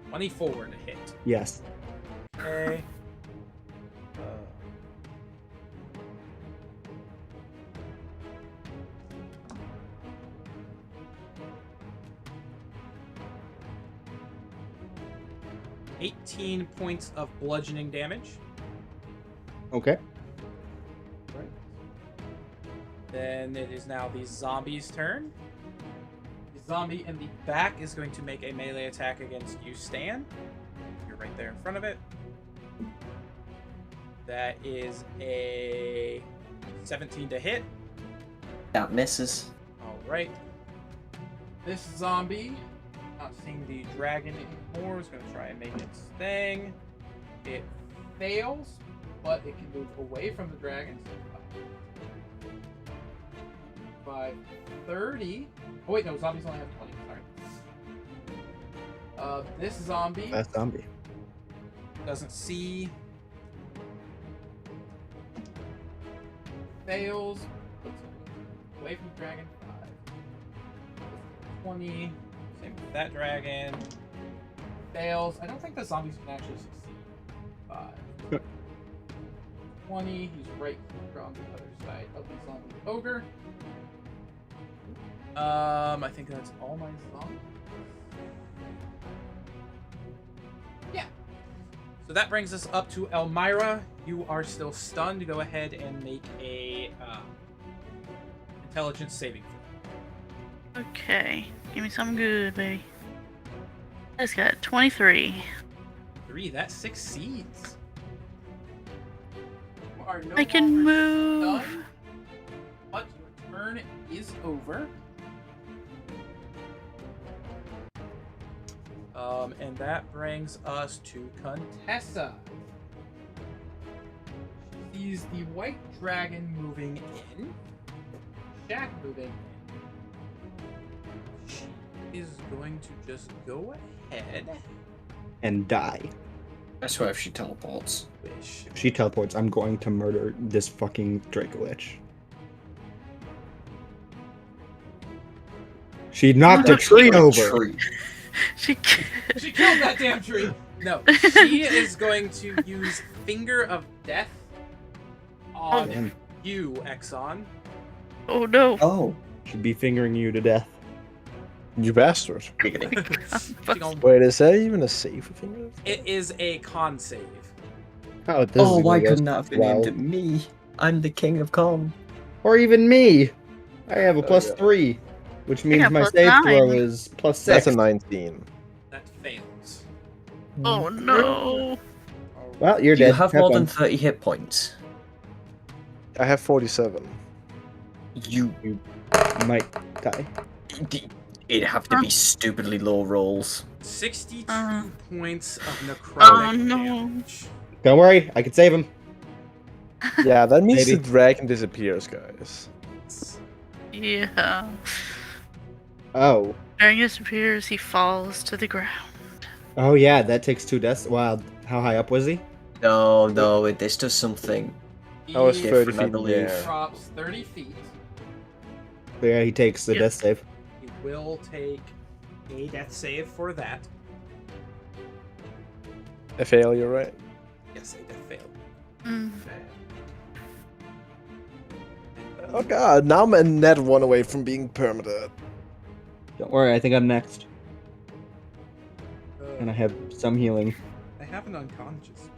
[SPEAKER 1] 24 to hit.
[SPEAKER 6] Yes.
[SPEAKER 1] Okay. 18 points of bludgeoning damage.
[SPEAKER 6] Okay.
[SPEAKER 1] Right. Then it is now the zombie's turn. The zombie in the back is going to make a melee attack against you, Stan. You're right there in front of it. That is a 17 to hit.
[SPEAKER 5] That misses.
[SPEAKER 1] Alright. This zombie, not seeing the dragon anymore, is going to try and make its thing. It fails, but it can move away from the dragon. By 30. Oh, wait, no, zombies only have 20. Sorry. This zombie
[SPEAKER 6] That zombie.
[SPEAKER 1] doesn't see. Fails. Away from the dragon. 20. Same with that dragon. Fails. I don't think the zombies can actually succeed. 5. 20. He's right here on the other side of the zombie ogre. I think that's all my zombies. Yeah. So that brings us up to Elmira. You are still stunned. Go ahead and make a intelligence saving throw.
[SPEAKER 3] Okay, give me something good, baby. I just got 23.
[SPEAKER 1] 3. That succeeds. You are no
[SPEAKER 3] I can
[SPEAKER 1] longer
[SPEAKER 3] move.
[SPEAKER 1] stunned, but your turn is over. And that brings us to Contessa. She sees the white dragon moving in. Shaq moving in. She is going to just go ahead.
[SPEAKER 6] And die.
[SPEAKER 5] I swear if she teleports.
[SPEAKER 1] Wish.
[SPEAKER 6] If she teleports, I'm going to murder this fucking Draco Lich. She knocked a tree over.
[SPEAKER 5] Tree.
[SPEAKER 3] She
[SPEAKER 1] She killed that damn tree. No, she is going to use Finger of Death on
[SPEAKER 6] Damn.
[SPEAKER 1] you, Exxon.
[SPEAKER 3] Oh no.
[SPEAKER 5] Oh.
[SPEAKER 6] Should be fingering you to death.
[SPEAKER 8] You bastard.
[SPEAKER 1] She gonna-
[SPEAKER 4] Wait, is that even a safe finger?
[SPEAKER 1] It is a con save.
[SPEAKER 6] Oh, it does
[SPEAKER 5] Oh,
[SPEAKER 6] even
[SPEAKER 5] why
[SPEAKER 6] worse.
[SPEAKER 5] couldn't that have been aimed
[SPEAKER 6] Wow.
[SPEAKER 5] at me? I'm the king of con.
[SPEAKER 6] Or even me. I have a plus
[SPEAKER 4] yeah.
[SPEAKER 6] 3.
[SPEAKER 7] which means
[SPEAKER 3] Yeah,
[SPEAKER 7] my
[SPEAKER 3] plus
[SPEAKER 7] save throw
[SPEAKER 3] 9.
[SPEAKER 7] is plus
[SPEAKER 4] That's
[SPEAKER 7] 6.
[SPEAKER 4] a 19.
[SPEAKER 1] That fails.
[SPEAKER 3] Oh no.
[SPEAKER 7] Well, you're
[SPEAKER 5] Do you
[SPEAKER 7] dead.
[SPEAKER 5] have
[SPEAKER 7] Have
[SPEAKER 5] more
[SPEAKER 7] fun.
[SPEAKER 5] than 30 hit points?
[SPEAKER 4] I have 47.
[SPEAKER 5] You.
[SPEAKER 7] Might die.
[SPEAKER 5] It'd have to be stupidly low rolls.
[SPEAKER 1] 62
[SPEAKER 3] Uh.
[SPEAKER 1] points of
[SPEAKER 3] Oh
[SPEAKER 1] necrotic
[SPEAKER 3] no.
[SPEAKER 1] damage.
[SPEAKER 7] Don't worry, I can save him.
[SPEAKER 4] Yeah, that means
[SPEAKER 7] Maybe.
[SPEAKER 4] the dragon disappears, guys.
[SPEAKER 3] Yeah.
[SPEAKER 7] Oh.
[SPEAKER 3] During disappears, he falls to the ground.
[SPEAKER 7] Oh yeah, that takes 2 deaths. Wow, how high up was he?
[SPEAKER 5] No, this does something.
[SPEAKER 4] I was
[SPEAKER 1] He
[SPEAKER 4] 30
[SPEAKER 5] I
[SPEAKER 4] feet in the
[SPEAKER 5] believe.
[SPEAKER 4] air.
[SPEAKER 1] drops 30 feet.
[SPEAKER 7] So yeah, he takes the
[SPEAKER 3] Yes.
[SPEAKER 7] death save.
[SPEAKER 1] He will take a death save for that.
[SPEAKER 4] A failure, right?
[SPEAKER 1] Yes, a death fail.
[SPEAKER 3] Mm.
[SPEAKER 4] Oh god, now I'm a net 1 away from being permanent.
[SPEAKER 7] Don't worry, I think I'm next. And I
[SPEAKER 1] Uh,
[SPEAKER 7] have some healing.
[SPEAKER 1] I have an unconscious.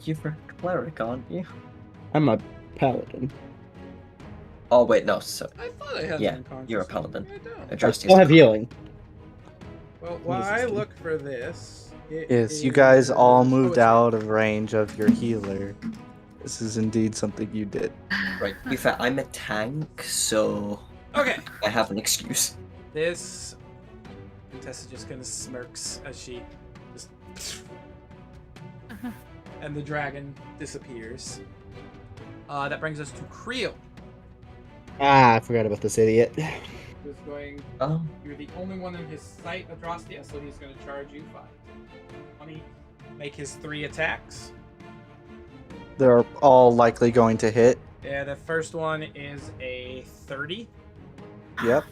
[SPEAKER 5] You're a cleric, aren't you?
[SPEAKER 7] I'm a paladin.
[SPEAKER 5] Oh, wait, no. So,
[SPEAKER 1] I thought I had
[SPEAKER 5] Yeah,
[SPEAKER 1] an unconscious.
[SPEAKER 5] you're a paladin.
[SPEAKER 1] I don't.
[SPEAKER 7] I
[SPEAKER 5] Adjust
[SPEAKER 7] still have healing.
[SPEAKER 1] Well, while I
[SPEAKER 7] Resistant.
[SPEAKER 1] look for this, it
[SPEAKER 2] Yes, you guys all
[SPEAKER 1] is-
[SPEAKER 2] moved
[SPEAKER 1] it's
[SPEAKER 2] out of range of your healer. This is indeed something you did.
[SPEAKER 5] Right. To be fair, I'm a tank, so
[SPEAKER 1] Okay,
[SPEAKER 5] I have an excuse.
[SPEAKER 1] this Contessa just kind of smirks as she just, and the dragon disappears. That brings us to Creel,
[SPEAKER 7] Ah, I forgot about this idiot.
[SPEAKER 1] who's going.
[SPEAKER 5] Oh,
[SPEAKER 1] You're the only one in his sight, Adrastia, so he's going to charge you 5. 20, make his 3 attacks.
[SPEAKER 2] They're all likely going to hit.
[SPEAKER 1] Yeah, the first one is a 30.
[SPEAKER 2] Yep.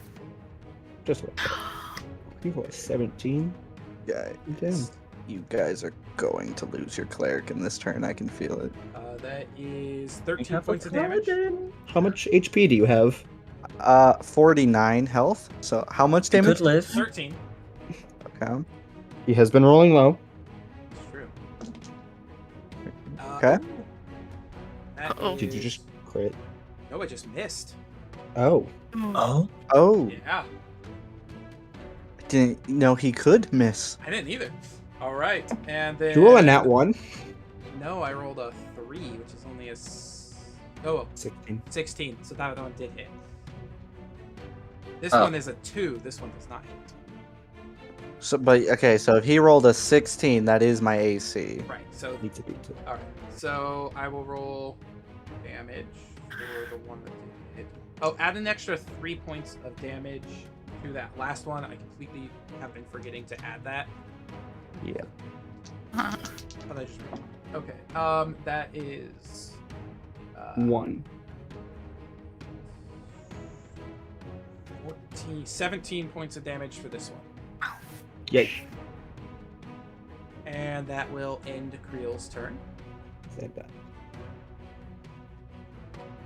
[SPEAKER 7] Just what? He was 17.
[SPEAKER 2] Yeah.
[SPEAKER 7] Damn.
[SPEAKER 2] You guys are going to lose your cleric in this turn. I can feel it.
[SPEAKER 1] That is
[SPEAKER 5] we
[SPEAKER 1] 13
[SPEAKER 5] have a
[SPEAKER 1] points of damage.
[SPEAKER 5] paladin.
[SPEAKER 7] How much HP do you have?
[SPEAKER 2] 49 health. So how much
[SPEAKER 5] You
[SPEAKER 2] damage?
[SPEAKER 5] could live.
[SPEAKER 1] 13.
[SPEAKER 2] Okay.
[SPEAKER 7] He has been rolling low.
[SPEAKER 1] It's true.
[SPEAKER 2] Okay.
[SPEAKER 1] That
[SPEAKER 3] Uh-oh.
[SPEAKER 7] Did you
[SPEAKER 1] is-
[SPEAKER 7] just crit?
[SPEAKER 1] No, I just missed.
[SPEAKER 7] Oh.
[SPEAKER 5] Oh,
[SPEAKER 2] Oh,
[SPEAKER 1] Yeah,
[SPEAKER 2] didn't know he could miss.
[SPEAKER 1] I didn't either. All right, and then
[SPEAKER 7] Did you roll a nat 1?
[SPEAKER 1] No, I rolled a 3, which is only a
[SPEAKER 7] 16.
[SPEAKER 1] 16. So that one did hit. This
[SPEAKER 5] Oh.
[SPEAKER 1] one is a 2. This one does not hit.
[SPEAKER 2] So, but okay. So if he rolled a 16, that is my AC.
[SPEAKER 1] Right. So
[SPEAKER 7] Need to beat it.
[SPEAKER 1] all right. So I will roll damage for the one that did hit. Oh, add an extra 3 points of damage to that last one. I completely have been forgetting to add that.
[SPEAKER 2] Yeah.
[SPEAKER 1] But I just okay. That is
[SPEAKER 7] 1.
[SPEAKER 1] 17 points of damage for this one,
[SPEAKER 7] Yay.
[SPEAKER 1] and that will end Creel's turn.
[SPEAKER 7] Save that.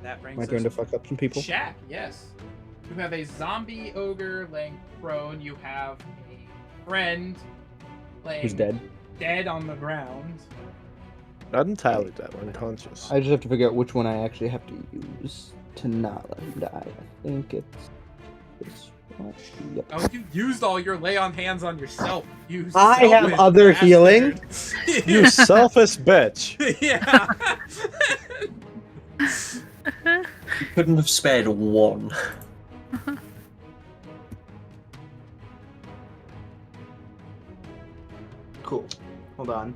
[SPEAKER 1] That brings
[SPEAKER 7] My
[SPEAKER 1] us
[SPEAKER 7] turn to fuck up some people.
[SPEAKER 1] Shaq, yes. You have a zombie ogre laying prone. You have a friend laying
[SPEAKER 7] Who's dead?
[SPEAKER 1] dead on the ground.
[SPEAKER 4] Not entirely dead, unconscious.
[SPEAKER 7] I just have to figure out which one I actually have to use to not let him die. I think it's this one. Yep.
[SPEAKER 1] Oh, you used all your lay on hands on yourself. You
[SPEAKER 7] I have
[SPEAKER 1] selfish
[SPEAKER 7] other
[SPEAKER 1] bastard.
[SPEAKER 7] healing.
[SPEAKER 4] You selfish bitch!
[SPEAKER 1] Yeah.
[SPEAKER 5] you couldn't have spared 1.
[SPEAKER 7] Cool. Hold on.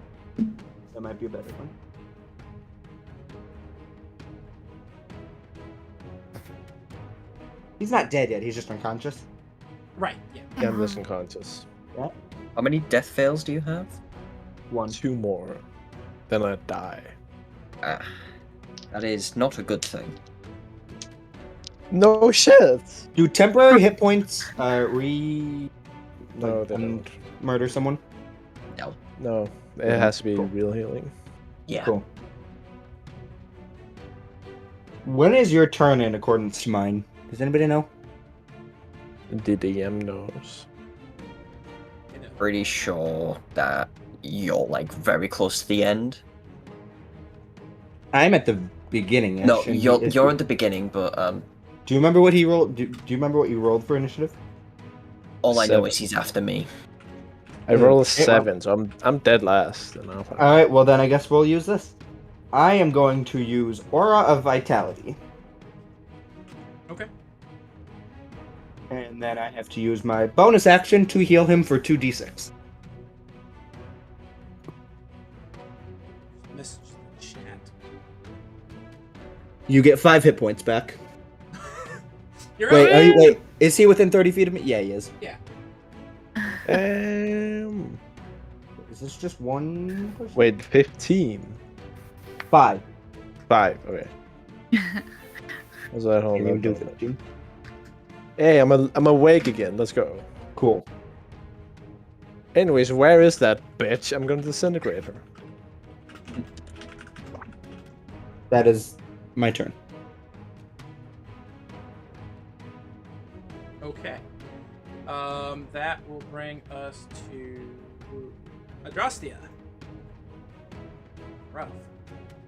[SPEAKER 7] That might be a better one. He's not dead yet. He's just unconscious.
[SPEAKER 1] Right. Yeah.
[SPEAKER 4] Yeah, I'm just unconscious.
[SPEAKER 5] How many death fails do you have?
[SPEAKER 7] 1.
[SPEAKER 4] 2 more. Then I die.
[SPEAKER 5] Ah, that is not a good thing.
[SPEAKER 4] No shit!
[SPEAKER 7] Do temporary hit points
[SPEAKER 4] No, they don't.
[SPEAKER 7] murder someone?
[SPEAKER 4] No, it has to be
[SPEAKER 7] Cool.
[SPEAKER 4] real healing.
[SPEAKER 5] Yeah.
[SPEAKER 7] Cool. When is your turn in accordance to mine? Does anybody know?
[SPEAKER 4] The DM knows.
[SPEAKER 5] Pretty sure that you're like very close to the end.
[SPEAKER 7] I'm at the beginning.
[SPEAKER 5] No,
[SPEAKER 7] shouldn't
[SPEAKER 5] you're
[SPEAKER 7] be-
[SPEAKER 5] you're at the beginning, but
[SPEAKER 7] Do you remember what he rolled? Do you remember what you rolled for initiative?
[SPEAKER 5] All I know
[SPEAKER 8] 7.
[SPEAKER 5] is he's after me.
[SPEAKER 8] I roll a
[SPEAKER 7] Okay, well-
[SPEAKER 8] 7, so I'm dead last. And I'll
[SPEAKER 7] All right. Well, then I guess we'll use this. I am going to use Aura of Vitality,
[SPEAKER 1] Okay.
[SPEAKER 7] and then I have to use my bonus action to heal him for 2d6.
[SPEAKER 1] Message the chat.
[SPEAKER 7] You get 5 hit points back.
[SPEAKER 1] You're
[SPEAKER 7] Wait,
[SPEAKER 1] up.
[SPEAKER 7] wait. Is he within 30 feet of me? Yeah, he is. Is this just one person?
[SPEAKER 8] Wait, 15.
[SPEAKER 7] 5.
[SPEAKER 8] 5. Okay. Was that hold
[SPEAKER 7] Can you
[SPEAKER 8] on?
[SPEAKER 7] do 15?
[SPEAKER 8] Hey, I'm awake again. Let's go.
[SPEAKER 7] Cool.
[SPEAKER 8] Anyways, where is that bitch? I'm gonna disintegrate her.
[SPEAKER 7] That is my turn.
[SPEAKER 1] Okay. That will bring us to Adrastia. Rough.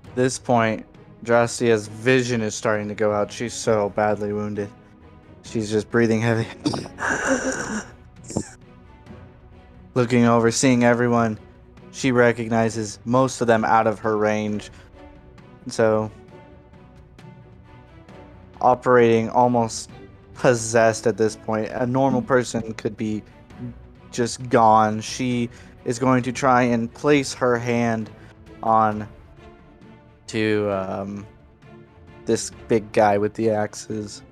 [SPEAKER 2] At this point, Drastia's vision is starting to go out. She's so badly wounded. She's just breathing heavy. Looking over, seeing everyone. She recognizes most of them out of her range. So, operating almost possessed at this point. A normal person could be just gone. She is going to try and place her hand on to this big guy with the axes.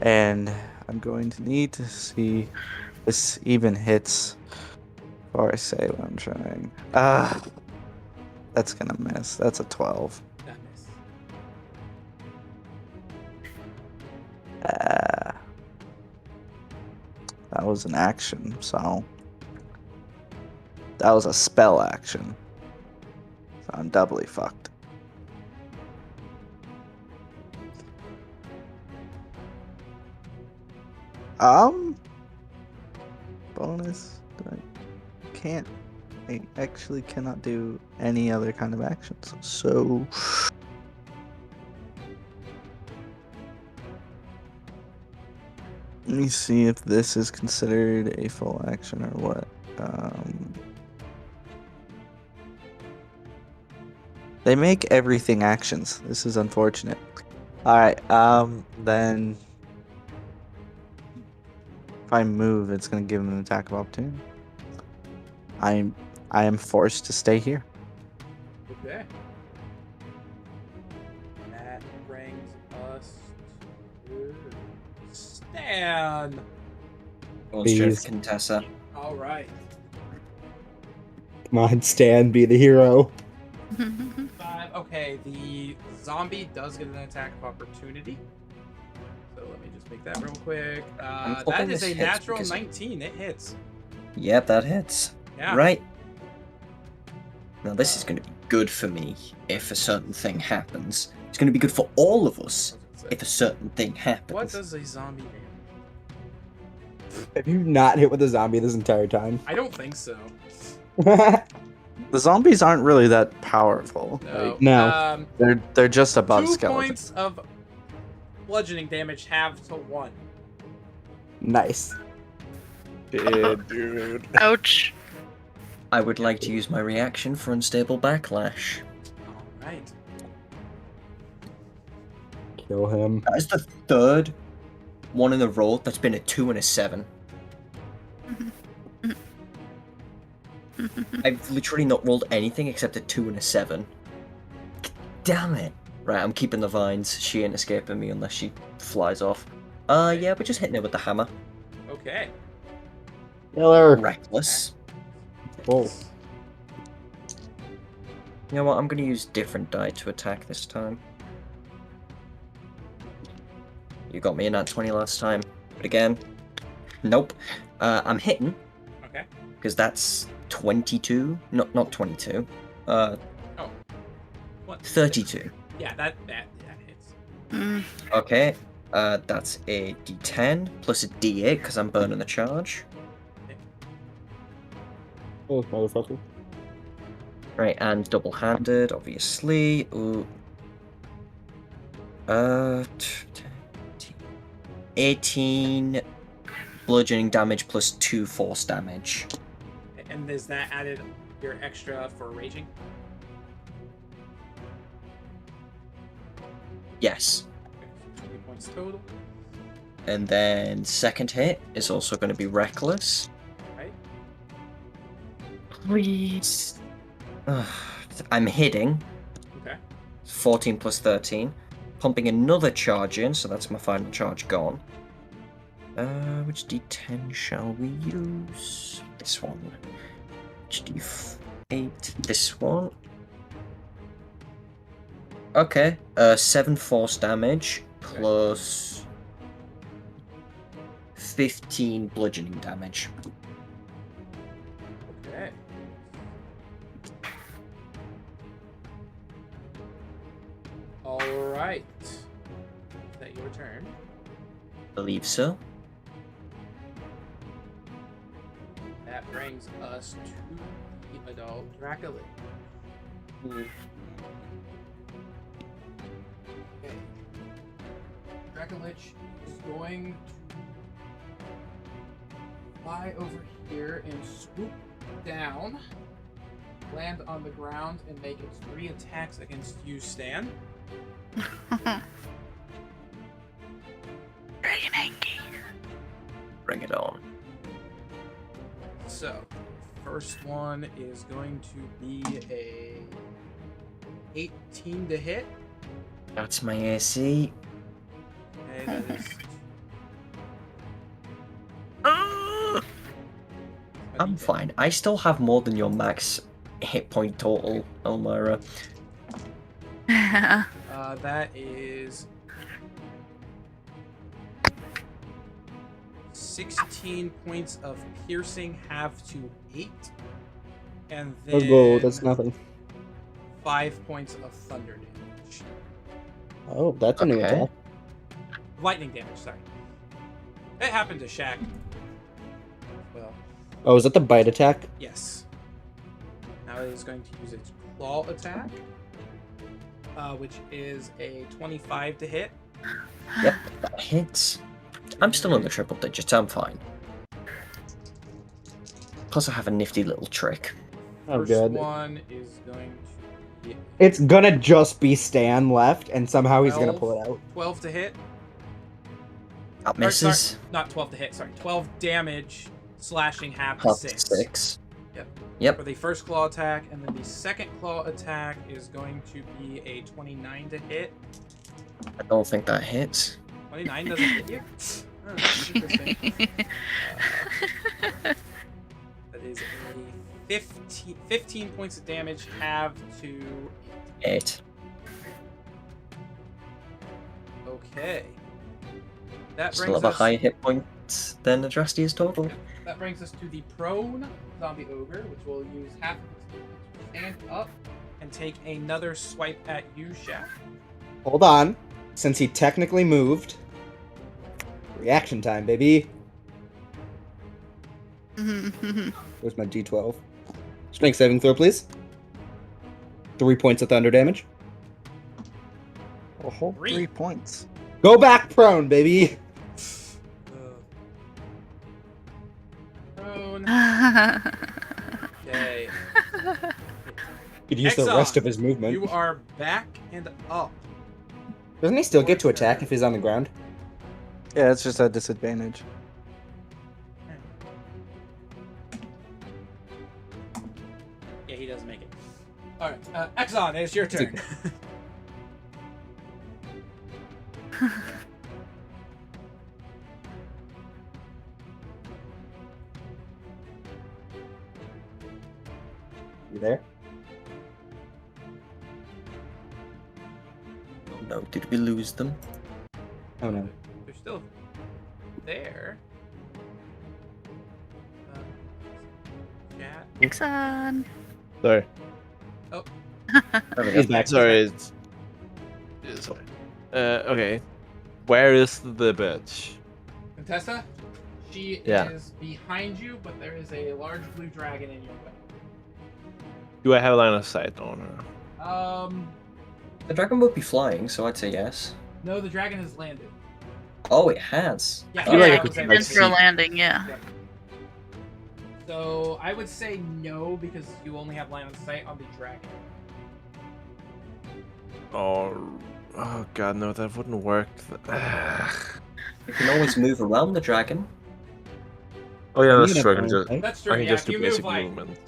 [SPEAKER 2] And I'm going to need to see if this even hits before I say what I'm trying. That's gonna miss. That's a 12.
[SPEAKER 1] That miss.
[SPEAKER 2] That was an action, so that was a spell action. So I'm doubly fucked. Bonus. I actually cannot do any other kind of actions. So let me see if this is considered a full action or what. They make everything actions. This is unfortunate. Alright, then if I move, it's gonna give him an attack of opportunity. I am forced to stay here.
[SPEAKER 1] Okay. That brings us to Stan.
[SPEAKER 5] Go straight
[SPEAKER 7] Please.
[SPEAKER 5] for Contessa.
[SPEAKER 1] All right.
[SPEAKER 7] Come on, Stan, be the hero.
[SPEAKER 1] 5. Okay, the zombie does get an attack of opportunity. So let me just make that real quick.
[SPEAKER 5] I'm
[SPEAKER 1] That
[SPEAKER 5] hoping
[SPEAKER 1] is
[SPEAKER 5] this
[SPEAKER 1] a
[SPEAKER 5] hits
[SPEAKER 1] natural
[SPEAKER 5] because-
[SPEAKER 1] 19. It hits.
[SPEAKER 5] Yep, that hits.
[SPEAKER 1] Yeah.
[SPEAKER 5] Right. Now this is going to be good for me if a certain thing happens. It's going to be good for all of us if a certain thing happens.
[SPEAKER 1] What does a zombie do?
[SPEAKER 7] Have you not hit with a zombie this entire time?
[SPEAKER 1] I don't think so.
[SPEAKER 2] The zombies aren't really that powerful.
[SPEAKER 1] No.
[SPEAKER 7] No.
[SPEAKER 2] They're just above
[SPEAKER 1] 2
[SPEAKER 2] skeletons.
[SPEAKER 1] points of bludgeoning damage halved to 1.
[SPEAKER 7] Nice.
[SPEAKER 8] Yeah, dude.
[SPEAKER 3] Ouch.
[SPEAKER 5] I would like to use my reaction for unstable backlash.
[SPEAKER 1] All right.
[SPEAKER 7] Kill him.
[SPEAKER 5] That is the third one in a row that's been a 2 and a 7. I've literally not rolled anything except a 2 and a 7. Damn it. Right, I'm keeping the vines. She ain't escaping me unless she flies off. Yeah, we're just hitting her with the hammer.
[SPEAKER 1] Okay.
[SPEAKER 7] Killer.
[SPEAKER 5] Reckless.
[SPEAKER 7] Oh.
[SPEAKER 5] You know what? I'm gonna use different die to attack this time. You got me in that 20 last time. But again, nope. I'm hitting.
[SPEAKER 1] Okay.
[SPEAKER 5] Because that's 22. Not 22.
[SPEAKER 1] What?
[SPEAKER 5] 32.
[SPEAKER 1] Yeah, that hits.
[SPEAKER 3] Mm.
[SPEAKER 5] Okay. That's a D10 plus a D8 because I'm burning the charge.
[SPEAKER 7] Oh, motherfucker.
[SPEAKER 5] Right, and double-handed, obviously. Ooh. 18 bludgeoning damage plus 2 force damage.
[SPEAKER 1] And is that added your extra for raging?
[SPEAKER 5] Yes.
[SPEAKER 1] Okay, so 20 points total.
[SPEAKER 5] And then second hit is also going to be reckless.
[SPEAKER 1] Right.
[SPEAKER 5] Please. I'm hitting.
[SPEAKER 1] Okay.
[SPEAKER 5] 14 plus 13. Pumping another charge in, so that's my final charge gone. Which d10 shall we use? This one. Which d8? This one. Okay. 7 force damage plus 15 bludgeoning damage.
[SPEAKER 1] Okay. All right. Is that your turn?
[SPEAKER 5] Believe so.
[SPEAKER 1] That brings us to the adult Dracula. Okay. Dracolich is going to fly over here and swoop down, land on the ground, and make its 3 attacks against you, Stan.
[SPEAKER 3] Dragon Anki.
[SPEAKER 5] Bring it on.
[SPEAKER 1] So, first one is going to be a 18 to hit.
[SPEAKER 5] That's my AC.
[SPEAKER 1] Okay, that is.
[SPEAKER 5] I'm fine. I still have more than your max hit point total, Elmira.
[SPEAKER 1] That is 16 points of piercing, half to 8, and then
[SPEAKER 6] Oh, go. That's nothing.
[SPEAKER 1] 5 points of thunder damage.
[SPEAKER 6] Oh, that's a new
[SPEAKER 5] Okay.
[SPEAKER 6] attack.
[SPEAKER 1] Lightning damage, sorry. It happened to Shaq. Well,
[SPEAKER 6] Oh, is that the bite attack?
[SPEAKER 1] yes. Now it is going to use its claw attack, which is a 25 to hit.
[SPEAKER 5] Yep, that hits. I'm still in the triple digits, I'm fine. Plus I have a nifty little trick.
[SPEAKER 6] Oh,
[SPEAKER 1] First
[SPEAKER 6] good.
[SPEAKER 1] one is going to be
[SPEAKER 7] It's gonna just be Stan left, and somehow he's gonna
[SPEAKER 1] 12
[SPEAKER 7] pull it out.
[SPEAKER 1] 12 to hit.
[SPEAKER 5] That
[SPEAKER 1] Or,
[SPEAKER 5] misses.
[SPEAKER 1] sorry, not 12 to hit, sorry. 12 damage, slashing half to
[SPEAKER 5] Half to
[SPEAKER 1] 6.
[SPEAKER 5] 6.
[SPEAKER 1] Yep.
[SPEAKER 5] Yep.
[SPEAKER 1] For the first claw attack, and then the second claw attack is going to be a 29 to hit.
[SPEAKER 5] I don't think that hits.
[SPEAKER 1] 29 doesn't hit you? Oh, that's interesting. That is a 15 points of damage, half to
[SPEAKER 5] 8.
[SPEAKER 1] Okay. That
[SPEAKER 5] Still
[SPEAKER 1] brings
[SPEAKER 5] have a
[SPEAKER 1] us.
[SPEAKER 5] higher hit point than Adrastia's total.
[SPEAKER 1] That brings us to the prone zombie ogre, which will use half of its movement to stand up and take another swipe at you, Shaq.
[SPEAKER 7] Hold on. Since he technically moved. Reaction time, baby. Where's my D12? Strength saving throw, please. 3 points of thunder damage.
[SPEAKER 2] A whole
[SPEAKER 1] 3.
[SPEAKER 2] 3 points.
[SPEAKER 7] Go back prone, baby.
[SPEAKER 1] Prone. Okay.
[SPEAKER 7] Could use the
[SPEAKER 1] Exxon,
[SPEAKER 7] rest of his movement.
[SPEAKER 1] You are back and up.
[SPEAKER 7] Doesn't he still get to attack if he's on the ground?
[SPEAKER 2] Yeah, it's just a disadvantage.
[SPEAKER 1] Yeah, he doesn't make it. Alright, Exxon, it's your turn.
[SPEAKER 7] You there?
[SPEAKER 5] Oh no, did we lose them?
[SPEAKER 7] Oh no.
[SPEAKER 1] They're still there. Chat.
[SPEAKER 3] Ixon.
[SPEAKER 8] Sorry.
[SPEAKER 5] There we
[SPEAKER 7] He's
[SPEAKER 5] go.
[SPEAKER 7] back.
[SPEAKER 8] Sorry. Yeah, sorry. Okay. Where is the bitch?
[SPEAKER 1] Contessa, she
[SPEAKER 8] Yeah.
[SPEAKER 1] is behind you, but there is a large blue dragon in your way.
[SPEAKER 8] Do I have a line of sight on her?
[SPEAKER 5] The dragon would be flying, so I'd say yes.
[SPEAKER 1] No, the dragon has landed.
[SPEAKER 5] Oh, it has.
[SPEAKER 1] Yeah,
[SPEAKER 8] feel like I
[SPEAKER 3] Yeah,
[SPEAKER 8] could
[SPEAKER 3] you
[SPEAKER 8] like
[SPEAKER 3] went for a
[SPEAKER 8] see-
[SPEAKER 3] landing, yeah.
[SPEAKER 1] Yep. So I would say no because you only have line of sight on the dragon.
[SPEAKER 8] Oh god, no, that wouldn't work.
[SPEAKER 5] You can always move around the dragon.
[SPEAKER 8] Oh yeah,
[SPEAKER 6] Are you
[SPEAKER 8] that's
[SPEAKER 6] gonna
[SPEAKER 8] true. I can
[SPEAKER 6] burn
[SPEAKER 8] just,
[SPEAKER 6] light?
[SPEAKER 1] That's
[SPEAKER 8] I
[SPEAKER 1] true.
[SPEAKER 8] can
[SPEAKER 1] Yeah,
[SPEAKER 8] just
[SPEAKER 1] if
[SPEAKER 8] do
[SPEAKER 1] you move
[SPEAKER 8] basic
[SPEAKER 1] like
[SPEAKER 8] movement.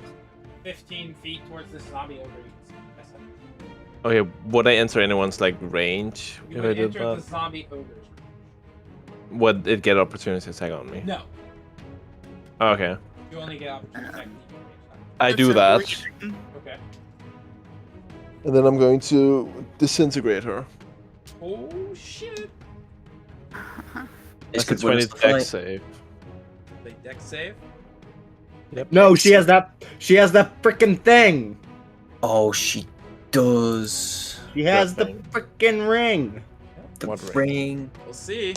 [SPEAKER 1] 15 feet towards this zombie ogre, you can mess up.
[SPEAKER 8] Okay, would I enter anyone's like range
[SPEAKER 1] You
[SPEAKER 8] if I
[SPEAKER 1] would
[SPEAKER 8] did
[SPEAKER 1] enter the
[SPEAKER 8] that?
[SPEAKER 1] zombie ogre's.
[SPEAKER 8] Would it get opportunity attack on me?
[SPEAKER 1] No,
[SPEAKER 8] Okay,
[SPEAKER 1] you only get opportunity attack.
[SPEAKER 8] I
[SPEAKER 3] That's
[SPEAKER 8] do
[SPEAKER 3] a
[SPEAKER 8] that.
[SPEAKER 3] leading.
[SPEAKER 1] Okay.
[SPEAKER 4] And then I'm going to disintegrate her.
[SPEAKER 1] Oh shit!
[SPEAKER 5] This
[SPEAKER 8] Like a
[SPEAKER 5] could win
[SPEAKER 8] 20
[SPEAKER 5] us the
[SPEAKER 8] dex
[SPEAKER 5] fight.
[SPEAKER 8] save.
[SPEAKER 1] They deck save.
[SPEAKER 7] No, she has that freaking thing.
[SPEAKER 5] Oh, she does.
[SPEAKER 7] She has the
[SPEAKER 8] thing?
[SPEAKER 7] freaking ring.
[SPEAKER 5] The
[SPEAKER 8] What ring?
[SPEAKER 5] ring.
[SPEAKER 1] We'll see.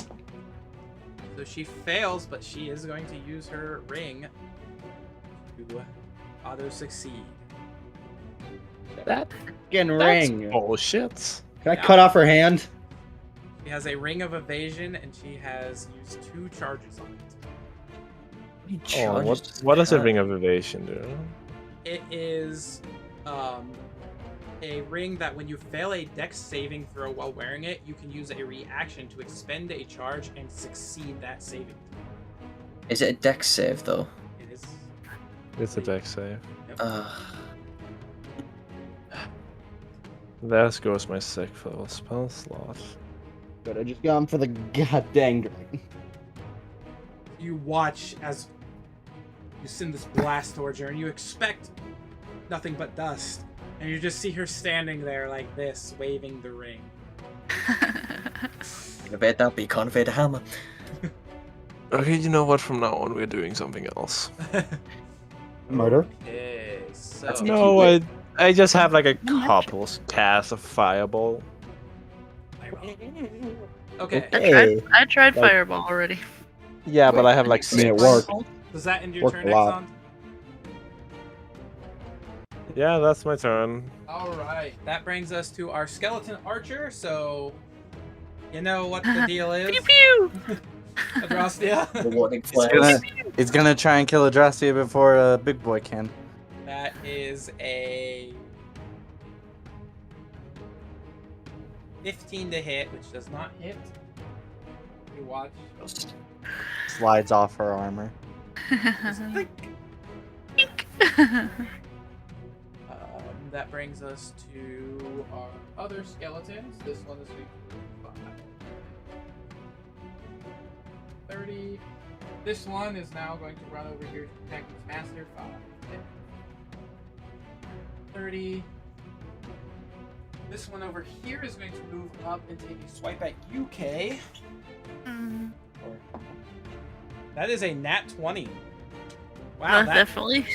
[SPEAKER 1] So she fails, but she is going to use her ring to auto succeed.
[SPEAKER 8] That
[SPEAKER 7] Freaking
[SPEAKER 8] that's
[SPEAKER 7] ring.
[SPEAKER 8] bullshit.
[SPEAKER 7] Can I cut off her hand?
[SPEAKER 1] She has a ring of evasion, and she has used 2 charges on it.
[SPEAKER 8] Oh, what does a ring of evasion do?
[SPEAKER 1] It is a ring that when you fail a dex saving throw while wearing it, you can use a reaction to expend a charge and succeed that saving.
[SPEAKER 5] Is it a dex save though?
[SPEAKER 1] It is.
[SPEAKER 8] It's a dex save. There goes my sick for spell slot.
[SPEAKER 7] But I just gone for the goddamn dragon.
[SPEAKER 1] You watch as you send this blast towards her, and you expect nothing but dust. And you just see her standing there like this, waving the ring.
[SPEAKER 5] Evade that, but you can't evade a hammer.
[SPEAKER 8] Okay, you know what? From now on, we're doing something else.
[SPEAKER 7] Murder?
[SPEAKER 1] Okay, so
[SPEAKER 5] That's
[SPEAKER 8] No, I just have like a couple cast of fireball.
[SPEAKER 1] okay.
[SPEAKER 7] Hey.
[SPEAKER 3] I tried
[SPEAKER 7] Like-
[SPEAKER 3] Fireball already.
[SPEAKER 8] Yeah, but I have like
[SPEAKER 7] I mean, it
[SPEAKER 8] 6.
[SPEAKER 7] worked.
[SPEAKER 1] Does that end your
[SPEAKER 7] Worked
[SPEAKER 1] turn,
[SPEAKER 7] a lot.
[SPEAKER 1] Exxon?
[SPEAKER 8] Yeah, that's my turn.
[SPEAKER 1] All right, that brings us to our skeleton archer. So, you know what the deal is,
[SPEAKER 3] Pew pew!
[SPEAKER 1] Adrastia?
[SPEAKER 5] Rewarding
[SPEAKER 2] He's
[SPEAKER 5] flares.
[SPEAKER 2] gonna try and kill Adrastia before Big Boy can.
[SPEAKER 1] That is a 15 to hit, which does not hit. You watch.
[SPEAKER 2] Slides off her armor.
[SPEAKER 1] That brings us to our other skeletons. This one is going to be 30. This one is now going to run over here to protect its master. 5, 10, 30. This one over here is going to move up and take a swipe at UK.
[SPEAKER 3] Mm,
[SPEAKER 1] That is a nat 20. Wow,
[SPEAKER 3] definitely.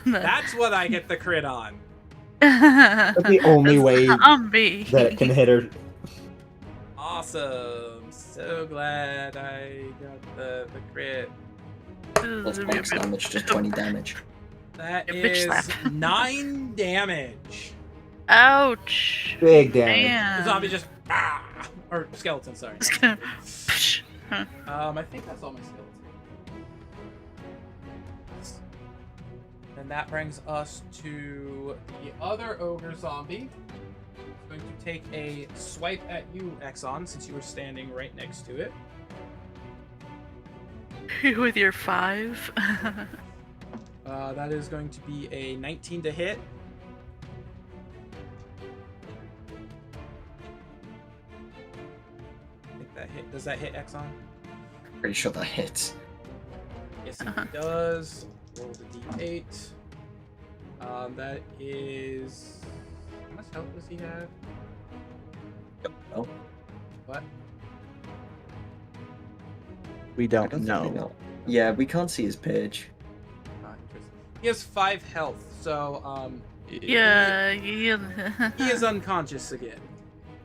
[SPEAKER 1] that's what I get the crit on.
[SPEAKER 7] That's the only way
[SPEAKER 3] Zombie.
[SPEAKER 7] that it can hit her.
[SPEAKER 1] Awesome. So glad I got the crit.
[SPEAKER 5] Plus max damage, just 20 damage.
[SPEAKER 1] That
[SPEAKER 3] A bitch
[SPEAKER 1] is
[SPEAKER 3] slap.
[SPEAKER 1] 9 damage.
[SPEAKER 3] Ouch.
[SPEAKER 7] Big damage.
[SPEAKER 1] The
[SPEAKER 3] Damn.
[SPEAKER 1] zombie just or skeleton, sorry.
[SPEAKER 3] Just gonna-
[SPEAKER 1] I think that's all my skeletons. And that brings us to the other ogre zombie. It's going to take a swipe at you, Exxon, since you were standing right next to it.
[SPEAKER 3] With your 5.
[SPEAKER 1] That is going to be a 19 to hit. I think that hit. Does that hit Exxon?
[SPEAKER 5] Pretty sure that hits.
[SPEAKER 1] Yes, it does. Roll the d8. That is. How much health does he have?
[SPEAKER 5] No,
[SPEAKER 1] What?
[SPEAKER 2] We
[SPEAKER 5] I
[SPEAKER 2] don't
[SPEAKER 5] don't think we
[SPEAKER 2] know.
[SPEAKER 5] know. Yeah, we can't see his page.
[SPEAKER 1] Interesting. He has 5 health, so
[SPEAKER 3] Yeah.
[SPEAKER 1] he is unconscious again.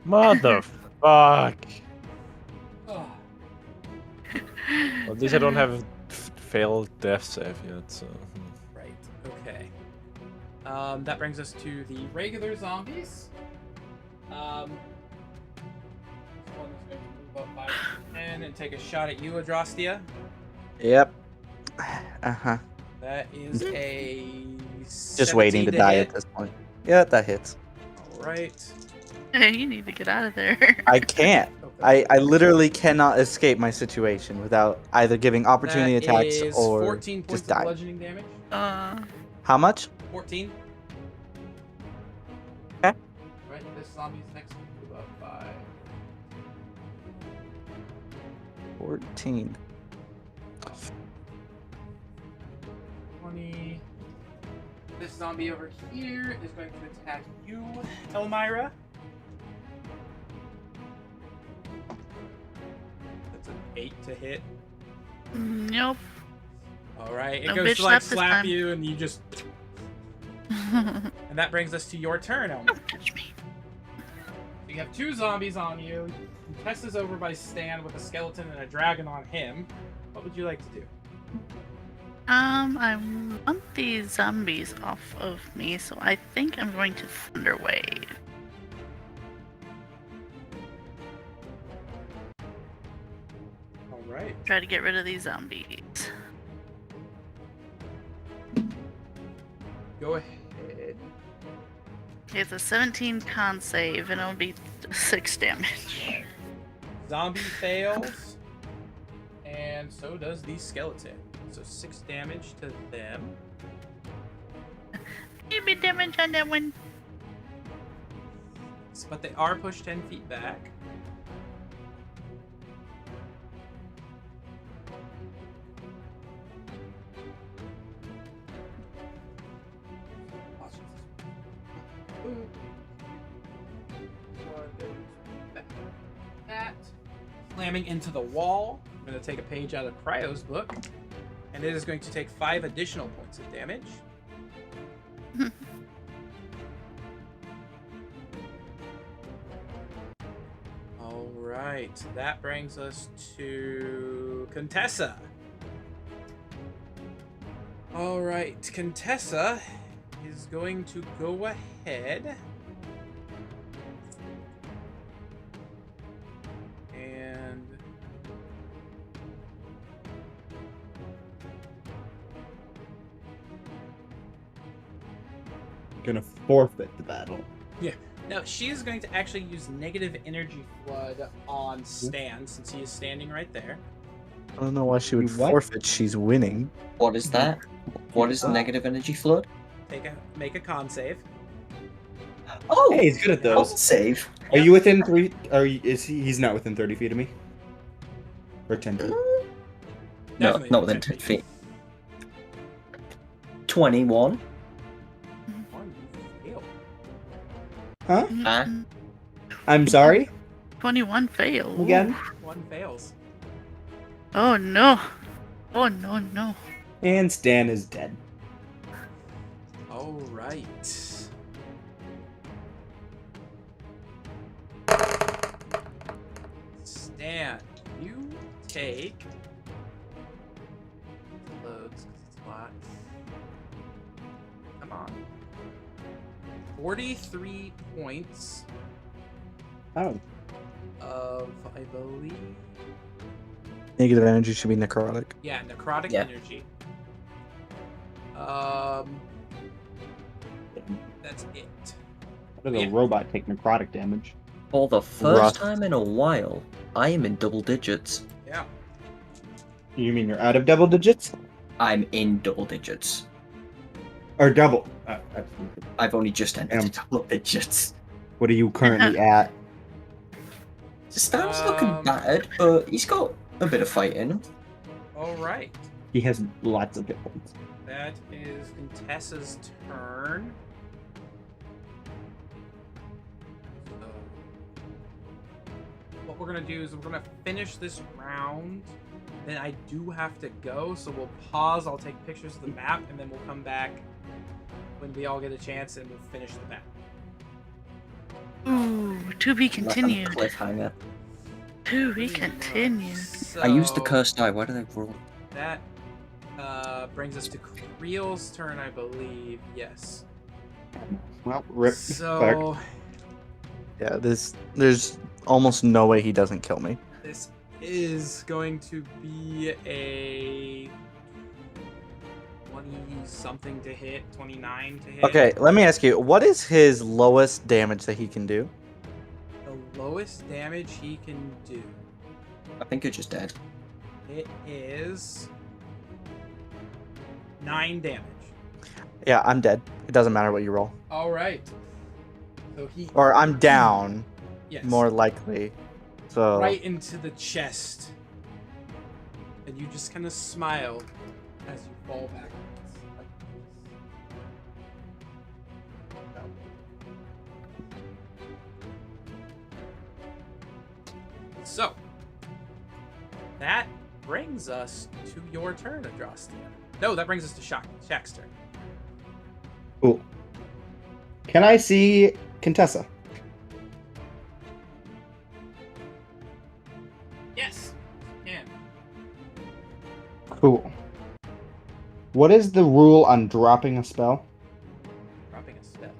[SPEAKER 8] Motherfuck.
[SPEAKER 1] Oh,
[SPEAKER 8] At least I don't have failed death save yet, so.
[SPEAKER 1] right. Okay. That brings us to the regular zombies. This one is going to move About 5 to 10 and take a shot at you, Adrastia.
[SPEAKER 2] Yep. Uh-huh.
[SPEAKER 1] That is a
[SPEAKER 2] Just waiting to die at this point. Yeah, that hits.
[SPEAKER 1] All right.
[SPEAKER 3] Hey, you need to get out of there.
[SPEAKER 2] I can't. I literally cannot escape my situation without either giving opportunity
[SPEAKER 1] That
[SPEAKER 2] attacks
[SPEAKER 1] is
[SPEAKER 2] or
[SPEAKER 1] 14 points
[SPEAKER 2] just
[SPEAKER 1] of
[SPEAKER 2] die.
[SPEAKER 1] bludgeoning damage.
[SPEAKER 2] How much?
[SPEAKER 1] 14.
[SPEAKER 2] Okay.
[SPEAKER 1] Right, this zombie's next to about 5.
[SPEAKER 2] 14.
[SPEAKER 1] 20. This zombie over here is going to attack you, Elmira. That's an 8 to hit.
[SPEAKER 3] Nope.
[SPEAKER 1] Alright, it
[SPEAKER 3] No
[SPEAKER 1] goes
[SPEAKER 3] bitch
[SPEAKER 1] to like
[SPEAKER 3] slap this
[SPEAKER 1] slap
[SPEAKER 3] time.
[SPEAKER 1] you and you just... And that brings us to your turn, Elmira.
[SPEAKER 3] Don't touch me.
[SPEAKER 1] You have 2 zombies on you. Tessa's over by Stan with a skeleton and a dragon on him. What would you like to do?
[SPEAKER 3] I want these zombies off of me, so I think I'm going to Thunder Wave.
[SPEAKER 1] Alright.
[SPEAKER 3] Try to get rid of these zombies.
[SPEAKER 1] Go ahead.
[SPEAKER 3] It's a 17 con save, and it'll be 6 damage.
[SPEAKER 1] Zombie fails. And so does the skeleton. So 6 damage to them.
[SPEAKER 3] Maybe damage on that one.
[SPEAKER 1] But they are pushed 10 feet back. That slamming into the wall. I'm going to take a page out of Cryo's book, and it is going to take 5 additional points of damage. All right, that brings us to Contessa. All right, Contessa is going to go ahead and
[SPEAKER 6] Gonna forfeit the battle.
[SPEAKER 1] now she is going to actually use negative energy flood on Stan since he is standing right there.
[SPEAKER 2] I don't know why she would
[SPEAKER 6] What?
[SPEAKER 2] forfeit. She's winning.
[SPEAKER 5] What is that? What is negative energy flood?
[SPEAKER 1] Make a con save.
[SPEAKER 5] Oh,
[SPEAKER 6] Hey, he's good at
[SPEAKER 5] I'll
[SPEAKER 6] those.
[SPEAKER 5] save.
[SPEAKER 6] Are you within 3? Is he? He's not within 30 feet of me. Or 10 feet.
[SPEAKER 5] No,
[SPEAKER 1] Definitely
[SPEAKER 5] not within 10 feet. 21.
[SPEAKER 1] One, you fail.
[SPEAKER 6] Huh?
[SPEAKER 5] Ah.
[SPEAKER 6] I'm sorry.
[SPEAKER 3] 21 fail.
[SPEAKER 6] Again.
[SPEAKER 1] One fails.
[SPEAKER 3] Oh no. Oh no, no.
[SPEAKER 6] And Stan is dead.
[SPEAKER 1] All right. Stan, you take. It loads 'cause it's a lot. Come on. 43 points
[SPEAKER 6] Oh.
[SPEAKER 1] of, I believe.
[SPEAKER 2] Negative energy should be necrotic.
[SPEAKER 1] Yeah, necrotic
[SPEAKER 5] Yeah.
[SPEAKER 1] energy. That's it.
[SPEAKER 6] How does a
[SPEAKER 1] Yeah.
[SPEAKER 6] robot take necrotic damage?
[SPEAKER 5] For the first
[SPEAKER 2] Rough.
[SPEAKER 5] time in a while, I am in double digits.
[SPEAKER 1] Yeah.
[SPEAKER 6] You mean you're out of double digits?
[SPEAKER 5] I'm in double digits.
[SPEAKER 6] Or double?
[SPEAKER 5] I've only just entered
[SPEAKER 6] Damn.
[SPEAKER 5] double digits.
[SPEAKER 6] What are you currently at?
[SPEAKER 5] Stan's looking battered, but he's got a bit of fight in him.
[SPEAKER 1] All right.
[SPEAKER 6] He has lots of hit points.
[SPEAKER 1] That is Contessa's turn. So, what we're gonna do is we're gonna finish this round. Then I do have to go, so we'll pause. I'll take pictures of the map, and then we'll come back when we all get a chance, and we'll finish the map.
[SPEAKER 3] Ooh, to be
[SPEAKER 5] Like a
[SPEAKER 3] continued.
[SPEAKER 5] cliffhanger.
[SPEAKER 3] To be continued.
[SPEAKER 5] I used the
[SPEAKER 1] So,
[SPEAKER 5] cursed die. Why do they roll?
[SPEAKER 1] That brings us to Creel's turn, I believe. Yes.
[SPEAKER 6] Well, rip.
[SPEAKER 1] So
[SPEAKER 2] Yeah, there's almost no way he doesn't kill me.
[SPEAKER 1] This is going to be a 20-something to hit, 29 to hit.
[SPEAKER 2] Okay, let me ask you, what is his lowest damage that he can do?
[SPEAKER 1] The lowest damage he can do.
[SPEAKER 5] I think you're just dead.
[SPEAKER 1] It is 9 damage.
[SPEAKER 2] Yeah, I'm dead. It doesn't matter what you roll.
[SPEAKER 1] All right. So he
[SPEAKER 2] Or I'm down,
[SPEAKER 1] yes,
[SPEAKER 2] more likely. So
[SPEAKER 1] right into the chest, and you just kind of smile as you fall back. So that brings us to your turn, Adrastia. No, that brings us to Shaq's turn.
[SPEAKER 7] Cool. Can I see Contessa?
[SPEAKER 1] Yes, you can.
[SPEAKER 7] Cool. What is the rule on dropping a spell?
[SPEAKER 1] Dropping a spell.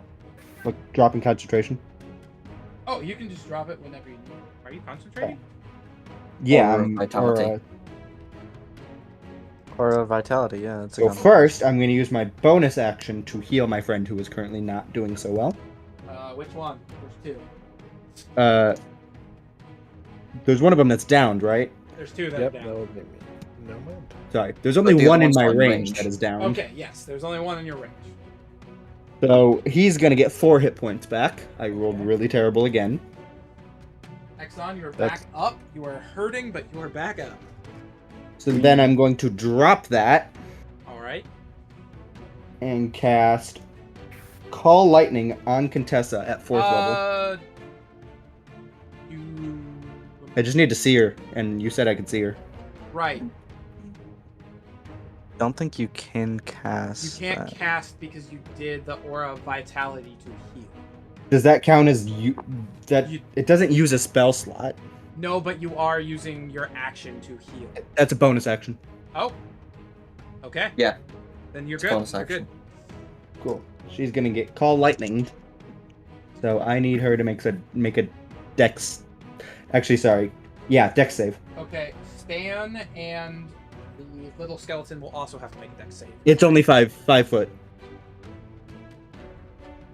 [SPEAKER 7] Like dropping concentration?
[SPEAKER 1] Oh, you can just drop it whenever you need. Are you concentrating?
[SPEAKER 7] Yeah,
[SPEAKER 5] Or vitality.
[SPEAKER 2] or a vitality, yeah. That's
[SPEAKER 7] So
[SPEAKER 2] a
[SPEAKER 7] first, I'm going to use my bonus action to heal my friend who is currently not doing so well.
[SPEAKER 1] Which one? There's 2.
[SPEAKER 7] There's one of them that's downed, right?
[SPEAKER 1] There's 2 that
[SPEAKER 4] Yep,
[SPEAKER 1] are
[SPEAKER 4] that
[SPEAKER 1] down.
[SPEAKER 4] would be me. No mind.
[SPEAKER 7] Sorry, there's only
[SPEAKER 5] the
[SPEAKER 7] one
[SPEAKER 5] other
[SPEAKER 7] in
[SPEAKER 5] one's
[SPEAKER 7] my
[SPEAKER 5] on
[SPEAKER 7] range
[SPEAKER 5] range.
[SPEAKER 7] that is downed.
[SPEAKER 1] Okay, yes, there's only 1 in your range.
[SPEAKER 7] So he's going to get 4 hit points back. I rolled
[SPEAKER 1] Okay.
[SPEAKER 7] really terrible again.
[SPEAKER 1] Exxon, you're
[SPEAKER 7] That's-
[SPEAKER 1] back up. You are hurting, but you are back up.
[SPEAKER 7] So then I'm going to drop that
[SPEAKER 1] All right.
[SPEAKER 7] and cast Call Lightning on Contessa at 4th level.
[SPEAKER 1] You
[SPEAKER 7] I just need to see her, and you said I could see her.
[SPEAKER 1] right.
[SPEAKER 2] don't think you can
[SPEAKER 1] You
[SPEAKER 2] cast.
[SPEAKER 1] can't
[SPEAKER 2] that.
[SPEAKER 1] cast because you did the aura of vitality to heal.
[SPEAKER 7] Does that count as you? That
[SPEAKER 1] You-
[SPEAKER 7] it doesn't use a spell slot.
[SPEAKER 1] No, but you are using your action to heal.
[SPEAKER 7] That's a bonus action.
[SPEAKER 1] Oh. Okay.
[SPEAKER 5] Yeah.
[SPEAKER 1] Then you're
[SPEAKER 5] It's
[SPEAKER 1] good.
[SPEAKER 5] bonus
[SPEAKER 1] You're
[SPEAKER 5] action.
[SPEAKER 1] good.
[SPEAKER 7] Cool. She's gonna get Call Lightning. So I need her to make a Dex. Actually, sorry. Yeah, Dex save.
[SPEAKER 1] Okay. Stan and the little skeleton will also have to make a dex save.
[SPEAKER 7] It's only 5 foot.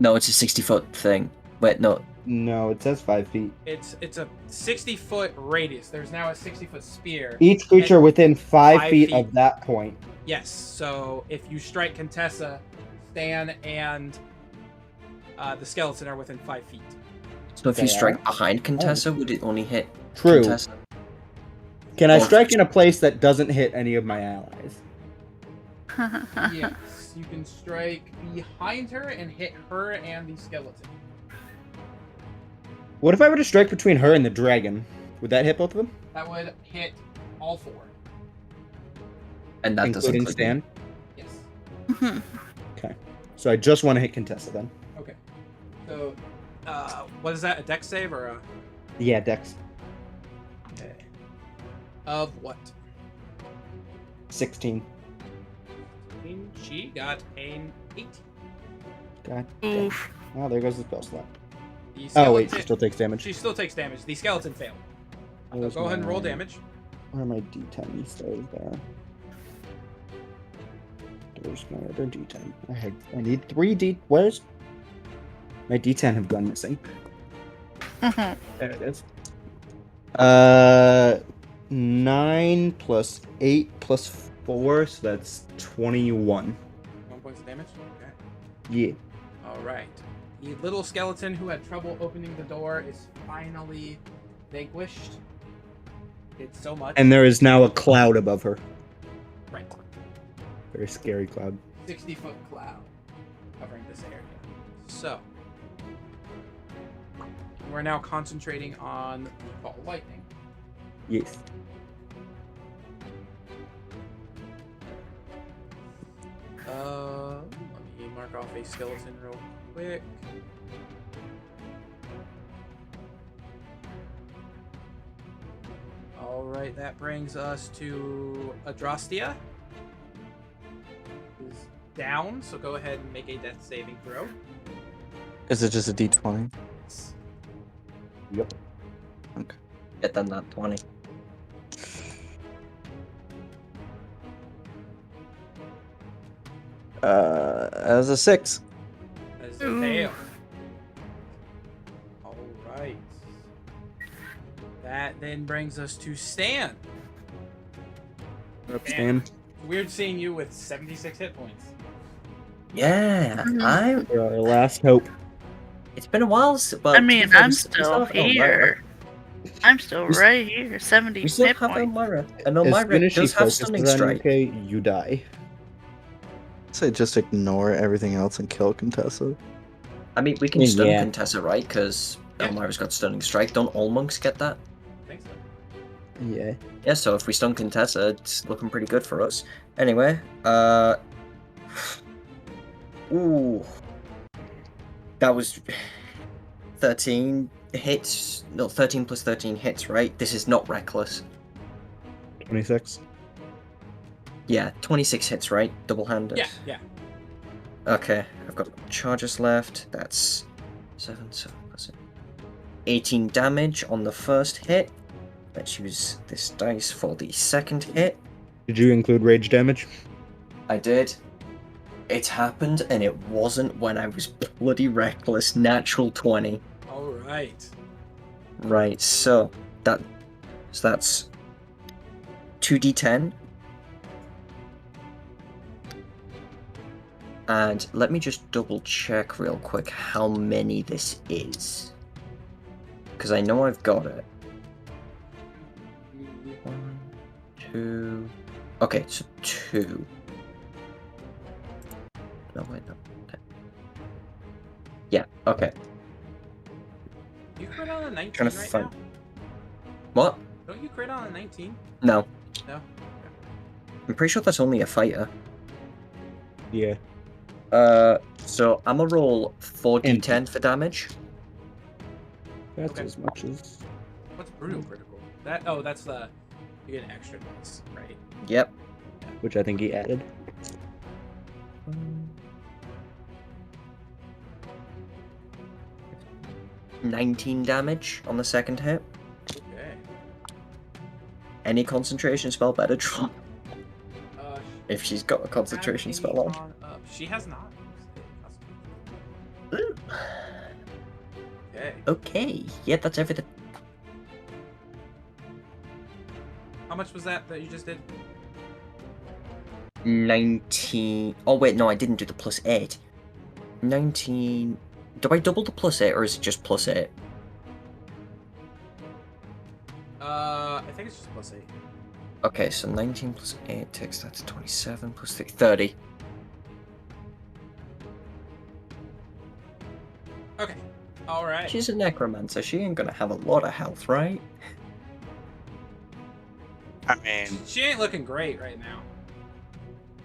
[SPEAKER 5] No, it's a 60-foot thing. Wait, no.
[SPEAKER 7] No, it says 5 feet.
[SPEAKER 1] It's a 60-foot radius. There's now a 60-foot spear.
[SPEAKER 7] Each creature within 5
[SPEAKER 1] 5
[SPEAKER 7] feet
[SPEAKER 1] feet.
[SPEAKER 7] of that point.
[SPEAKER 1] Yes. So if you strike Contessa, Stan and the skeleton are within 5 feet.
[SPEAKER 5] So if
[SPEAKER 7] They
[SPEAKER 5] you strike behind Contessa,
[SPEAKER 7] Oh.
[SPEAKER 5] would it only hit
[SPEAKER 7] True.
[SPEAKER 5] Contessa?
[SPEAKER 7] Can I
[SPEAKER 5] Oh.
[SPEAKER 7] strike in a place that doesn't hit any of my allies?
[SPEAKER 1] Yes. You can strike behind her and hit her and the skeleton.
[SPEAKER 7] What if I were to strike between her and the dragon? Would that hit both of them?
[SPEAKER 1] That would hit all 4.
[SPEAKER 5] And that doesn't
[SPEAKER 7] Including
[SPEAKER 5] include me.
[SPEAKER 7] Stan?
[SPEAKER 1] Yes.
[SPEAKER 7] So I just want to hit Contessa then.
[SPEAKER 1] Okay. So, what is that? A dex save or a?
[SPEAKER 7] Yeah, Dex.
[SPEAKER 1] Okay. Of what?
[SPEAKER 7] 16.
[SPEAKER 1] She got an 18.
[SPEAKER 7] God damn.
[SPEAKER 3] Oof.
[SPEAKER 7] Oh, there goes the spell slot.
[SPEAKER 1] The
[SPEAKER 7] Oh,
[SPEAKER 1] skeleton,
[SPEAKER 7] wait, she still takes damage.
[SPEAKER 1] she still takes damage. The skeleton failed.
[SPEAKER 7] Where's
[SPEAKER 1] Go ahead and roll
[SPEAKER 7] my-
[SPEAKER 1] damage.
[SPEAKER 7] Where are my D10 stays there? Where's my other D10? I need 3 D. Where's my D10 have gone missing? There it is. 9 plus 8 plus 4, so that's 21.
[SPEAKER 1] 1 point of damage. Okay.
[SPEAKER 7] Yeah.
[SPEAKER 1] All right. The little skeleton who had trouble opening the door is finally vanquished. Did so much.
[SPEAKER 7] And there is now a cloud above her.
[SPEAKER 1] Right.
[SPEAKER 7] Very scary cloud.
[SPEAKER 1] 60-foot cloud covering this area. So, we're now concentrating on the Call of Lightning.
[SPEAKER 7] Yes.
[SPEAKER 1] Let me mark off a skeleton real quick. Alright, that brings us to Adrastia. Is down, so go ahead and make a death saving throw.
[SPEAKER 2] Is it just a D20?
[SPEAKER 7] Yep.
[SPEAKER 5] Get them that 20.
[SPEAKER 2] As a 6.
[SPEAKER 1] That is a
[SPEAKER 3] Ooh.
[SPEAKER 1] fail. All right. That then brings us to Stan.
[SPEAKER 6] Upstand.
[SPEAKER 1] Weird seeing you with 76 hit points.
[SPEAKER 5] Yeah,
[SPEAKER 3] Mhm.
[SPEAKER 6] Our last hope.
[SPEAKER 5] It's been a while. Well,
[SPEAKER 3] I
[SPEAKER 5] to be
[SPEAKER 3] mean,
[SPEAKER 5] fair,
[SPEAKER 3] I'm
[SPEAKER 5] we
[SPEAKER 3] still
[SPEAKER 5] have Elmira.
[SPEAKER 3] here. I'm still
[SPEAKER 5] We s-
[SPEAKER 3] right here. 70
[SPEAKER 5] We still
[SPEAKER 3] hit
[SPEAKER 5] have
[SPEAKER 3] points.
[SPEAKER 5] Elmira, and
[SPEAKER 6] As
[SPEAKER 5] Elmira
[SPEAKER 6] soon as she
[SPEAKER 5] does have
[SPEAKER 6] focuses
[SPEAKER 5] stunning
[SPEAKER 6] on you,
[SPEAKER 5] strike.
[SPEAKER 6] okay, you die.
[SPEAKER 2] Say just ignore everything else and kill Contessa.
[SPEAKER 5] I mean, we can stun
[SPEAKER 6] Yeah.
[SPEAKER 5] Contessa, right? Because
[SPEAKER 1] Yeah.
[SPEAKER 5] Elmira's got stunning strike. Don't all monks get that?
[SPEAKER 1] I think so.
[SPEAKER 6] Yeah.
[SPEAKER 5] Yeah, so if we stun Contessa, it's looking pretty good for us. Anyway, ooh. That was 13 hits. No, 13 plus 13 hits, right? This is not reckless.
[SPEAKER 6] 26.
[SPEAKER 5] Yeah, 26 hits, right? Double-handed.
[SPEAKER 1] Yeah.
[SPEAKER 5] Okay, I've got charges left. That's 7 plus 18 damage on the first hit. Let's use this dice for the second hit.
[SPEAKER 6] Did you include rage damage?
[SPEAKER 5] I did. It happened, and it wasn't when I was bloody reckless. Natural 20.
[SPEAKER 1] All right.
[SPEAKER 5] Right, so that's 2d10. And let me just double check real quick how many this is. Because I know I've got it. 1, 2. Okay, so 2. No, wait, no. Okay. Yeah, okay.
[SPEAKER 1] You crit on a 19
[SPEAKER 5] Trying to
[SPEAKER 1] right
[SPEAKER 5] find-
[SPEAKER 1] now?
[SPEAKER 5] What?
[SPEAKER 1] Don't you crit on a 19?
[SPEAKER 5] No.
[SPEAKER 1] No.
[SPEAKER 5] I'm pretty sure that's only a fighter.
[SPEAKER 6] Yeah.
[SPEAKER 5] So I'm gonna roll 4d10 for damage.
[SPEAKER 6] That's
[SPEAKER 1] Okay.
[SPEAKER 6] as much as.
[SPEAKER 1] What's brutal critical? That's the you get an extra dice, right?
[SPEAKER 5] Yep.
[SPEAKER 6] Which I think he added.
[SPEAKER 5] 19 damage on the second hit.
[SPEAKER 1] Okay.
[SPEAKER 5] Any concentration spell better drop
[SPEAKER 1] Uh,
[SPEAKER 5] if she's got a concentration spell on.
[SPEAKER 1] She has not.
[SPEAKER 5] Ooh.
[SPEAKER 1] Okay.
[SPEAKER 5] Okay, yeah, that's everything.
[SPEAKER 1] How much was that you just did?
[SPEAKER 5] 19. Oh, wait, no, I didn't do the plus 8. 19. Do I double the plus 8 or is it just plus 8?
[SPEAKER 1] I think it's just plus 8.
[SPEAKER 5] Okay, so 19 plus 8 takes that to 27 plus 3, 30.
[SPEAKER 1] Okay. All right.
[SPEAKER 5] She's a necromancer. She ain't gonna have a lot of health, right?
[SPEAKER 2] I mean,
[SPEAKER 1] She ain't looking great right now.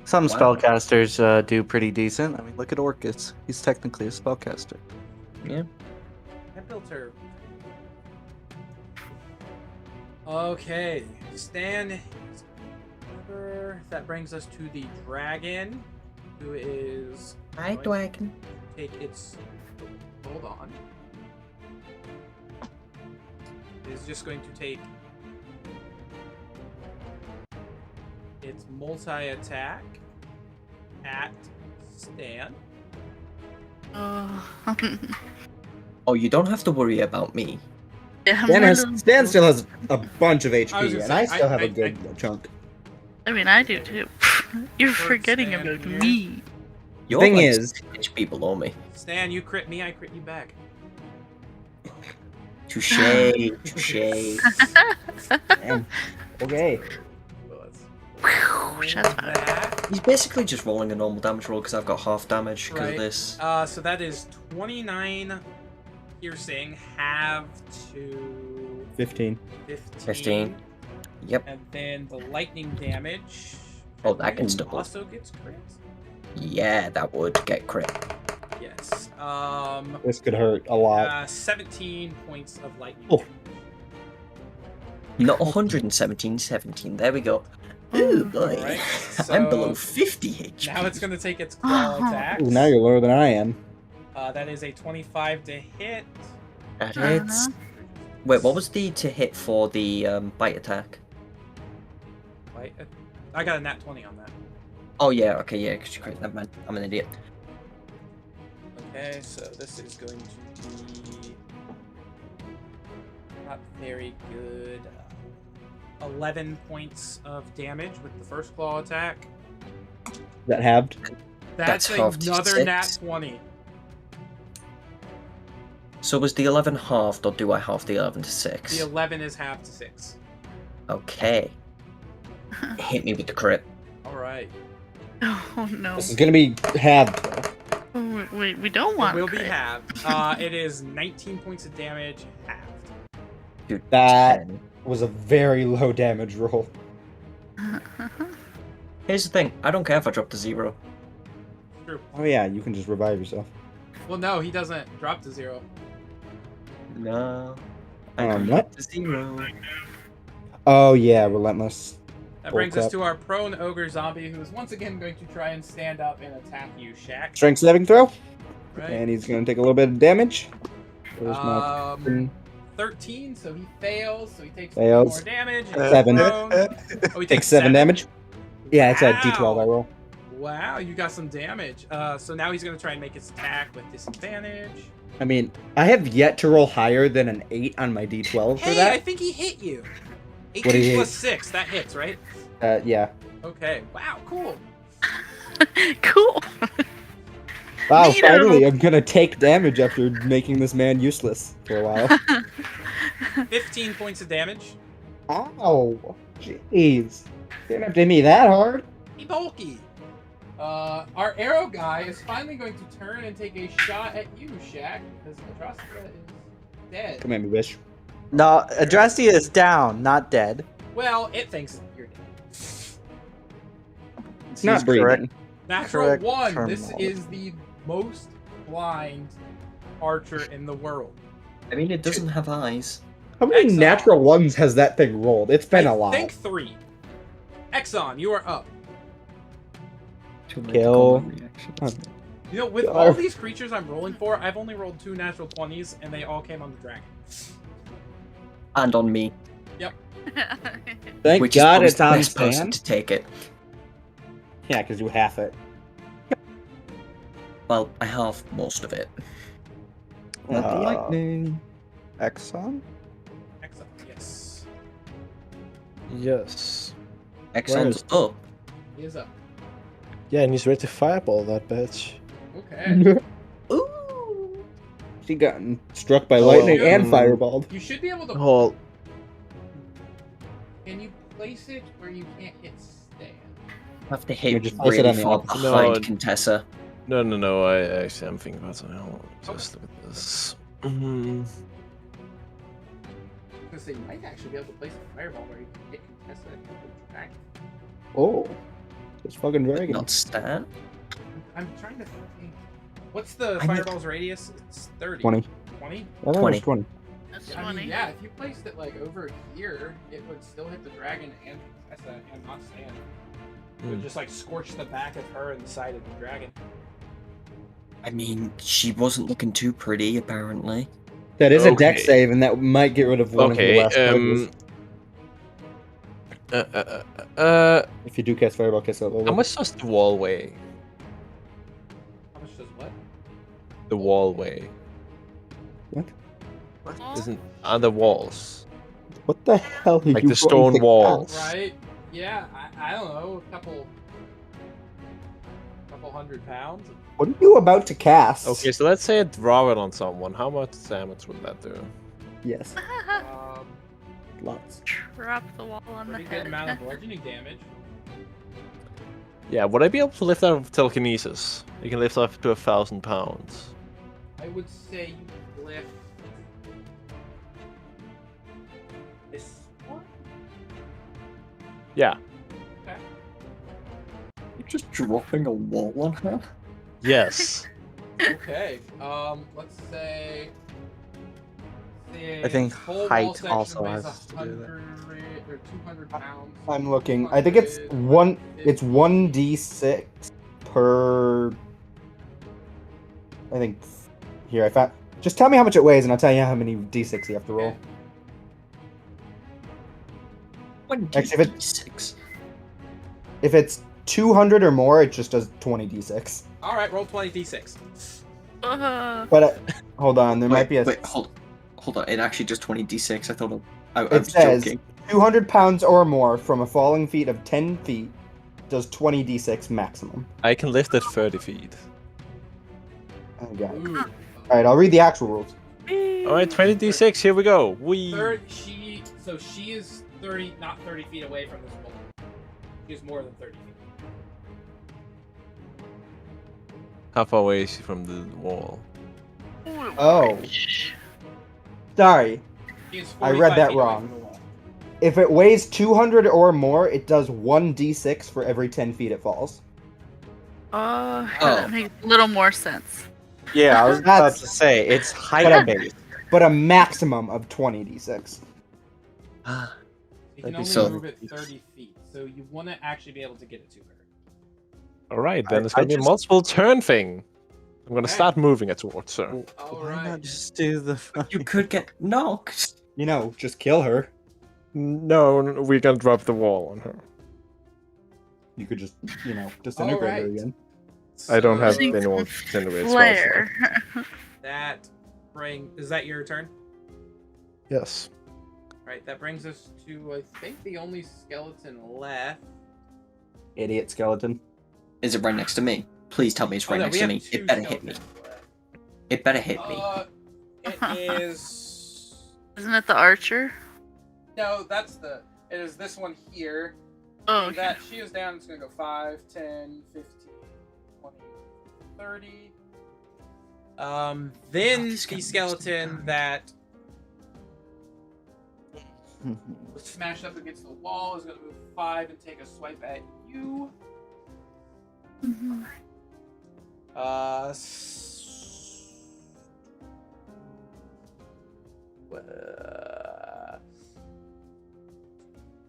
[SPEAKER 2] some
[SPEAKER 5] Wow.
[SPEAKER 2] spellcasters do pretty decent. I mean, look at Orcus. He's technically a spellcaster.
[SPEAKER 5] Yeah.
[SPEAKER 1] I built her. Okay, Stan. That brings us to the dragon, who is
[SPEAKER 5] Hi,
[SPEAKER 1] going
[SPEAKER 5] dragon.
[SPEAKER 1] to take its. Hold on. Is just going to take its multi-attack at Stan.
[SPEAKER 3] Oh.
[SPEAKER 5] Oh, you don't have to worry about me.
[SPEAKER 3] Yeah, I'm really-
[SPEAKER 7] Stan still has a bunch of
[SPEAKER 1] I was
[SPEAKER 7] HP,
[SPEAKER 1] gonna
[SPEAKER 7] and
[SPEAKER 1] say,
[SPEAKER 7] I still have
[SPEAKER 1] I-
[SPEAKER 7] a good chunk.
[SPEAKER 3] I mean, I do too. You're
[SPEAKER 1] First
[SPEAKER 3] forgetting
[SPEAKER 1] stand
[SPEAKER 3] about
[SPEAKER 1] here.
[SPEAKER 3] me.
[SPEAKER 5] You're
[SPEAKER 7] Thing
[SPEAKER 5] like
[SPEAKER 7] is-
[SPEAKER 5] 6 HP below me.
[SPEAKER 1] Stan, you crit me, I crit you back.
[SPEAKER 5] Touche, touche.
[SPEAKER 7] Damn. Okay.
[SPEAKER 1] So let's
[SPEAKER 3] Whew, shots fired.
[SPEAKER 1] that.
[SPEAKER 5] He's basically just rolling a normal damage roll because I've got half damage because
[SPEAKER 1] Right.
[SPEAKER 5] of this.
[SPEAKER 1] So that is 29 piercing, half to
[SPEAKER 6] 15.
[SPEAKER 1] 15.
[SPEAKER 5] 15. Yep.
[SPEAKER 1] And then the lightning damage.
[SPEAKER 5] Oh, that
[SPEAKER 1] I
[SPEAKER 5] can
[SPEAKER 1] believe
[SPEAKER 5] double.
[SPEAKER 1] also gets crit.
[SPEAKER 5] Yeah, that would get crit.
[SPEAKER 1] Yes.
[SPEAKER 6] This could hurt a lot.
[SPEAKER 1] 17 points of lightning.
[SPEAKER 6] Oh.
[SPEAKER 1] damage.
[SPEAKER 5] Not 117, 17. There we go. Ooh, boy.
[SPEAKER 1] Alright,
[SPEAKER 5] I'm
[SPEAKER 1] so
[SPEAKER 5] below 50 HP.
[SPEAKER 1] Now it's going to take its claw
[SPEAKER 3] Oh.
[SPEAKER 1] attacks.
[SPEAKER 6] Ooh, now you're lower than I am.
[SPEAKER 1] That is a 25 to hit.
[SPEAKER 5] That hits. Wait, what was the to hit for the bite attack?
[SPEAKER 1] Wait, I got a nat 20 on that.
[SPEAKER 5] Oh yeah, okay, yeah. 'Cause you crit. Never mind. I'm an idiot.
[SPEAKER 1] Okay, so this is going to be not very good. 11 points of damage with the first claw attack.
[SPEAKER 7] That halved.
[SPEAKER 1] That's
[SPEAKER 5] half to
[SPEAKER 1] another
[SPEAKER 5] 6.
[SPEAKER 1] nat 20.
[SPEAKER 5] So was the 11 halved, or do I halve the 11 to 6?
[SPEAKER 1] The 11 is half to 6.
[SPEAKER 5] Okay. Hit me with the crit.
[SPEAKER 1] All right.
[SPEAKER 3] Oh no.
[SPEAKER 7] This is gonna be halved.
[SPEAKER 3] We don't
[SPEAKER 1] It
[SPEAKER 3] want
[SPEAKER 1] will be
[SPEAKER 3] crit.
[SPEAKER 1] halved. It is 19 points of damage, halved.
[SPEAKER 5] Dude,
[SPEAKER 7] That
[SPEAKER 5] 10.
[SPEAKER 7] was a very low damage roll.
[SPEAKER 5] Here's the thing. I don't care if I drop to 0.
[SPEAKER 1] True.
[SPEAKER 7] Oh yeah, you can just revive yourself.
[SPEAKER 1] Well, no, he doesn't drop to 0.
[SPEAKER 5] No. I
[SPEAKER 7] What?
[SPEAKER 5] drop to 0.
[SPEAKER 7] Oh yeah, relentless.
[SPEAKER 1] That
[SPEAKER 7] Bull
[SPEAKER 1] brings us
[SPEAKER 7] crap.
[SPEAKER 1] to our prone ogre zombie, who is once again going to try and stand up and attack you, Shaq.
[SPEAKER 7] Strength saving throw,
[SPEAKER 1] Right?
[SPEAKER 7] and he's gonna take a little bit of damage. Where's my
[SPEAKER 1] 13, so he fails, so he takes
[SPEAKER 7] Fails.
[SPEAKER 1] 3 more damage. and
[SPEAKER 7] 7.
[SPEAKER 1] he's prone. Oh, he
[SPEAKER 7] takes 7 damage? Yeah, it's a D12 I
[SPEAKER 1] Wow.
[SPEAKER 7] roll.
[SPEAKER 1] Wow, you got some damage. So now he's gonna try and make his attack with disadvantage.
[SPEAKER 7] I mean, I have yet to roll higher than an 8 on my D12 for
[SPEAKER 1] Hey,
[SPEAKER 7] that.
[SPEAKER 1] I think he hit you.
[SPEAKER 7] What did
[SPEAKER 1] 18
[SPEAKER 7] he
[SPEAKER 1] plus
[SPEAKER 7] hit?
[SPEAKER 1] 6, that hits, right?
[SPEAKER 7] Yeah.
[SPEAKER 1] Okay. Wow, cool.
[SPEAKER 3] Cool.
[SPEAKER 7] Wow,
[SPEAKER 3] Neato.
[SPEAKER 7] finally, I'm gonna take damage after making this man useless for a while.
[SPEAKER 1] 15 points of damage.
[SPEAKER 7] Ow! Jeez. Didn't have to hit me that hard.
[SPEAKER 1] He bulky. Our arrow guy is finally going to turn and take a shot at you, Shaq, because Atrocita is dead.
[SPEAKER 7] Come at me, bitch.
[SPEAKER 2] No, Adrastia is down, not dead.
[SPEAKER 1] Well, it thinks you're dead.
[SPEAKER 7] It's not
[SPEAKER 2] He's
[SPEAKER 7] breathing.
[SPEAKER 2] correct.
[SPEAKER 1] Natural
[SPEAKER 2] Correct
[SPEAKER 1] 1. This
[SPEAKER 2] terminology.
[SPEAKER 1] is the most blind archer in the world.
[SPEAKER 5] I mean, it doesn't have eyes.
[SPEAKER 7] How many
[SPEAKER 1] Exile.
[SPEAKER 7] natural ones has that thing rolled? It's been a
[SPEAKER 1] I
[SPEAKER 7] lot.
[SPEAKER 1] think 3. Exxon, you are up.
[SPEAKER 7] Kill.
[SPEAKER 1] You know, with
[SPEAKER 7] God.
[SPEAKER 1] all these creatures I'm rolling for, I've only rolled 2 natural 20s, and they all came on the dragon.
[SPEAKER 5] And on me.
[SPEAKER 7] Thank
[SPEAKER 5] Which
[SPEAKER 7] God
[SPEAKER 5] is
[SPEAKER 7] it's
[SPEAKER 5] probably
[SPEAKER 7] on
[SPEAKER 5] the best person
[SPEAKER 7] Stan.
[SPEAKER 5] to take it.
[SPEAKER 7] Yeah, because you half it.
[SPEAKER 5] Well, I have most of it.
[SPEAKER 2] Not the
[SPEAKER 6] lightning.
[SPEAKER 2] Exxon?
[SPEAKER 1] Exxon, yes.
[SPEAKER 4] Yes.
[SPEAKER 5] Exxon's up.
[SPEAKER 1] He is up.
[SPEAKER 4] Yeah, and he's ready to fireball that bitch.
[SPEAKER 1] Okay.
[SPEAKER 5] Ooh.
[SPEAKER 7] She got struck by
[SPEAKER 4] Oh,
[SPEAKER 7] lightning
[SPEAKER 1] well.
[SPEAKER 7] and fireballed.
[SPEAKER 1] You should be able to.
[SPEAKER 8] Oh,
[SPEAKER 1] Can you place it where you can't hit stand?
[SPEAKER 5] Have to
[SPEAKER 7] You
[SPEAKER 5] hit
[SPEAKER 7] just place it
[SPEAKER 5] really
[SPEAKER 7] on the
[SPEAKER 5] far
[SPEAKER 7] opposite.
[SPEAKER 5] behind
[SPEAKER 8] No.
[SPEAKER 5] Contessa.
[SPEAKER 8] no, I actually am thinking about something. Hold on, just look at this.
[SPEAKER 1] Because they might actually be able to place a fireball where you can hit Contessa and hit the dragon.
[SPEAKER 7] Oh. It's fucking dragon.
[SPEAKER 5] Not Stan.
[SPEAKER 1] I'm trying to think. What's the
[SPEAKER 5] I need-
[SPEAKER 1] fireball's radius? It's 30.
[SPEAKER 7] 20.
[SPEAKER 1] 20?
[SPEAKER 7] I thought it
[SPEAKER 5] 20.
[SPEAKER 7] was 20.
[SPEAKER 3] That's
[SPEAKER 1] I
[SPEAKER 3] funny.
[SPEAKER 1] mean, yeah, if you placed it like over here, it would still hit the dragon and Contessa and not stand. It would just like scorch the back of her and the side of the dragon.
[SPEAKER 5] I mean, she wasn't looking too pretty, apparently.
[SPEAKER 7] That is a deck
[SPEAKER 8] Okay.
[SPEAKER 7] save, and that might get rid of one of your
[SPEAKER 8] Okay,
[SPEAKER 7] last characters. If you do cast fireball, cast that level.
[SPEAKER 8] how much does the wall weigh?
[SPEAKER 1] How much does what?
[SPEAKER 8] The wall weigh?
[SPEAKER 7] What?
[SPEAKER 3] Well,
[SPEAKER 8] Isn't on the walls?
[SPEAKER 7] What the hell? Are
[SPEAKER 8] Like
[SPEAKER 7] you
[SPEAKER 8] the stone
[SPEAKER 7] going to
[SPEAKER 8] walls.
[SPEAKER 1] Right? Yeah, I don't know, a couple 100 pounds.
[SPEAKER 7] What are you about to cast?
[SPEAKER 8] Okay, so let's say I draw it on someone. How much damage would that do?
[SPEAKER 7] Yes.
[SPEAKER 1] Um,
[SPEAKER 7] Lots.
[SPEAKER 3] Drop the wall on the
[SPEAKER 1] pretty good
[SPEAKER 3] head.
[SPEAKER 1] amount of bludgeoning damage.
[SPEAKER 8] Yeah, would I be able to lift out of telekinesis? You can lift up to 1,000 pounds.
[SPEAKER 1] I would say you lift this one.
[SPEAKER 8] Yeah.
[SPEAKER 5] You're just dropping a wall on her?
[SPEAKER 8] Yes.
[SPEAKER 1] Okay. Let's say.
[SPEAKER 2] I think
[SPEAKER 1] full wall
[SPEAKER 2] height
[SPEAKER 1] section
[SPEAKER 2] also
[SPEAKER 1] weighs
[SPEAKER 2] has to do that.
[SPEAKER 1] 100 or 200 pounds.
[SPEAKER 7] I'm looking. I think it's 1d6 per. I think. Here, I found. Just tell me how much it weighs, and I'll tell you how many d6 you have to roll.
[SPEAKER 5] Okay.
[SPEAKER 7] Actually, if it-
[SPEAKER 5] 6.
[SPEAKER 7] If it's 200 or more, it just does 20d6.
[SPEAKER 1] All right, roll 20d6.
[SPEAKER 7] But hold on, there might be a.
[SPEAKER 5] Wait, hold on. It actually does 20d6. I thought I
[SPEAKER 7] It
[SPEAKER 5] was
[SPEAKER 7] says
[SPEAKER 5] joking.
[SPEAKER 7] 200 pounds or more from a falling feet of 10 feet does 20d6 maximum.
[SPEAKER 8] I can lift it 30 feet.
[SPEAKER 7] Oh god.
[SPEAKER 1] Ooh.
[SPEAKER 7] All right, I'll read the actual rules.
[SPEAKER 8] All right, 20d6. Here we go.
[SPEAKER 1] So she is 30, not 30 feet away from this woman. She is more than 30 feet.
[SPEAKER 8] How far away is she from the wall?
[SPEAKER 7] Oh. Sorry,
[SPEAKER 1] She is
[SPEAKER 7] I read
[SPEAKER 1] 45
[SPEAKER 7] that
[SPEAKER 1] feet away
[SPEAKER 7] wrong.
[SPEAKER 1] from the wall.
[SPEAKER 7] if it weighs 200 or more, it does 1d6 for every 10 feet it falls.
[SPEAKER 3] That makes a little more sense.
[SPEAKER 2] Yeah, I was about to say it's height based.
[SPEAKER 7] But a maximum of 20d6.
[SPEAKER 1] You can
[SPEAKER 2] That'd be
[SPEAKER 1] only
[SPEAKER 5] so-
[SPEAKER 1] move it 30 feet, so you want to actually be able to get it to her.
[SPEAKER 8] All right, then it's
[SPEAKER 2] I
[SPEAKER 8] gonna be a
[SPEAKER 2] just-
[SPEAKER 8] multiple turn thing. I'm gonna
[SPEAKER 1] Okay.
[SPEAKER 8] start moving it towards her.
[SPEAKER 2] Why not just do the?
[SPEAKER 5] You could get knocked.
[SPEAKER 7] You know, just kill her.
[SPEAKER 8] No, we're gonna drop the wall on her.
[SPEAKER 7] You could just, disintegrate her
[SPEAKER 1] Alright.
[SPEAKER 7] again.
[SPEAKER 8] I don't have
[SPEAKER 1] So
[SPEAKER 3] Think
[SPEAKER 8] anyone
[SPEAKER 3] some
[SPEAKER 8] to generate spells.
[SPEAKER 3] Flare.
[SPEAKER 1] that is that your turn?
[SPEAKER 8] Yes.
[SPEAKER 1] Right, that brings us to, I think, the only skeleton left.
[SPEAKER 7] Idiot skeleton.
[SPEAKER 5] Is it right next to me? Please tell me it's right
[SPEAKER 1] no,
[SPEAKER 5] next
[SPEAKER 1] we
[SPEAKER 5] to
[SPEAKER 1] have
[SPEAKER 5] me.
[SPEAKER 1] two
[SPEAKER 5] It better hit me.
[SPEAKER 1] skeletons left.
[SPEAKER 5] It better hit me.
[SPEAKER 1] It is...
[SPEAKER 3] Isn't it the archer?
[SPEAKER 1] No, it is this one here.
[SPEAKER 3] Oh, okay.
[SPEAKER 1] That she is down, it's gonna go 5, 10, 15, 20, 30. Then
[SPEAKER 5] this
[SPEAKER 1] the
[SPEAKER 5] guy
[SPEAKER 1] skeleton
[SPEAKER 5] moves
[SPEAKER 1] that was smashed up against the wall is gonna move 5 and take a swipe at you.
[SPEAKER 3] Mhm.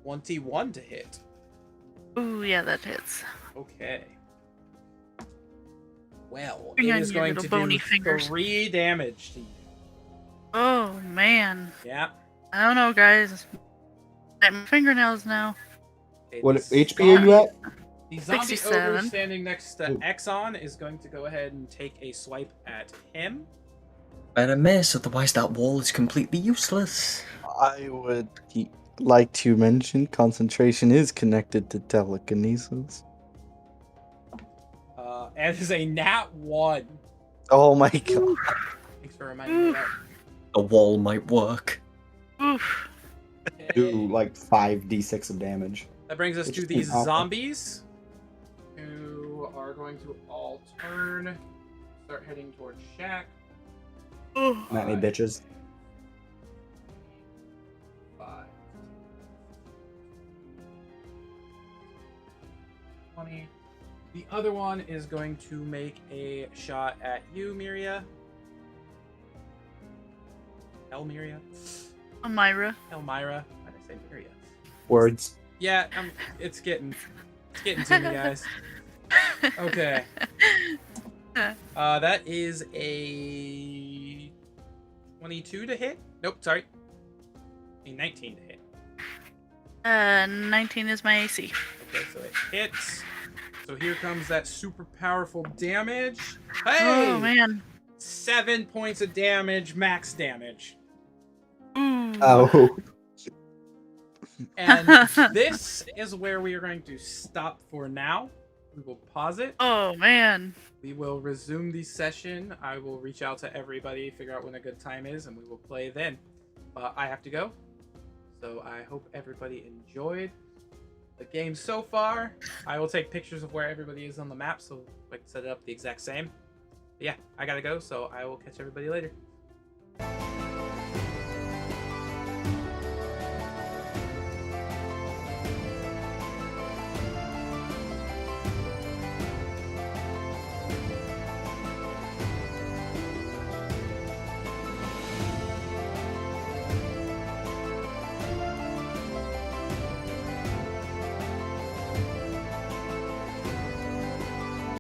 [SPEAKER 1] 21 to hit.
[SPEAKER 3] Ooh, yeah, that hits.
[SPEAKER 1] Okay. Well,
[SPEAKER 3] Bring
[SPEAKER 1] it
[SPEAKER 3] on
[SPEAKER 1] is
[SPEAKER 3] your
[SPEAKER 1] going
[SPEAKER 3] little
[SPEAKER 1] to
[SPEAKER 3] bony
[SPEAKER 1] do
[SPEAKER 3] fingers.
[SPEAKER 1] 3 damage to you.
[SPEAKER 3] Oh man,
[SPEAKER 1] Yeah.
[SPEAKER 3] I don't know, guys. I have my fingernails now.
[SPEAKER 1] Okay,
[SPEAKER 7] What
[SPEAKER 1] the
[SPEAKER 7] HP are you at?
[SPEAKER 1] The zombie
[SPEAKER 3] 67.
[SPEAKER 1] ogre standing next to
[SPEAKER 7] Ooh.
[SPEAKER 1] Exxon is going to go ahead and take a swipe at him.
[SPEAKER 5] Better miss, otherwise that wall is completely useless.
[SPEAKER 2] I would like to mention concentration is connected to telekinesis.
[SPEAKER 1] And is a nat 1.
[SPEAKER 2] Oh my god.
[SPEAKER 1] Thanks for reminding me of that.
[SPEAKER 5] A wall might work.
[SPEAKER 3] Oof.
[SPEAKER 7] Do
[SPEAKER 1] Okay.
[SPEAKER 7] like 5d6 of damage.
[SPEAKER 1] That brings us
[SPEAKER 7] Which
[SPEAKER 1] to
[SPEAKER 7] is
[SPEAKER 1] these
[SPEAKER 7] an alpha.
[SPEAKER 1] zombies, who are going to all turn, start heading towards Shaq.
[SPEAKER 3] Oh.
[SPEAKER 7] Not any bitches.
[SPEAKER 1] 5, 20. The other one is going to make a shot at you, Miria. Elmiria?
[SPEAKER 3] Amira.
[SPEAKER 1] Elmira. Why did I say Miria?
[SPEAKER 7] Words.
[SPEAKER 1] Yeah, it's getting to me, guys. Okay. That is a 22 to hit. Nope, sorry. A 19 to hit.
[SPEAKER 3] 19 is my AC.
[SPEAKER 1] Okay, so it hits. So here comes that super powerful damage. Hey!
[SPEAKER 3] Oh man.
[SPEAKER 1] 7 points of damage, max damage.
[SPEAKER 3] Ooh.
[SPEAKER 7] Oh.
[SPEAKER 1] And this is where we are going to stop for now. We will pause it.
[SPEAKER 3] Oh man.
[SPEAKER 1] We will resume the session. I will reach out to everybody, figure out when a good time is, and we will play then. I have to go. So I hope everybody enjoyed the game so far. I will take pictures of where everybody is on the map so I can set it up the exact same. But yeah, I gotta go, so I will catch everybody later.